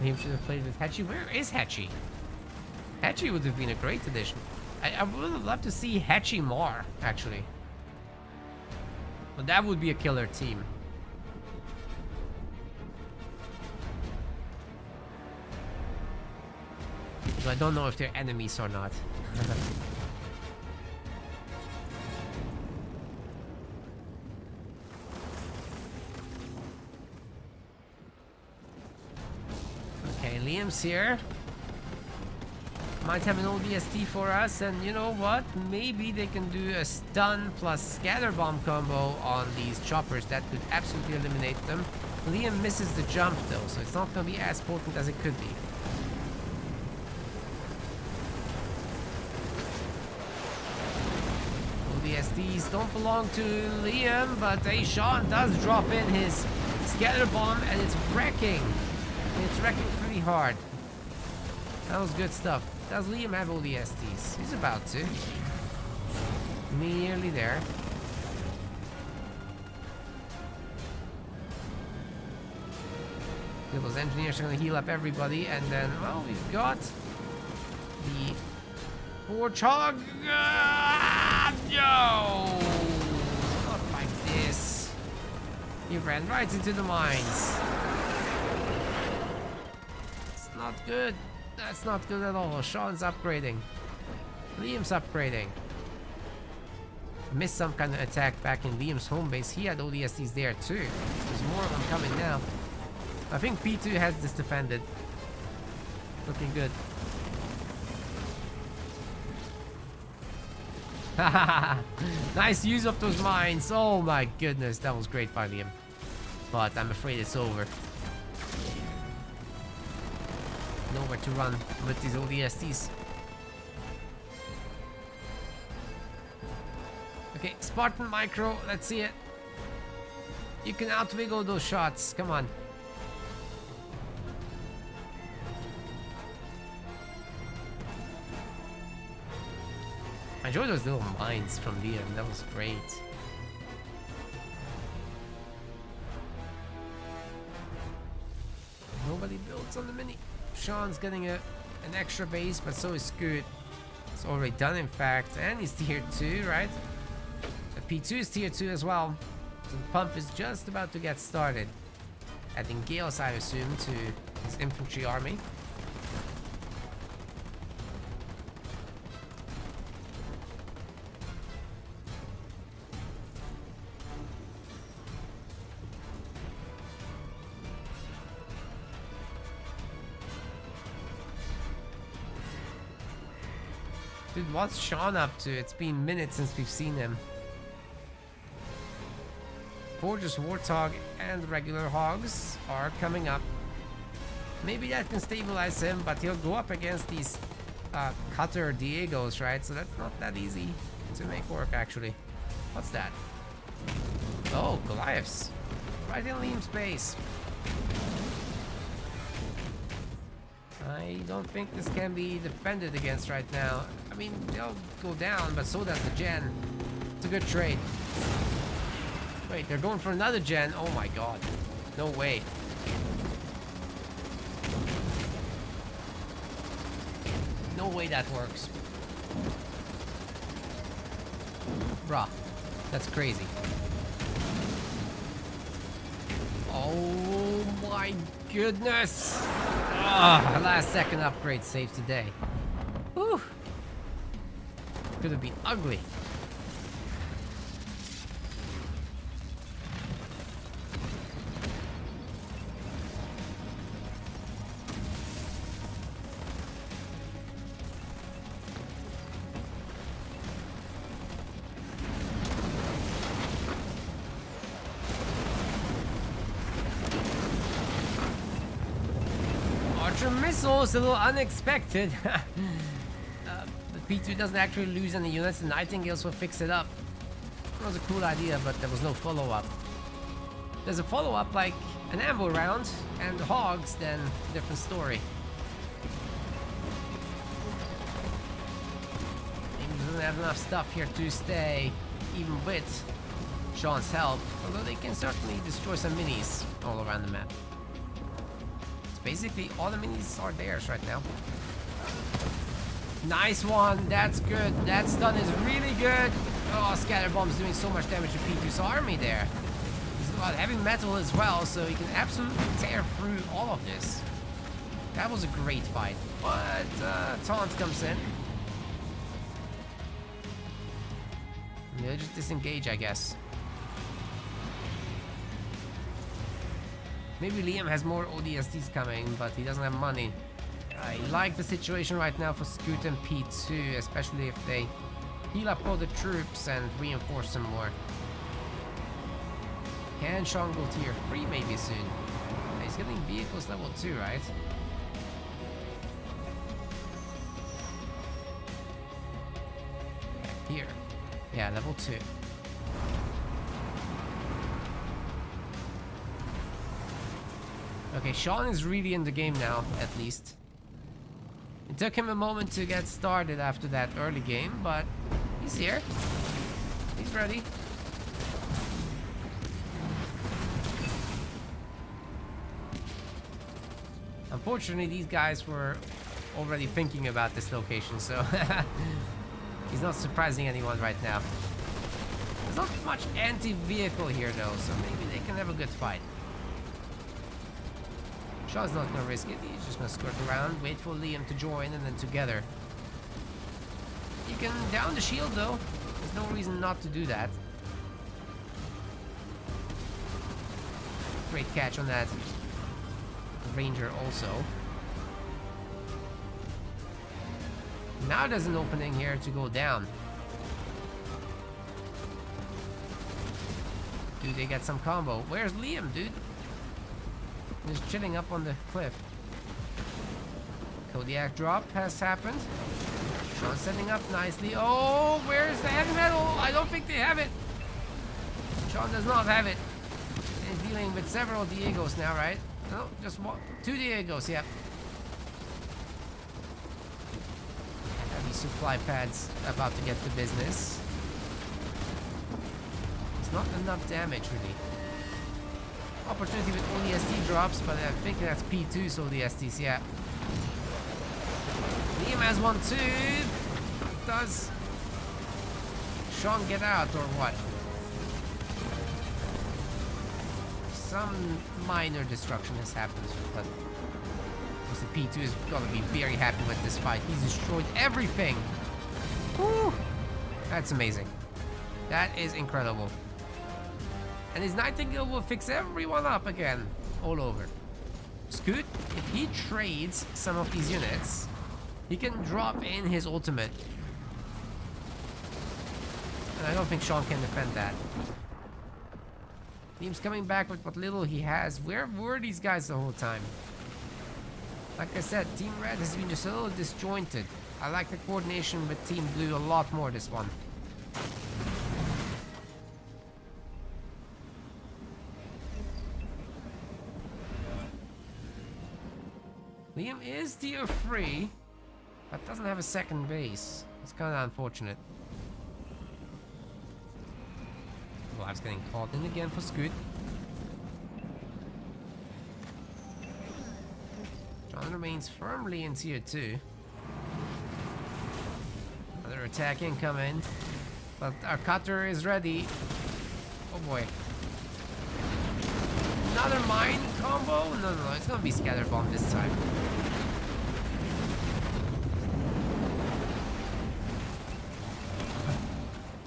Liam should have played with Hetchy. Where is Hetchy? Hetchy would have been a great addition. I would have loved to see Hetchy more, actually. But that would be a killer team. So I don't know if they're enemies or not. Okay, Liam's here. Might have an ODST for us, and you know what? Maybe they can do a stun plus scatter bomb combo on these choppers. That could absolutely eliminate them. Liam misses the jump though, so it's not going to be as potent as it could be. ODSTs don't belong to Liam, but Sean does drop in his scatter bomb, and it's wrecking. It's wrecking pretty hard. That was good stuff. Does Liam have ODSTs? He's about to. Nearly there. Those engineers are going to heal up everybody, and then, well, we've got the Warthog. No! Not like this. He ran right into the mines. It's not good. That's not good at all. Sean's upgrading. Liam's upgrading. Missed some kind of attack back in Liam's home base. He had ODSTs there too. There's more of them coming now. I think P2 has this defended. Looking good. Nice use of those mines. Oh my goodness, that was great by Liam. But I'm afraid it's over. Nowhere to run with these ODSTs. Okay, Spartan Micro, let's see it. You can outwiggle those shots, come on. I enjoyed those little mines from Liam, that was great. Nobody builds on the mini. Sean's getting an extra base, but so is Scoot. It's already done, in fact, and he's tier 2, right? The P2 is tier 2 as well. So the pump is just about to get started. Adding Gales, I assume, to his infantry army. Dude, what's Sean up to? It's been minutes since we've seen him. Fortress Warthog and regular Hogs are coming up. Maybe that can stabilize him, but he'll go up against these Cutter Diegos, right? So that's not that easy to make work, actually. What's that? Oh, Goliaths. Right in Liam's base. I don't think this can be defended against right now. I mean, they'll go down, but so does the gen. It's a good trade. Wait, they're going for another gen. Oh my god. No way. No way that works. Bruh. That's crazy. Oh my goodness. Ah, last second upgrade saved today. Whew. Could have been ugly. Missiles, a little unexpected. The P2 doesn't actually lose any units, and Nightingales will fix it up. It was a cool idea, but there was no follow-up. There's a follow-up like an ammo round and the Hogs, then different story. Maybe they don't have enough stuff here to stay, even with Sean's help, although they can certainly destroy some minis all around the map. basically all the minis are theirs right now. Nice one. That's good. That stun is really good. Oh, Scatter Bomb's doing so much damage to P2's army there. He's got heavy metal as well, so he can absolutely tear through all of this. That was a great fight. But Taunt comes in. They'll just disengage, I guess. Maybe Liam has more ODSTs coming, but he doesn't have money. I like the situation right now for Scoot and P2, especially if they heal up all the troops and reinforce them more. Can Sean go tier 3 maybe soon? He's getting vehicles level 2, right? Here. Yeah, level 2. Okay, Sean is really in the game now, at least. It took him a moment to get started after that early game, but he's here. He's ready. Unfortunately, these guys were already thinking about this location, so he's not surprising anyone right now. There's not much anti-vehicle here though, so maybe they can have a good fight. Shaw's not gonna risk it, he's just gonna skirt around, wait for Liam to join, and then together. You can down the shield though, there's no reason not to do that. Great catch on that Ranger also. Now there's an opening here to go down. Do they get some combo? Where's Liam, dude? Just chilling up on the cliff. Kodiak drop has happened. Sean setting up nicely. Oh, where's the heavy metal? I don't think they have it. Sean does not have it. He's dealing with several Diegos now, right? No, just one. 2 Diegos, yeah. Heavy supply pads about to get the business. It's not enough damage, really. Opportunity with ODST drops, but I think that's P2's ODSTs, yeah. Liam has one too. Does Sean get out or what? Some minor destruction has happened, but the P2 is gonna be very happy with this fight. He's destroyed everything. Woo! That's amazing. That is incredible. And his Nightingale will fix everyone up again, all over. Scoot, if he trades some of these units, he can drop in his ultimate. And I don't think Sean can defend that. Liam's coming back with what little he has. Where were these guys the whole time? Like I said, Team Red has been just a little disjointed. I like the coordination with Team Blue a lot more this one. Liam is tier 3, but doesn't have a second base. It's kind of unfortunate. Life's getting caught in again for Scoot. John remains firmly in tier 2. Another attack incoming, but our cutter is ready. Oh boy. Another mine combo? No, it's gonna be Scatter Bomb this time.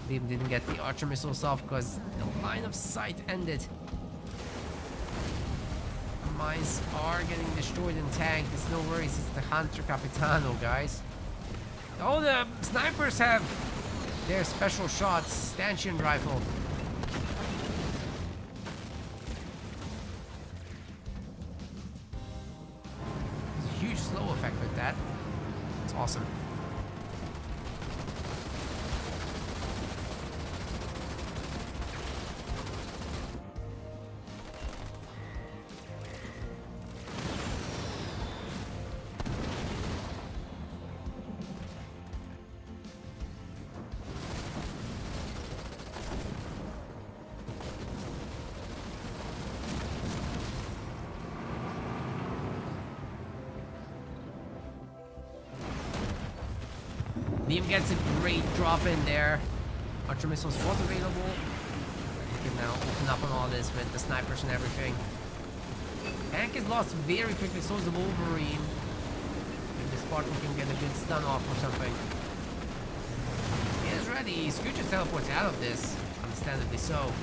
Liam didn't get the Archer missiles off because the line of sight ended. The mines are getting destroyed and tanked. It's no worries, it's the Hunter Capitano, guys. Oh, the snipers have their special shots. Stanchion rifle. There's a huge slow effect with that. It's awesome. Liam gets a great drop in there. Archer missiles was available. You can now open up on all this with the snipers and everything. Tank is lost very quickly, so is the Wolverine. If the Spartan can get a good stun off or something. He is ready. Scooter teleports out of this, understandably so.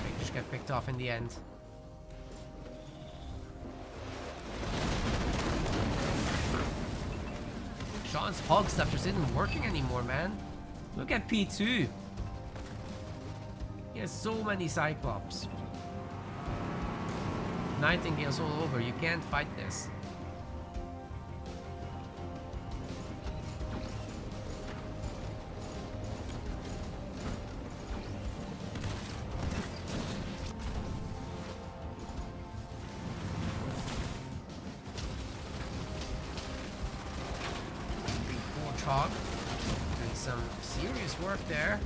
They just get picked off in the end. Sean's hog stuff just isn't working anymore, man. Look at P2. He has so many Cyclops. Nightingale's all over. You can't fight this. Hog doing some serious work there.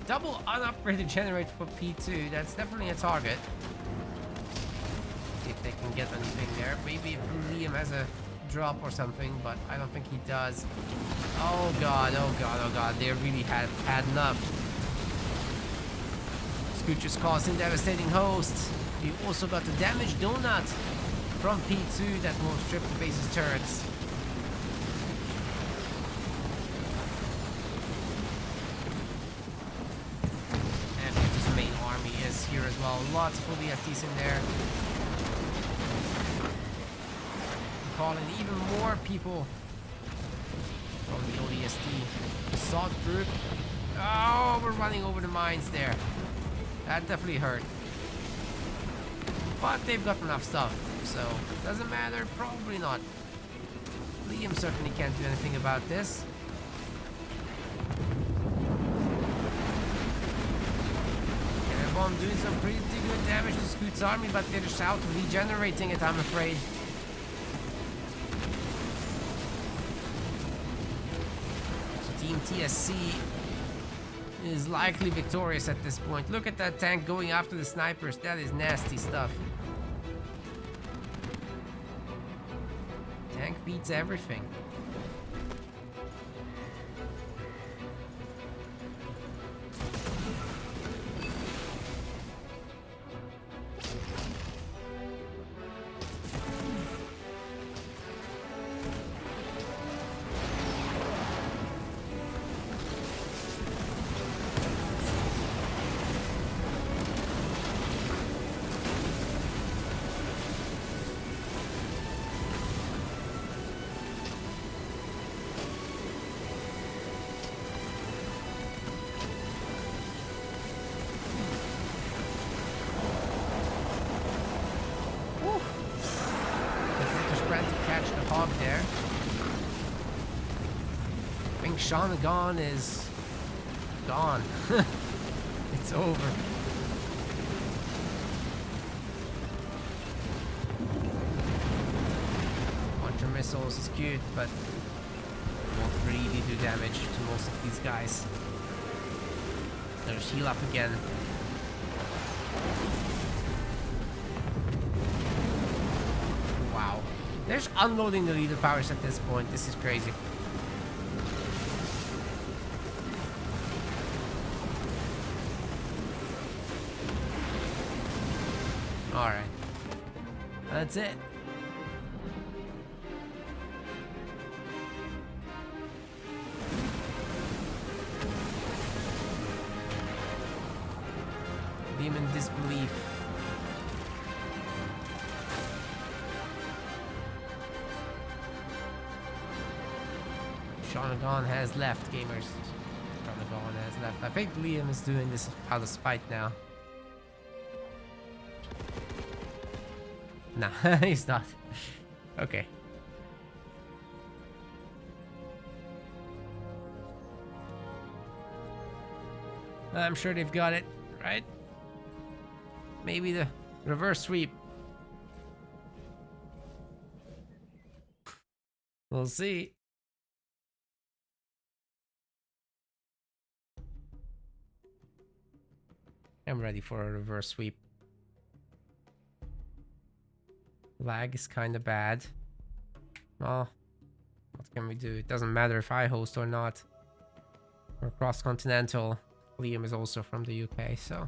Double unupgraded generator for P2. That's definitely a target. See if they can get anything there. Maybe if Liam has a drop or something, but I don't think he does. Oh god, oh god, oh god. They really had enough. Scooter's causing devastating host. We also got the damage donut from P2 that will strip the base's turrets. Here as well, lots of ODSTs in there. I'm calling even more people from the ODST assault group. Oh, we're running over the mines there. That definitely hurt. But they've got enough stuff, so doesn't matter. Probably not. Liam certainly can't do anything about this. I'm doing some pretty good damage to Scoot's army, but they're just out regenerating it, I'm afraid. So Team TSC is likely victorious at this point. Look at that tank going after the snipers. That is nasty stuff. Tank beats everything. There. I think Shanagon is gone. It's over. Launcher missiles is cute, but won't really do damage to most of these guys. There's heal up again. Wow. They're just unloading the leader powers at this point. This is crazy. Alright. That's it. Beam in disbelief. Shanagon has left, gamers. Shanagon has left. I think Liam is doing this out of spite now. Nah, he's not. Okay. I'm sure they've got it, right? Maybe the reverse sweep. We'll see. I'm ready for a reverse sweep. Lag is kind of bad. Oh, not What can we do? It doesn't matter if I host or not. We're cross-continental. Liam is also from the UK, so...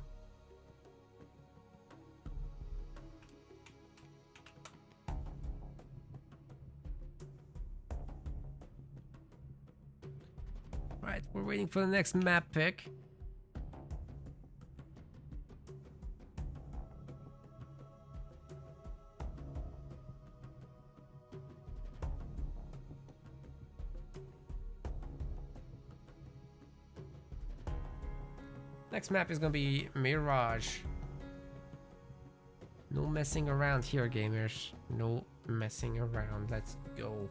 Right, we're waiting for the next map pick. Next map is gonna be Mirage. No messing around here, gamers. No messing around. Let's go.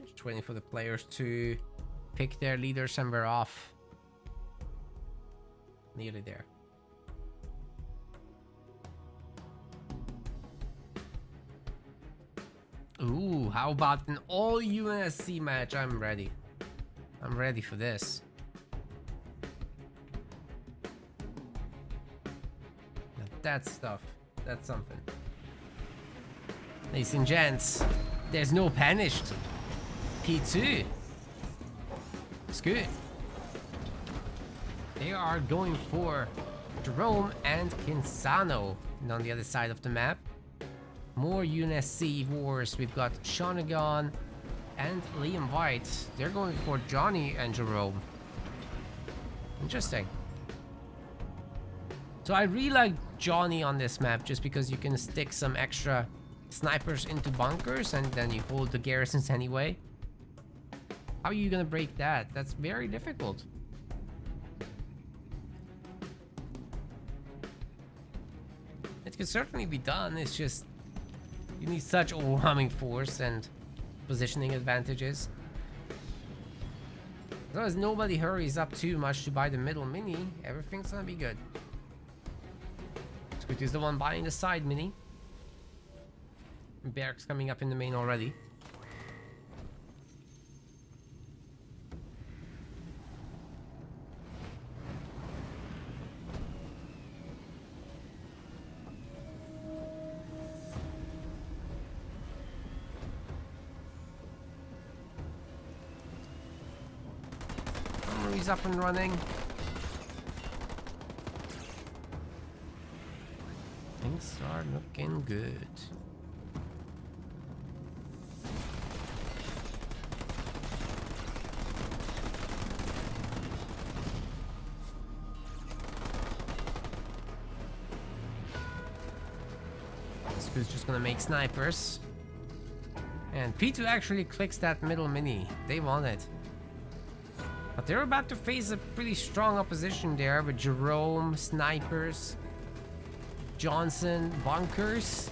Just waiting for the players to pick their leaders and we're off. Nearly there. Ooh, how about an all UNSC match? I'm ready. I'm ready for this. Now that stuff, that's something. Ladies and gents, there's no Banished. P2. It's good. They are going for Jerome and Kinsano. And on the other side of the map, more UNSC wars. We've got Shanagon and Liam White. They're going for Johnny and Jerome. Interesting. So I really like Johnny on this map just because you can stick some extra snipers into bunkers and then you hold the garrisons anyway. How are you gonna break that? That's very difficult. It can certainly be done. It's just you need such overwhelming force and positioning advantages. As long as nobody hurries up too much to buy the middle mini, everything's gonna be good. Squid is the one buying the side mini. Barracks coming up in the main already. He's up and running. Things are looking good. This is just gonna make snipers. And P2 actually clicks that middle mini. They want it. But they're about to face a pretty strong opposition there with Jerome, snipers, Johnson, bunkers,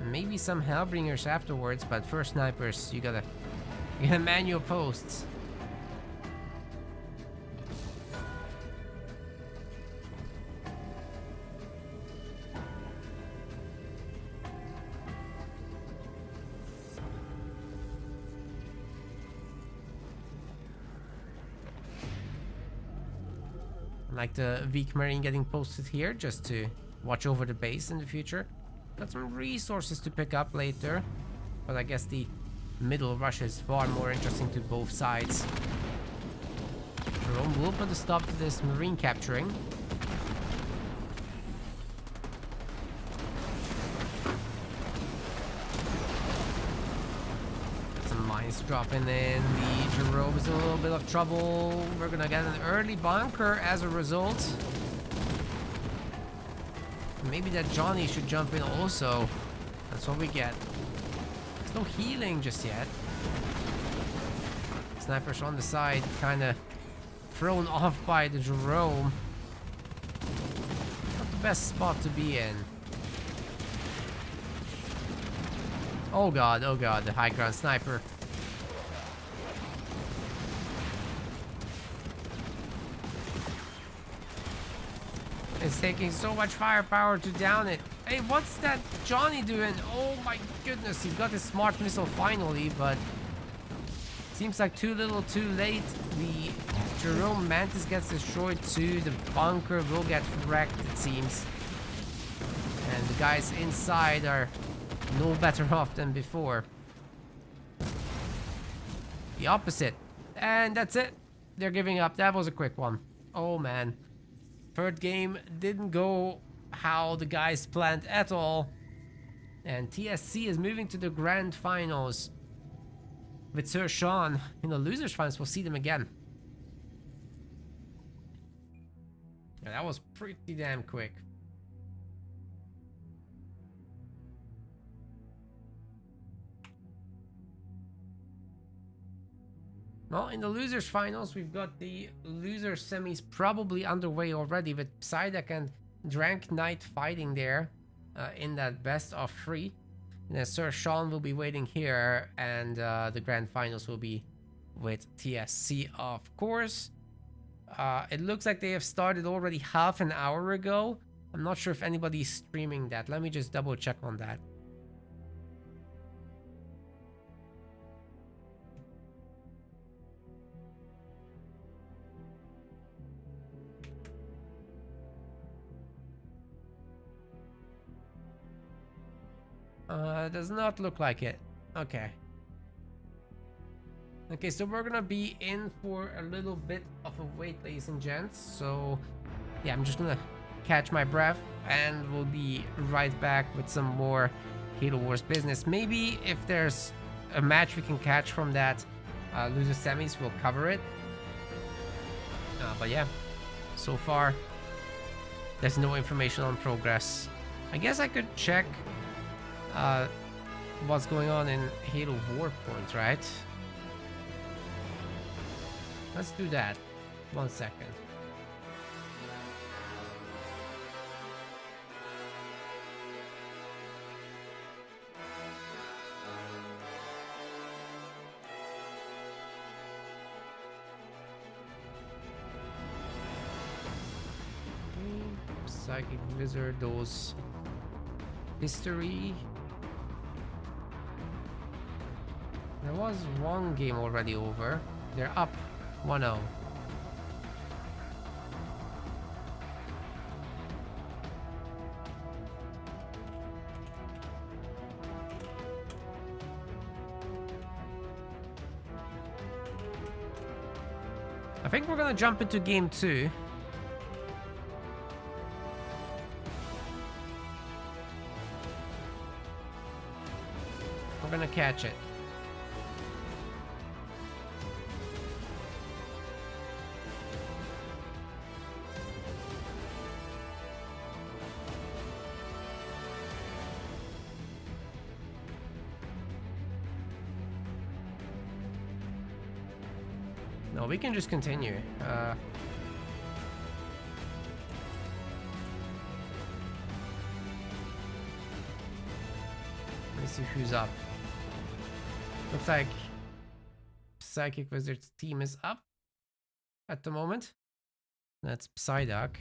maybe some Hellbringers afterwards, but first snipers, you gotta man your posts. Like the weak marine getting posted here just to watch over the base in the future. Got some resources to pick up later, but I guess the middle rush is far more interesting to both sides. Jerome will put a stop to this marine capturing. Mines dropping in. The Jerome is in a little bit of trouble. We're gonna get an early bunker as a result. Maybe that Johnny should jump in also. That's what we get. There's no healing just yet. Snipers on the side, kind of thrown off by the Jerome. Not the best spot to be in. Oh god, the high ground sniper. It's taking so much firepower to down it. Hey, what's that Johnny doing? Oh my goodness, he got his smart missile finally, but seems like too little too late. The Jerome Mantis gets destroyed too. The bunker will get wrecked, it seems. And the guys inside are no better off than before. The opposite. And that's it. They're giving up. That was a quick one. Oh man. Third game didn't go how the guys planned at all. And TSC is moving to the grand finals with Sir Sean. In the losers finals, we'll see them again. Yeah, that was pretty damn quick. Well, in the losers finals, we've got the loser semis probably underway already with Psyduck and Drank Knight fighting there in that best of 3. And then Sir Sean will be waiting here, and the grand finals will be with TSC, of course. It looks like they have started already half an hour ago. I'm not sure if anybody's streaming that. Let me just double check on that. Does not look like it. Okay. Okay, so we're gonna be in for a little bit of a wait, ladies and gents. So, yeah, I'm just gonna catch my breath and we'll be right back with some more Halo Wars business. Maybe if there's a match we can catch from that loser semis, we'll cover it. But yeah, so far, there's no information on progress. I guess I could check what's going on in Halo Warpoint, right? Let's do that. 1 second. Psychic Wizard, those history. There was one game already over. They're up 1-0. I think we're gonna jump into game 2. We're gonna catch it. No, we can just continue. Let's see who's up. Looks like Psychic Wizard's team is up at the moment. That's Psyduck.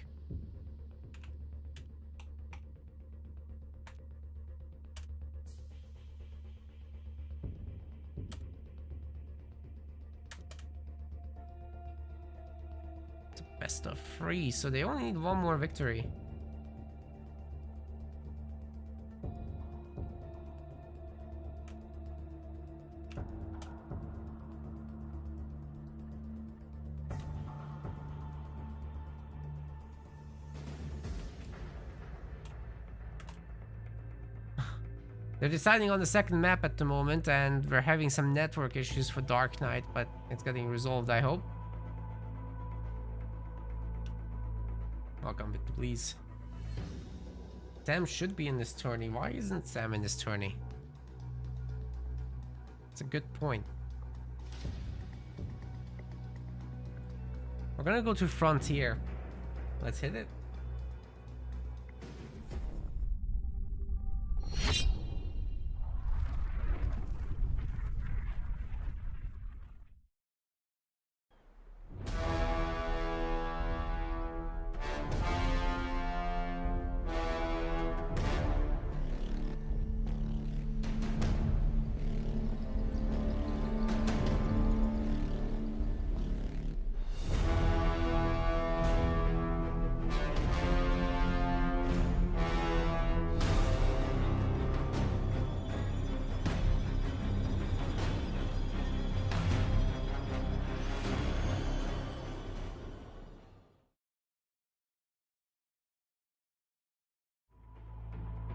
It's a best of 3, so they only need one more victory. They're deciding on the second map at the moment, and we're having some network issues for Dark Knight, but it's getting resolved, I hope. Welcome, please. Sam should be in this tourney. Why isn't Sam in this tourney? It's a good point. We're gonna go to Frontier. Let's hit it.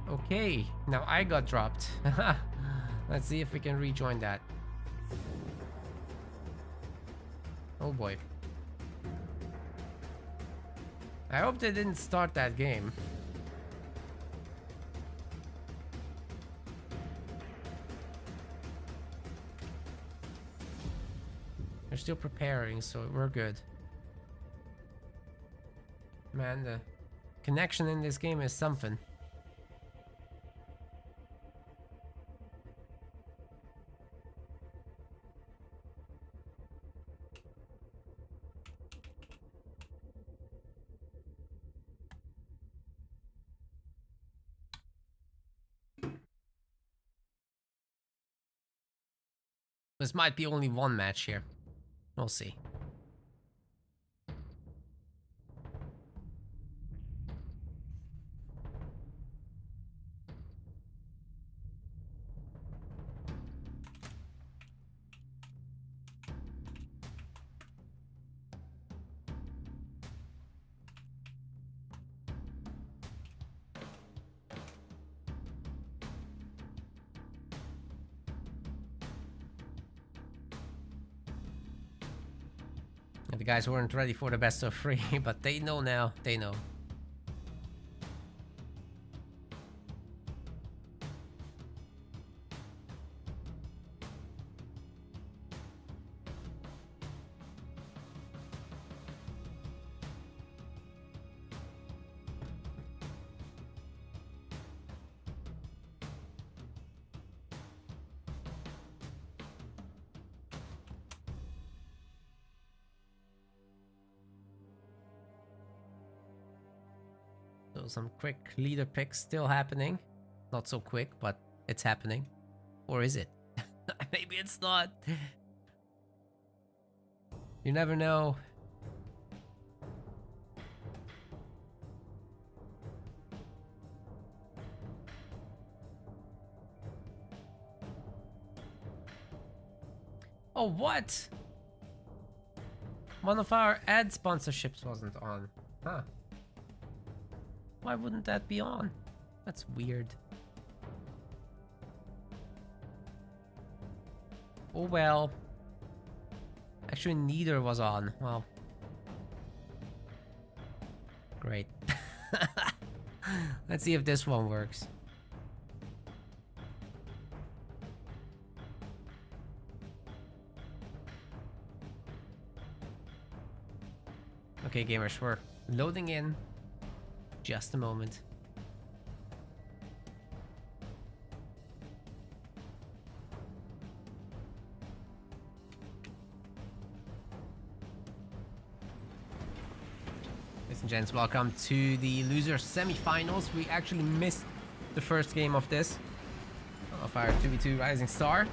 Okay, now I got dropped. Let's see if we can rejoin that. Oh boy. I hope they didn't start that game. They're still preparing, so we're good. Man, the connection in this game is something. This might be only one match here. We'll see. The guys weren't ready for the best of 3, but they know now. They know. So some quick leader picks still happening. Not so quick, but it's happening. Or is it? Maybe it's not. You never know. Oh, what? One of our ad sponsorships wasn't on. Huh. Why wouldn't that be on? That's weird. Oh well. Actually, neither was on. Well. Great. Let's see if this one works. Okay, gamers, we're loading in. Just a moment. Ladies and gents, welcome to the loser semifinals. We actually missed the first game of this, of our 2v2 Rising Star.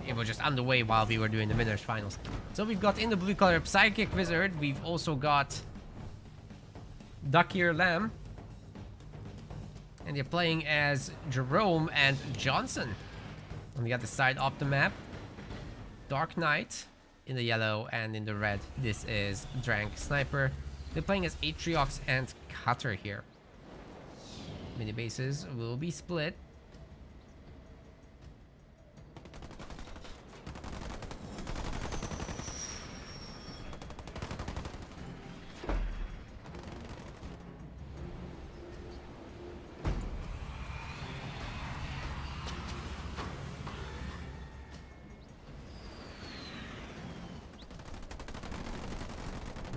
It was just underway while we were doing the winners finals. So we've got in the blue color Psychic Wizard. We've also got Duck Ear Lamb. And they're playing as Jerome and Johnson. On the other side of the map, Dark Knight in the yellow, and in the red, this is Drank Sniper. They're playing as Atriox and Cutter here. Mini bases will be split.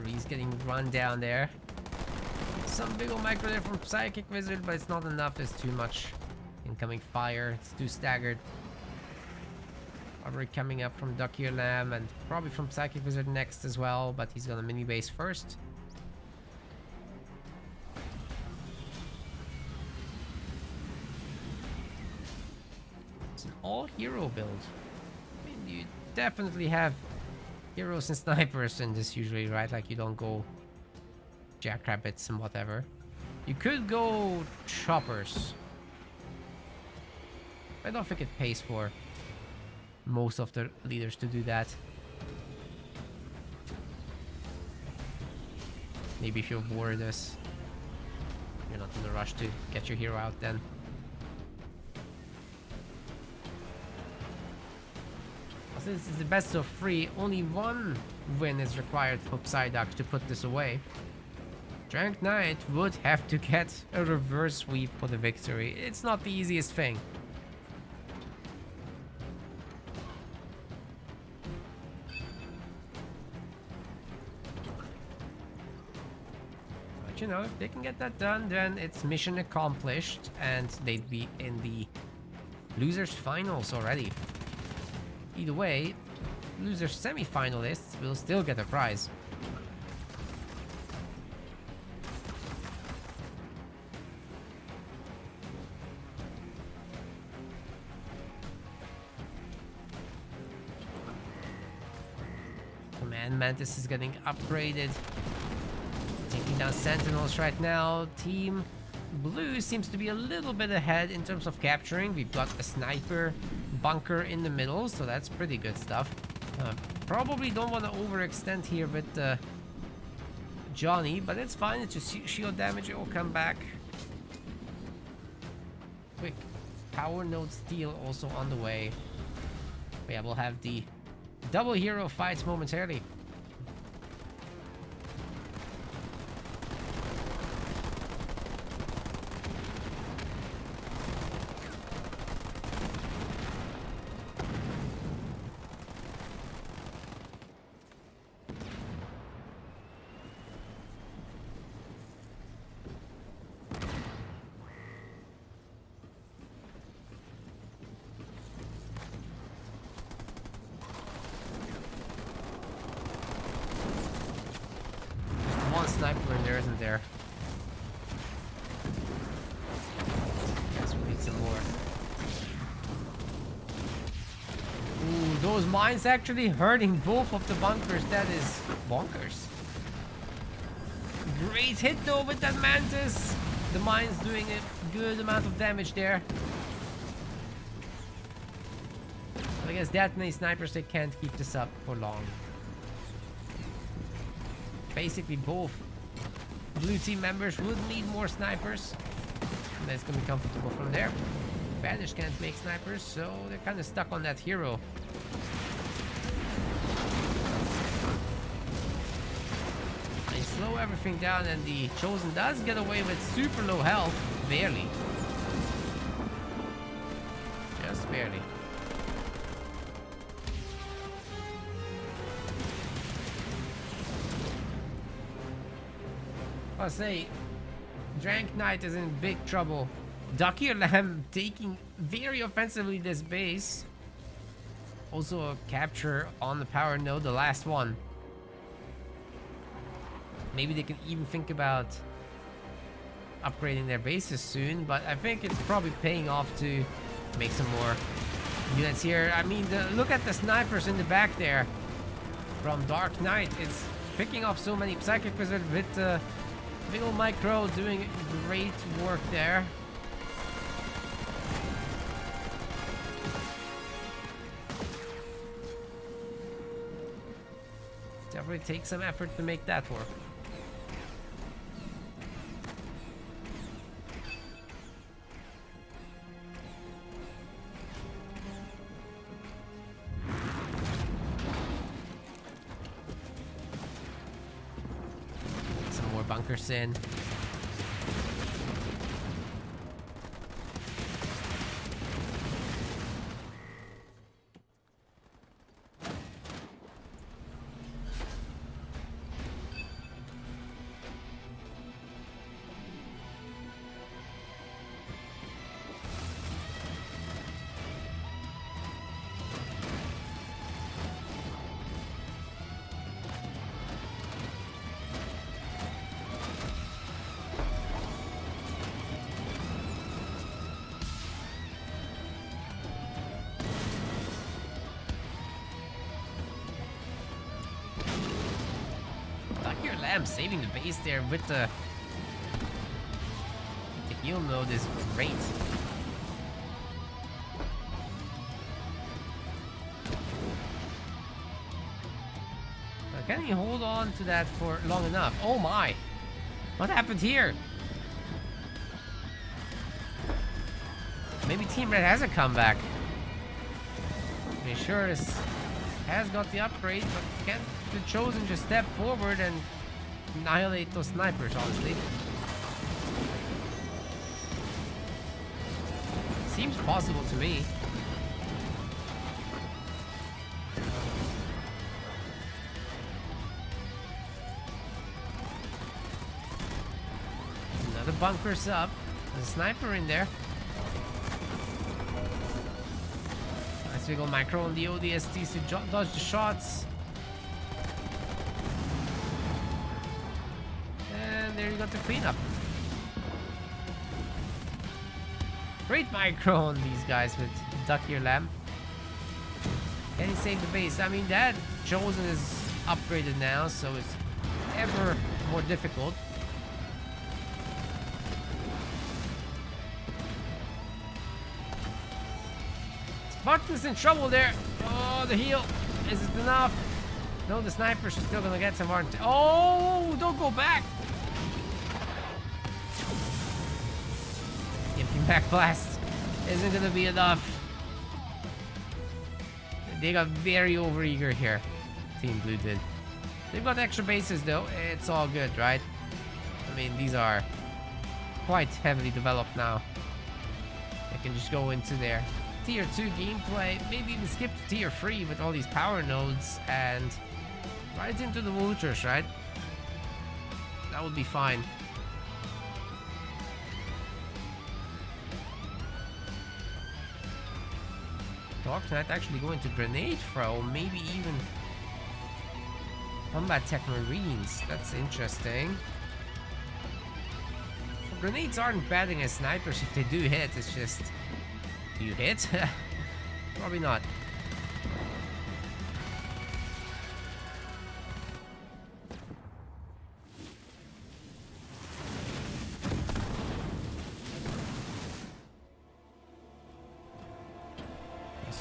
He's getting run down there. Some big old micro there from Psychic Wizard, but it's not enough. There's too much incoming fire. It's too staggered. Armory coming up from Ducky Lamb and probably from Psychic Wizard next as well, but he's gonna mini base first. It's an all hero build. I mean, you definitely have heroes and snipers in this usually, right? Like you don't go jackrabbits and whatever. You could go choppers. I don't think it pays for most of the leaders to do that. Maybe if you're bored, you're not in a rush to get your hero out then. Since it's the best of 3, only 1 win is required for Psyduck to put this away. Drank Knight would have to get a reverse sweep for the victory. It's not the easiest thing. But you know, if they can get that done, then it's mission accomplished and they'd be in the losers finals already. Either way, loser semi-finalists will still get a prize. Command Mantis is getting upgraded. Taking down Sentinels right now. Team Blue seems to be a little bit ahead in terms of capturing. We've got a sniper bunker in the middle, so that's pretty good stuff. Probably don't want to overextend here with Johnny, but it's fine. It's just shield damage. It will come back. Quick power node steal also on the way. Yeah, we'll have the double hero fights momentarily. Sniper in there, isn't there? Guess we need some more. Ooh, those mines actually hurting both of the bunkers. That is bonkers. Great hit though with that Mantis. The mine's doing a good amount of damage there. But I guess that many snipers, they can't keep this up for long. Basically both blue team members would need more snipers, and that's gonna be comfortable from there. Banish can't make snipers, so they're kind of stuck on that hero. They slow everything down, and the Chosen does get away with super low health, barely. Just barely. I'll say, Drank Knight is in big trouble. Ducky Lamb taking very offensively this base. Also a capture on the power node, the last one. Maybe they can even think about upgrading their bases soon, but I think it's probably paying off to make some more units here. I mean, look at the snipers in the back there from Dark Knight. It's picking off so many. Psychic Wizard with big ol' micro doing great work there. Definitely takes some effort to make that work. Bunkers in. Lamb saving the base there with the heal mode is great. Can he hold on to that for long enough? Oh my! What happened here? Maybe Team Red has a comeback. I mean, sure, this has got the upgrade, but can't the Chosen just step forward and annihilate those snipers, honestly? Seems possible to me. Another bunker's up. There's a sniper in there. Nice wiggle micro on the ODST to dodge the shots. And there you got the cleanup. Great micro on these guys with Duck Your Lamb. Can he save the base? I mean, that Chosen is upgraded now, so it's ever more difficult. Spartan's in trouble there. Oh, the heal. Is it enough? No, the snipers are still gonna get some hard. Oh, don't go back. Back blast isn't gonna be enough. They got very overeager here. Team Blue did. They've got extra bases though. It's all good, right? I mean, these are quite heavily developed now. They can just go into their tier 2 gameplay, maybe even skip to tier 3 with all these power nodes and right into the vultures, right? That would be fine. Dark Knight actually going to grenade throw, maybe even combat tech marines. That's interesting. Grenades aren't bad against snipers if they do hit. It's just, do you hit? Probably not.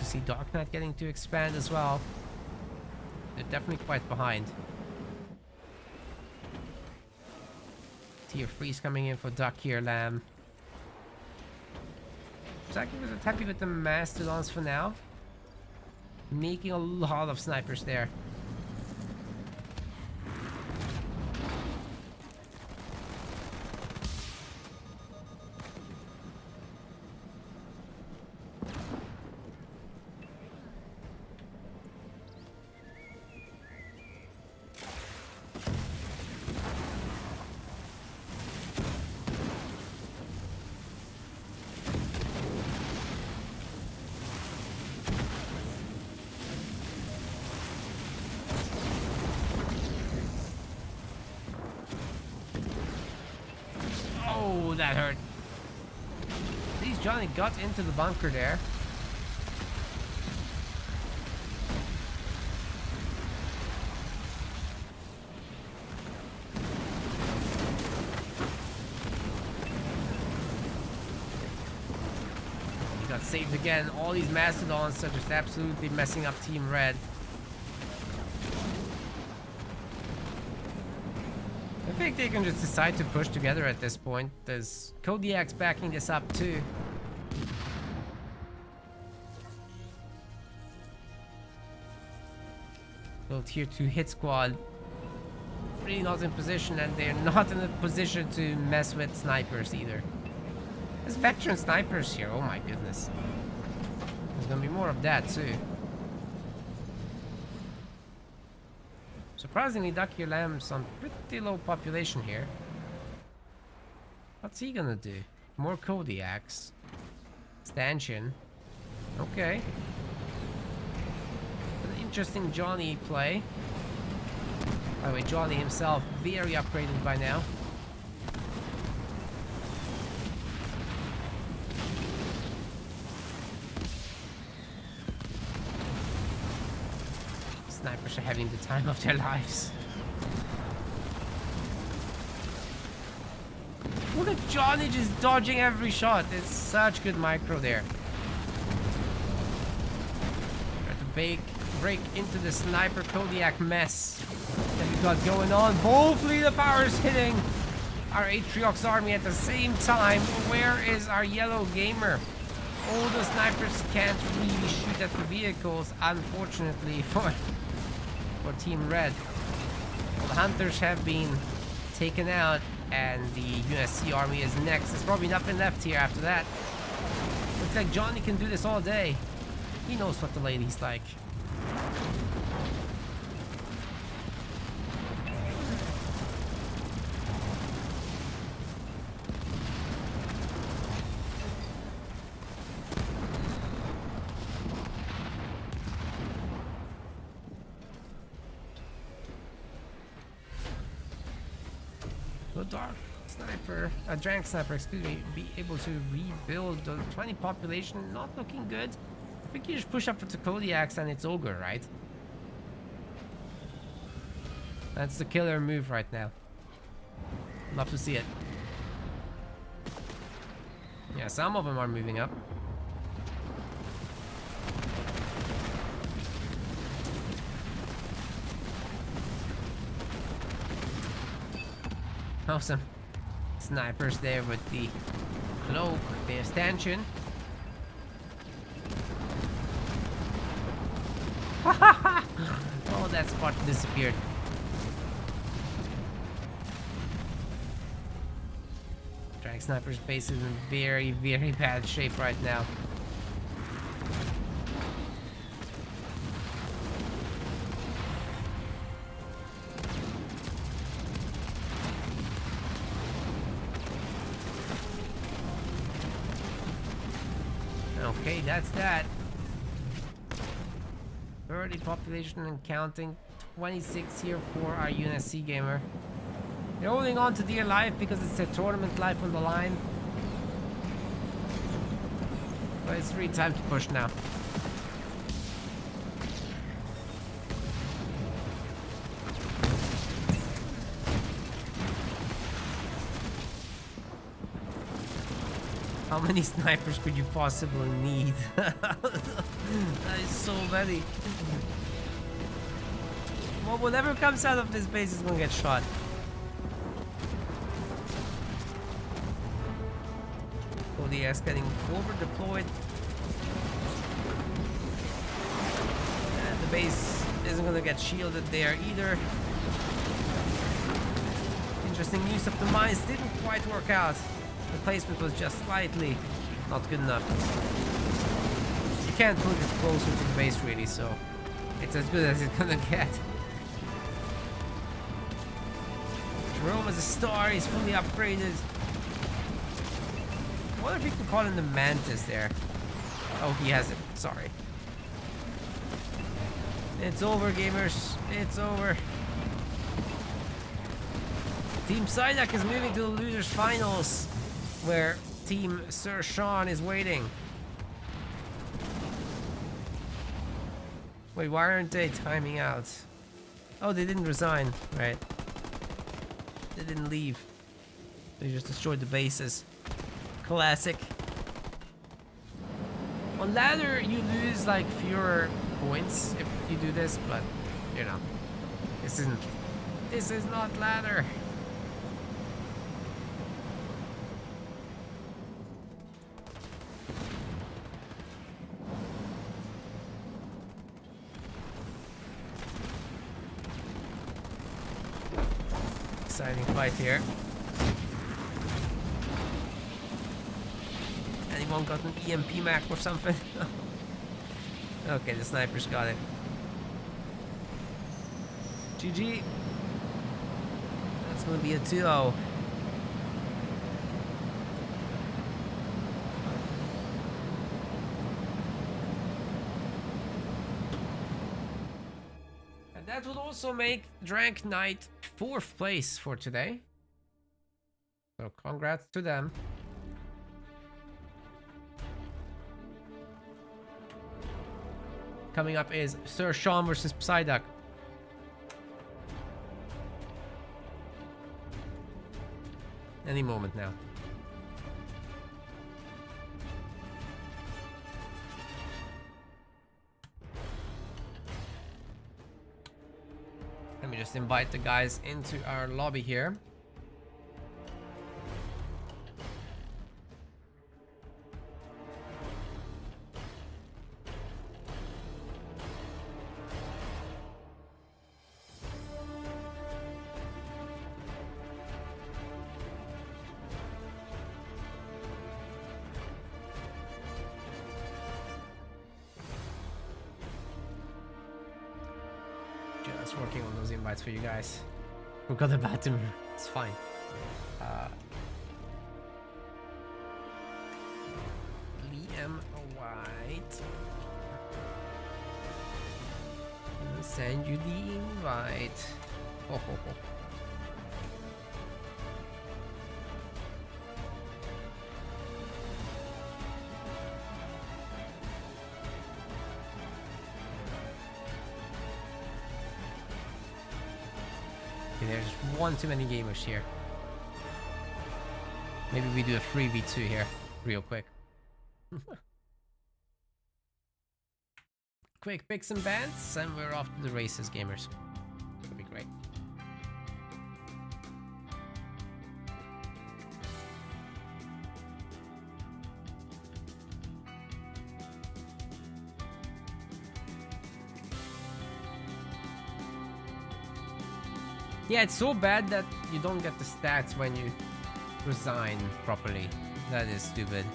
See Dark Knight getting to expand as well. They're definitely quite behind. Tier 3's coming in for Duck here, Lamb. Zaki was happy with the Mastodons for now. Making a lot of snipers there. Oh, that hurt. At least Johnny got into the bunker there. He got saved again. All these Mastodons are just absolutely messing up Team Red. I think they can just decide to push together at this point. There's Kodiak's backing this up too. Little tier 2 hit squad. Really not in position, and they're not in a position to mess with snipers either. There's veteran snipers here, oh my goodness. There's gonna be more of that too. Surprisingly, Duck Your Lamb's on pretty low population here. What's he gonna do? More Kodiaks. Stanchion. Okay. An interesting Johnny play. By the way, Johnny himself very upgraded by now. Snipers are having the time of their lives. Look at Johnny just dodging every shot. It's such good micro there. Try to break into the sniper Kodiak mess that we got going on. Both leader powers hitting our Atriox army at the same time. Where is our yellow gamer? All the snipers can't really shoot at the vehicles, unfortunately, for Team Red. Well, the hunters have been taken out, and the UNSC army is next. There's probably nothing left here after that. Looks like Johnny can do this all day. He knows what the lady's like. Dark sniper, a Drank sniper, excuse me, be able to rebuild the 20 population. Not looking good. I think you just push up with the Kodiaks and it's ogre, right? That's the killer move right now. Love to see it. Yeah, some of them are moving up. Awesome. Snipers there with the cloak, the stanchion. Oh, that spot disappeared. Drag Sniper's base is in very, very bad shape right now. Okay, that's that. 30 population and counting. 26 here for our UNSC gamer. They're holding on to dear life because it's their tournament life on the line. But it's really time to push now. How many snipers could you possibly need? That is so many. Well, whatever comes out of this base is gonna get shot. ODS getting forward deployed. And the base isn't gonna get shielded there either. Interesting use of the mines didn't quite work out. The placement was just slightly not good enough. You can't move it closer to the base really, so it's as good as it's gonna get. Jerome as a star, he's fully upgraded. I wonder if you can call in the Mantis there. Oh, he has it. Sorry. It's over, gamers. It's over. Team Psyduck is moving to the losers finals, where Team Sir Sean is waiting. Wait, why aren't they timing out? Oh, they didn't resign, right? They didn't leave. They just destroyed the bases. Classic. On ladder, you lose like fewer points if you do this, but you know, this is not ladder. Exciting fight here. Anyone got an EMP Mac or something? Okay, the snipers got it. GG. That's gonna be a 2-0. And that would also make Drank Knight 4th place for today. So congrats to them. Coming up is Sir Sean versus Psyduck. Any moment now. Let me just invite the guys into our lobby here. Just working on those invites for you guys. Forgot about them. It's fine. Liam White. I'll send you the invite. Ho ho ho. There's one too many gamers here. Maybe we do a 3v2 here, real quick. Quick picks and bans, and we're off to the races, gamers. That'll be great. Yeah, it's so bad that you don't get the stats when you resign properly. That is stupid.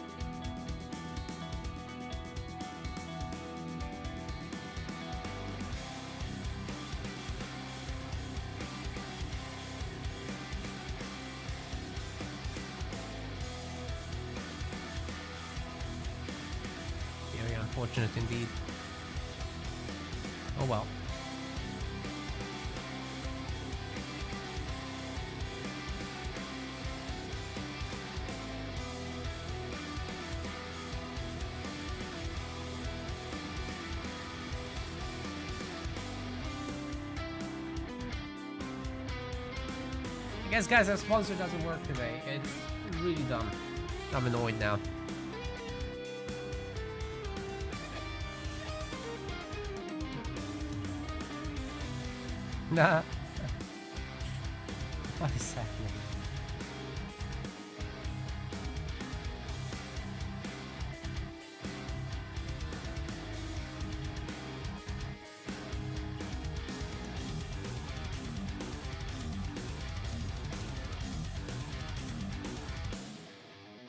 Very unfortunate indeed. Oh well. I guess, guys, our sponsor doesn't work today. It's really dumb. I'm annoyed now. Nah. What is happening?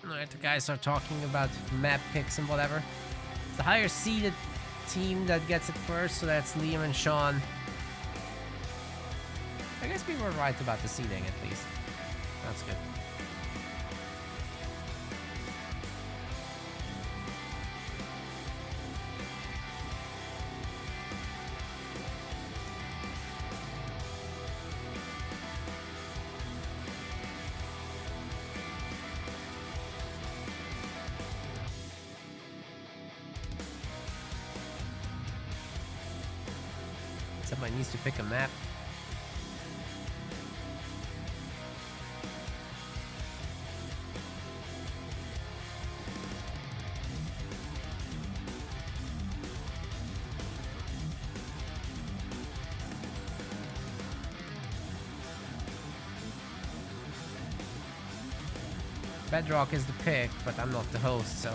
Alright, the guys are talking about map picks and whatever. It's the higher seeded team that gets it first, so that's Liam and Sean. I guess we were right about the seeding at least. That's good. Somebody needs to pick a map. Bedrock is the pick, but I'm not the host, so...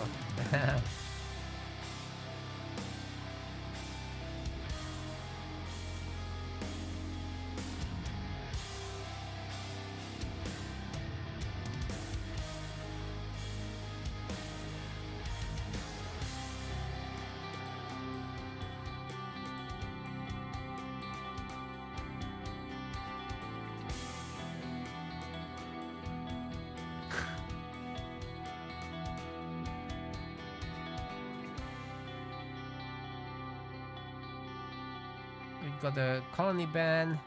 We've got the colony ban.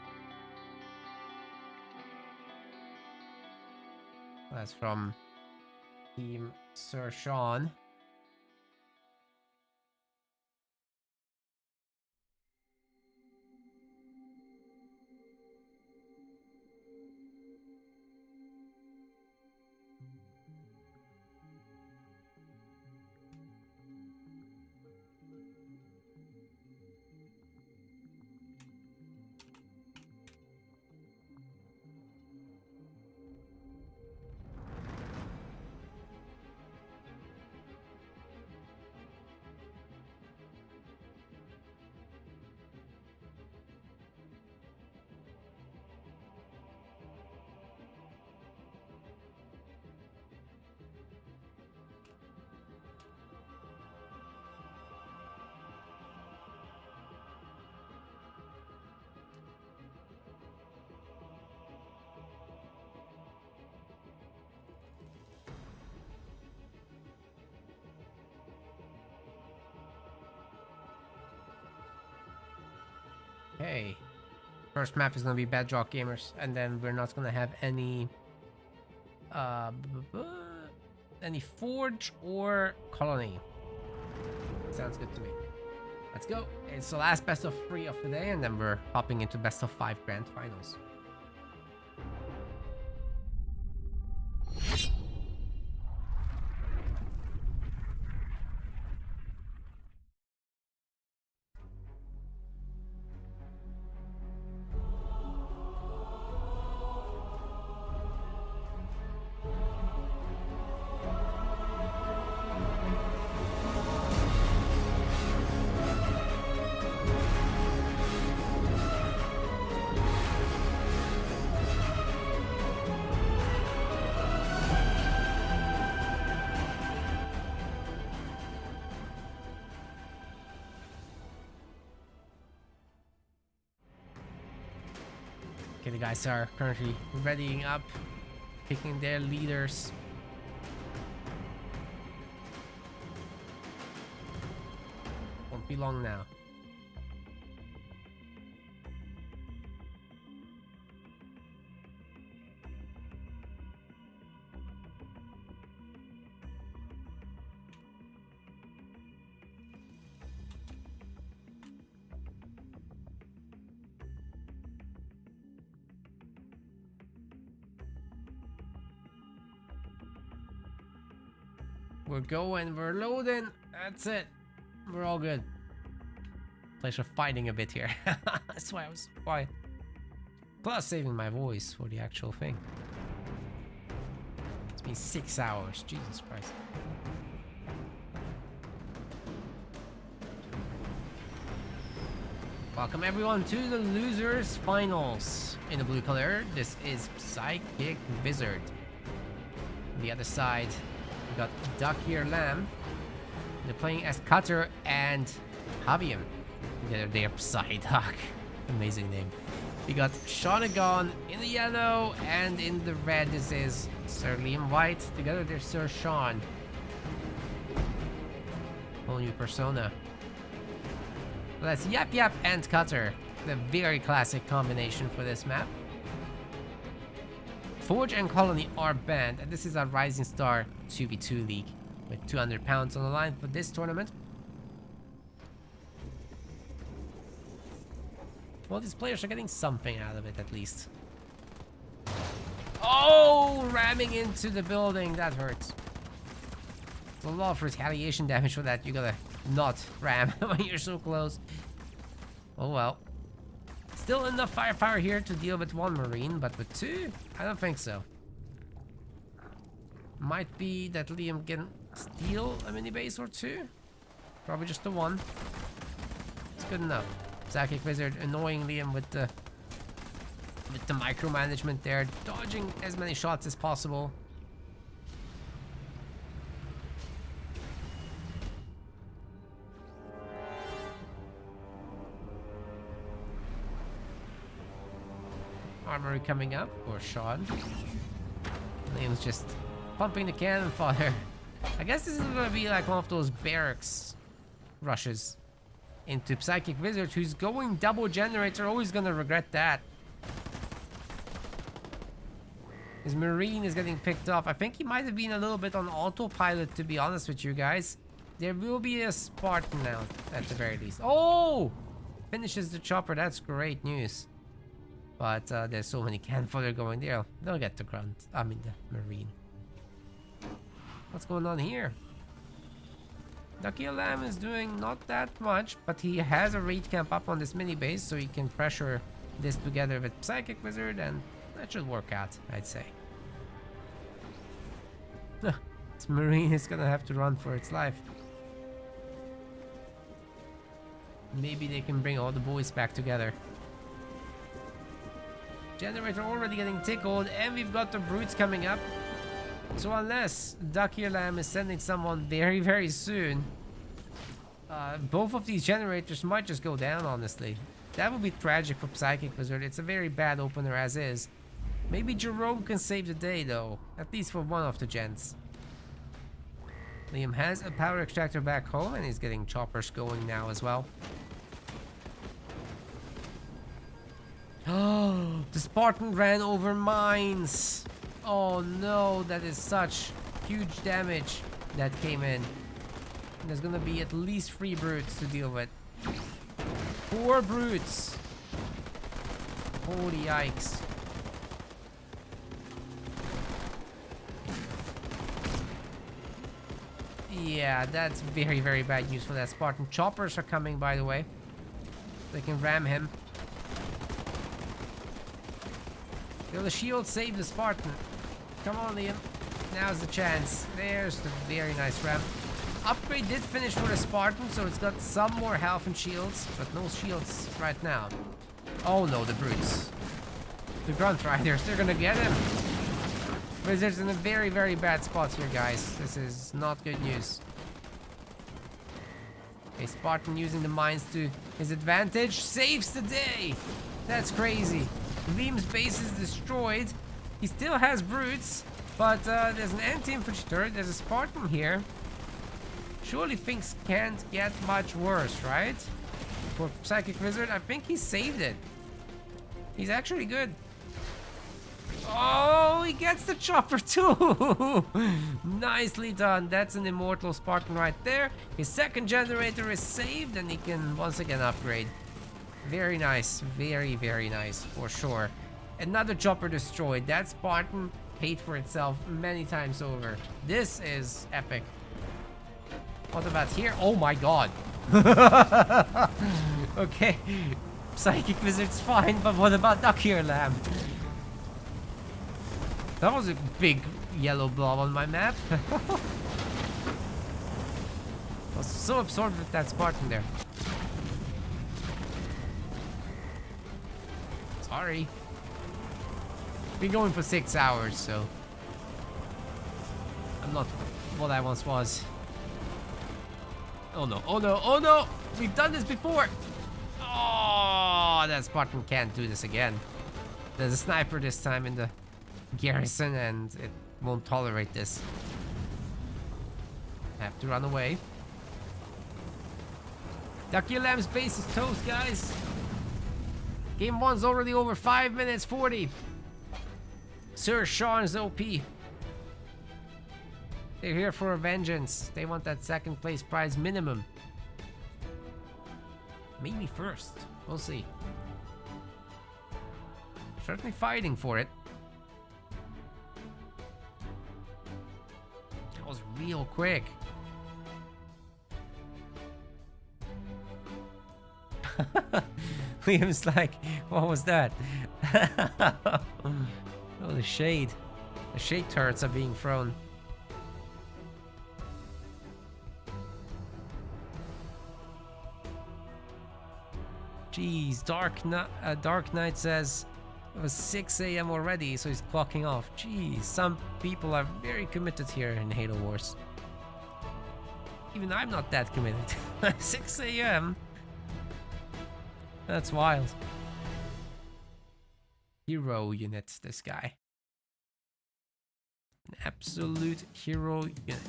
That's from Team Sir Sean. Okay. First map is gonna be Bedrock gamers, and then we're not gonna have any any forge or colony. Sounds good to me. Let's go. It's the last best of 3 of the day, and then we're hopping into best of 5 grand finals. Okay, the guys are currently readying up, picking their leaders. Won't be long now. We're going, we're loading. That's it. We're all good. Pleasure fighting a bit here. That's why I was quiet. Plus saving my voice for the actual thing. It's been 6 hours. Jesus Christ. Welcome everyone to the losers finals. In the blue color, this is Psychic Wizard. On the other side, we got Duck Here Lamb. They're playing as Cutter and Javium. They're Psyduck. Amazing name. We got Shonagon in the yellow, and in the red this is Sir Liam White. Together they're Sir Sean. Whole new persona. That's Yap Yap and Cutter. The very classic combination for this map. Forge and Colony are banned, and this is a Rising Star 2v2 league with 200 pounds on the line for this tournament. Well, these players are getting something out of it at least. Oh, ramming into the building, that hurts. There's a lot of retaliation damage for that. You gotta not ram when you're so close. Oh well. Still enough firepower here to deal with 1 Marine, but with 2, I don't think so. Might be that Liam can steal a mini base or 2. Probably just the 1. It's good enough. Psychic Wizard annoying Liam with the micromanagement there, dodging as many shots as possible. Armory coming up, or Sean. Liam's just pumping the cannon fodder. I guess this is gonna be like one of those barracks rushes into Psychic Wizard, who's going double generator. Always gonna regret that. His Marine is getting picked off. I think he might have been a little bit on autopilot, to be honest with you guys. There will be a Spartan out at the very least. Oh! Finishes the chopper. That's great news. But there's so many cannon fodder going there. They'll get the grunt. I mean the Marine. What's going on here? Ducky Lamb is doing not that much, but he has a raid camp up on this mini base, so he can pressure this together with Psychic Wizard, and that should work out, I'd say. This Marine is gonna have to run for its life. Maybe they can bring all the boys back together. Generator already getting tickled, and we've got the brutes coming up. So unless Ducky Lamb is sending someone very, very soon, both of these generators might just go down, honestly. That would be tragic for Psychic Wizard. It's a very bad opener as is. Maybe Jerome can save the day though, at least for one of the gens. Liam has a power extractor back home, and he's getting choppers going now as well. Oh, the Spartan ran over mines. Oh no, that is such huge damage that came in. There's gonna be at least 3 brutes to deal with. 4 brutes. Holy yikes. Yeah, that's very, very bad news for that Spartan. Choppers are coming, by the way. They can ram him. Yo, the shield saved the Spartan. Come on, Liam. Now's the chance. There's the very nice ram. Upgrade did finish for the Spartan, so it's got some more health and shields, but no shields right now. Oh no, the brutes. The grunt riders, they're gonna get him. Wizards in a very, very bad spot here, guys. This is not good news. Okay, Spartan using the mines to his advantage. Saves the day! That's crazy. Liam's base is destroyed. He still has brutes, but there's an anti-infantry turret. There's a Spartan here. Surely things can't get much worse, right? For Psychic Wizard, I think he saved it. He's actually good. Oh, he gets the chopper too! Nicely done. That's an immortal Spartan right there. His second generator is saved and he can once again upgrade. Very nice. Very, very nice for sure. Another chopper destroyed. That Spartan paid for itself many times over. This is epic. What about here? Oh my god. Okay. Psychic Wizard's fine, but what about Duck Ear Lamb? That was a big yellow blob on my map. I was so absorbed with that Spartan there. Sorry. Been going for 6 hours, so I'm not what I once was. Oh no, oh no, oh no! We've done this before! Oh, that Spartan can't do this again. There's a sniper this time in the garrison and it won't tolerate this. I have to run away. Ducky Lamb's base is toast, guys. Game 1's already over 5 minutes 40. Sir Sean's OP. They're here for a vengeance. They want that second place prize minimum. Maybe first. We'll see. Certainly fighting for it. That was real quick. Liam's like, what was that? Oh, the shade. The shade turrets are being thrown. Jeez, Dark Knight says it was 6 AM already, so he's clocking off. Jeez, some people are very committed here in Halo Wars. Even I'm not that committed. 6 AM? That's wild. Hero units, this guy. An absolute hero unit.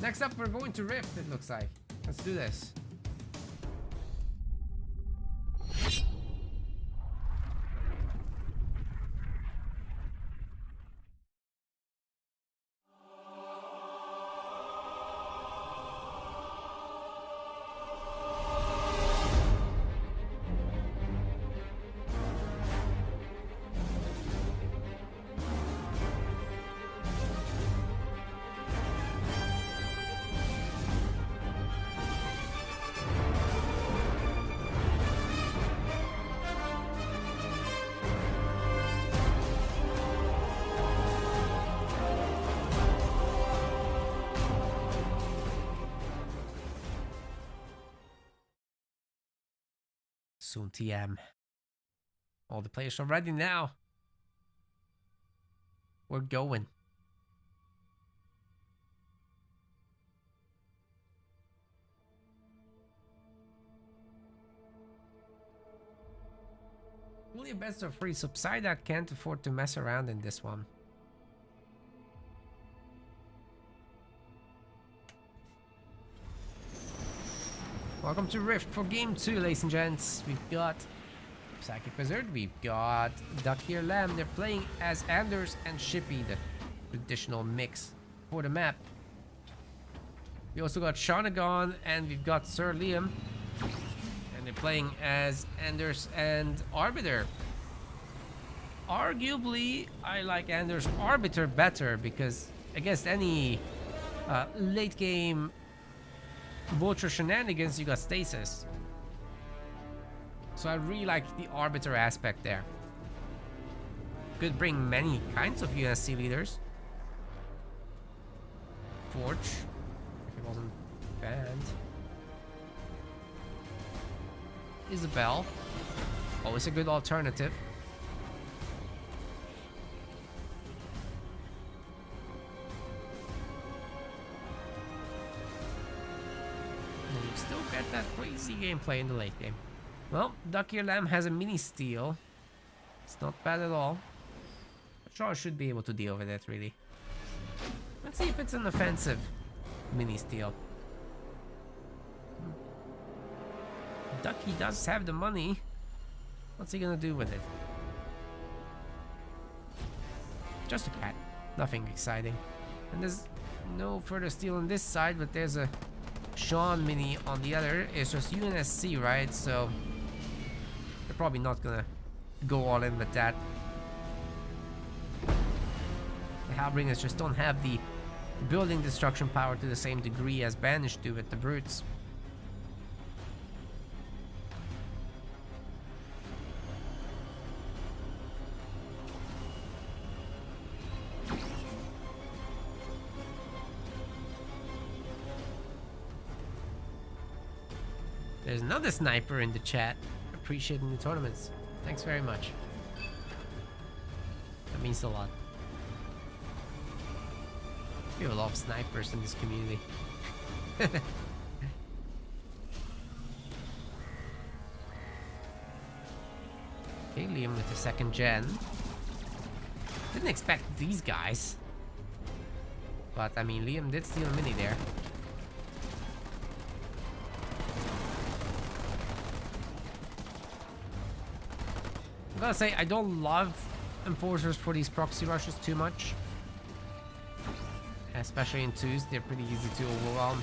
Next up, we're going to Rift, it looks like. Let's do this. Soon TM. All the players are ready now. We're going. Only a best of 3. Subsidiac can't afford to mess around in this one. Welcome to Rift for Game 2, ladies and gents. We've got Psychic Wizard, we've got Duck Here Lamb. They're playing as Anders and Shippy, the traditional mix for the map. We also got Shanagon and we've got Sir Liam. And they're playing as Anders and Arbiter. Arguably, I like Anders Arbiter better because against any late game Vulture shenanigans, you got stasis. So I really like the Arbiter aspect there. Could bring many kinds of UNSC leaders. Forge, if it wasn't banned. Isabel, always a good alternative. And you still get that crazy gameplay in the late game. Well, Duck Ear Lamb has a mini steal. It's not bad at all. Charles should be able to deal with it, really. Let's see if it's an offensive mini steal. Ducky does have the money. What's he gonna do with it? Just a cat. Nothing exciting. And there's no further steal on this side, but there's a Sean mini on the other. It's just UNSC, right? So they're probably not gonna go all in with that. The Halbringers just don't have the building destruction power to the same degree as Banished do with the Brutes. There's another sniper in the chat appreciating the tournaments. Thanks very much. That means a lot. We have a lot of snipers in this community. Okay, Liam with the second gen. Didn't expect these guys. But I mean, Liam did steal a mini there. I gotta say, I don't love enforcers for these proxy rushes too much. Especially in twos, they're pretty easy to overwhelm.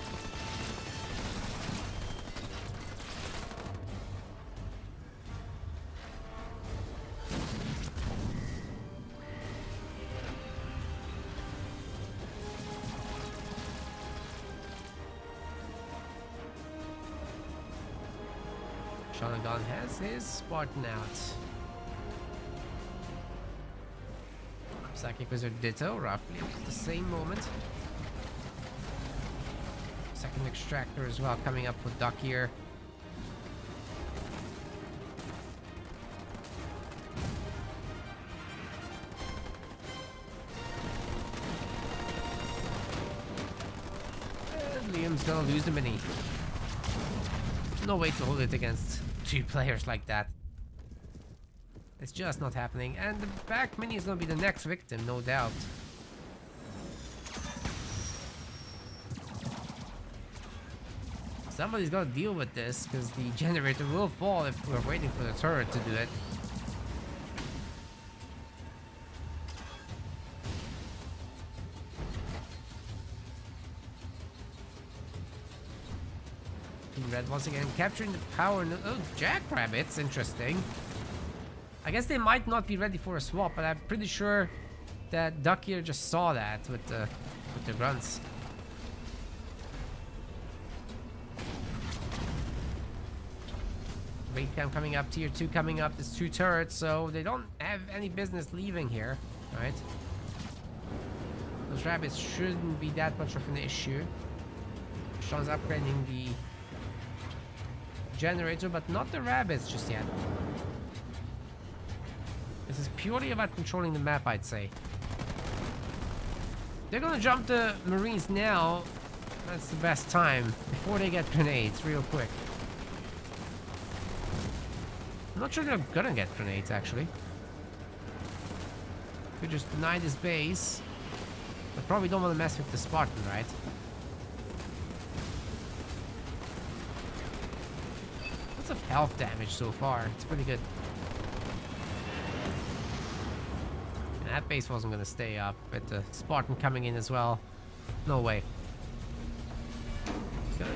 Shanagon has his Spartan out. Psychic Wizard ditto, roughly at the same moment. Second extractor as well coming up for Duck here. And Liam's gonna lose the mini. No way to hold it against two players like that. It's just not happening, and the back mini is gonna be the next victim, no doubt. Somebody's gotta deal with this, because the generator will fall if we're waiting for the turret to do it. Team Red once again capturing the power. Oh, Jackrabbits, interesting. I guess they might not be ready for a swap, but I'm pretty sure that Duck here just saw that with the grunts. Raid cam coming up, tier 2 coming up. There's 2 turrets, so they don't have any business leaving here, right? Those rabbits shouldn't be that much of an issue. Sean's upgrading the generator, but not the rabbits just yet. This is purely about controlling the map, I'd say. They're gonna jump the Marines now. That's the best time, before they get grenades, real quick. I'm not sure they're gonna get grenades, actually. Could just deny this base. But probably don't want to mess with the Spartan, right? Lots of health damage so far. It's pretty good. And that base wasn't gonna stay up, with the Spartan coming in as well. No way. Okay.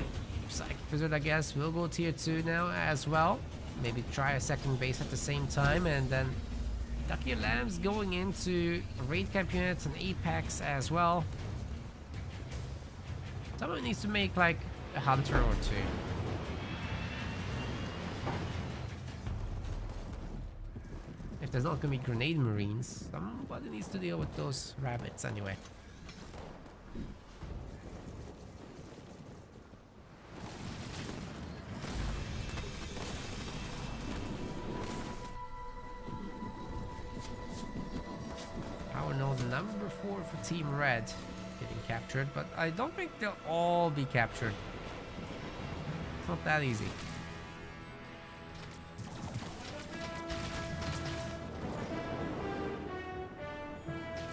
Psychic Wizard, I guess, will go tier 2 now as well. Maybe try a second base at the same time, and then Ducky Lamb's going into raid camp units and Apex as well. Someone needs to make like a hunter or two. If there's not gonna be grenade marines, somebody needs to deal with those rabbits anyway. Power node number 4 for Team Red getting captured, but I don't think they'll all be captured. It's not that easy.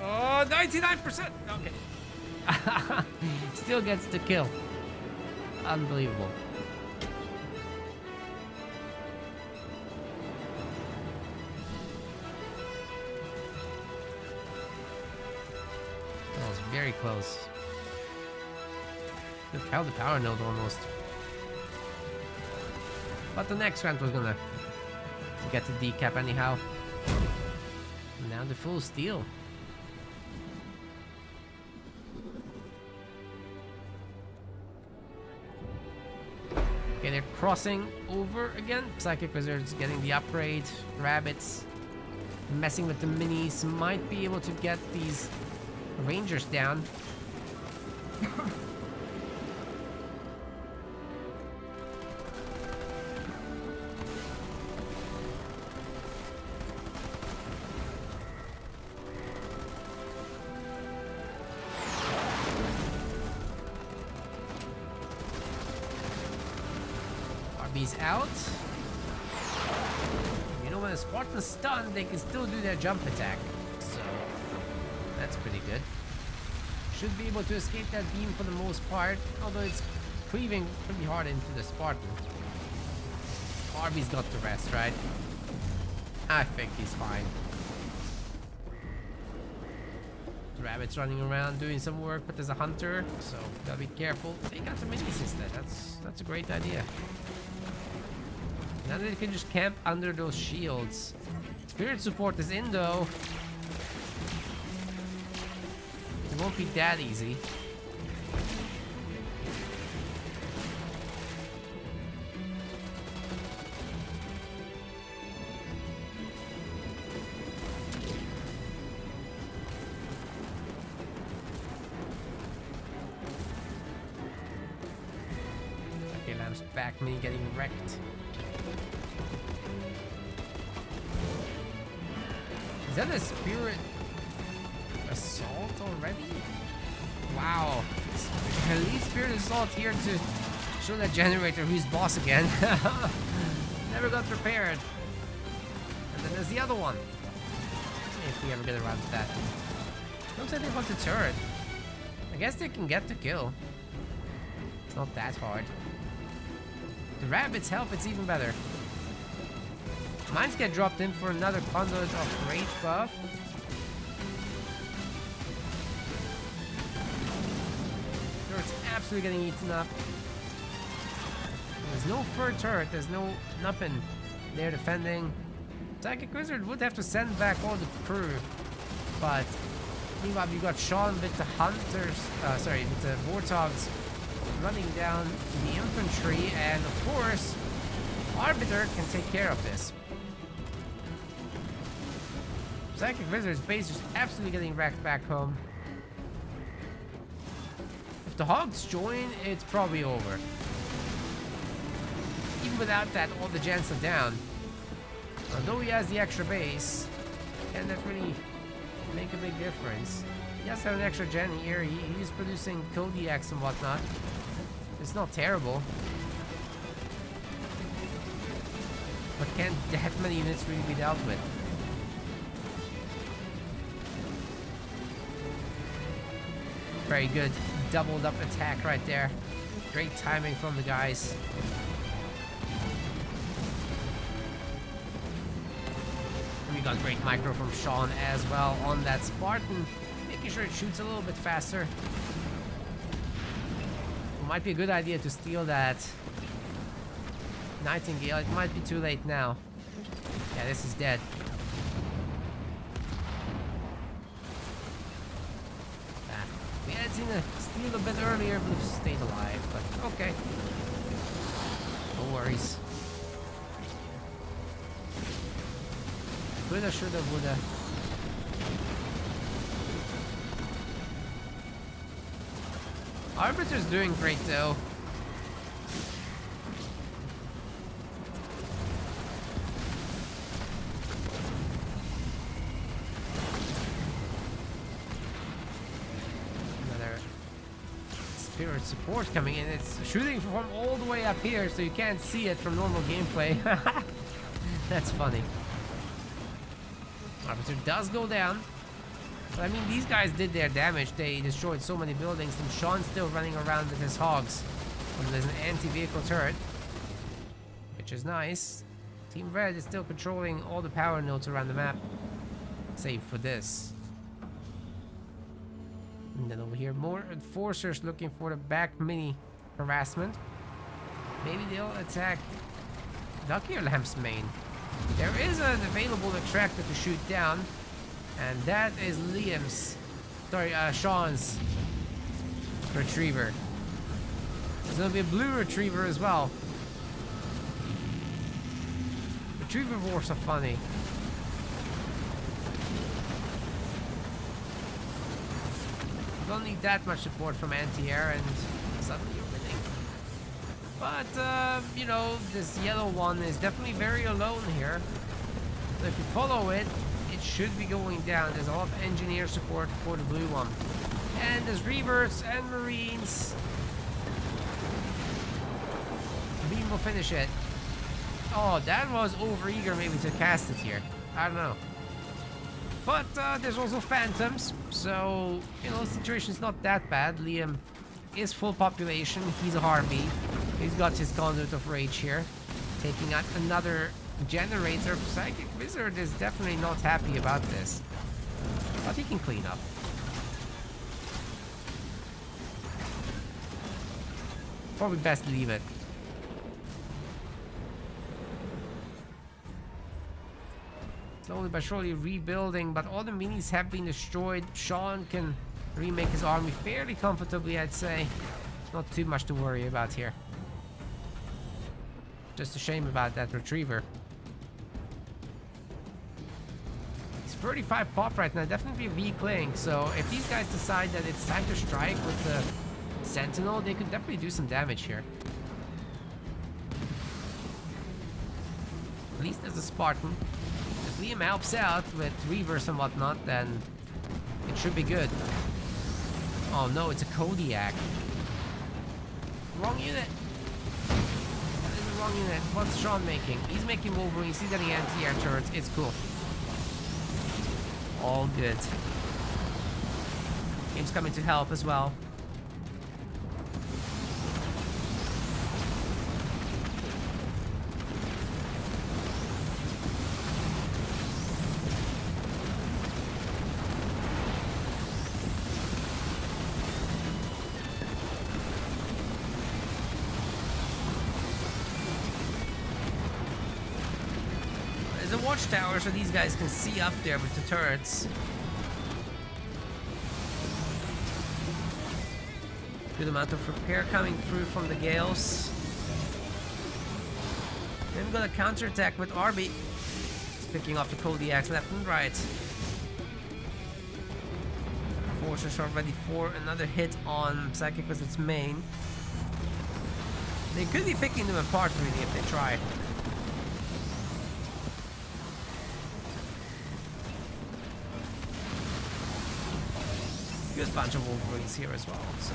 Oh, 99%! Okay. Still gets the kill. Unbelievable. That was very close. Look how the power node almost. But the next round was gonna get the decap anyhow. And now the full steal. Okay, they're crossing over again. Psychic Wizards getting the upgrade. Rabbits messing with the minis. Might be able to get these Rangers down. RB's out. You know, when a Spartan's stunned, they can still do their jump attack. So that's pretty good. Should be able to escape that beam for the most part, although it's cleaving pretty hard into the Spartan. RB's got the rest, right? I think he's fine. The rabbit's running around doing some work, but there's a hunter, so gotta be careful. Take out the minis instead. That's a great idea. Now they can just camp under those shields. Spirit support is in though. It won't be that easy. Okay, Lamb's back, me getting wrecked. Is that a spirit assault already? Wow. Elite Spirit Assault here to show that generator who's boss again. Never got prepared. And then there's the other one. If we ever get around to that. Looks like they want the turret. I guess they can get the kill. It's not that hard. The rabbits help, it's even better. Mines get dropped in for another Condor of Rage buff. Turret's absolutely getting eaten up. There's no third turret, there's nothing there defending. Psychic Wizard would have to send back all the crew, but meanwhile you got Sean with the hunters, with the Warthogs running down the infantry, and of course Arbiter can take care of this. Psychic Wizard's base is absolutely getting wrecked back home. If the Hogs join, it's probably over. Even without that, all the gens are down. Although he has the extra base, can that really make a big difference? He has to have an extra gen here. He's producing Kodiaks and whatnot. It's not terrible. But can that many units really be dealt with? Very good. Doubled up attack right there. Great timing from the guys. We got great micro from Sean as well on that Spartan, making sure it shoots a little bit faster. It might be a good idea to steal that Nightingale. It might be too late now. Yeah, this is dead. We had seen a steal a bit earlier, but we've stayed alive. But okay. No worries. Coulda, shoulda, woulda. Arbiter's doing great though. Another spirit support coming in. It's shooting from all the way up here, so you can't see it from normal gameplay. That's funny. Arbiter does go down. But I mean, these guys did their damage. They destroyed so many buildings, and Sean's still running around with his hogs. And there's an anti-vehicle turret, which is nice. Team Red is still controlling all the power nodes around the map, save for this. And then over here, more enforcers looking for the back mini harassment. Maybe they'll attack Ducky or Lamp's main. There is an available extractor to shoot down. And that is Sean's retriever. There's gonna be a blue retriever as well. Retriever wars are funny. You don't need that much support from anti-air and suddenly you're winning. But, you know, this yellow one is definitely very alone here. So if you follow it, it should be going down. There's a lot of engineer support for the blue one. And there's Reavers and Marines. Beam will finish it. Oh, that was overeager maybe to cast it here. I don't know. But there's also Phantoms. So, you know, the situation's not that bad. Liam is full population. He's a Harpy. He's got his Conduit of Rage here. Taking out another generator. Psychic Wizard is definitely not happy about this, but he can clean up. Probably best leave it. Slowly but surely rebuilding, but all the minis have been destroyed. Sean can remake his army fairly comfortably, I'd say. Not too much to worry about here. Just a shame about that retriever. 35 pop right now, definitely a weak link. So if these guys decide that it's time to strike with the Sentinel, they could definitely do some damage here. At least as a Spartan. If Liam helps out with Reavers and whatnot, then it should be good. Oh no, it's a Kodiak. Wrong unit. That is the wrong unit. What's Sean making? He's making Wolverine. He's getting anti-air turrets. It's cool. All good. Game's coming to help as well. There's a watchtower so these guys can see up there with the turrets. Good amount of repair coming through from the Gales. Then we're gonna counterattack with Arby. It's picking off the Kodiaks left and right. Forces are ready for another hit on Psychic Wizard's main. They could be picking them apart really if they try. Good bunch of Wolverines here as well. So.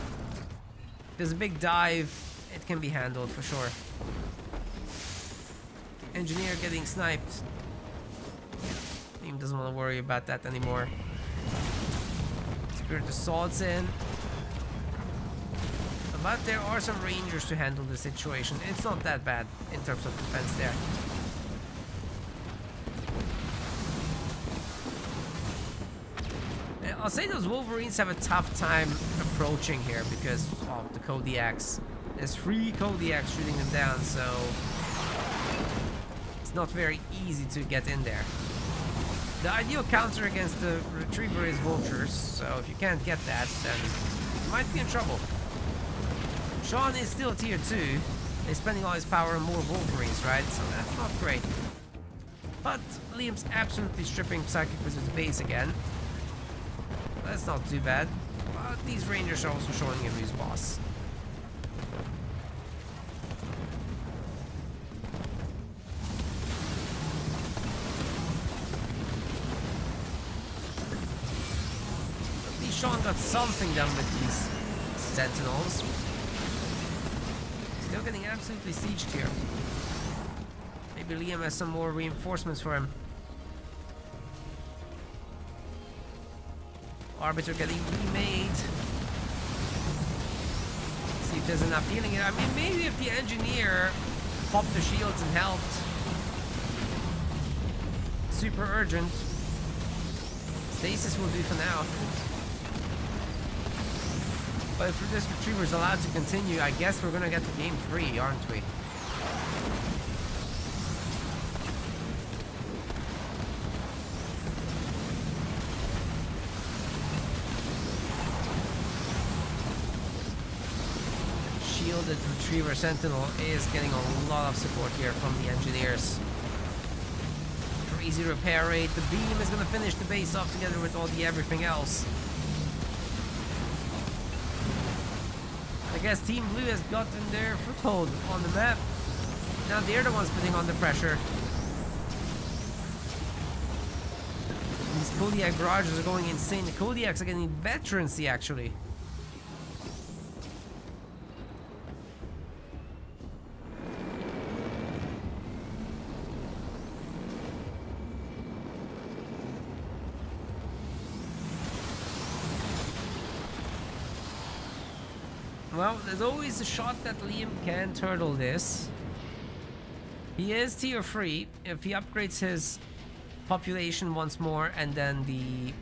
There's a big dive, it can be handled for sure. Engineer getting sniped. Team doesn't want to worry about that anymore. Spirit Assault's in. But there are some Rangers to handle the situation. It's not that bad in terms of defense there. I'll say those Wolverines have a tough time approaching here because of the Kodiaks. There's 3 Kodiaks shooting them down, so it's not very easy to get in there. The ideal counter against the Retriever is Vultures, so if you can't get that, then you might be in trouble. Sean is still tier 2. He's spending all his power on more Wolverines, right? So that's not great. But Liam's absolutely stripping Psychic Wizard's base again. That's not too bad. But these Rangers are also showing him who's boss. At least Sean got something done with these Sentinels. Still getting absolutely sieged here. Maybe Liam has some more reinforcements for him. Arbiter getting remade. See if there's enough healing here. I mean, maybe if the engineer popped the shields and helped. Super urgent. Stasis will do for now. But if this Retriever is allowed to continue, I guess we're gonna get to game 3, aren't we? Shielded Retriever Sentinel is getting a lot of support here from the engineers. Crazy repair rate. The beam is gonna finish the base off together with all the everything else. I guess Team Blue has gotten their foothold on the map. Now they're the ones putting on the pressure. These Kodiak barrages are going insane. The Kodiaks are getting veterancy actually. Well, there's always a shot that Liam can turtle this. He is tier 3. If he upgrades his population once more and then the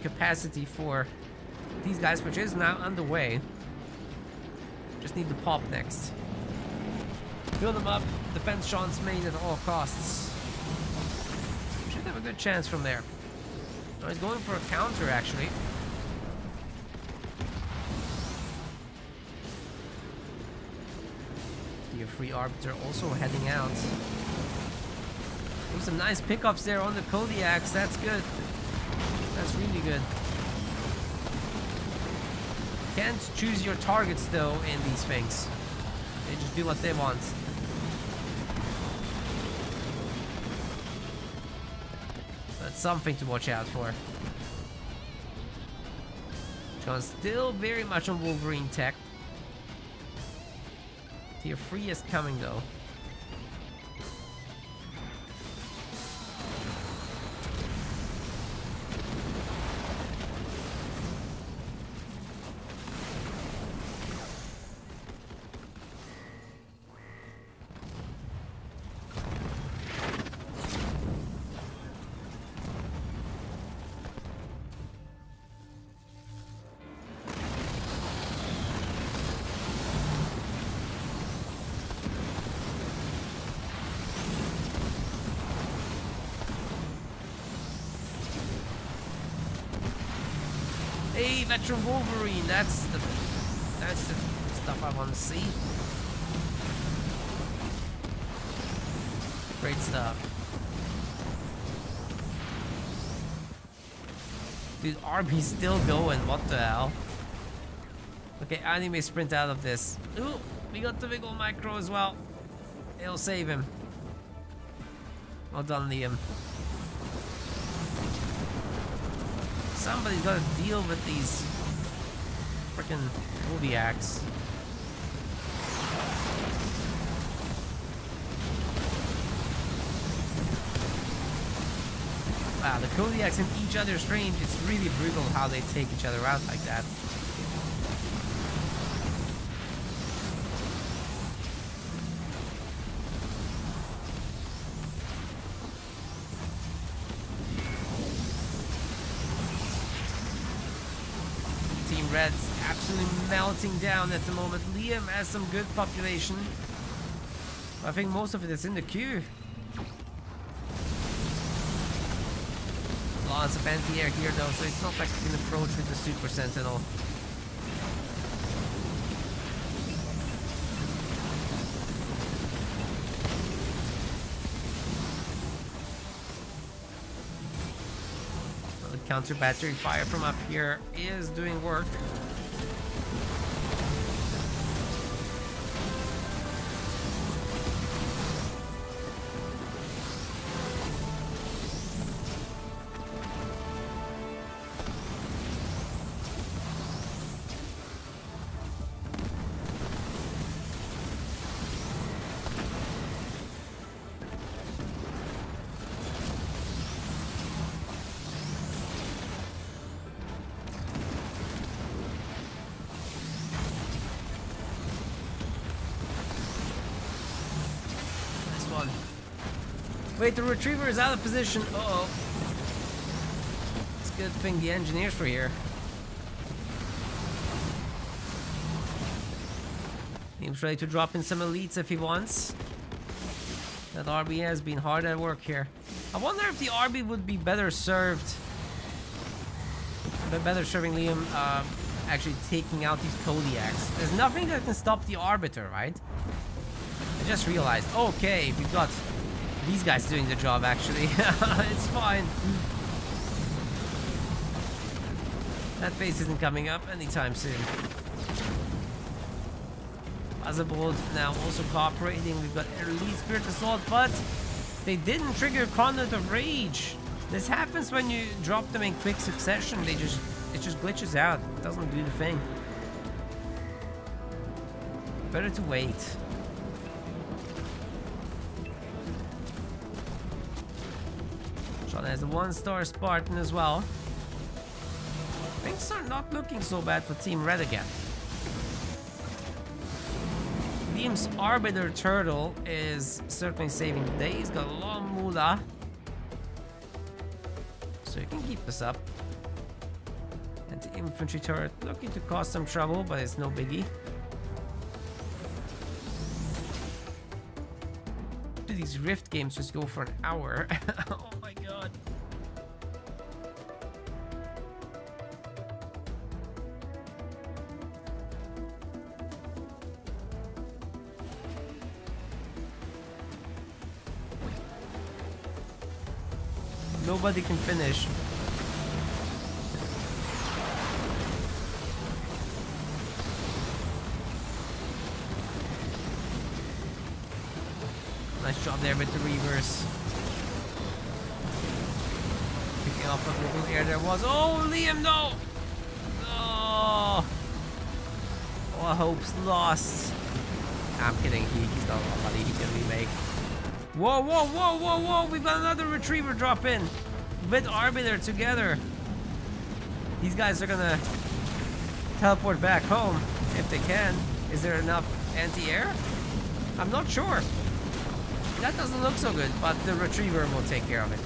capacity for these guys, which is now underway. Just need the pop next. Fill them up. Defense Sean's made at all costs. Should have a good chance from there. Oh, he's going for a counter actually. Tier 3 Arbiter also heading out. Some nice pickups there on the Kodiaks. That's good. That's really good. Can't choose your targets though in these things. They just do what they want. That's something to watch out for. Sean's still very much on Wolverine tech. Tier 3 is coming though. Hey, veteran Wolverine, that's the stuff I want to see. Great stuff. Dude, RB's still going, what the hell? Okay, anime sprint out of this. Ooh, we got the big old micro as well. It'll save him. Well done, Liam. Somebody's got to deal with these freaking Kodiaks. Wow, the Kodiaks in each other's range, it's really brutal how they take each other out like that. Red's absolutely melting down at the moment. Liam has some good population. I think most of it is in the queue. Lots of anti-air here though, so it's not like you can approach with the Super Sentinel. Well, the counter battery fire from up here is doing work. Wait, the retriever is out of position. Uh-oh. It's a good thing the engineers were here. He's ready to drop in some elites if he wants. That RB has been hard at work here. I wonder if the RB would be better served. Better serving Liam actually taking out these Kodiaks. There's nothing that can stop the Arbiter, right? I just realized. Okay, we've got these guys doing the job actually. It's fine. That base isn't coming up anytime soon. Azabod now also cooperating. We've got Elite Spirit Assault, but they didn't trigger Condor of Rage. This happens when you drop them in quick succession. It just glitches out. It doesn't do the thing. Better to wait. Sean has a 1-star Spartan as well. Things are not looking so bad for Team Red again. Liam's Arbiter Turtle is certainly saving the day. He's got a long moolah, so you can keep this up. And the infantry turret looking to cause some trouble, but it's no biggie. These Rift games just go for an hour. Oh my god. Nobody can finish. Nice job there with the reverse. Picking off what little air there was. Oh, Liam, no! Oh, all hope's lost. I'm kidding. He's not nobody. He can remake. Whoa, whoa, whoa, whoa, whoa! We've got another retriever drop in with Arbiter together. These guys are gonna teleport back home if they can. Is there enough anti-air? I'm not sure. That doesn't look so good, but the retriever will take care of it.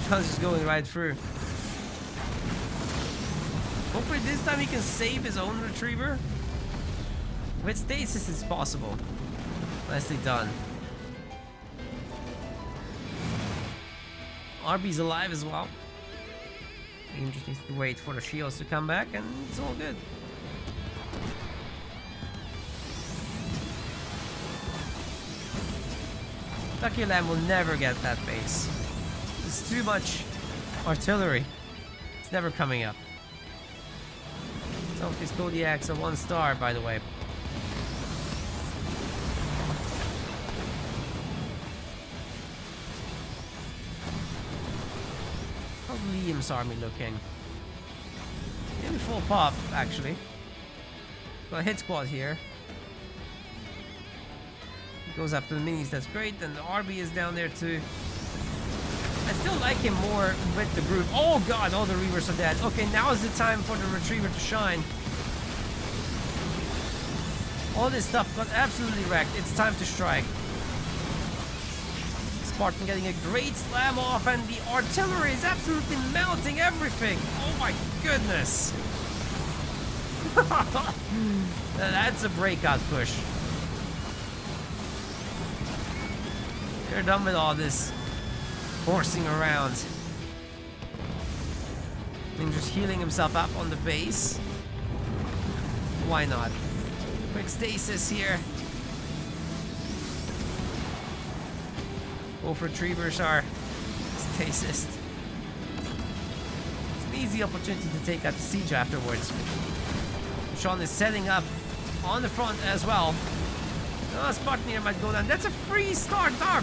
Sean's just going right through. Hopefully this time he can save his own retriever. With stasis it's possible. Nicely done. RB's alive as well. He just needs to wait for the shields to come back and it's all good. Lucky Lamb will never get that base. It's too much artillery. It's never coming up. Some of these Kodiaks are 1-star, by the way. How's Liam's army looking? Maybe full pop, actually. Got a hit squad here. Goes after the minis, that's great, and the RB is down there too. I still like him more with the group. Oh god, all the Reavers are dead. Okay, now is the time for the Retriever to shine. All this stuff got absolutely wrecked. It's time to strike. Spartan getting a great slam off, and the artillery is absolutely melting everything. Oh my goodness. That's a breakout push. They're done with all this horsing around. And just healing himself up on the base. Why not? Quick stasis here. Both retrievers are stasis. It's an easy opportunity to take out the siege afterwards. Sean is setting up on the front as well. Oh, Spartan here might go down. That's a free start dog.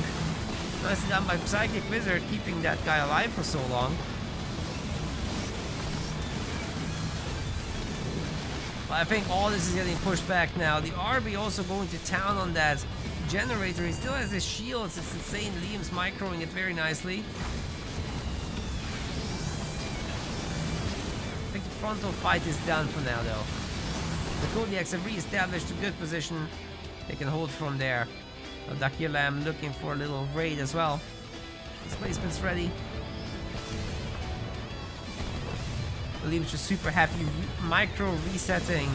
Nicely done by Psychic Wizard, keeping that guy alive for so long. But I think all this is getting pushed back now. The RB also going to town on that generator. He still has his shields. It's insane. Liam's microing it very nicely. I think the frontal fight is done for now though. The Kodiaks have re-established a good position. They can hold from there. Dakir Lamb looking for a little raid as well. Displacement's ready. Liam's just super happy micro resetting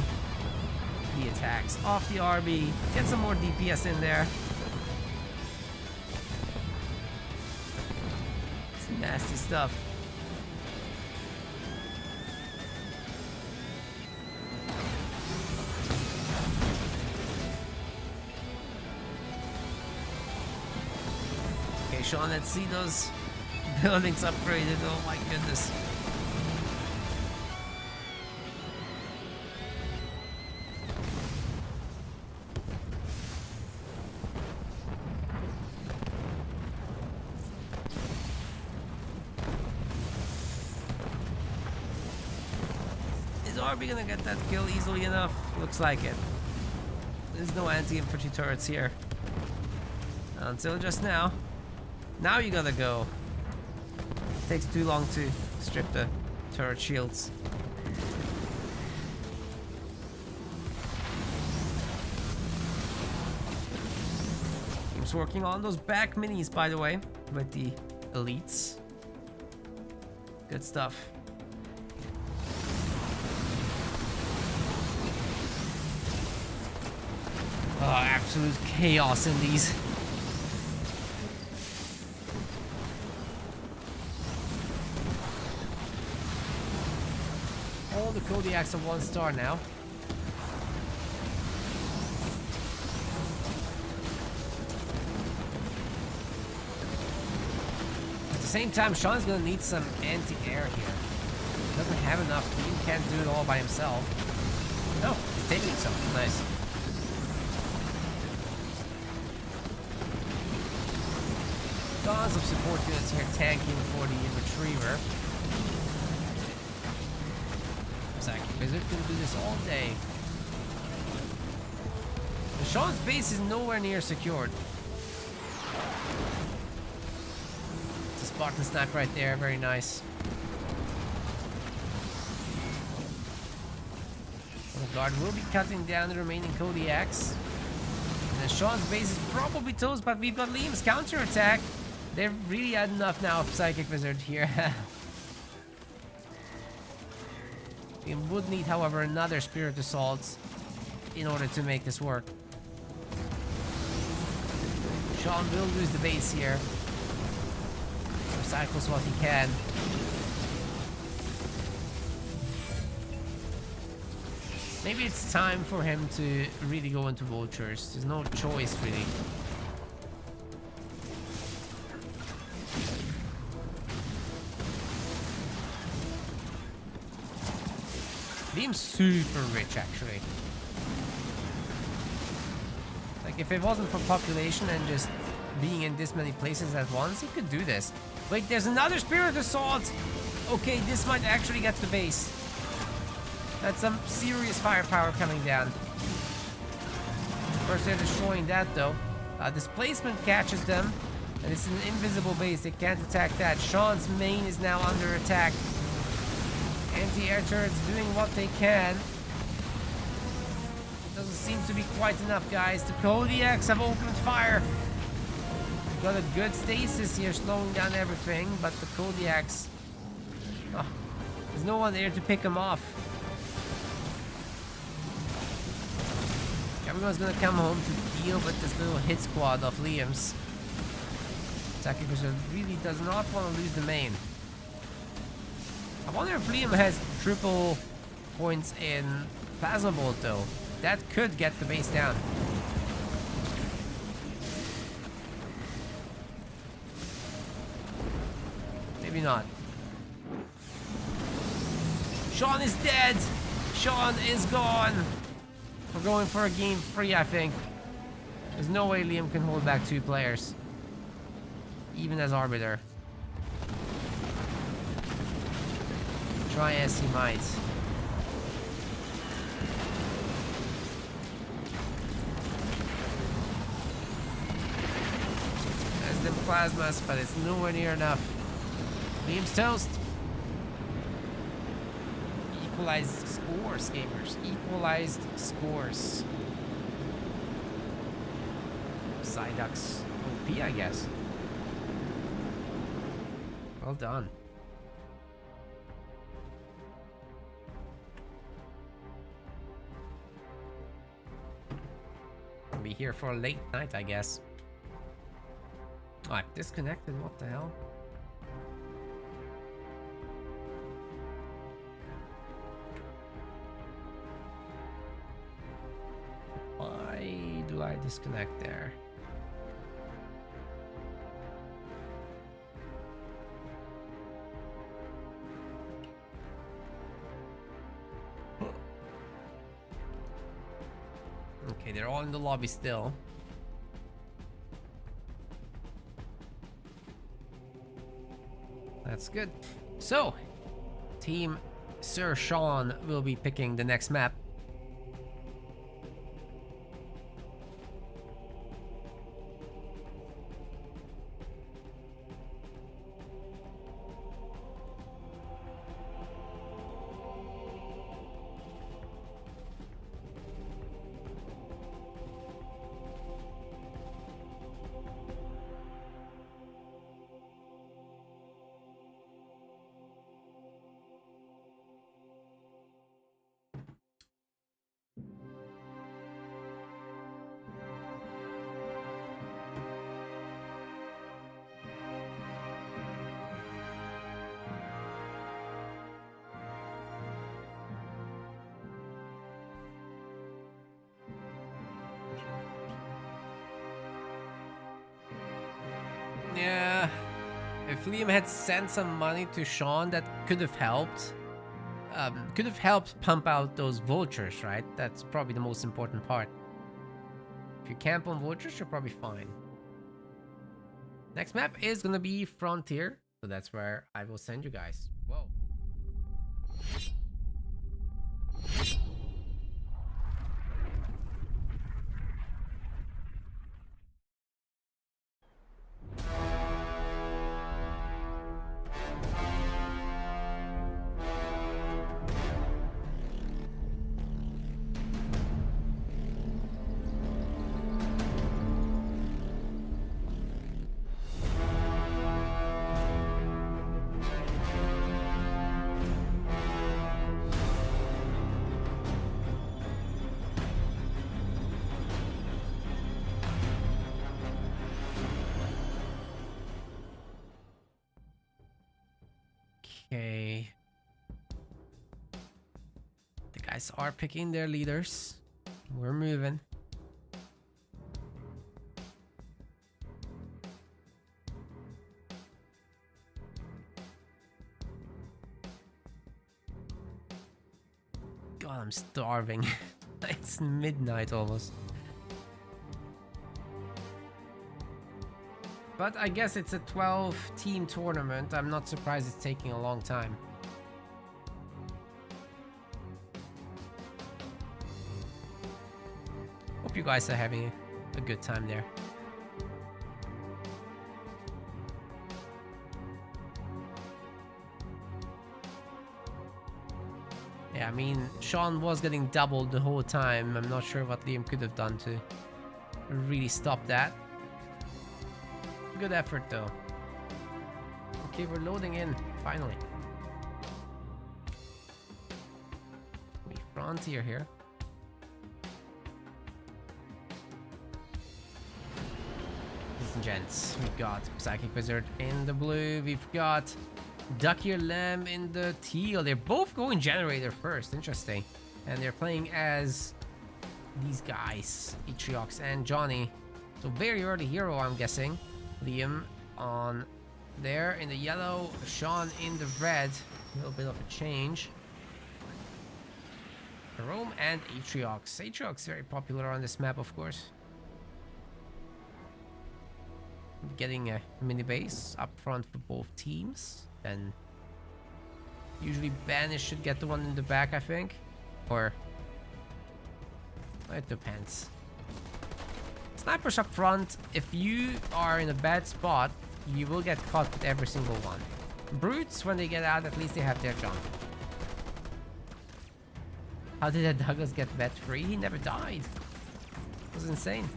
the attacks off the RB. Get some more DPS in there. It's nasty stuff. Okay, Sean, let's see those buildings upgraded. Oh my goodness. Are we gonna get that kill easily enough? Looks like it. There's no anti-infantry turrets here. Until just now. Now you gotta go. It takes too long to strip the turret shields. Team's working on those back minis, by the way, with the elites. Good stuff. Oh, absolute chaos in these. All the Kodiaks are 1 star now. At the same time, Sean's gonna need some anti-air here. He doesn't have enough. He can't do it all by himself. No, he's taking some. Nice. Tons of support units here tanking for the retriever. Psychic Wizard can do this all day. The Sean's base is nowhere near secured. It's a Spartan snipe right there, very nice. The guard will be cutting down the remaining Kodiaks. And then Sean's base is probably toast, but we've got Liam's counterattack. They've really had enough now of Psychic Wizard here. We would need, however, another Spirit Assault in order to make this work. Sean will lose the base here. Recycles what he can. Maybe it's time for him to really go into vultures. There's no choice, really. Seems super rich, actually. Like, if it wasn't for population and just being in this many places at once, he could do this. Wait, there's another Spirit Assault! Okay, this might actually get the base. That's some serious firepower coming down. First, they're destroying that, though. Displacement catches them, and it's an invisible base. They can't attack that. Sean's main is now under attack. Anti-air turrets doing what they can. Doesn't seem to be quite enough, guys. The Kodiaks have opened fire. Got a good stasis here, slowing down everything, but the Kodiaks... Oh, there's no one there to pick them off. Everyone's gonna come home to deal with this little hit squad of Liam's. Sacrificer really does not want to lose the main. I wonder if Liam has triple points in Plasma Bolt though. That could get the base down. Maybe not. Sean is dead! Sean is gone! We're going for a game 3, I think. There's no way Liam can hold back 2 players. Even as Arbiter. Try as he might. There's the plasmas, but it's nowhere near enough. Liam's toast. Equalized scores, gamers. Equalized scores. Psyduck's OP, I guess. Well done. I'll be here for a late night, I guess. Oh, I've disconnected. What the hell? Why do I disconnect there? Okay, they're all in the lobby still. That's good. So, Team Sir Sean will be picking the next map. Yeah, if Liam had sent some money to Sean, that could have helped. Could have helped pump out those vultures, right? That's probably the most important part. If you camp on vultures, you're probably fine. Next map is gonna be Frontier, so that's where I will send you guys. Whoa. Okay. The guys are picking their leaders. We're moving. God, I'm starving. It's midnight almost. But I guess it's a 12-team tournament. I'm not surprised it's taking a long time. Hope you guys are having a good time there. Yeah, I mean, Sean was getting doubled the whole time. I'm not sure what Liam could have done to really stop that. Good effort though. Okay, we're loading in, finally. We frontier here. Ladies and gents, we've got Psychic Wizard in the blue. We've got Ducky Lamb in the teal. They're both going Generator first. Interesting. And they're playing as these guys, Atriox and Johnny. So very early hero, I'm guessing. Liam on there in the yellow, Sean in the red. A little bit of a change. Jerome and Atriox. Atriox very popular on this map, of course. Getting a mini base up front for both teams. Then usually Banish should get the one in the back, I think. Or it depends. Snipers up front, if you are in a bad spot, you will get caught with every single one. Brutes, when they get out, at least they have their jump. How did that Douglas get vet free? He never died. It was insane.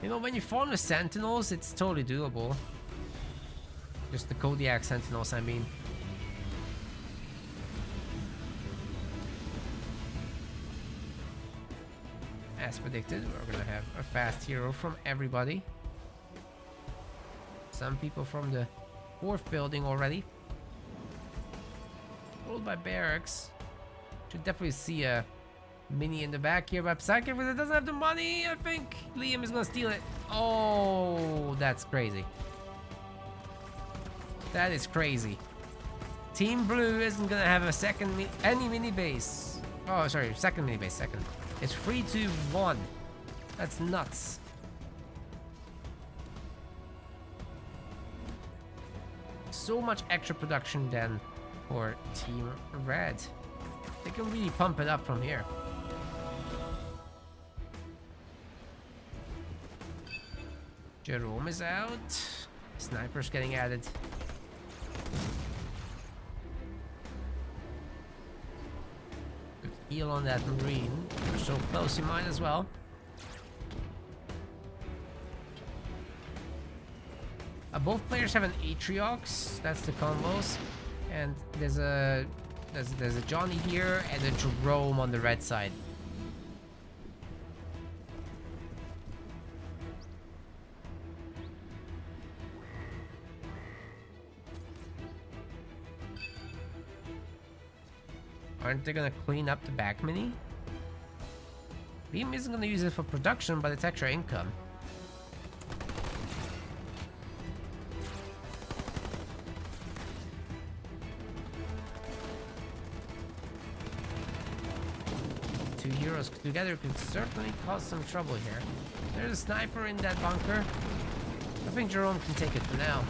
You know, when you farm the Sentinels, it's totally doable. Just the Kodiak Sentinels, I mean. As predicted, we're gonna have a fast hero from everybody. Some people from the 4th building already. Followed by Barracks. Should definitely see a mini in the back here, but Psychic Wizard doesn't have the money. I think Liam is gonna steal it. Oh, that's crazy. That is crazy. Team Blue isn't gonna have a second any mini base. Oh, sorry, second mini base, second. It's 3-2-1. That's nuts. So much extra production then for Team Red. They can really pump it up from here. Jerome is out. Sniper's getting added. Good heal on that Marine. You're so close, you might as well. Both players have an Atriox. That's the combos. And there's a Johnny here and a Jerome on the red side. Aren't they gonna clean up the back mini? Liam isn't gonna use it for production, but it's extra income. Two heroes together could certainly cause some trouble here. There's a sniper in that bunker. I think Jerome can take it for now.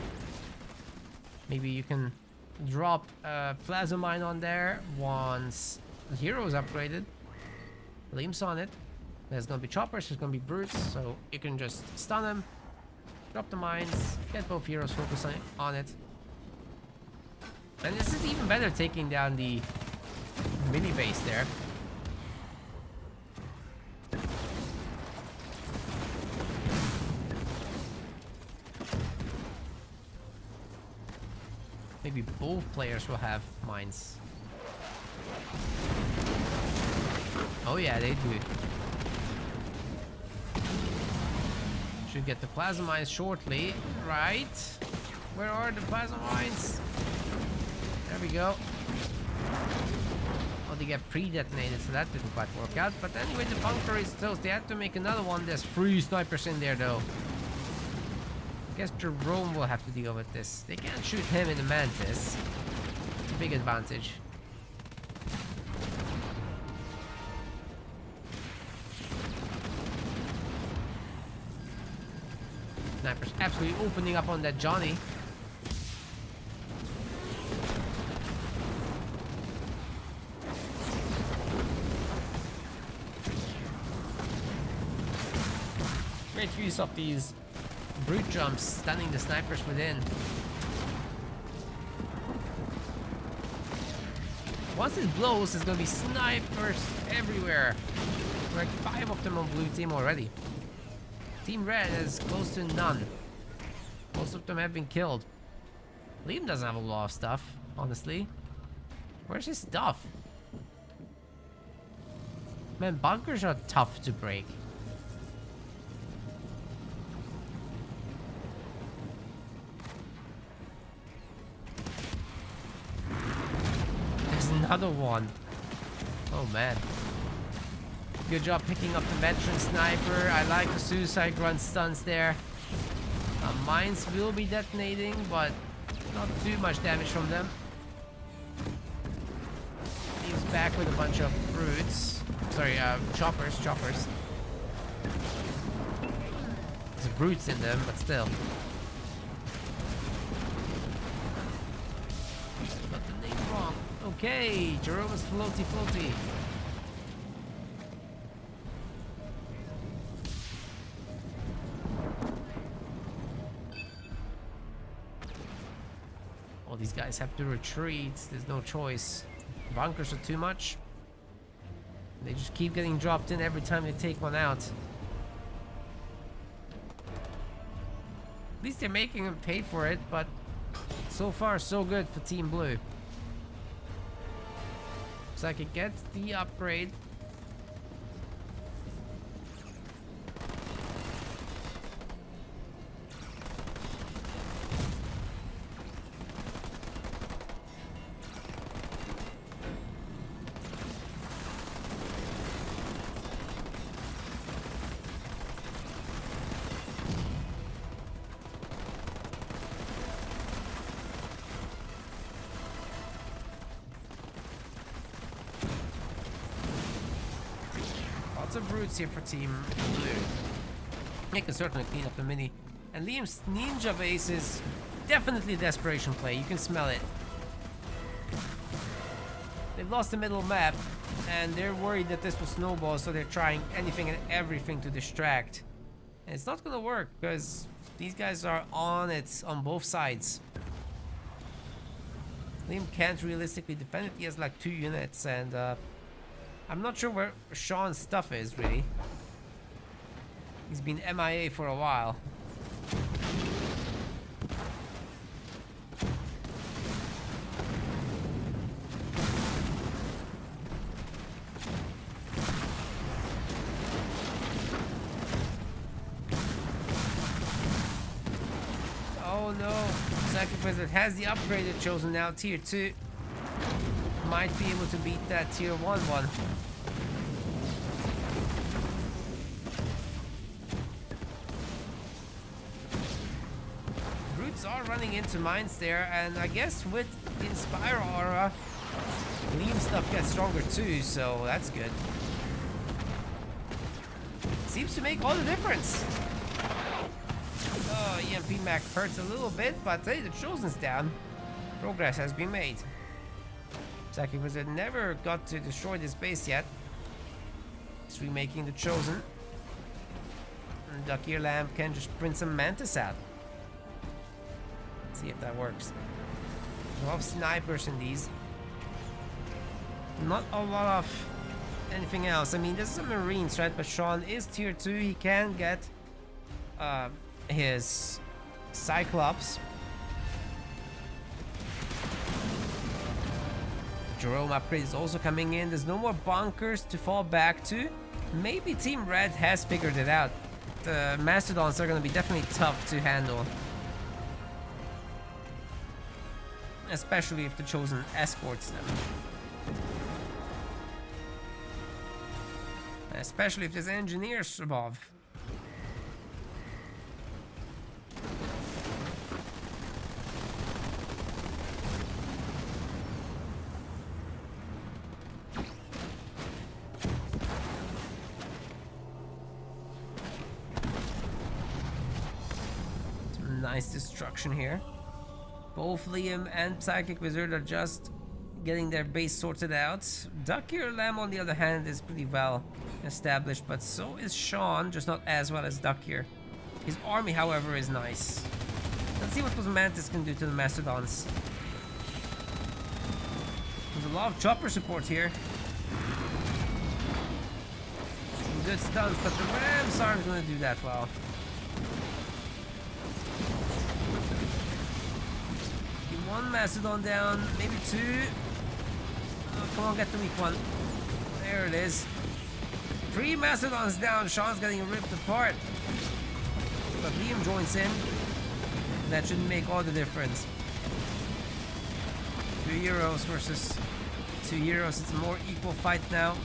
Maybe you can drop a plasma mine on there once the hero is upgraded. Liam's on it. There's gonna be choppers, there's gonna be brutes, so you can just stun them, drop the mines, get both heroes focused on it. And this is even better, taking down the mini base there. Maybe both players will have mines. Oh yeah, they do. Should get the plasma mines shortly, right? Where are the plasma mines? There we go. Oh, they get pre-detonated, so that didn't quite work out. But anyway, the bunker is closed. They had to make another one. There's 3 snipers in there, though. I guess Jerome will have to deal with this. They can't shoot him in the Mantis. It's a big advantage. Sniper's absolutely opening up on that Johnny. Great use of these brute jumps, stunning the snipers within. Once this blows, there's gonna be snipers everywhere. Like 5 of them on blue team already. Team red is close to none. Most of them have been killed. Liam doesn't have a lot of stuff, honestly. Where's his stuff? Man, bunkers are tough to break. There's another one. Oh man. Good job picking up the veteran sniper. I like the suicide grunt stunts there. Mines will be detonating, but not too much damage from them. He's back with a bunch of brutes. Sorry, choppers. There's brutes in them, but still. Got the name wrong. Okay, Jerome is floaty. These guys have to retreat. There's no choice. Bunkers are too much. They just keep getting dropped in every time they take one out. At least they're making them pay for it, but so far so good for Team Blue. So I could get the upgrade. Lots of brutes here for Team Blue. They can certainly clean up the mini. And Liam's ninja base is definitely a desperation play. You can smell it. They've lost the middle map, and they're worried that this will snowball, so they're trying anything and everything to distract. And it's not gonna work, because these guys are on it on both sides. Liam can't realistically defend it. He has like 2 units, and I'm not sure where Sean's stuff is, really. He's been MIA for a while. Oh no, Sacrifice has the upgraded chosen now, tier 2. Might be able to beat that tier 1 one. Brutes are running into mines there, and I guess with Inspire Aura, Liam stuff gets stronger too, so that's good. Seems to make all the difference. Oh, EMP Mac hurts a little bit, but hey, the Chosen's down. Progress has been made. Psychic Wizard never got to destroy this base yet. He's remaking the Chosen. And Duck Ear Lamb can just print some Mantis out. Let's see if that works. A lot of snipers in these. Not a lot of anything else. I mean, this is a Marines, right? But Sean is tier 2. He can get his Cyclops. Jerome upgrade is also coming in. There's no more bunkers to fall back to. Maybe Team Red has figured it out. The Mastodons are going to be definitely tough to handle. Especially if the Chosen escorts them. Especially if there's engineers above. Nice destruction here. Both Liam and Psychic Wizard are just getting their base sorted out. Duck Ear Lamb, on the other hand, is pretty well established, but so is Sean, just not as well as Duck Ear. His army, however, is nice. Let's see what those Mantis can do to the Mastodons. There's a lot of chopper support here. Some good stuns, but the Rams aren't going to do that well. Get one Mastodon down, maybe two. Oh, come on, get the weak one. There it is. 3 Mastodons down. Sean's getting ripped apart. But Liam joins in. That should make all the difference. 2 Euros versus 2 Euros. It's a more equal fight now.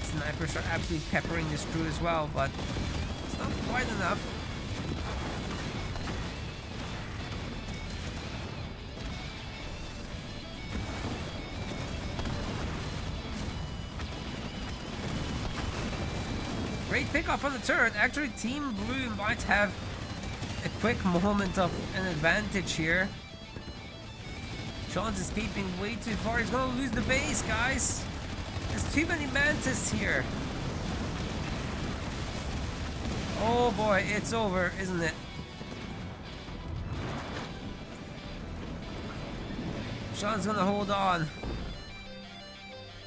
Snipers are absolutely peppering this crew as well, but it's not quite enough. Great pickoff on the turret. Actually, Team Blue might have a quick moment of an advantage here. Sean's escaping way too far. He's gonna lose the base, guys. There's too many Mantis here. Oh boy, it's over, isn't it? Sean's gonna hold on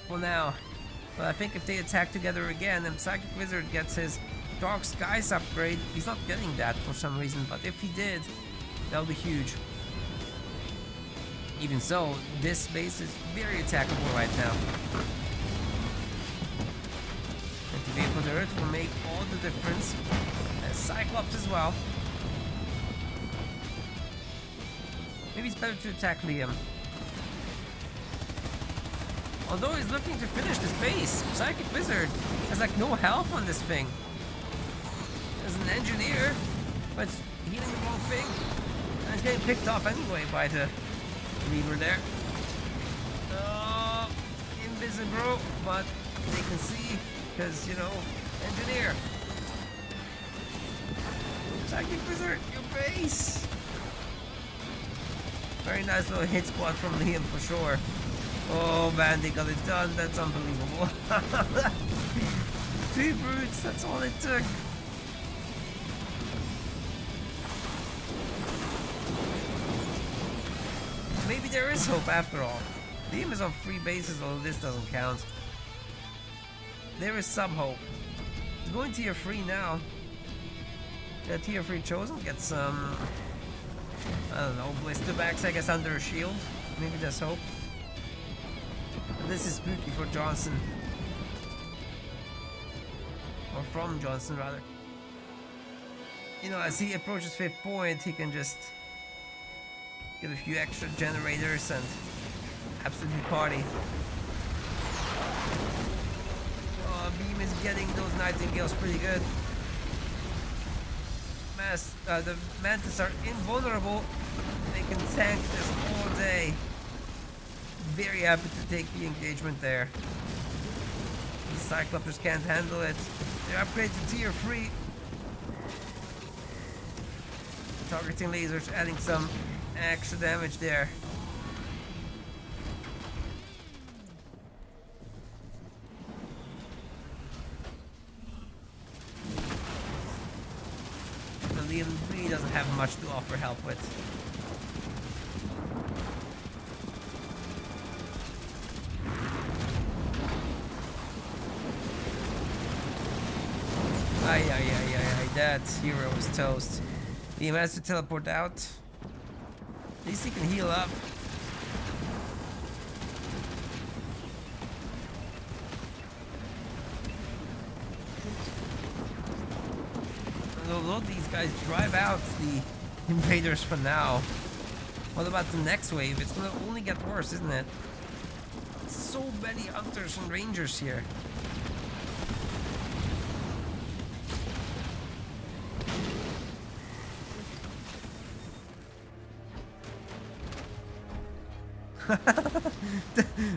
for now. But I think if they attack together again and Psychic Wizard gets his Dark Skies upgrade, he's not getting that for some reason, but if he did, that would be huge. Even so, this base is very attackable right now. And to be able to hurt will make all the difference. And Cyclops as well. Maybe it's better to attack Liam. Although he's looking to finish this base, Psychic Wizard has like no health on this thing. As an engineer, but it's healing the wrong thing. And it's getting picked off anyway by the Reaver there. Invisible, but they can see because, you know, engineer. Psychic Wizard, your base! Very nice little hit squad from Liam for sure. Oh man, they got it done. That's unbelievable. 2 brutes, that's all it took. Maybe there is hope after all. Liam is on 3 bases, although this doesn't count. There is some hope. He's going tier 3 now. Yeah, tier 3 chosen. Get some, I don't know, blister backs, I guess, under a shield. Maybe there's hope. This is spooky for Johnson. Or from Johnson, rather. You know, as he approaches 5th point, he can just get a few extra generators and absolutely party. Oh, Beam is getting those Nightingales pretty good. The Mantis are invulnerable. They can tank this all day. Very happy to take the engagement there. The Cyclops can't handle it. They're upgraded to tier 3. Targeting lasers adding some extra damage there. And Liam really doesn't have much to offer help with. That hero is toast. He has to teleport out. At least he can heal up. And although these guys drive out the invaders for now, what about the next wave? It's gonna only get worse, isn't it? So many hunters and rangers here.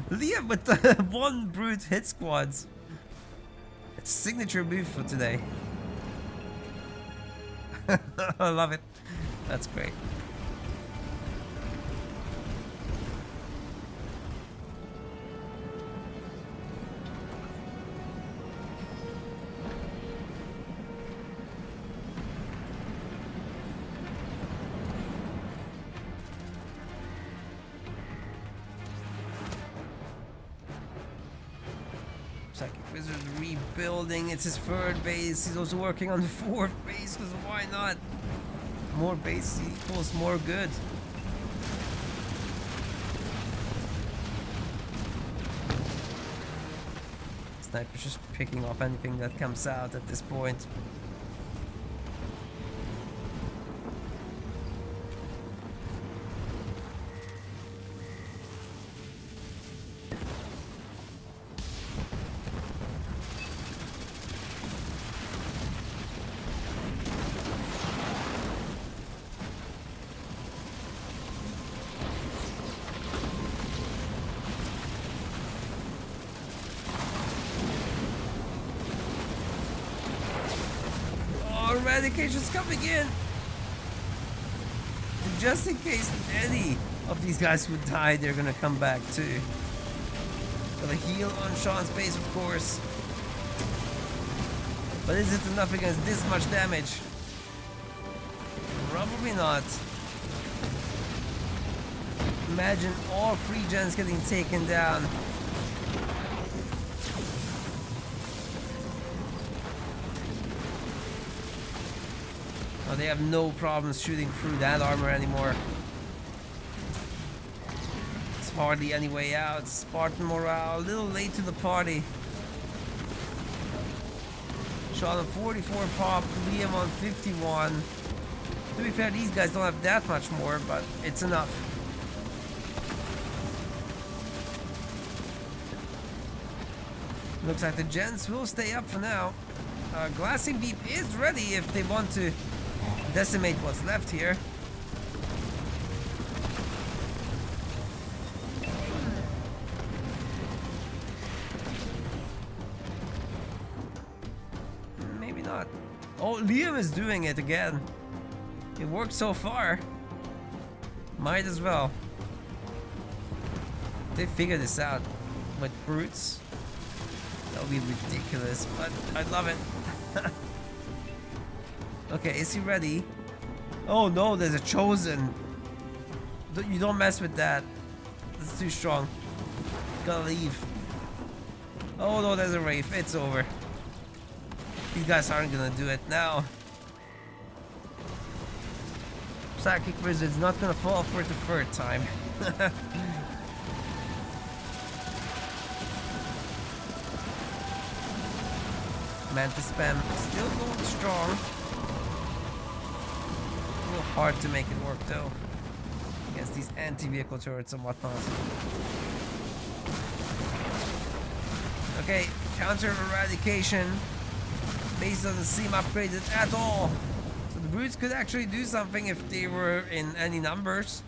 Liam with the 1 brute hit squads. It's signature move for today. I love it. That's great. Psychic Wizard rebuilding. It's his third base. He's also working on the fourth base, because why not? More base equals more good. Sniper's just picking off anything that comes out at this point. Eradication's coming in! And just in case any of these guys would die, they're gonna come back too. Gonna heal on Sean's base, of course. But is it enough against this much damage? Probably not. Imagine all 3 gens getting taken down. Oh, they have no problems shooting through that armor anymore. It's hardly any way out. Spartan morale, a little late to the party. Sean on 44 pop, Liam on 51. To be fair, these guys don't have that much more, but it's enough. Looks like the gens will stay up for now. Glassing Beam is ready if they want to decimate what's left here. Maybe not. Oh, Liam is doing it again. It worked so far. Might as well. They figured this out with brutes. That would be ridiculous, but I love it. Okay, is he ready? Oh no, there's a chosen. You don't mess with that. That's too strong. Gotta leave. Oh no, there's a Wraith. It's over. These guys aren't gonna do it now. Psychic Wizard's not gonna fall for it the third time. Mantis spam still going strong. A little hard to make it work though against these anti-vehicle turrets and whatnot. Okay, counter eradication. Base doesn't seem upgraded at all. So the brutes could actually do something if they were in any numbers.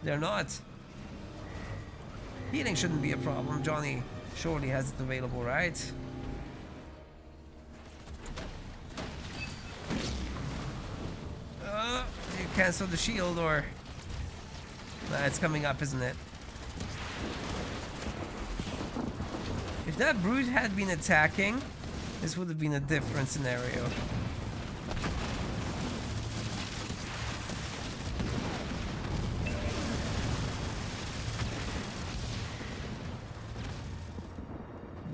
They're not. Healing shouldn't be a problem. Johnny surely has it available, right? You cancel the shield or... Nah, it's coming up, isn't it? If that brute had been attacking, this would have been a different scenario.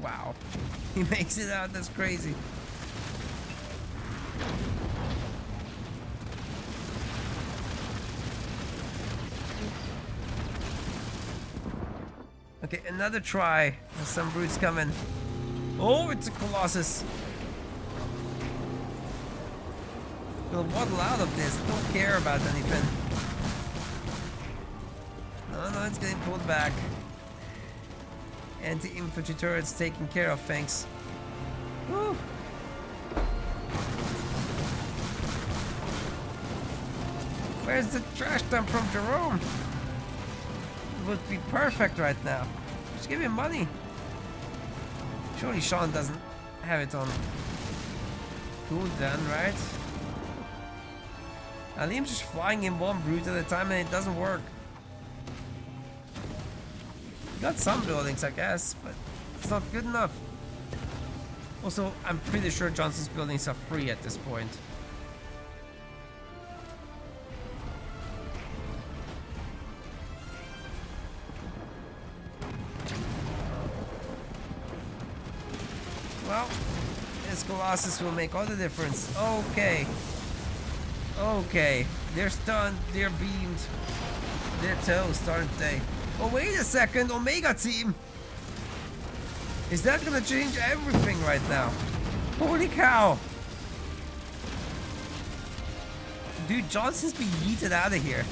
Wow. He makes it out, that's crazy. Okay, another try. There's some brutes coming. Oh, it's a Colossus. We'll waddle out of this. Don't care about anything. No, it's getting pulled back. Anti-infantry turrets taking care of things. Woo! Where's the trash dump from Jerome? Would be perfect right now. Just give him money. Surely Sean doesn't have it on cooldown, right? Liam's just flying in one brute at a time and it doesn't work. Got some buildings, I guess, but it's not good enough. Also, I'm pretty sure Johnson's buildings are free at this point. Well, this Colossus will make all the difference. Okay. Okay. They're stunned. They're beamed. They're toast, aren't they? Oh, wait a second. Omega team. Is that gonna change everything right now? Holy cow. Dude, Johnson's being yeeted out of here.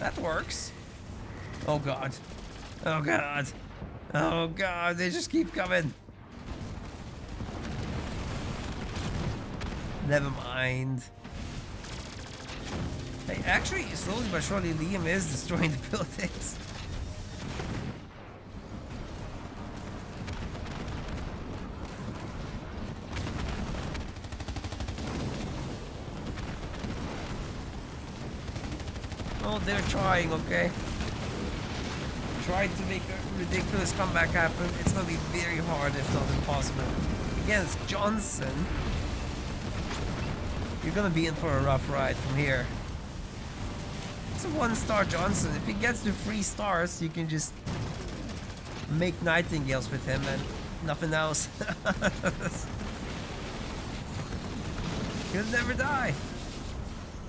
That works. Oh god. Oh god. Oh god, they just keep coming. Never mind. Hey, actually, slowly but surely, Liam is destroying the buildings. Oh, they're trying, okay? Trying to make a ridiculous comeback happen. It's gonna be very hard, if not impossible. Against Johnson, you're gonna be in for a rough ride from here. It's a 1-star Johnson. If he gets to 3 stars, you can just make nightingales with him and nothing else. He'll never die.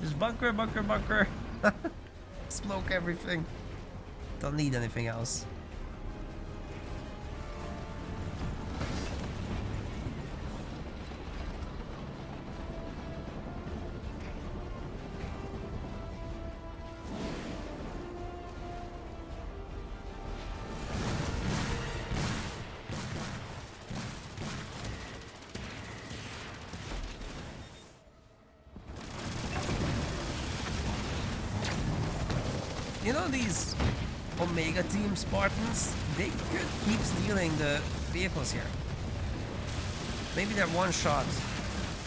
Just bunker, bunker, bunker. Smoke everything. Don't need anything else. You know, these Omega Team Spartans, they could keep stealing the vehicles here. Maybe they're one shot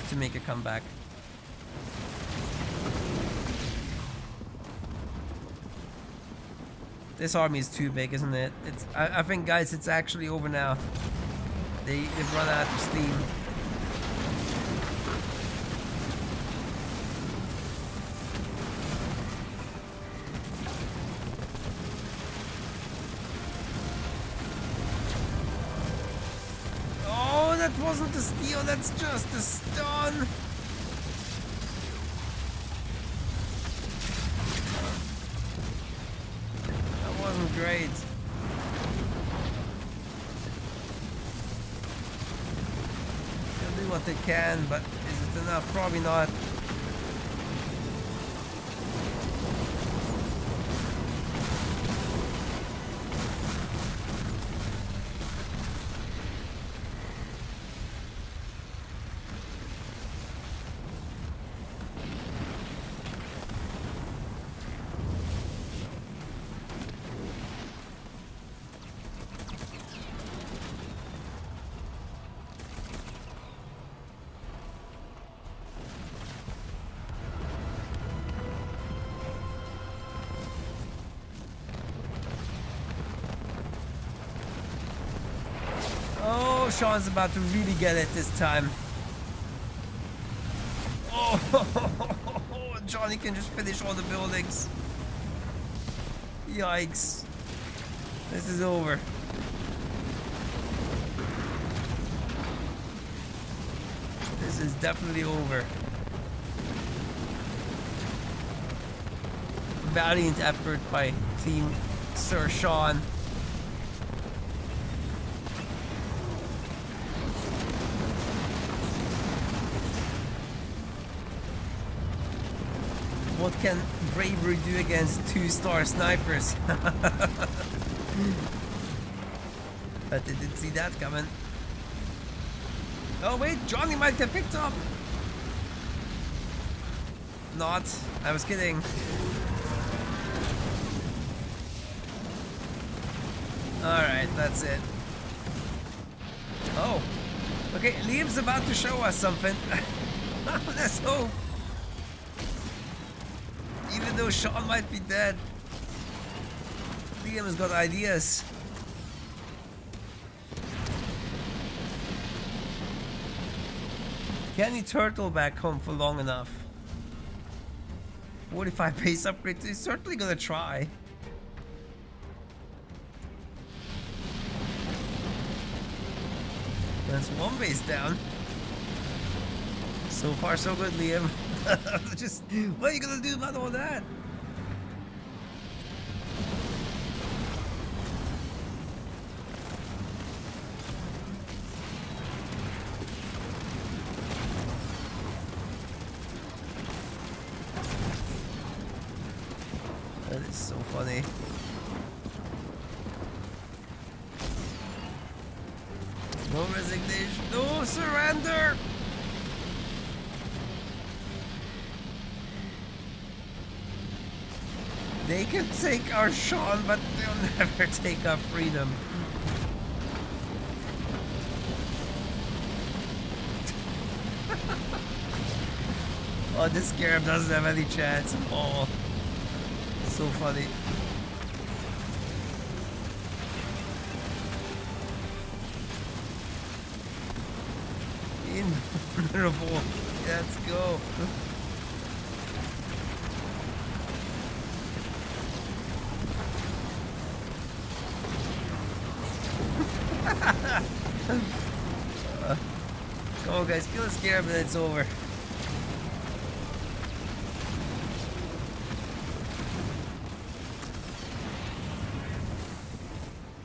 to make a comeback. This army is too big, isn't it? I think, guys, it's actually over now. They've run out of steam. That wasn't a steal, that's just a stun. That wasn't great. They'll do what they can, but is it enough? Probably not. Sean's about to really get it this time. Oh, Johnny can just finish all the buildings. Yikes. This is over. This is definitely over. Valiant effort by Team Sir Sean. What can bravery do against 2-star snipers? But they didn't see that coming. Oh wait, Johnny might get picked up. Not. I was kidding. Alright, that's it. Oh. Okay, Liam's about to show us something. Let's hope. Even though Sean might be dead, Liam has got ideas. Can he turtle back home for long enough? 45 pace upgrade, he's certainly gonna try. That's one base down. So far, so good, Liam. Just, what are you gonna do about all that? That is so funny. No resignation, no surrender! They can take our Sean, but they'll never take our freedom. Oh, this Scarab doesn't have any chance at all. So funny. Invulnerable. Let's go. Come on, guys, kill the Scarab and then it's over.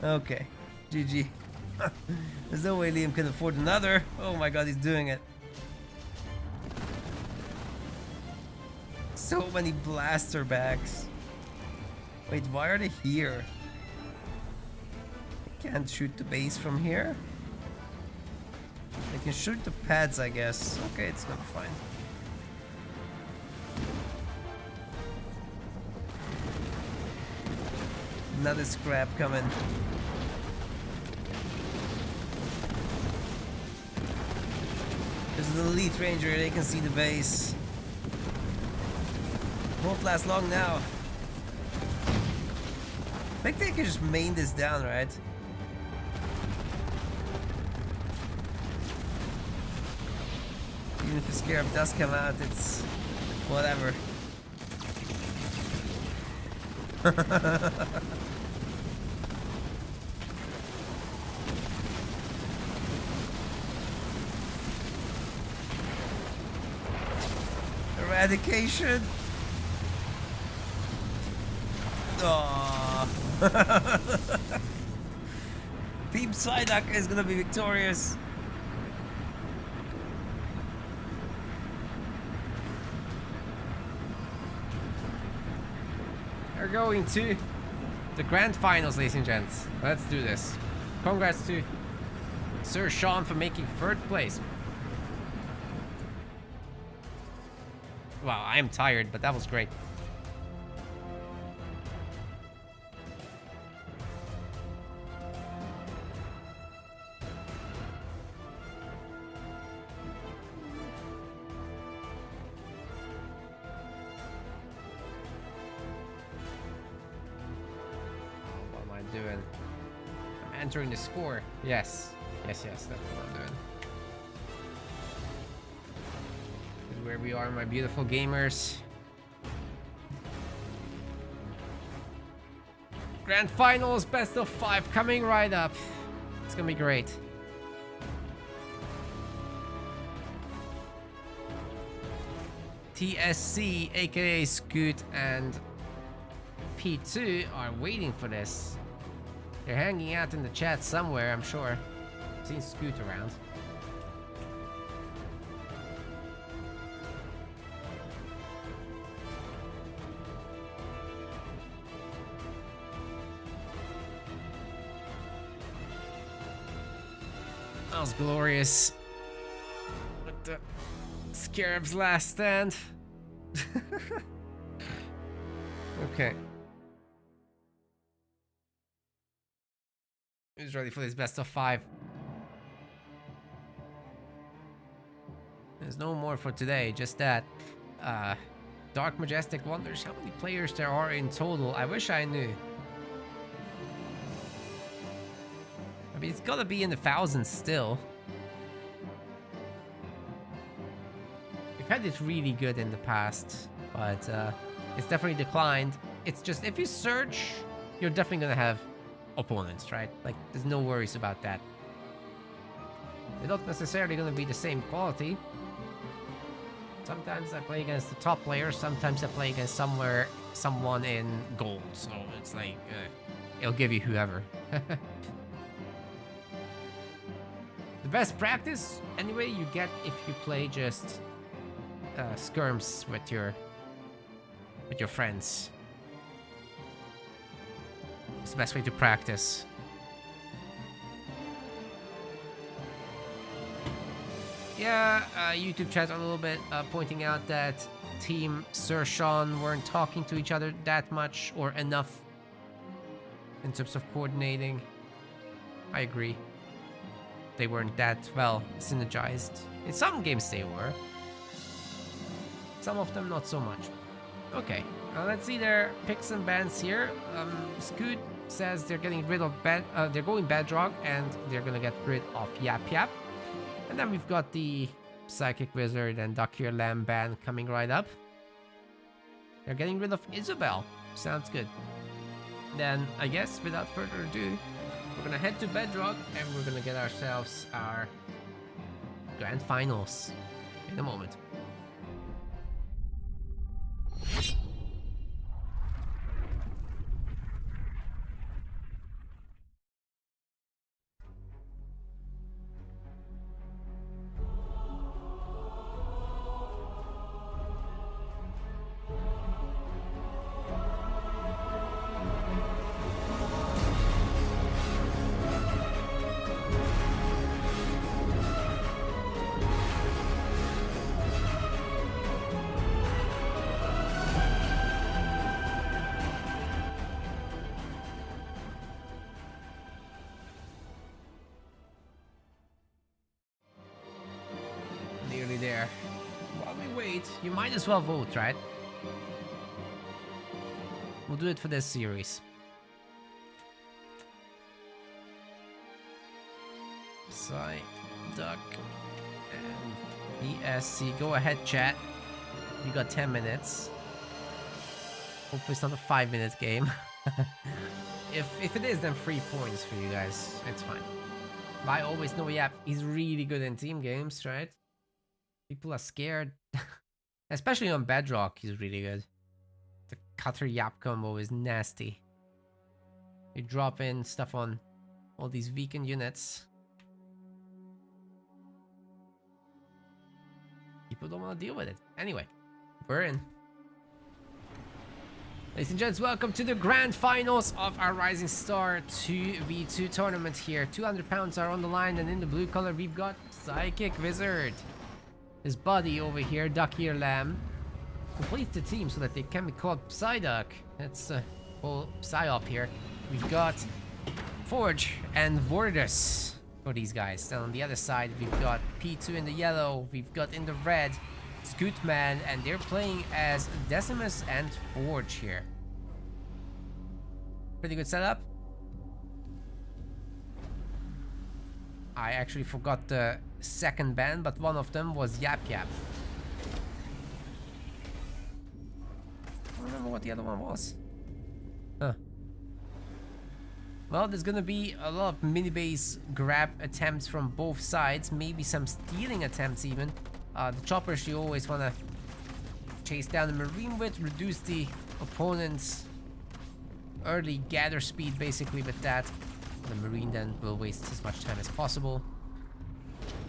Okay, GG. There's no way Liam can afford another. Oh my god, he's doing it. So many blaster bags. Wait, why are they here? They can't shoot the base from here? They can shoot the pads, I guess. Okay, it's gonna be fine. Another scrap coming. There's an elite ranger, they can see the base. Won't last long now. I think they can just main this down, right? Even if the Scarab does come out, it's whatever. Eradication. Aww. Team Psyduck is gonna be victorious. We're going to the grand finals, ladies and gents. Let's do this. Congrats to Sir Sean for making third place. Wow, I am tired, but that was great. Doing? I'm entering the score. Yes. Yes, that's what I'm doing. This is where we are, my beautiful gamers. Grand finals, best of 5 coming right up. It's gonna be great. TSC, aka Scoot, and P2 are waiting for this. They're hanging out in the chat somewhere, I'm sure. I've seen Scoot around. That was glorious. With the Scarab's last stand. Okay. Who's ready for this best of 5? There's no more for today, just that. Dark Majestic wonders how many players there are in total. I wish I knew. I mean, it's gotta be in the thousands still. We've had it really good in the past, but it's definitely declined. It's just, if you search, you're definitely gonna have opponents, right? Like, there's no worries about that. They're not necessarily going to be the same quality. Sometimes I play against the top players, sometimes I play against someone in gold. So it's like, it'll give you whoever. The best practice, anyway, you get if you play just skirms with your friends. It's the best way to practice. Yeah, YouTube chat a little bit pointing out that Team Sir Sean weren't talking to each other that much or enough in terms of coordinating. I agree. They weren't that well synergized. In some games they were. Some of them not so much. Okay, let's see their picks and bans here. Scoot says they're getting rid of they're going Bedrock and they're gonna get rid of Yap Yap. And then we've got the Psychic Wizard and Duck-Ear Lamb ban coming right up. They're getting rid of Isabel. Sounds good. Then, I guess, without further ado, we're gonna head to Bedrock and we're gonna get ourselves our grand finals in a moment. Nearly there. While we wait, you might as well vote, right? We'll do it for this series. Psy, Duck, and ESC. Go ahead, chat. You got 10 minutes. Hopefully it's not a 5-minute game. If it is, then 3 points for you guys. It's fine. But I always know Yap, he's really good in team games, right? People are scared. Especially on Bedrock, he's really good. The Cutter Yap combo is nasty. You drop in stuff on all these weakened units. People don't want to deal with it. Anyway, we're in. Ladies and gents, welcome to the grand finals of our Rising Star 2v2 tournament here. 200 pounds are on the line, and in the blue color we've got Psychic Wizard. His buddy over here, Duck-Ear Lamb, completes the team so that they can be called Psyduck. That's a whole psyop here. We've got Forge and Vordus for these guys. Then on the other side, we've got P2 in the yellow, we've got in the red Scootman, and they're playing as Decimus and Forge here. Pretty good setup. I actually forgot the second band, but one of them was Yap Yap. I don't remember what the other one was. Huh. Well, there's gonna be a lot of mini-base grab attempts from both sides, maybe some stealing attempts even. The choppers you always wanna chase down the Marine with, reduce the opponent's early gather speed basically with that. The Marine then will waste as much time as possible.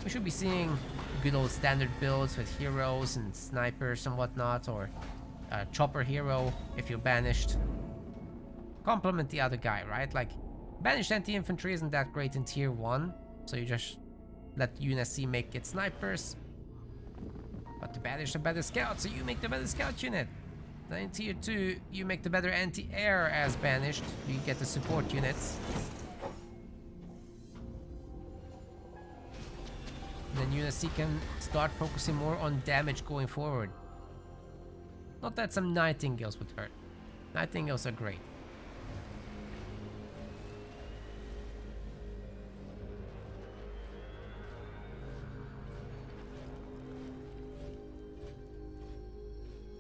We should be seeing good old standard builds with heroes and snipers and whatnot, or chopper hero if you're banished. Complement the other guy, right? Like, banished anti-infantry isn't that great in tier 1, so you just let UNSC make it snipers. But the banished are better scouts, so you make the better scout unit. Then in tier 2, you make the better anti-air as banished, you get the support units. Then UNSC can start focusing more on damage going forward. Not that some Nightingales would hurt. Nightingales are great.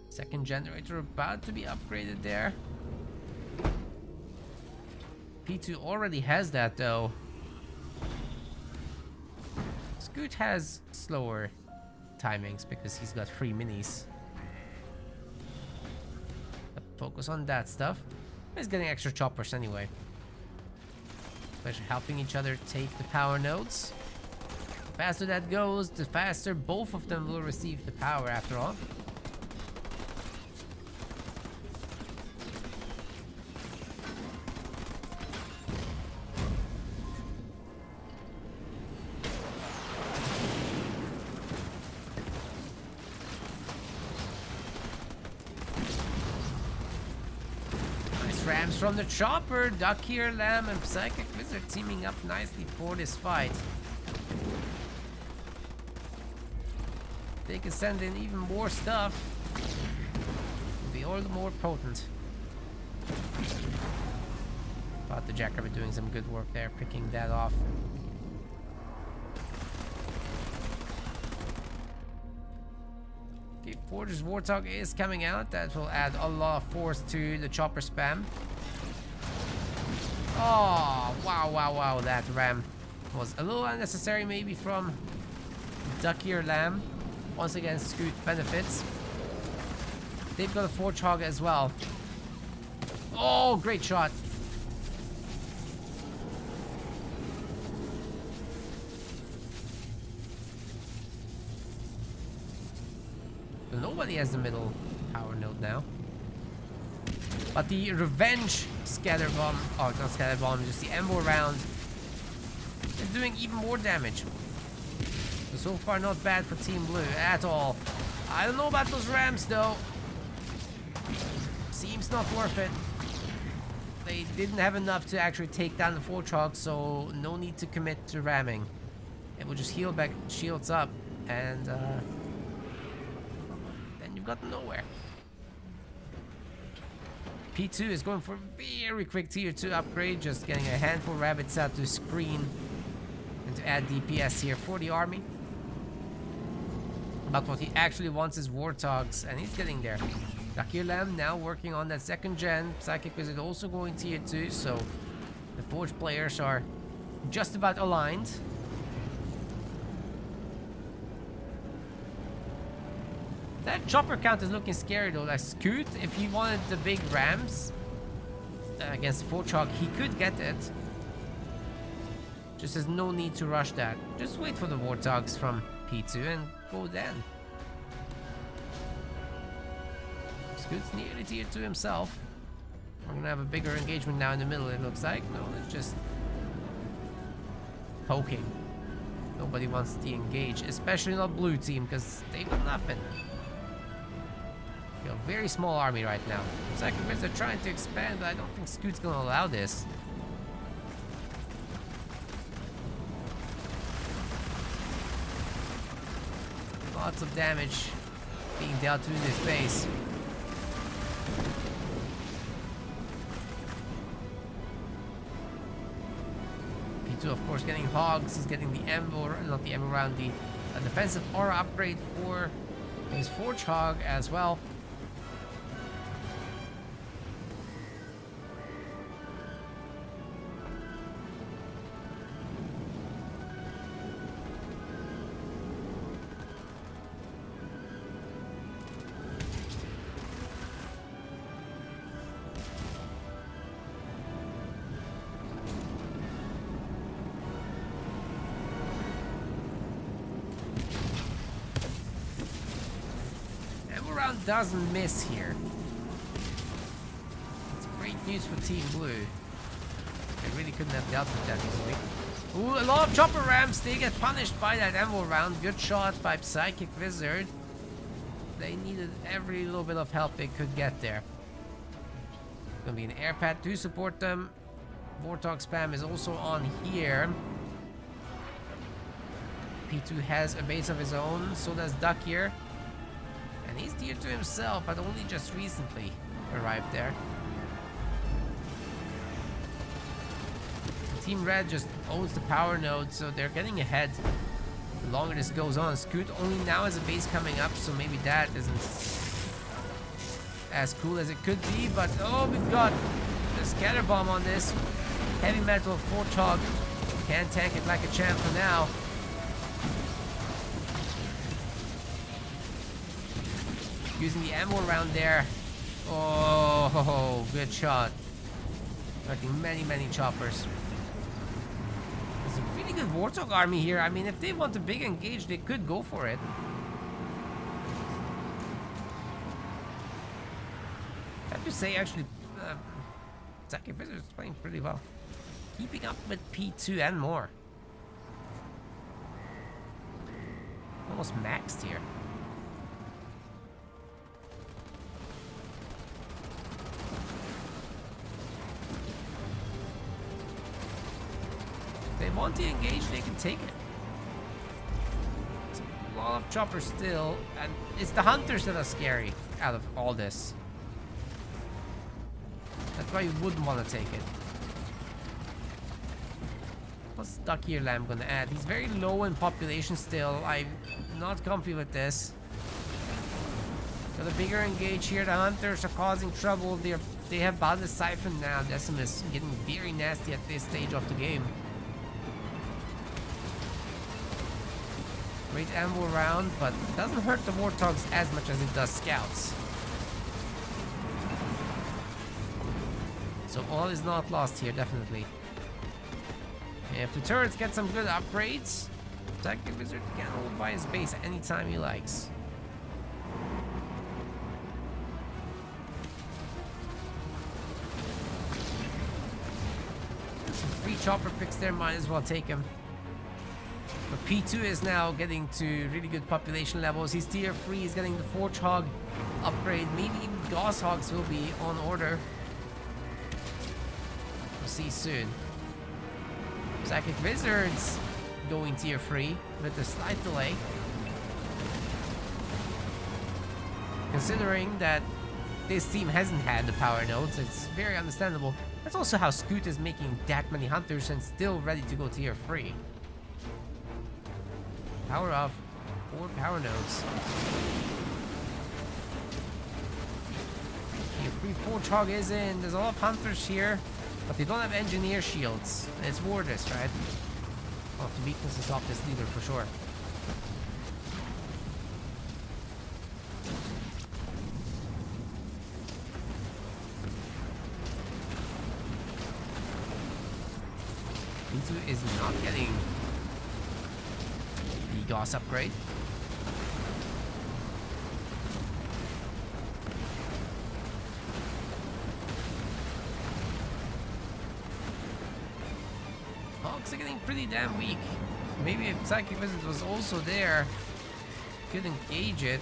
Second generator about to be upgraded there. P2 already has that though. Scoot has slower timings because he's got 3 minis. Focus on that stuff. He's getting extra choppers anyway. Especially helping each other take the power nodes. The faster that goes, the faster both of them will receive the power after all. Rams from the chopper, Duck here, Lamb, and Psychic Wizard teaming up nicely for this fight. They can send in even more stuff. It'll be all the more potent. But the Jackrabbit doing some good work there, picking that off. Okay, Forge's Warthog is coming out. That will add a lot of force to the chopper spam. Oh, wow. That ram was a little unnecessary maybe from Ducky or Lamb. Once again, Scoot benefits. They've got a Forge Hog as well. Oh, great shot. Nobody has the middle power node now. But the Revenge Scatter Bomb, oh, not Scatter Bomb, just the Embo round is doing even more damage. So far not bad for Team Blue at all. I don't know about those rams though. Seems not worth it. They didn't have enough to actually take down the Forge Hog, so no need to commit to ramming. It will just heal back shields up and got nowhere. P2 is going for a very quick tier 2 upgrade, just getting a handful of rabbits out to screen and to add DPS here for the army. But what he actually wants is Warthogs, and he's getting there. Lucky Lamb now working on that 2nd gen. Psychic Wizard also going tier 2, so the Forge players are just about aligned. That chopper count is looking scary though. Like Scoot, if he wanted the big rams against the Forge Hog, he could get it. Just there's no need to rush that. Just wait for the Warthogs from P2 and go then. Scoot's nearly tier 2 himself. We're gonna have a bigger engagement now in the middle, it looks like. No, it's just poking. Nobody wants to engage, especially not blue team, because they've got nothing. A very small army right now. Psychic Wizard are trying to expand, but I don't think Scoot's gonna allow this. Lots of damage being dealt through this base. P2 of course getting hogs, he's getting the Ember, not the Ember round, the defensive aura upgrade for his Forge Hog as well. Doesn't miss here. It's great news for Team Blue. They really couldn't have dealt with that easily. Ooh, a lot of chopper rams. They get punished by that ammo round. Good shot by Psychic Wizard. They needed every little bit of help they could get there. Gonna be an air pad to support them. Warthog spam is also on here. P2 has a base of his own. So does Duck here. And he's tier 2 himself, but only just recently arrived there. Team Red just owns the power node, so they're getting ahead. The longer this goes on, Scoot only now has a base coming up, so maybe that isn't as cool as it could be. But oh, we've got the scatter bomb on this. Heavy metal Forge Hog can't tank it like a champ for now. Using the ammo around there. Oh, good shot. Hurting many choppers. There's a really good Warthog army here. I mean, if they want a big engage, they could go for it. I have to say, actually, Decisive is playing pretty well. Keeping up with P2 and more. Almost maxed here. If they want to engage, they can take it. It's a lot of choppers still, and it's the hunters that are scary out of all this. That's why you wouldn't want to take it. What's Ducky Lamb gonna add? He's very low in population still. I'm not comfy with this. Got a bigger engage here. The hunters are causing trouble. They have Badlands siphon now. Decimus getting very nasty at this stage of the game. Great ammo around, but it doesn't hurt the Warthogs as much as it does scouts. So all is not lost here, definitely. And if the turrets get some good upgrades, Decisive Wizard can hold by his base anytime he likes. Some free chopper picks there, might as well take him. But P2 is now getting to really good population levels. He's tier 3, he's getting the Forge Hog upgrade. Maybe even Gauss Hogs will be on order. We'll see soon. Decisive Wizards going tier 3 with a slight delay. Considering that this team hasn't had the power nodes, it's very understandable. That's also how Scoot is making that many hunters and still ready to go tier 3. Power off 4 power nodes. Tier 3 Forge Hog is in. There's a lot of hunters here. But they don't have engineer shields. It's Warders, right? Oh, the weaknesses of this leader for sure. P2 is not getting the Gauss upgrade. Are getting pretty damn weak. Maybe if Decisive Wizard was also there, could engage it.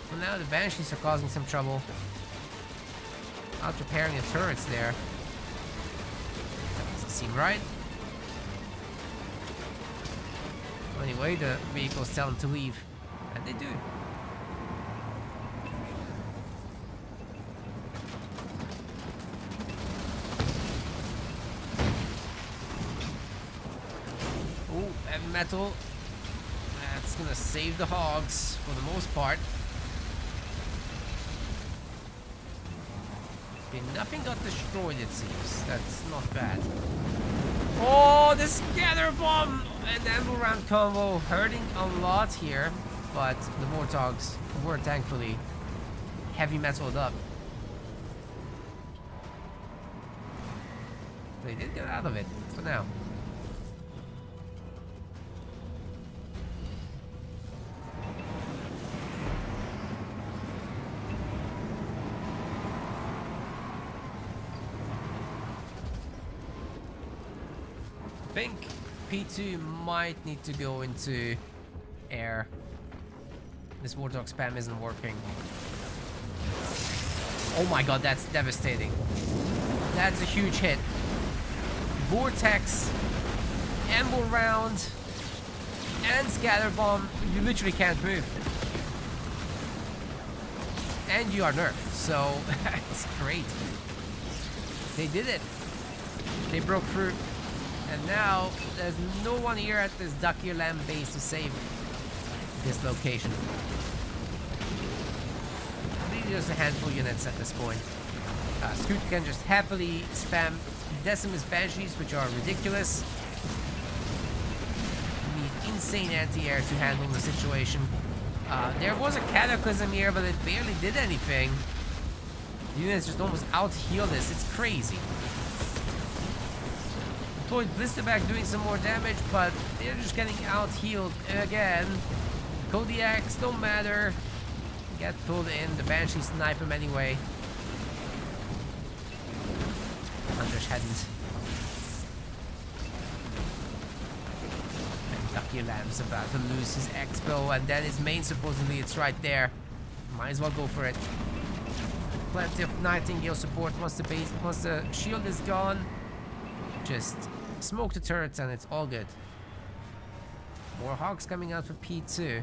But now the Banshees are causing some trouble. Out repairing the turrets there. That doesn't seem right. Anyway, the vehicles tell them to leave. And they do. Metal. That's gonna save the hogs for the most part. Okay, nothing got destroyed, it seems. That's not bad. Oh, the scatter bomb and ammo round combo hurting a lot here, but the Warthogs were thankfully heavy metaled up. They did get out of it for now. I think P2 might need to go into air. This Warthog spam isn't working. Oh my god, that's devastating. That's a huge hit. Vortex, ammo round, and scatter bomb. You literally can't move. And you are nerfed, so it's great. They did it. They broke through. And now, there's no one here at this Ducky Lamb base to save this location. Maybe just a handful of units at this point. Scoot can just happily spam Decimus Banshees, which are ridiculous. You need insane anti-air to handle the situation. There was a Cataclysm here, but it barely did anything. The units just almost out-heal this. It's crazy. Deployed Blisterback doing some more damage, but they're just getting out-healed again. Kodiaks don't matter. Get pulled in. The Banshee snipe him anyway. Hunters hadn't. And Lucky Lamb's about to lose his Expo, and then his main, supposedly, it's right there. Might as well go for it. Plenty of Nightingale support once the shield is gone. Just smoke the turrets and it's all good. More Hawks coming out for P2.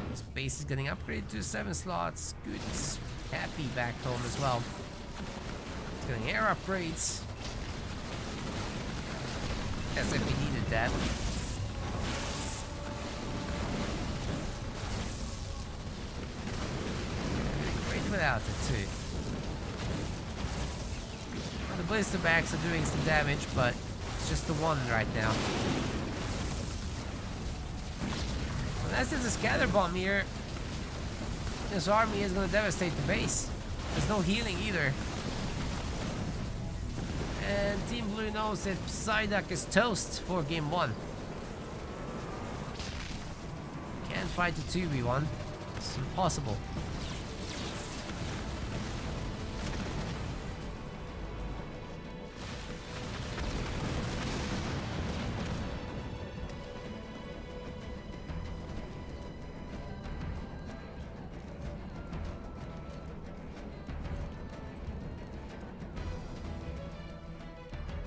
His base is getting upgraded to 7 slots. Good. Happy back home as well. It's getting air upgrades. As if he needed that. Great without it too. The Blisterbacks are doing some damage, but it's just the one right now. Unless there's a scatter bomb here, this army is going to devastate the base. There's no healing either. And Team Blue knows that Psyduck is toast for game 1. Can't fight the 2v1. It's impossible.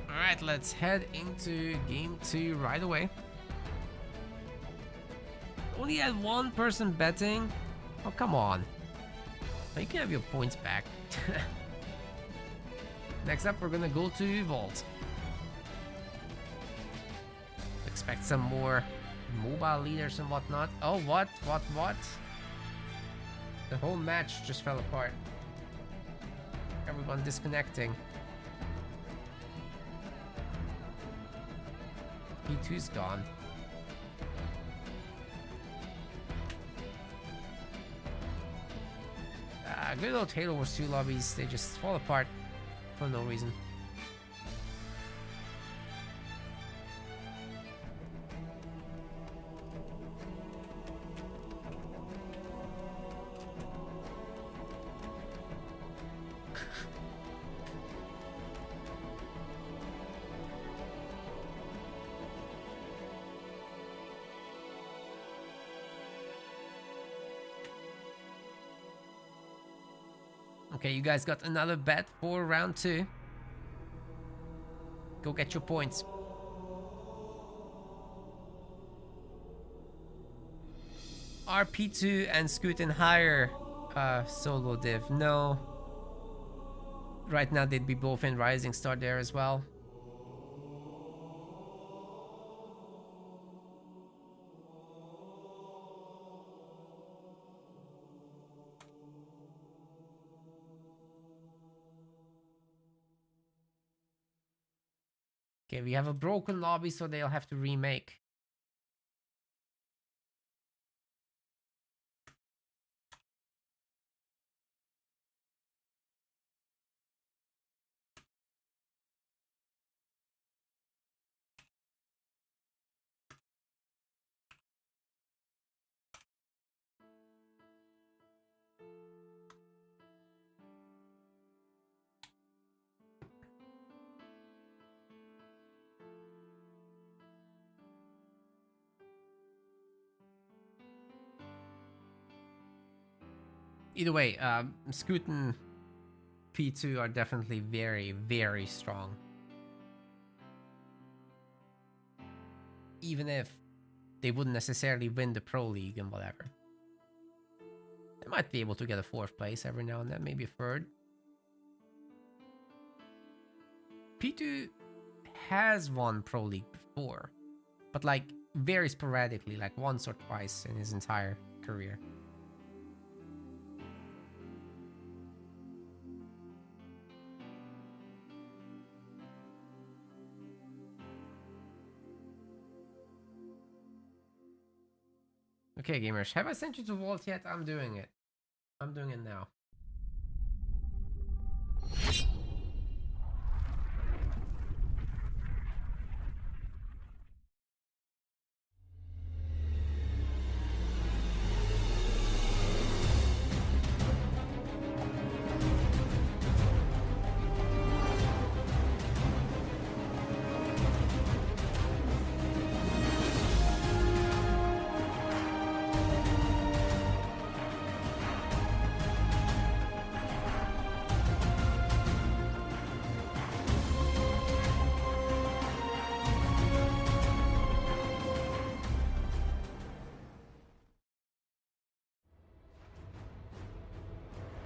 Alright, let's head into game 2 right away. Only had one person betting? Oh, come on. You can have your points back. Next up, we're gonna go to Vault. Expect some more mobile leaders and whatnot. Oh, what? The whole match just fell apart. Everyone disconnecting. P2's gone. Good old Halo Wars 2 lobbies, they just fall apart for no reason. Okay, you guys got another bet for round 2. Go get your points. RP2 and Scootin higher solo div? No. Right now they'd be both in Rising Star there as well. Okay, we have a broken lobby, so they'll have to remake. Either way, Scoot and P2 are definitely very, very strong. Even if they wouldn't necessarily win the Pro League and whatever. They might be able to get a 4th place every now and then, maybe a 3rd. P2 has won Pro League before, but like very sporadically, like once or twice in his entire career. Okay, gamers, have I sent you to vault yet? I'm doing it. I'm doing it now.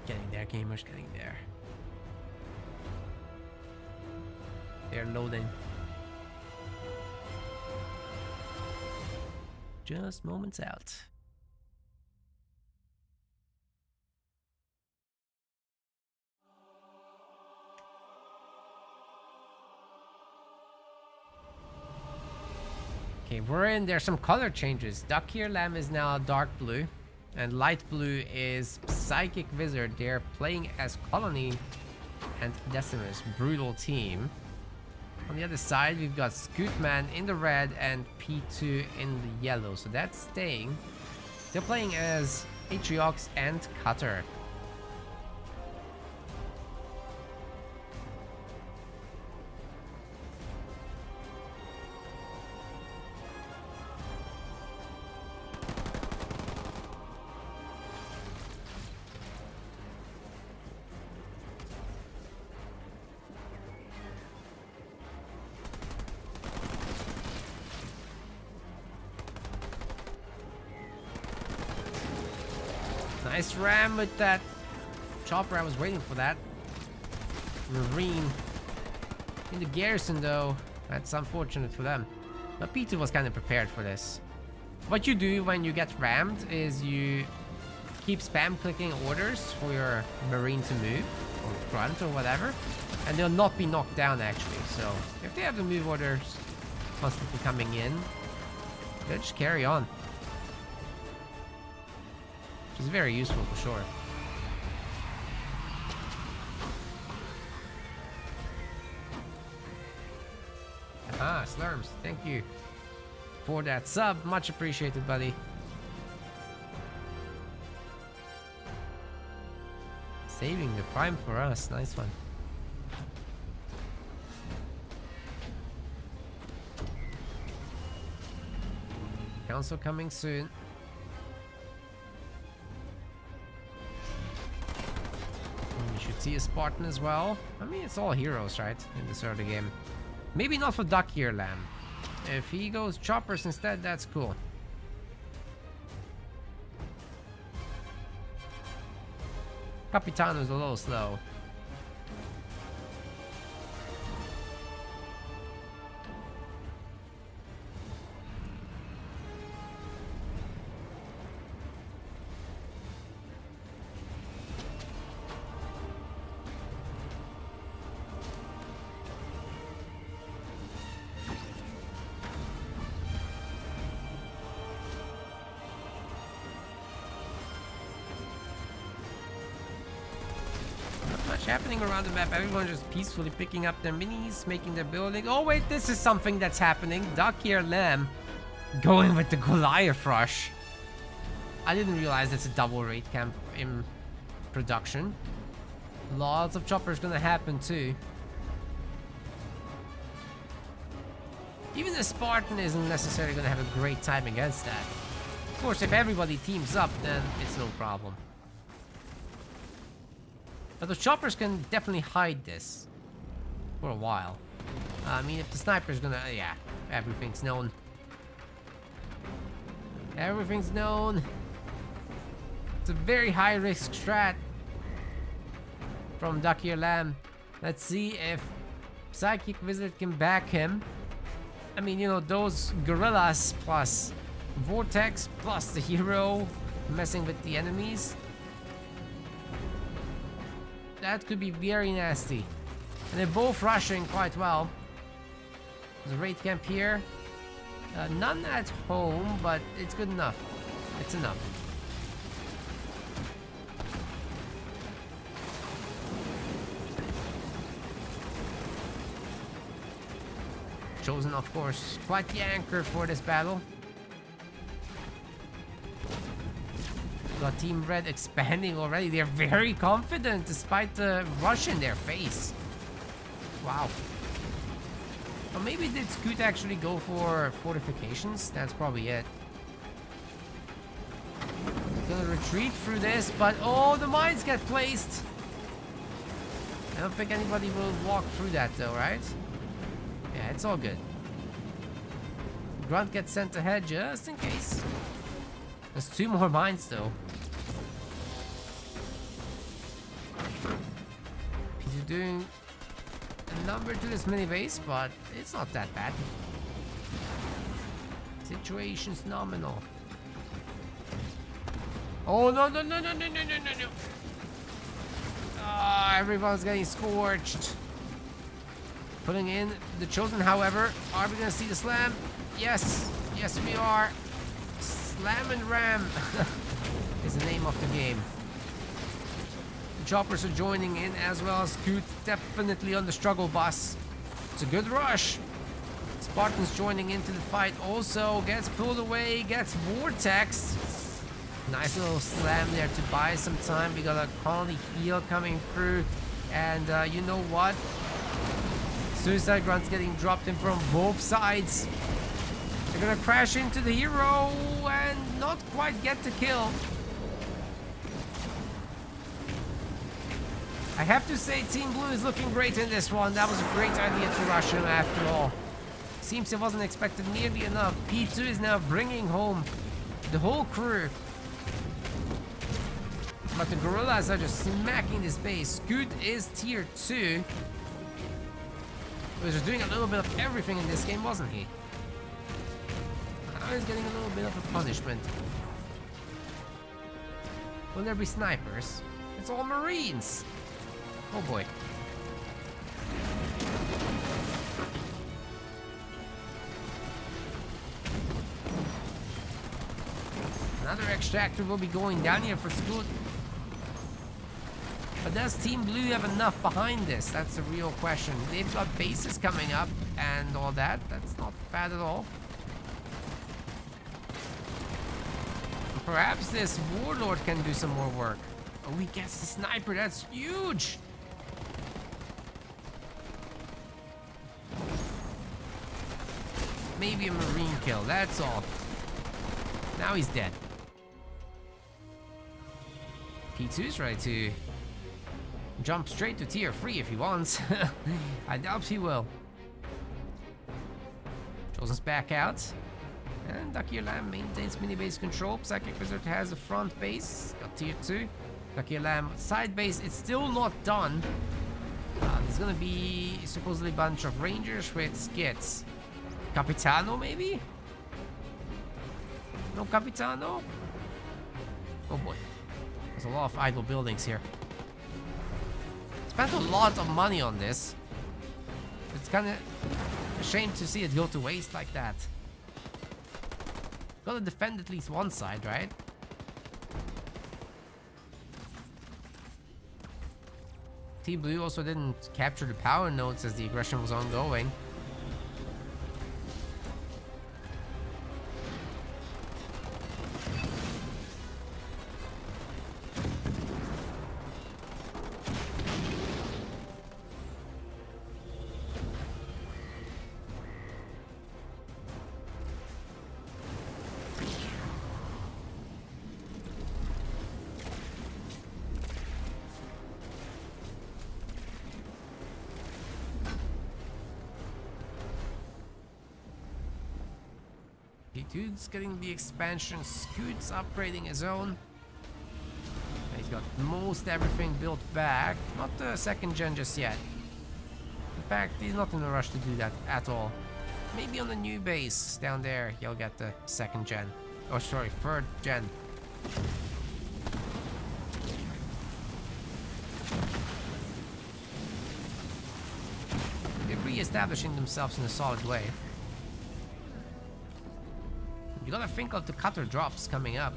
Getting there, gamers, getting there. They're loading. Just moments out. Okay, we're in. There's some color changes. Duck here lamb is now dark blue. And light blue is Psychic Wizard. They're playing as Colony and Decimus. Brutal team. On the other side, we've got Scootman in the red and P2 in the yellow. So that's staying. They're playing as Atriox and Cutter. Nice ram with that chopper. I was waiting for that. Marine in the garrison though. That's unfortunate for them. But P2 was kind of prepared for this. What you do when you get rammed is you keep spam clicking orders for your Marine to move or grunt or whatever, and they'll not be knocked down actually. So if they have the move orders constantly coming in, they'll just carry on. Which is very useful for sure. Ah, Slurms, thank you for that sub. Much appreciated, buddy. Saving the prime for us. Nice one. Council coming soon. You should see a Spartan as well. I mean, it's all heroes, right? In this early game. Maybe not for Duck here, Lamb. If he goes choppers instead, that's cool. Capitano's a little slow. Happening around the map. Everyone just peacefully picking up their minis, making their building. Oh wait, this is something that's happening. Duck here, Lamb, going with the Goliath rush. I didn't realize it's a double raid camp in production. Lots of choppers gonna happen too. Even the Spartan isn't necessarily gonna have a great time against that. Of course, if everybody teams up, then it's no problem. But the choppers can definitely hide this for a while. I mean, if the sniper's gonna... yeah, everything's known. Everything's known. It's a very high-risk strat from Duck Here Lamb. Let's see if Psychic Wizard can back him. I mean, you know, those gorillas plus Vortex plus the hero messing with the enemies. That could be very nasty. And they're both rushing quite well. There's a raid camp here. None at home, but it's good enough. It's enough. Chosen, of course, quite the anchor for this battle. Got Team Red expanding already. They're very confident despite the rush in their face. Wow. Or maybe did Scoot actually go for fortifications? That's probably it. Gonna retreat through this, but oh, the mines get placed. I don't think anybody will walk through that though, right? Yeah, it's all good. Grunt gets sent ahead just in case. There's 2 more mines though. He's doing a number to this mini base, but it's not that bad. Situation's nominal. Oh no no no no no no no no no! Ah, everyone's getting scorched. Putting in the Chosen, however. Are we gonna see the slam? Yes, yes we are. Slam and ram is the name of the game. The choppers are joining in as well as Scoot, definitely on the struggle bus. It's a good rush. Spartan's joining into the fight also, gets pulled away, gets vortex. Nice little slam there to buy some time. We got a colony heal coming through, and you know what? Suicide Grunt's getting dropped in from both sides. They're gonna crash into the hero and not quite get the kill. I have to say Team Blue is looking great in this one. That was a great idea to rush him after all. Seems it wasn't expected nearly enough. P2 is now bringing home the whole crew. But the gorillas are just smacking this base. Scoot is tier 2. He was just doing a little bit of everything in this game, wasn't he? Now he's getting a little bit of a punishment. Will there be snipers? It's all Marines! Oh boy. Another extractor will be going down here for Scoot. But does Team Blue have enough behind this? That's the real question. They've got bases coming up and all that. That's not bad at all. Perhaps this Warlord can do some more work. Oh, he gets the sniper. That's huge. Maybe a Marine kill. That's all. Now he's dead. P2's ready to jump straight to tier 3 if he wants. I doubt he will. Chosen's back out. And Ducky Lamb maintains mini base control. Psychic Wizard has a front base. Got tier 2. Ducky Lamb side base. It's still not done. There's gonna be supposedly a bunch of Rangers with skits. Capitano maybe? No Capitano? Oh boy. There's a lot of idle buildings here. Spent a lot of money on this. It's kind of a shame to see it go to waste like that. Gotta defend at least one side, right? Team Blue also didn't capture the power nodes as the aggression was ongoing. Dude's getting the expansion. Scoot's upgrading his own. He's got most everything built back. Not the 2nd gen just yet. In fact, he's not in a rush to do that at all. Maybe on the new base down there, he'll get the 2nd gen. Oh, sorry, 3rd gen. They're re-establishing themselves in a solid way. You gotta think of the cutter drops coming up.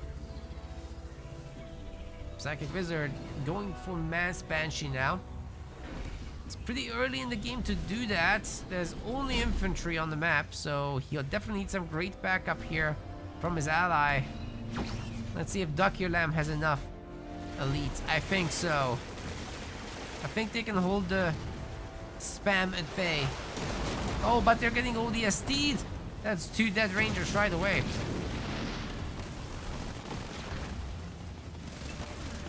Psychic Wizard going for Mass Banshee now. It's pretty early in the game to do that. There's only infantry on the map, so he'll definitely need some great backup here from his ally. Let's see if Ducky Lamb has enough elites. I think so. I think they can hold the spam at bay. Oh, but they're getting ODST'd. That's 2 dead rangers right away.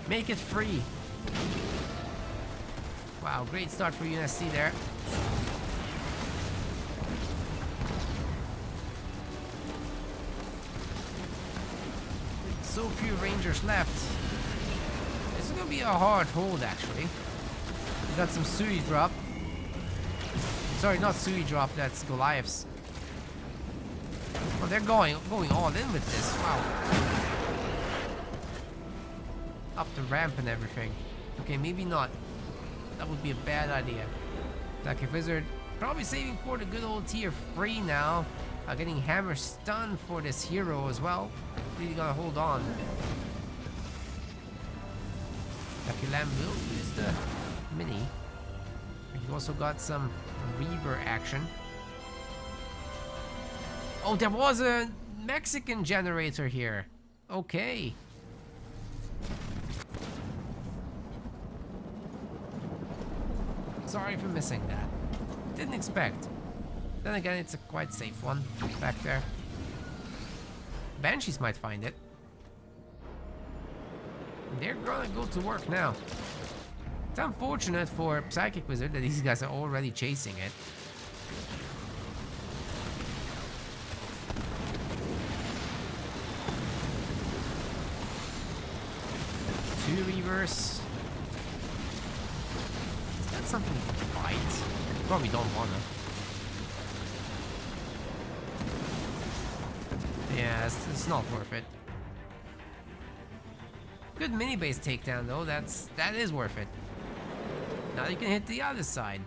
Make it free. Wow, great start for UNSC there. So few rangers left. This is gonna be a hard hold actually. We got some Sui drop. Sorry, not Sui drop, that's Goliaths. Oh, they're going all in with this. Wow. Up the ramp and everything. Okay, maybe not. That would be a bad idea. Lucky Wizard probably saving for the good old tier 3 now. Getting hammer stun for this hero as well. Really gonna hold on. Lucky Lamb will use the mini. He also got some Reaver action. Oh, there was a Mexican generator here. Okay. Sorry for missing that. Didn't expect. Then again, it's a quite safe one back there. Banshees might find it. They're gonna go to work now. It's unfortunate for Psychic Wizard that these guys are already chasing it. Two Reavers. Is that something you can fight? Probably don't wanna. Yeah, it's not worth it. Good mini base takedown though. That is worth it. Now you can hit the other side.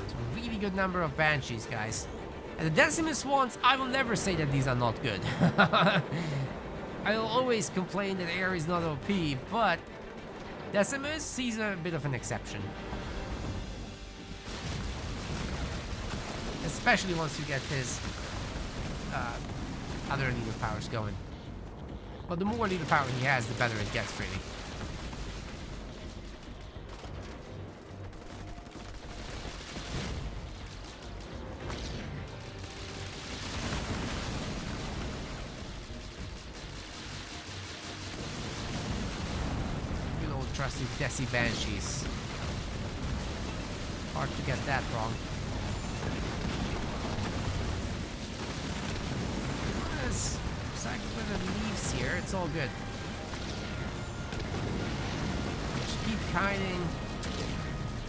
It's a really good number of Banshees, guys. And the Decimus ones, I will never say that these are not good. I'll always complain that Air is not OP, but Decimus, he's a bit of an exception. Especially once you get his other leader powers going. Well, the more leader power he has, the better it gets, really. Good old trusty Desi Banshees. Hard to get that wrong. Psychic Wizard leaves here, it's all good. Just keep kiting.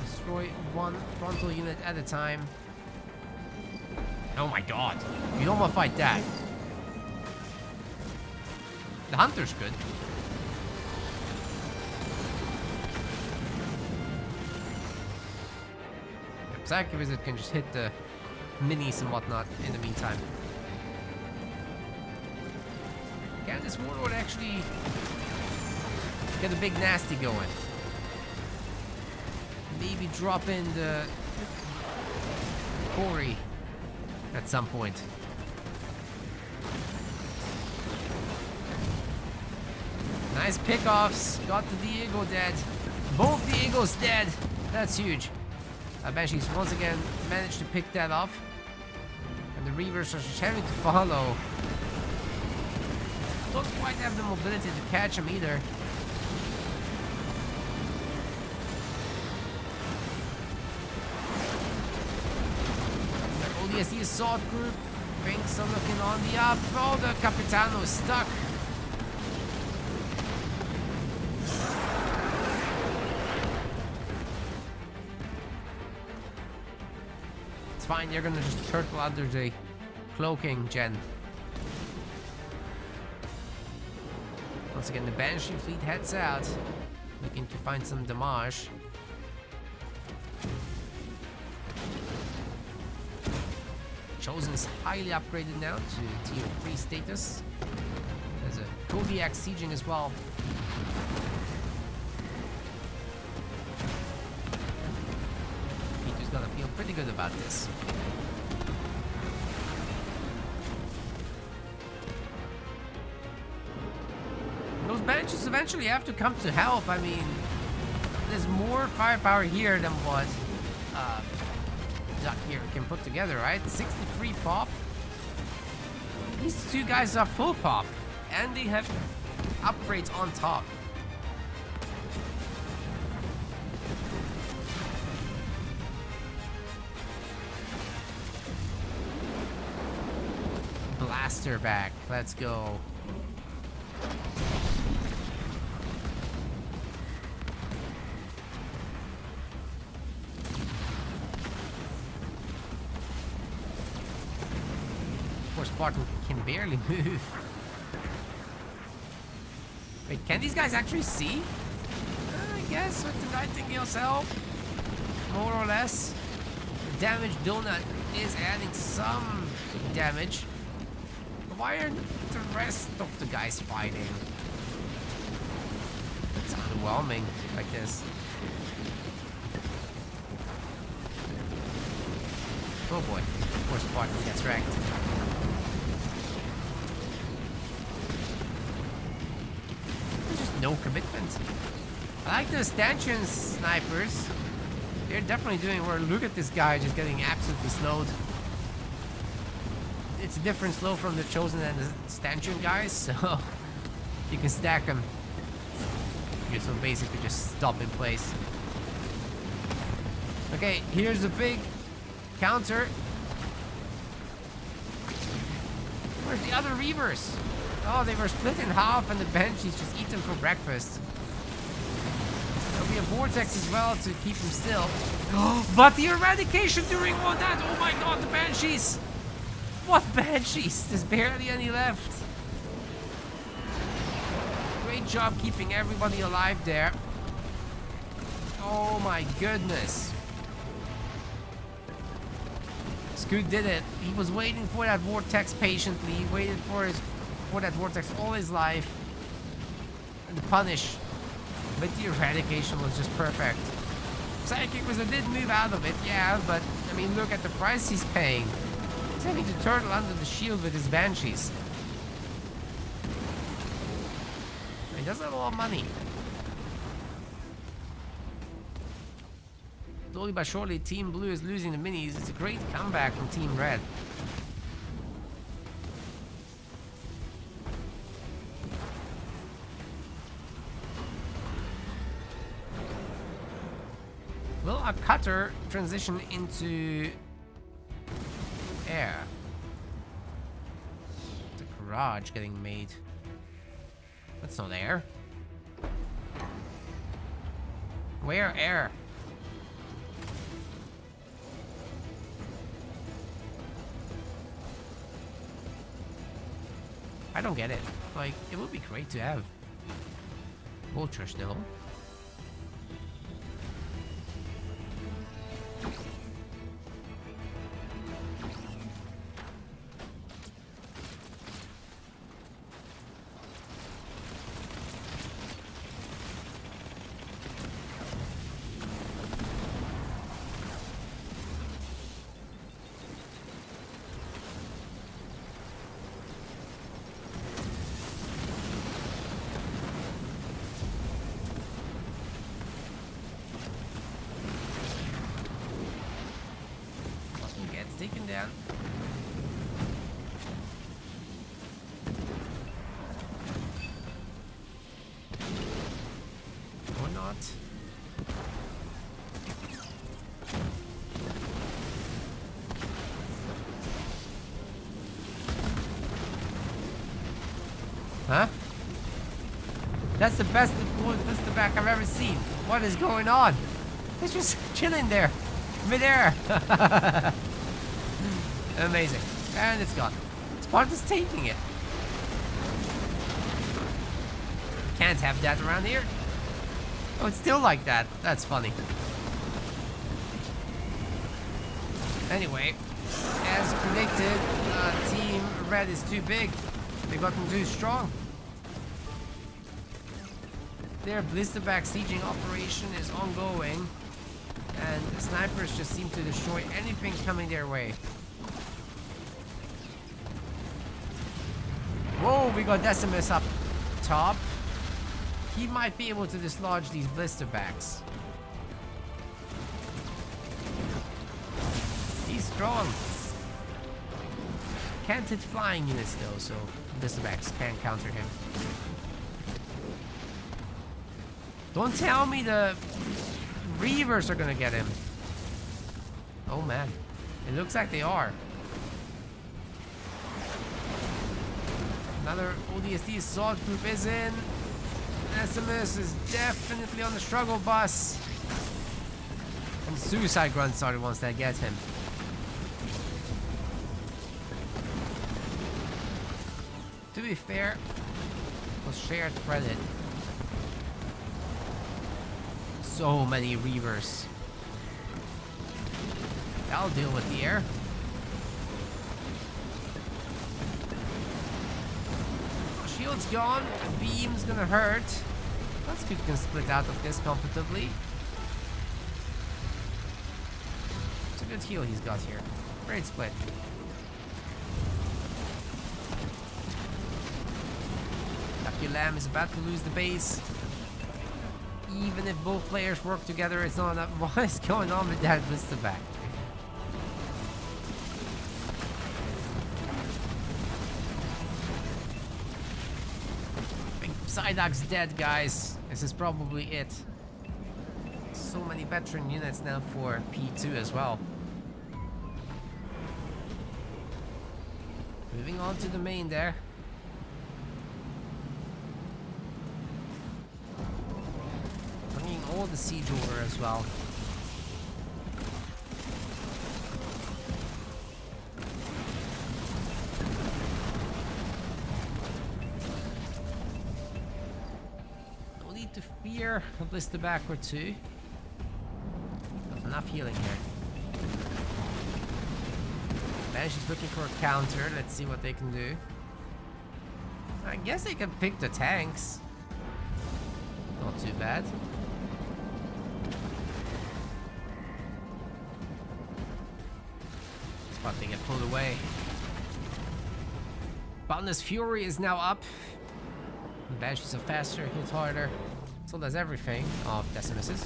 Destroy one frontal unit at a time. Oh my god. You don't want to fight that. The Hunter's good. The Psychic Wizard can just hit the minis and whatnot in the meantime. Can this Warlord actually get a big nasty going? Maybe drop in the Corey at some point. Nice pickoffs. Got the Diego dead. Both Diegos dead. That's huge. Banshees once again managed to pick that off. And the Reavers are just having to follow. Don't quite have the mobility to catch him either. The ODST assault group. Binks are looking on the up. Oh, the Capitano is stuck. It's fine, you're gonna just turtle under the cloaking gen. Once again, the Banshee fleet heads out, looking to find some damage. Chosen is highly upgraded now to tier 3 status. There's a Kodiak sieging as well. Peter's gonna feel pretty good about this. Those Banshees eventually have to come to help. I mean, there's more firepower here than what Duck here can put together, right? 63 pop. These two guys are full pop, and they have upgrades on top. Blaster back. Let's go. Spartan can barely move. Wait, can these guys actually see? I guess with the Nightingale's help, more or less. The damage donut is adding some damage. But why aren't the rest of the guys fighting? It's underwhelming like this. Oh boy, poor Spartan gets wrecked. No commitment. I like the stanchion snipers. They're definitely doing work. Look at this guy just getting absolutely slowed. It's a different slow from the Chosen and the stanchion guys, so you can stack them. Okay, so basically just stop in place. Okay, here's a big counter. Where's the other Reavers? Oh, they were split in half and the Banshees just eat them for breakfast. There'll be a vortex as well to keep them still. But the eradication during all that! Oh my god, the Banshees! What Banshees? There's barely any left. Great job keeping everybody alive there. Oh my goodness. Scoot did it. He was waiting for that vortex patiently. He waited for that vortex all his life. And the punish with the eradication was just perfect. Psychic Wizard did move out of it, yeah, but I mean, look at the price he's paying. He's having to turtle under the shield with his Banshees. He doesn't have a lot of money. Slowly but surely, Team Blue is losing the minis. It's a great comeback from Team Red. Will a cutter transition into air? The garage getting made. That's not air. Where air? I don't get it. Like, it would be great to have Vulture still. Taken down. Or not. Huh? That's the best the back I've ever seen. What is going on? It's just chilling there. Midair. Amazing. And it's gone. Spartan's taking it. Can't have that around here. Oh, it's still like that. That's funny. Anyway, As predicted, Team Red is too big. They gotten too strong. Their blisterback sieging operation is ongoing, and the snipers just seem to destroy anything coming their way. Whoa, we got Decimus up top. He might be able to dislodge these blisterbacks. He's strong. Can't hit flying units though, so blisterbacks can't counter him. Don't tell me the Reavers are gonna get him. Oh man, it looks like they are. Another ODST assault group is in. Decimus is definitely on the struggle bus. And suicide grunts are the ones that get him. To be fair, it was shared credit. So many Reavers. I'll deal with the air. Shield's gone. Beam's gonna hurt. Let's see if we can split out of this comfortably. It's a good heal he's got here. Great split. Lucky Lamb is about to lose the base. Even if both players work together, it's not enough. What is going on with that blisterback? Psyduck's dead, guys. This is probably it. So many veteran units now for P2 as well. Moving on to the main there. Bringing all the siege over as well. To fear a blisterback or two. Not enough healing here. Banshee's looking for a counter. Let's see what they can do. I guess they can pick the tanks. Not too bad. But they get pulled away. Boundless Fury is now up. Banshee's a faster, hit harder. So does everything of Decimus's.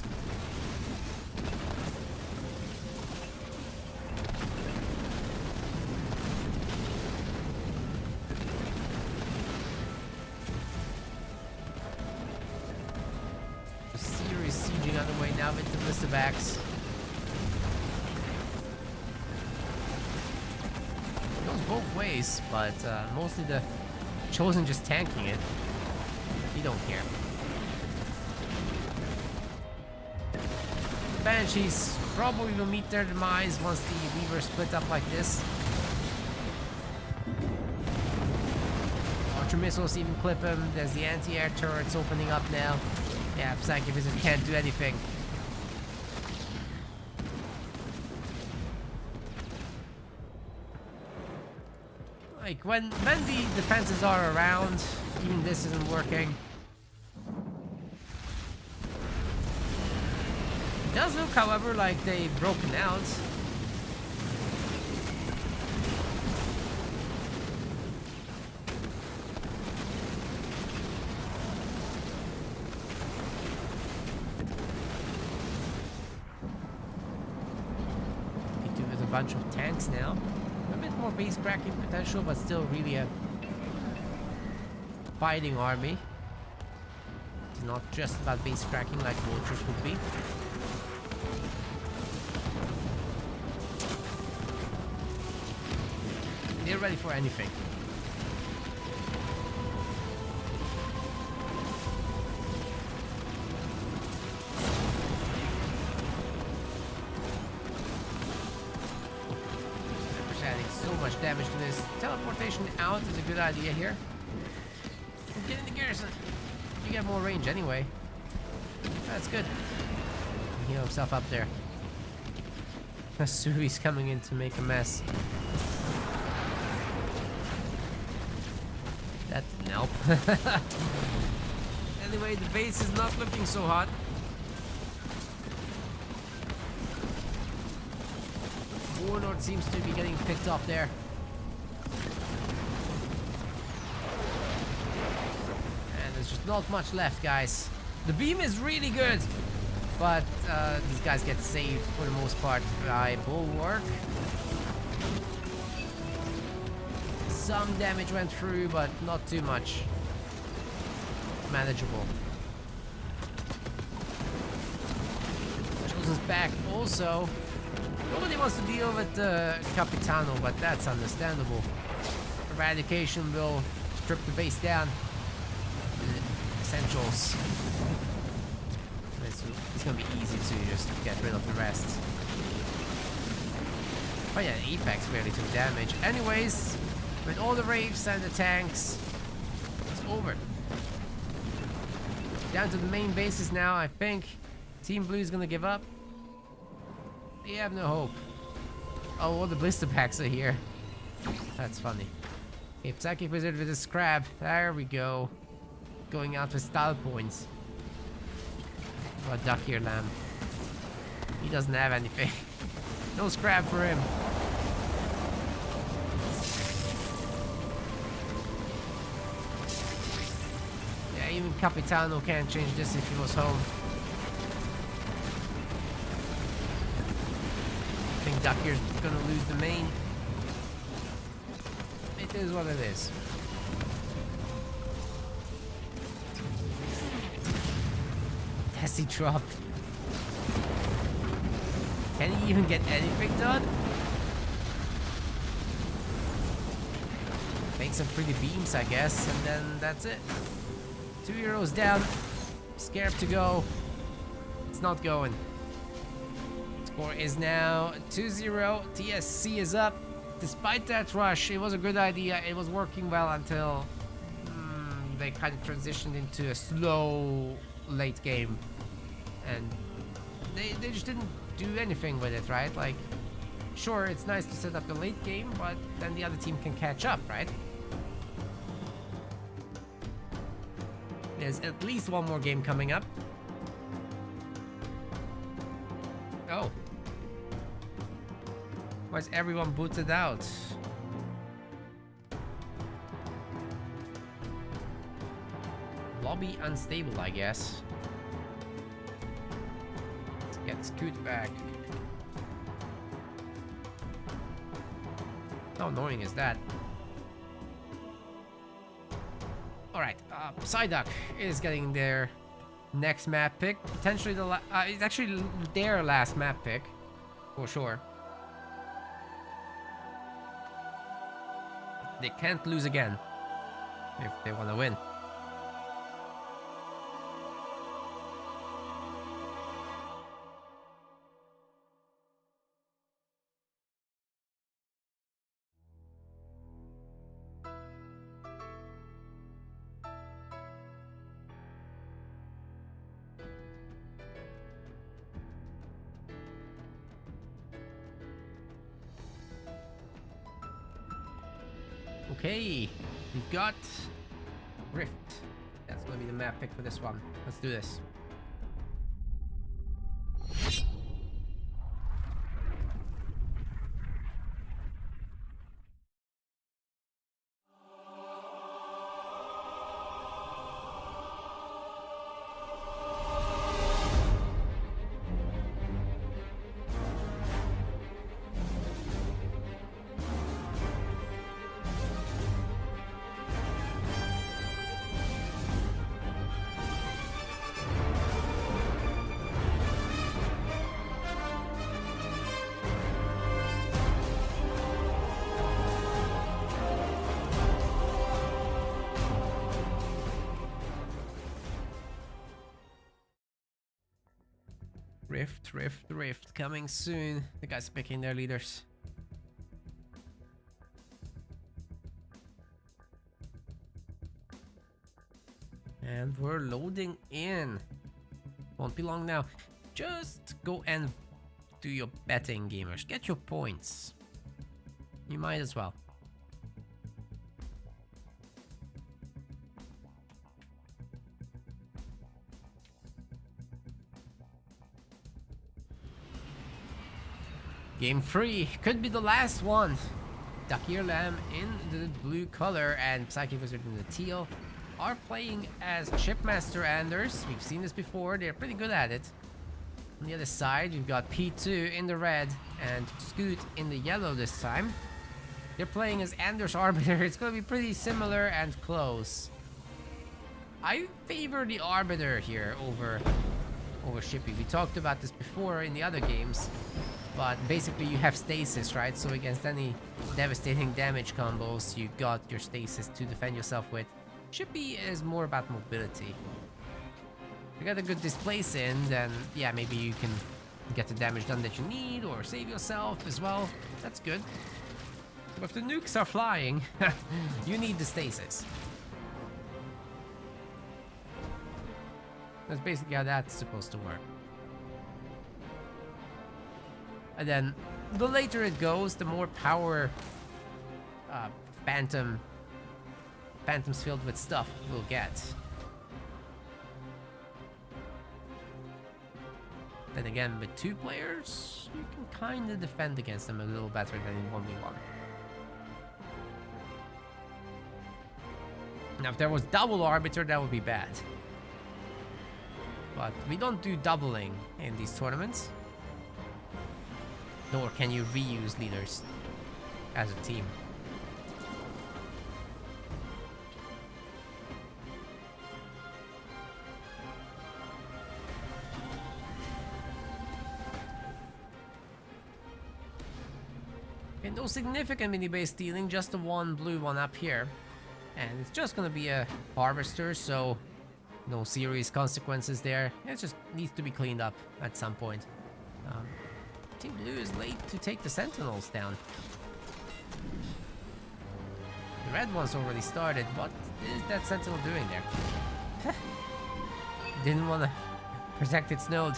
A serious sieging underway now into blisterbacks. It goes both ways, but mostly the Chosen just tanking it. You don't care. Banshees probably will meet their demise once the Weavers split up like this. Archer missiles even clip him. There's the anti-air turrets opening up now. Yeah, Psychic Wizard can't do anything. Like when the defenses are around, even this isn't working. It does look, however, like they've broken out. P2 with a bunch of tanks now. A bit more base cracking potential, but still really a fighting army. It's not just about base cracking like vultures would be. They're ready for anything. They're adding so much damage to this. Teleportation out is a good idea here. Get in the garrison. You get more range anyway. That's good. Heal himself up there. Sui's coming in to make a mess. That didn't help. Anyway, the base is not looking so hot. Warlord seems to be getting picked off there. And there's just not much left, guys. The beam is really good, but these guys get saved for the most part by Bulwark. Some damage went through, but not too much. Manageable. Chosen's back also. Nobody wants to deal with Capitano, but that's understandable. Eradication will strip the base down. Essentials. It's gonna be easy to just get rid of the rest. Oh yeah, Apex barely took damage. Anyways, with all the Wraiths and the tanks, it's over. Down to the main bases now, I think. Team Blue is gonna give up. They have no hope. Oh, all the blister packs are here. That's funny. Okay, Psychic Wizard with a scrap. There we go. Going out with style points. Oh, duck here, lamb. He doesn't have anything. No scrap for him. Yeah, even Capitano can't change this if he was home. I think Duck here's gonna lose the main. It is what it is. Has he dropped? Can he even get anything done? Make some pretty beams, I guess, and then that's it. 2 heroes down. Scared to go. It's not going. Score is now 2-0. TSC is up. Despite that rush, it was a good idea. It was working well until they kind of transitioned into a slow late game. And they just didn't do anything with it, right? Like, sure, it's nice to set up the late game, but then the other team can catch up, right? There's at least one more game coming up. Oh. Why is everyone booted out? Lobby unstable, I guess. Let's get Scoot back. How annoying is that? Alright, Psyduck is getting their next map pick. Potentially it's actually their last map pick. For sure. They can't lose again if they want to win. Okay, we've got Rift. That's gonna be the map pick for this one. Let's do this. Rift coming soon. The guys picking their leaders. And we're loading in. Won't be long now. Just go and do your betting, gamers. Get your points. You might as well. Game 3 could be the last one. Dakir Lamb in the blue color and Psychic Wizard in the teal are playing as Shipmaster Anders. We've seen this before, they're pretty good at it. On the other side, we've got P2 in the red and Scoot in the yellow this time. They're playing as Anders Arbiter. It's going to be pretty similar and close. I favor the Arbiter here over Shippy. We talked about this before in the other games. But basically you have stasis, right? So against any devastating damage combos, you got your stasis to defend yourself with. Shippy is more about mobility. If you got a good displace in, then yeah, maybe you can get the damage done that you need or save yourself as well. That's good. But if the nukes are flying, you need the stasis. That's basically how that's supposed to work. And then the later it goes, the more power phantoms filled with stuff we'll get. Then again, with 2 players, you can kind of defend against them a little better than in 1v1. Now, if there was double Arbiter, that would be bad. But we don't do doubling in these tournaments. Nor can you reuse leaders as a team. And no significant mini-base stealing, just the one blue one up here. And it's just gonna be a harvester, so no serious consequences there. It just needs to be cleaned up at some point. Team Blue is late to take the Sentinels down. The red one's already started. What is that Sentinel doing there? Didn't want to protect its node.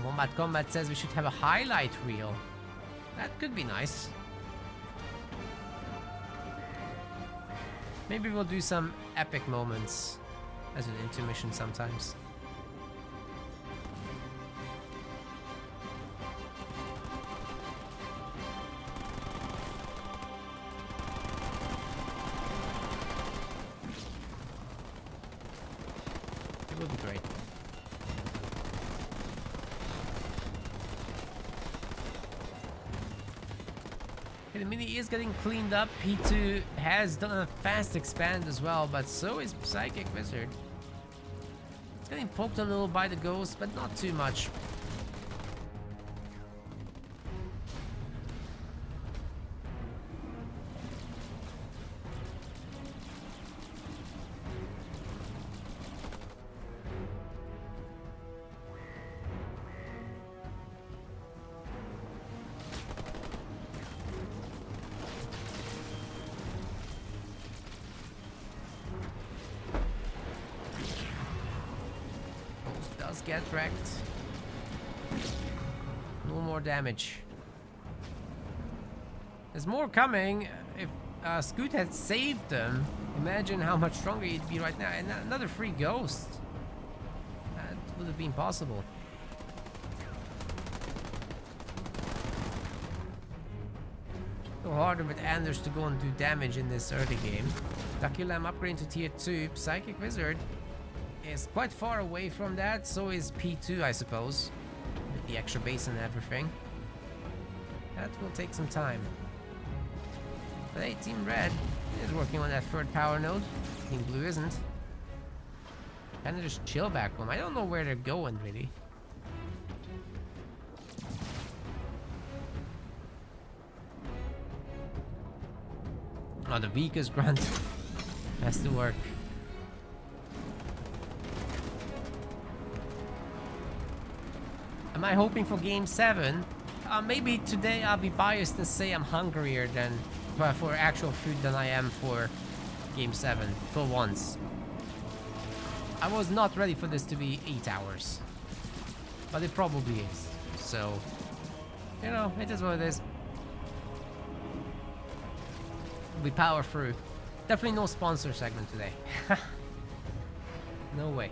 Wombat Combat says we should have a highlight reel. That could be nice. Maybe we'll do some epic moments as an intermission sometimes. It would be great. Okay, the mini is getting cleaned up. P2 has done a fast expand as well, but so is Psychic Wizard. It's getting poked a little by the ghost, but not too much. Get wrecked. No more damage. There's more coming. If Scoot had saved them, imagine how much stronger he'd be right now. And another free ghost. That would have been possible. So harder with Anders to go and do damage in this early game. Dakilam upgrading to tier 2. Psychic Wizard is quite far away from that, so is P2, I suppose, with the extra base and everything. That will take some time. But hey, Team Red is working on that third power node. Team Blue isn't. Kinda just chill back home. I don't know where they're going, really. Oh, the weakest grunt has to work. Am I hoping for game 7? Maybe today I'll be biased and say I'm hungrier than for actual food than I am for Game 7, for once. I was not ready for this to be 8 hours. But it probably is. So, you know, it is what it is. We power through. Definitely no sponsor segment today. No way.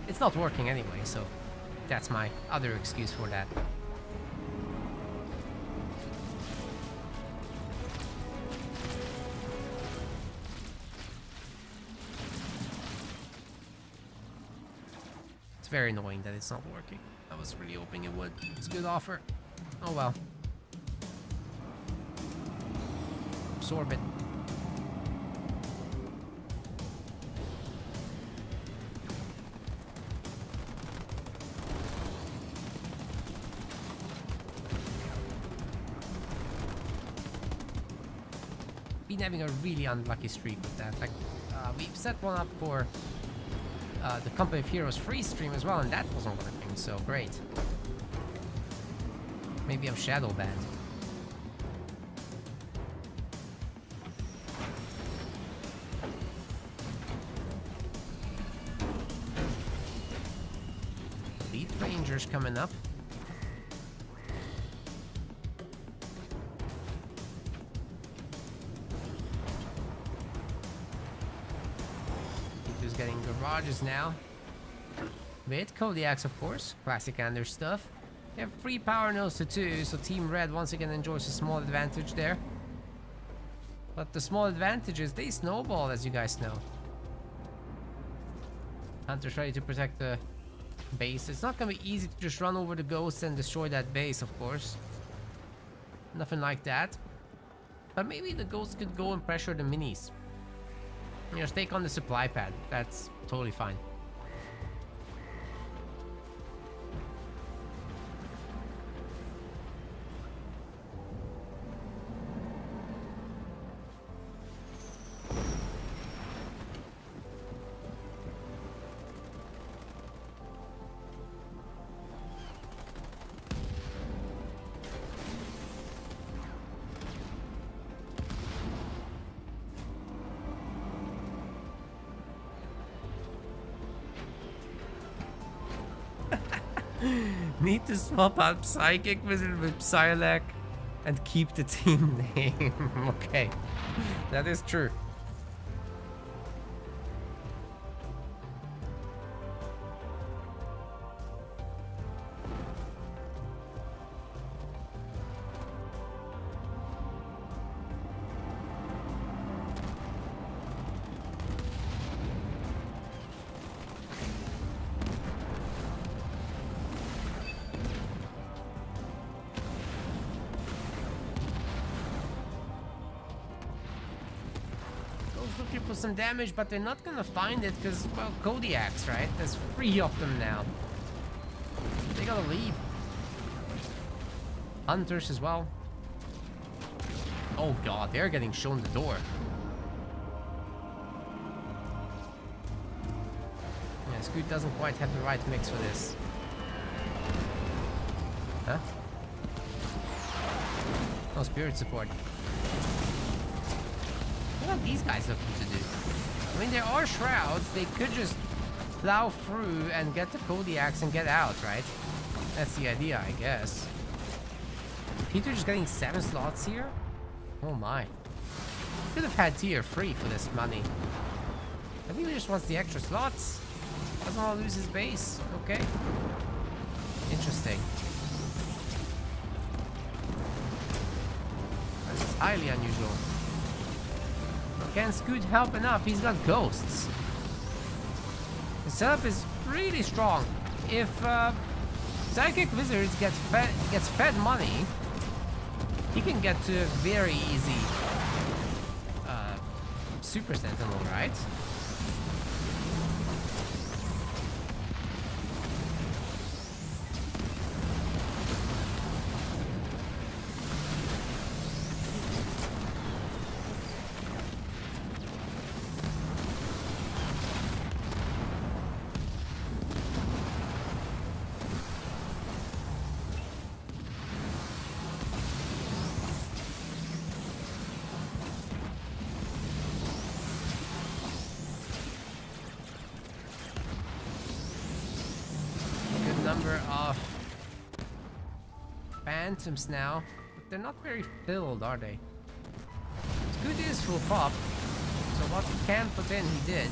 It's not working anyway, so that's my other excuse for that. It's very annoying that it's not working. I was really hoping it would. It's a good offer. Oh well. Absorb it. Been having a really unlucky streak with that. Like, we've set one up for the Company of Heroes free stream as well, and that wasn't working, so great. Maybe I'm shadow banned. Elite Rangers coming up. Getting garages now. With Kodiaks, of course. Classic Anders stuff. They have free power nodes to 2, so Team Red once again enjoys a small advantage there. But the small advantage is they snowball, as you guys know. Hunter's ready to protect the base. It's not gonna be easy to just run over the ghosts and destroy that base, of course. Nothing like that. But maybe the ghosts could go and pressure the minis. You know, take on the supply pad. That's totally fine. Need to swap out Psychic Wizard with Psylocke and keep the team name. Okay, that is true. Looking for some damage, but they're not gonna find it because, well, Kodiaks, right? There's 3 of them now. They gotta leave. Hunters as well. Oh god, they're getting shown the door. Yeah, Scoot doesn't quite have the right mix for this. Huh? No spirit support. What are these guys looking to do? I mean, there are shrouds. They could just plow through and get the Kodiaks and get out, right? That's the idea, I guess. Peter just getting 7 slots here? Oh my. Could have had tier 3 for this money. I think he just wants the extra slots. Doesn't want to lose his base. Okay. Interesting. That's highly unusual. Can Scoot help enough? He's got ghosts. The setup is really strong. If Psychic Wizards gets fed money, he can get to a very easy Super Sentinel, right? number of phantoms now, but they're not very filled, are they? Scoot is full pop, so what he can put in, he did.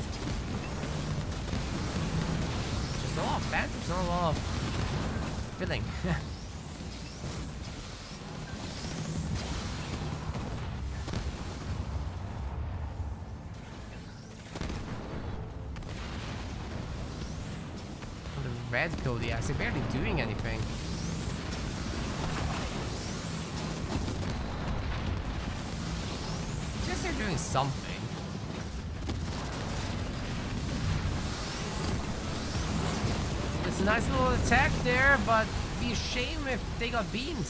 Just a lot of phantoms, not a lot of filling. Red Kodiaks, they're barely doing anything. I guess they're doing something. It's a nice little attack there, but it'd be a shame if they got beamed.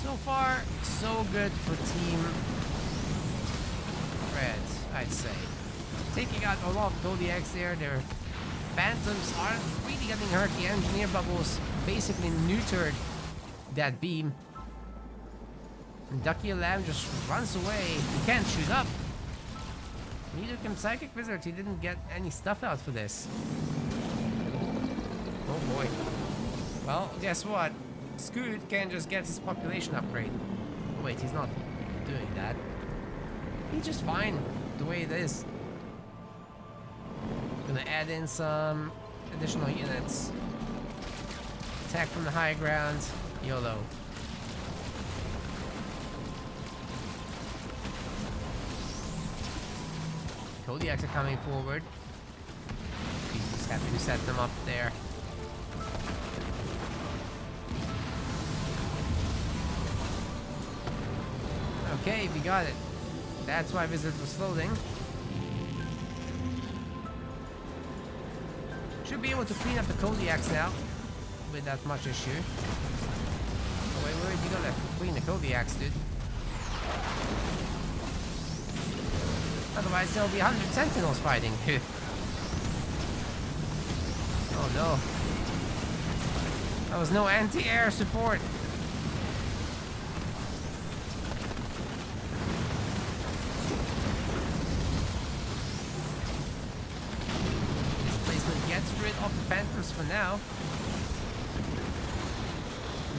So far, so good for Team Red, I'd say. Taking out a lot of Kodiaks there. Their phantoms aren't really getting hurt. The engineer bubbles basically neutered that beam. And Ducky Lamb just runs away. He can't shoot up. Neither can Psychic Wizard. He didn't get any stuff out for this. Oh boy. Well, guess what? Scoot can just get his population upgrade. Wait, he's not doing that. He's just fine the way it is. Gonna add in some additional units. Attack from the high ground. YOLO. Kodiaks are coming forward. He's just happy to set them up there. Okay, we got it. That's why Wizard was loading. Should be able to clean up the Kodiaks now without much issue. Oh, wait, you gotta clean the Kodiaks, dude. Otherwise, there'll be 100 Sentinels fighting. Oh no. There was no anti-air support. Off the phantoms for now.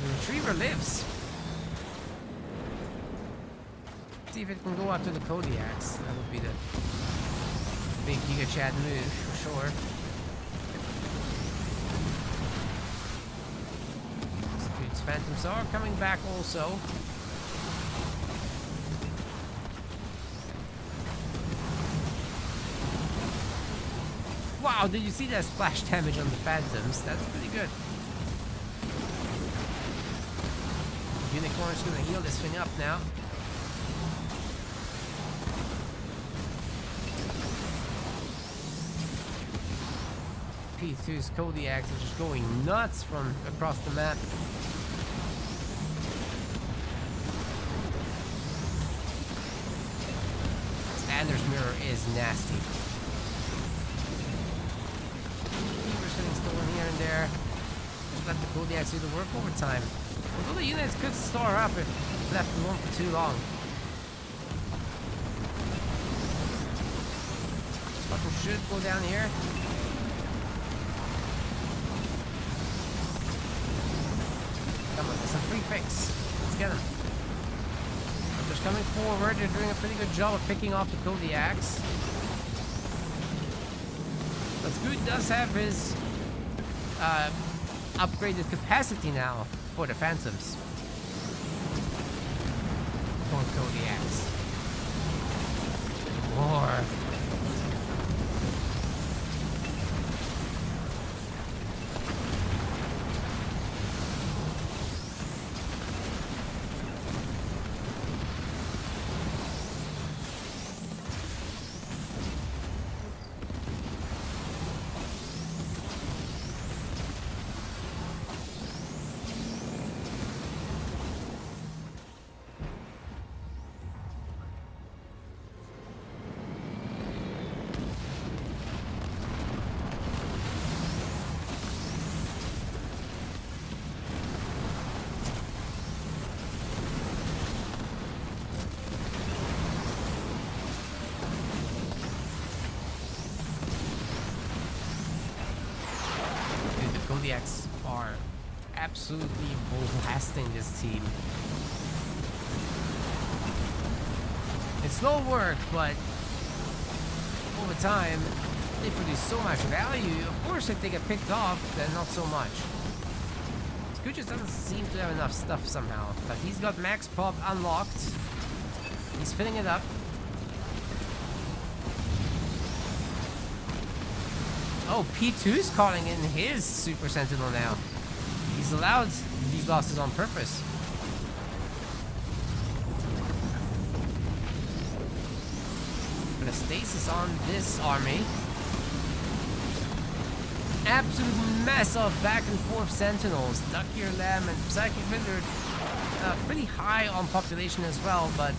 The retriever lives. See if it can go after the Kodiaks. That would be the big Giga Chad move for sure. Scoot's phantoms are coming back also. Wow, did you see that splash damage on the phantoms? That's pretty good. Unicorn's gonna heal this thing up now. P2's Kodiaks are just going nuts from across the map. Stander's mirror is nasty. Here and there. Just let the Kodiaks do the work over time. Although the units could store up if left alone for too long. Fucking should go down here. Come on, there's some free picks. Let's get them. They're just coming forward. They're doing a pretty good job of picking off the Kodiaks. But Scoot does have his upgraded capacity now for the phantoms. More Kodiaks. More. Kodiaks are absolutely blasting this team. It's slow work, but over time, they produce so much value. Of course, if they get picked off, then not so much. Scoot just doesn't seem to have enough stuff somehow. But he's got max pop unlocked. He's filling it up. Oh, P2's calling in his Super Sentinel now. He's allowed these losses on purpose. Put a stasis on this army. Absolute mess of back and forth Sentinels. Duck Ear Lamb and Psychic Wizard. Pretty high on population as well, but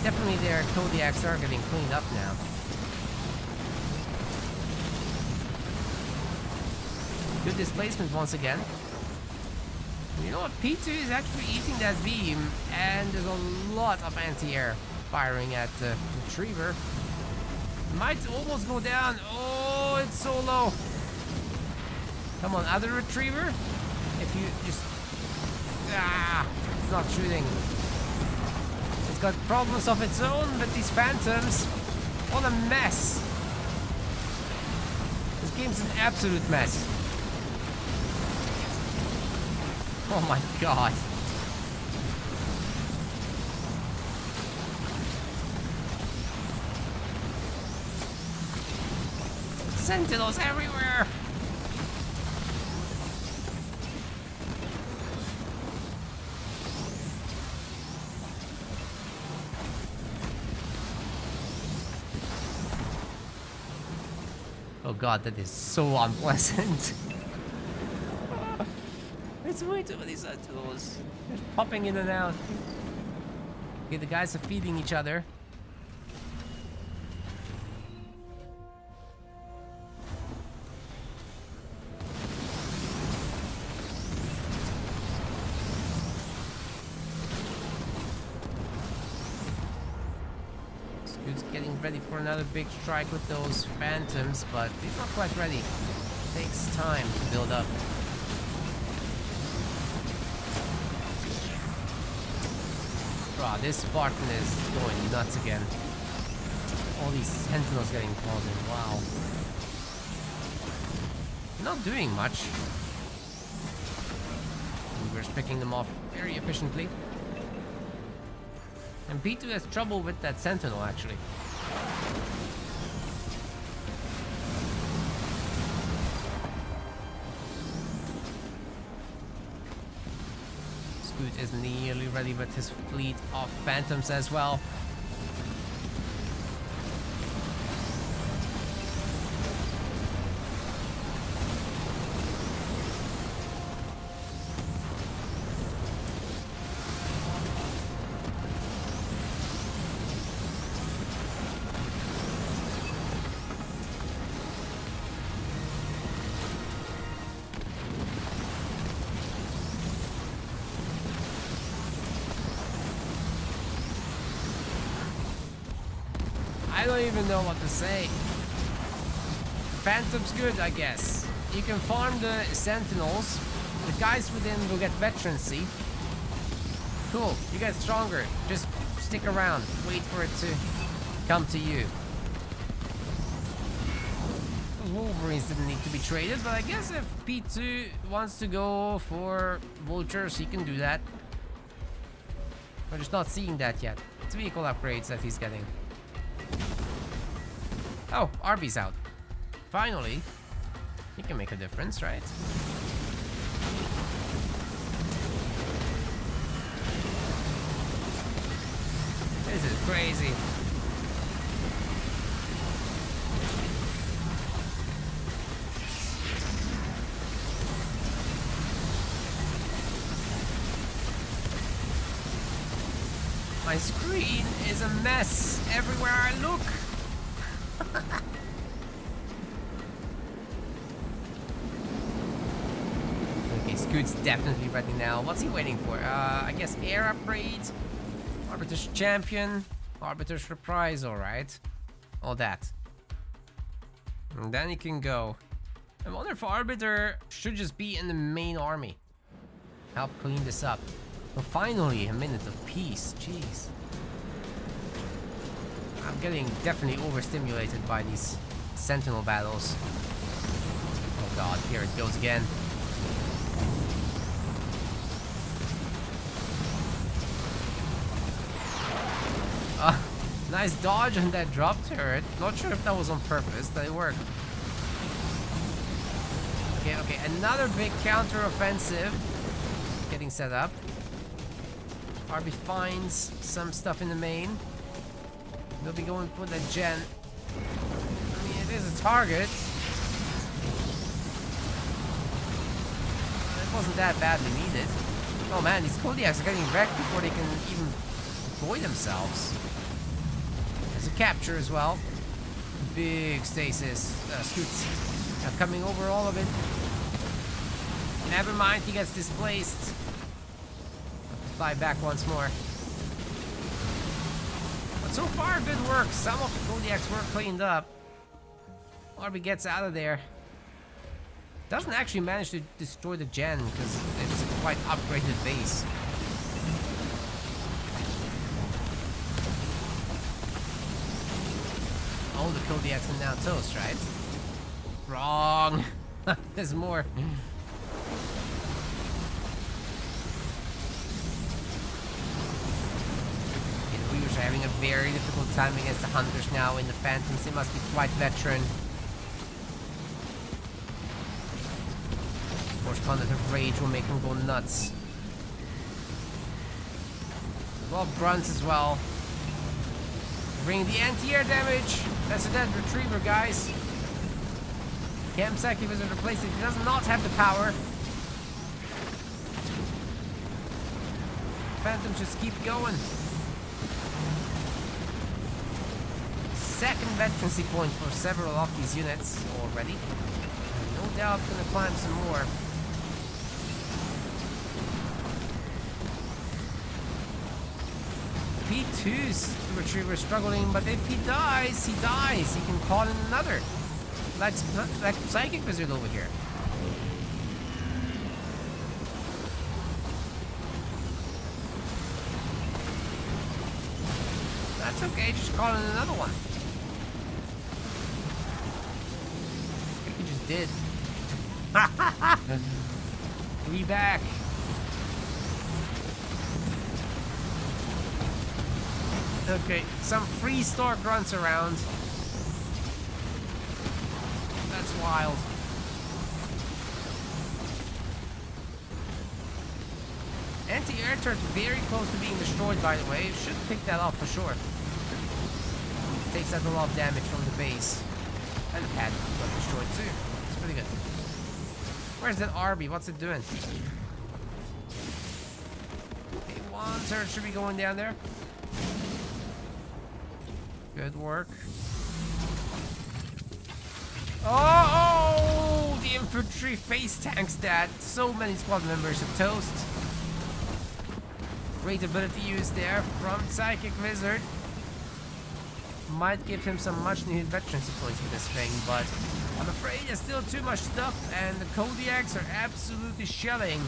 definitely their Kodiaks are getting cleaned up now. Good displacement once again. You know what? P2 is actually eating that beam, and there's a lot of anti-air firing at the Retriever. Might almost go down. Oh, it's so low. Come on, other Retriever. If you just... Ah, it's not shooting. It's got problems of its own, but these Phantoms... What a mess. This game's an absolute mess. Oh my god. Sentinels everywhere! Oh god, that is so unpleasant. It's way too many Sentinels. They're popping in and out. Okay, the guys are feeding each other. Scoot's getting ready for another big strike with those Phantoms, but he's not quite ready. It takes time to build up. Wow, this Spartan is going nuts again. All these Sentinels getting called in. Wow. Not doing much. And we're picking them off very efficiently. And B2 has trouble with that Sentinel, actually. Scoot is nearly ready with his fleet of Phantoms as well. I don't even know what to say. Phantom's good, I guess. You can farm the Sentinels. The guys within will get veterancy. Cool, you get stronger. Just stick around. Wait for it to come to you. Those Wolverines didn't need to be traded, but I guess if P2 wants to go for Vultures, he can do that. We're just not seeing that yet. It's vehicle upgrades that he's getting. Oh, Arby's out. Finally. He can make a difference, right? This is crazy. My screen is a mess everywhere I look. Okay, Scoot's definitely ready now. What's he waiting for? I guess air upgrade, Arbiter's Champion, Arbiter's Reprise, alright. All that. And then he can go. I wonder if Arbiter should just be in the main army. Help clean this up. Well, finally, a minute of peace. Jeez. I'm getting definitely overstimulated by these sentinel battles. Oh god, here it goes again. Nice dodge on that drop turret. Not sure if that was on purpose, but it worked. Okay, another big counter-offensive getting set up. RB finds some stuff in the main. They'll be going for the gen. I mean, it is a target. It wasn't that badly needed. Oh man, these Kodiaks are getting wrecked before they can even deploy themselves. There's a capture as well. Big stasis. Scoots coming over all of it. Never mind, he gets displaced. Fly back once more. But so far, good work. Some of the Kodiaks were cleaned up. Arby gets out of there. Doesn't actually manage to destroy the gen because it's a quite upgraded base. All the Kodiaks are now toast, right? Wrong. There's more. Are having a very difficult time against the hunters now in the Phantoms. They must be quite veteran. Of course, Condor Rage will make them go nuts. A lot of grunts as well. Bring the anti-air damage. That's a dead retriever, guys. Campsite was replaced. It does not have the power. Phantoms just keep going. Second veterancy point for several of these units already. No doubt gonna climb some more. P2's retriever struggling, but if he dies, he dies. He can call in another. Like Psychic Wizard over here. That's okay, just call in another one. Did. We back. Okay, some free store grunts around. That's wild. Anti-air turret very close to being destroyed, by the way. Should pick that off for sure. Takes out a lot of damage from the base. And the pad got destroyed too. It's pretty good. Where's that RB? What's it doing? Okay, one turret should be going down there. Good work. Oh! The infantry face tanks that. So many squad members are toast. Great ability used there from Psychic Wizard. Might give him some much needed veterancy points with this thing, but I'm afraid there's still too much stuff and the Kodiaks are absolutely shelling.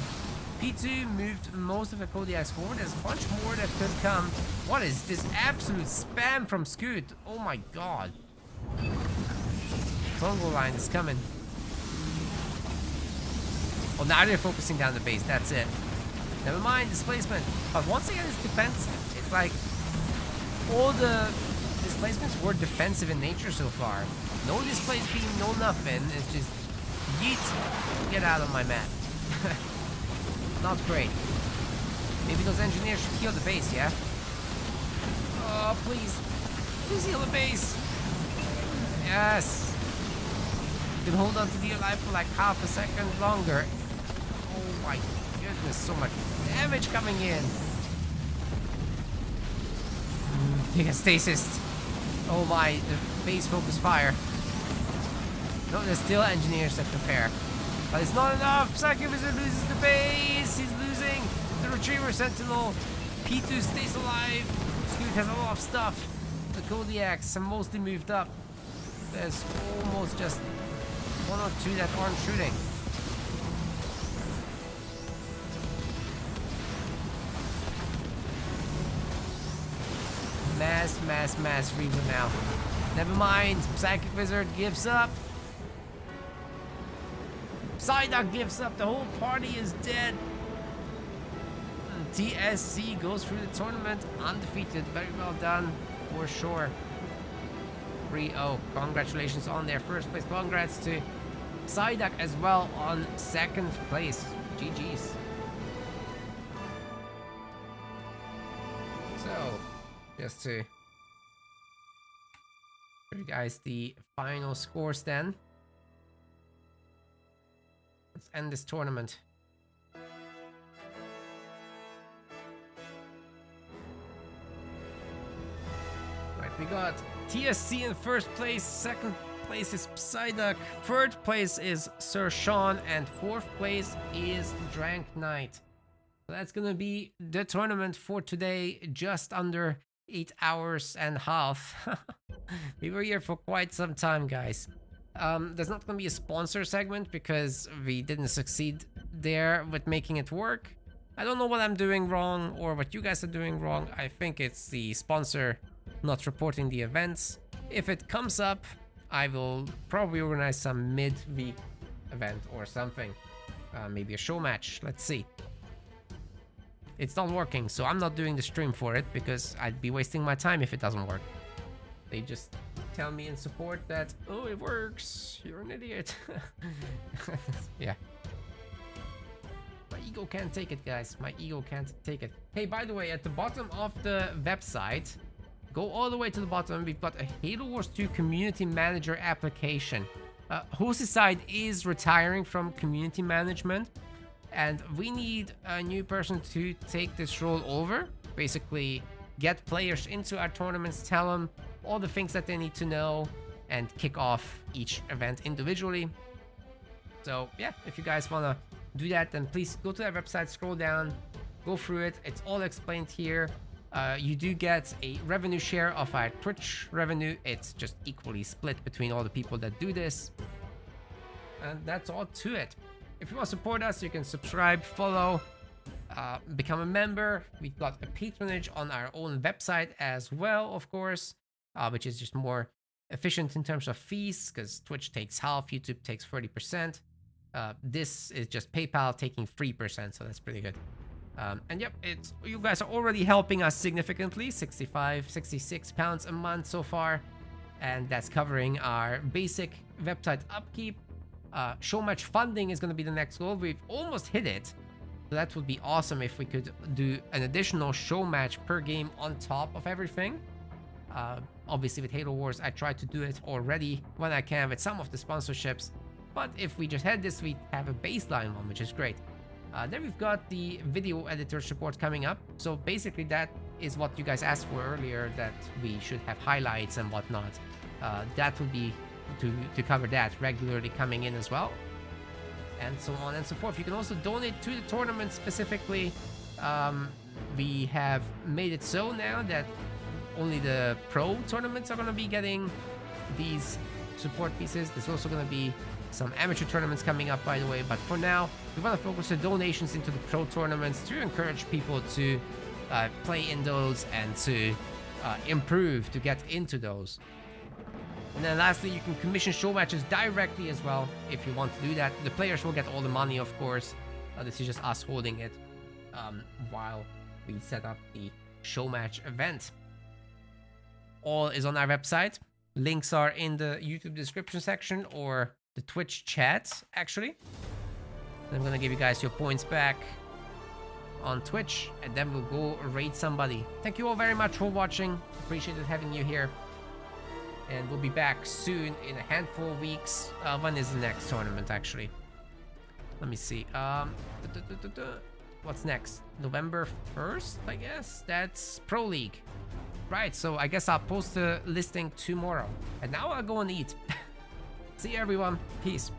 P2 moved most of the Kodiaks forward. There's a bunch more that could come. What is this absolute spam from Scoot? Oh my god. Congo line is coming. Oh, now they're focusing down the base. That's it. Never mind displacement. But once again, it's defensive. It's like all the displacements were defensive in nature so far. No displace beam, no nothing. It's just yeet, get out of my map. Not great. Maybe those engineers should heal the base, yeah? Oh, please. Please heal the base. Yes. You can hold on to the alive for like half a second longer. Oh my goodness, so much damage coming in. Take a stasis. Oh my, the base focus fire. No, there's still engineers that prepare. But it's not enough. Psychic Wizard loses the base. He's losing the Retriever Sentinel. P2 stays alive. Scoot has a lot of stuff. The Kodiaks are mostly moved up. There's almost just one or two that aren't shooting. Mass Reaver now. Never mind. Psychic Wizard gives up. Psyduck gives up. The whole party is dead. TSC goes through the tournament undefeated. Very well done, for sure. 3-0. Congratulations on their first place. Congrats to Psyduck as well on second place. GG's. So, just to show you guys the final scores then. Let's end this tournament. Right, we got TSC in first place, second place is Psyduck, third place is Sir Sean, and fourth place is Drank Knight. So that's gonna be the tournament for today, just under 8 hours and a half. We were here for quite some time, guys. There's not gonna be a sponsor segment because we didn't succeed there with making it work. I don't know what I'm doing wrong or what you guys are doing wrong. I think it's the sponsor not reporting the events. If it comes up, I will probably organize some mid-week event or something. Maybe a show match, let's see. It's not working, so I'm not doing the stream for it because I'd be wasting my time if it doesn't work. They just tell me in support that, oh, it works, you're an idiot. Yeah. My ego can't take it, guys. My ego can't take it. Hey, by the way, at the bottom of the website, go all the way to the bottom, we've got a Halo Wars 2 community manager application. Hosicide is retiring from community management, and we need a new person to take this role over. Basically, get players into our tournaments, tell them all the things that they need to know, and kick off each event individually. So yeah, if you guys want to do that, then please go to that website, scroll down, go through it. It's all explained here. You do get a revenue share of our Twitch revenue. It's just equally split between all the people that do this. And that's all to it. If you want to support us, you can subscribe, follow, become a member. We've got a patronage on our own website as well, of course, which is just more efficient in terms of fees because Twitch takes half, YouTube takes 30%. This is just PayPal taking 3%, so that's pretty good. And yep, you guys are already helping us significantly, 66 pounds a month so far, and that's covering our basic website upkeep. Show match funding is going to be the next goal. We've almost hit it, so that would be awesome if we could do an additional show match per game on top of everything. Obviously with Halo Wars, I try to do it already when I can with some of the sponsorships, but if we just had this, we have a baseline one, which is great. Then we've got the video editor support coming up. So basically that is what you guys asked for earlier, that we should have highlights and whatnot. That would be to cover that regularly coming in as well. And so on and so forth. You can also donate to the tournament specifically. We have made it so now that only the pro tournaments are going to be getting these support pieces. There's also going to be some amateur tournaments coming up, by the way, but for now we want to focus the donations into the pro tournaments to encourage people to play in those and to improve to get into those. And then lastly, you can commission show matches directly as well if you want to do that. The players will get all the money, of course. This is just us holding it while we set up the show match event. All is on our website. Links are in the YouTube description section or the Twitch chat, actually. I'm gonna give you guys your points back on Twitch, and then we'll go raid somebody. Thank you all very much for watching. Appreciated having you here. And we'll be back soon in a handful of weeks. When is the next tournament, actually? Let me see. What's next? November 1st, I guess? That's Pro League. Right, so I guess I'll post the listing tomorrow. And now I'll go and eat. See you, everyone. Peace.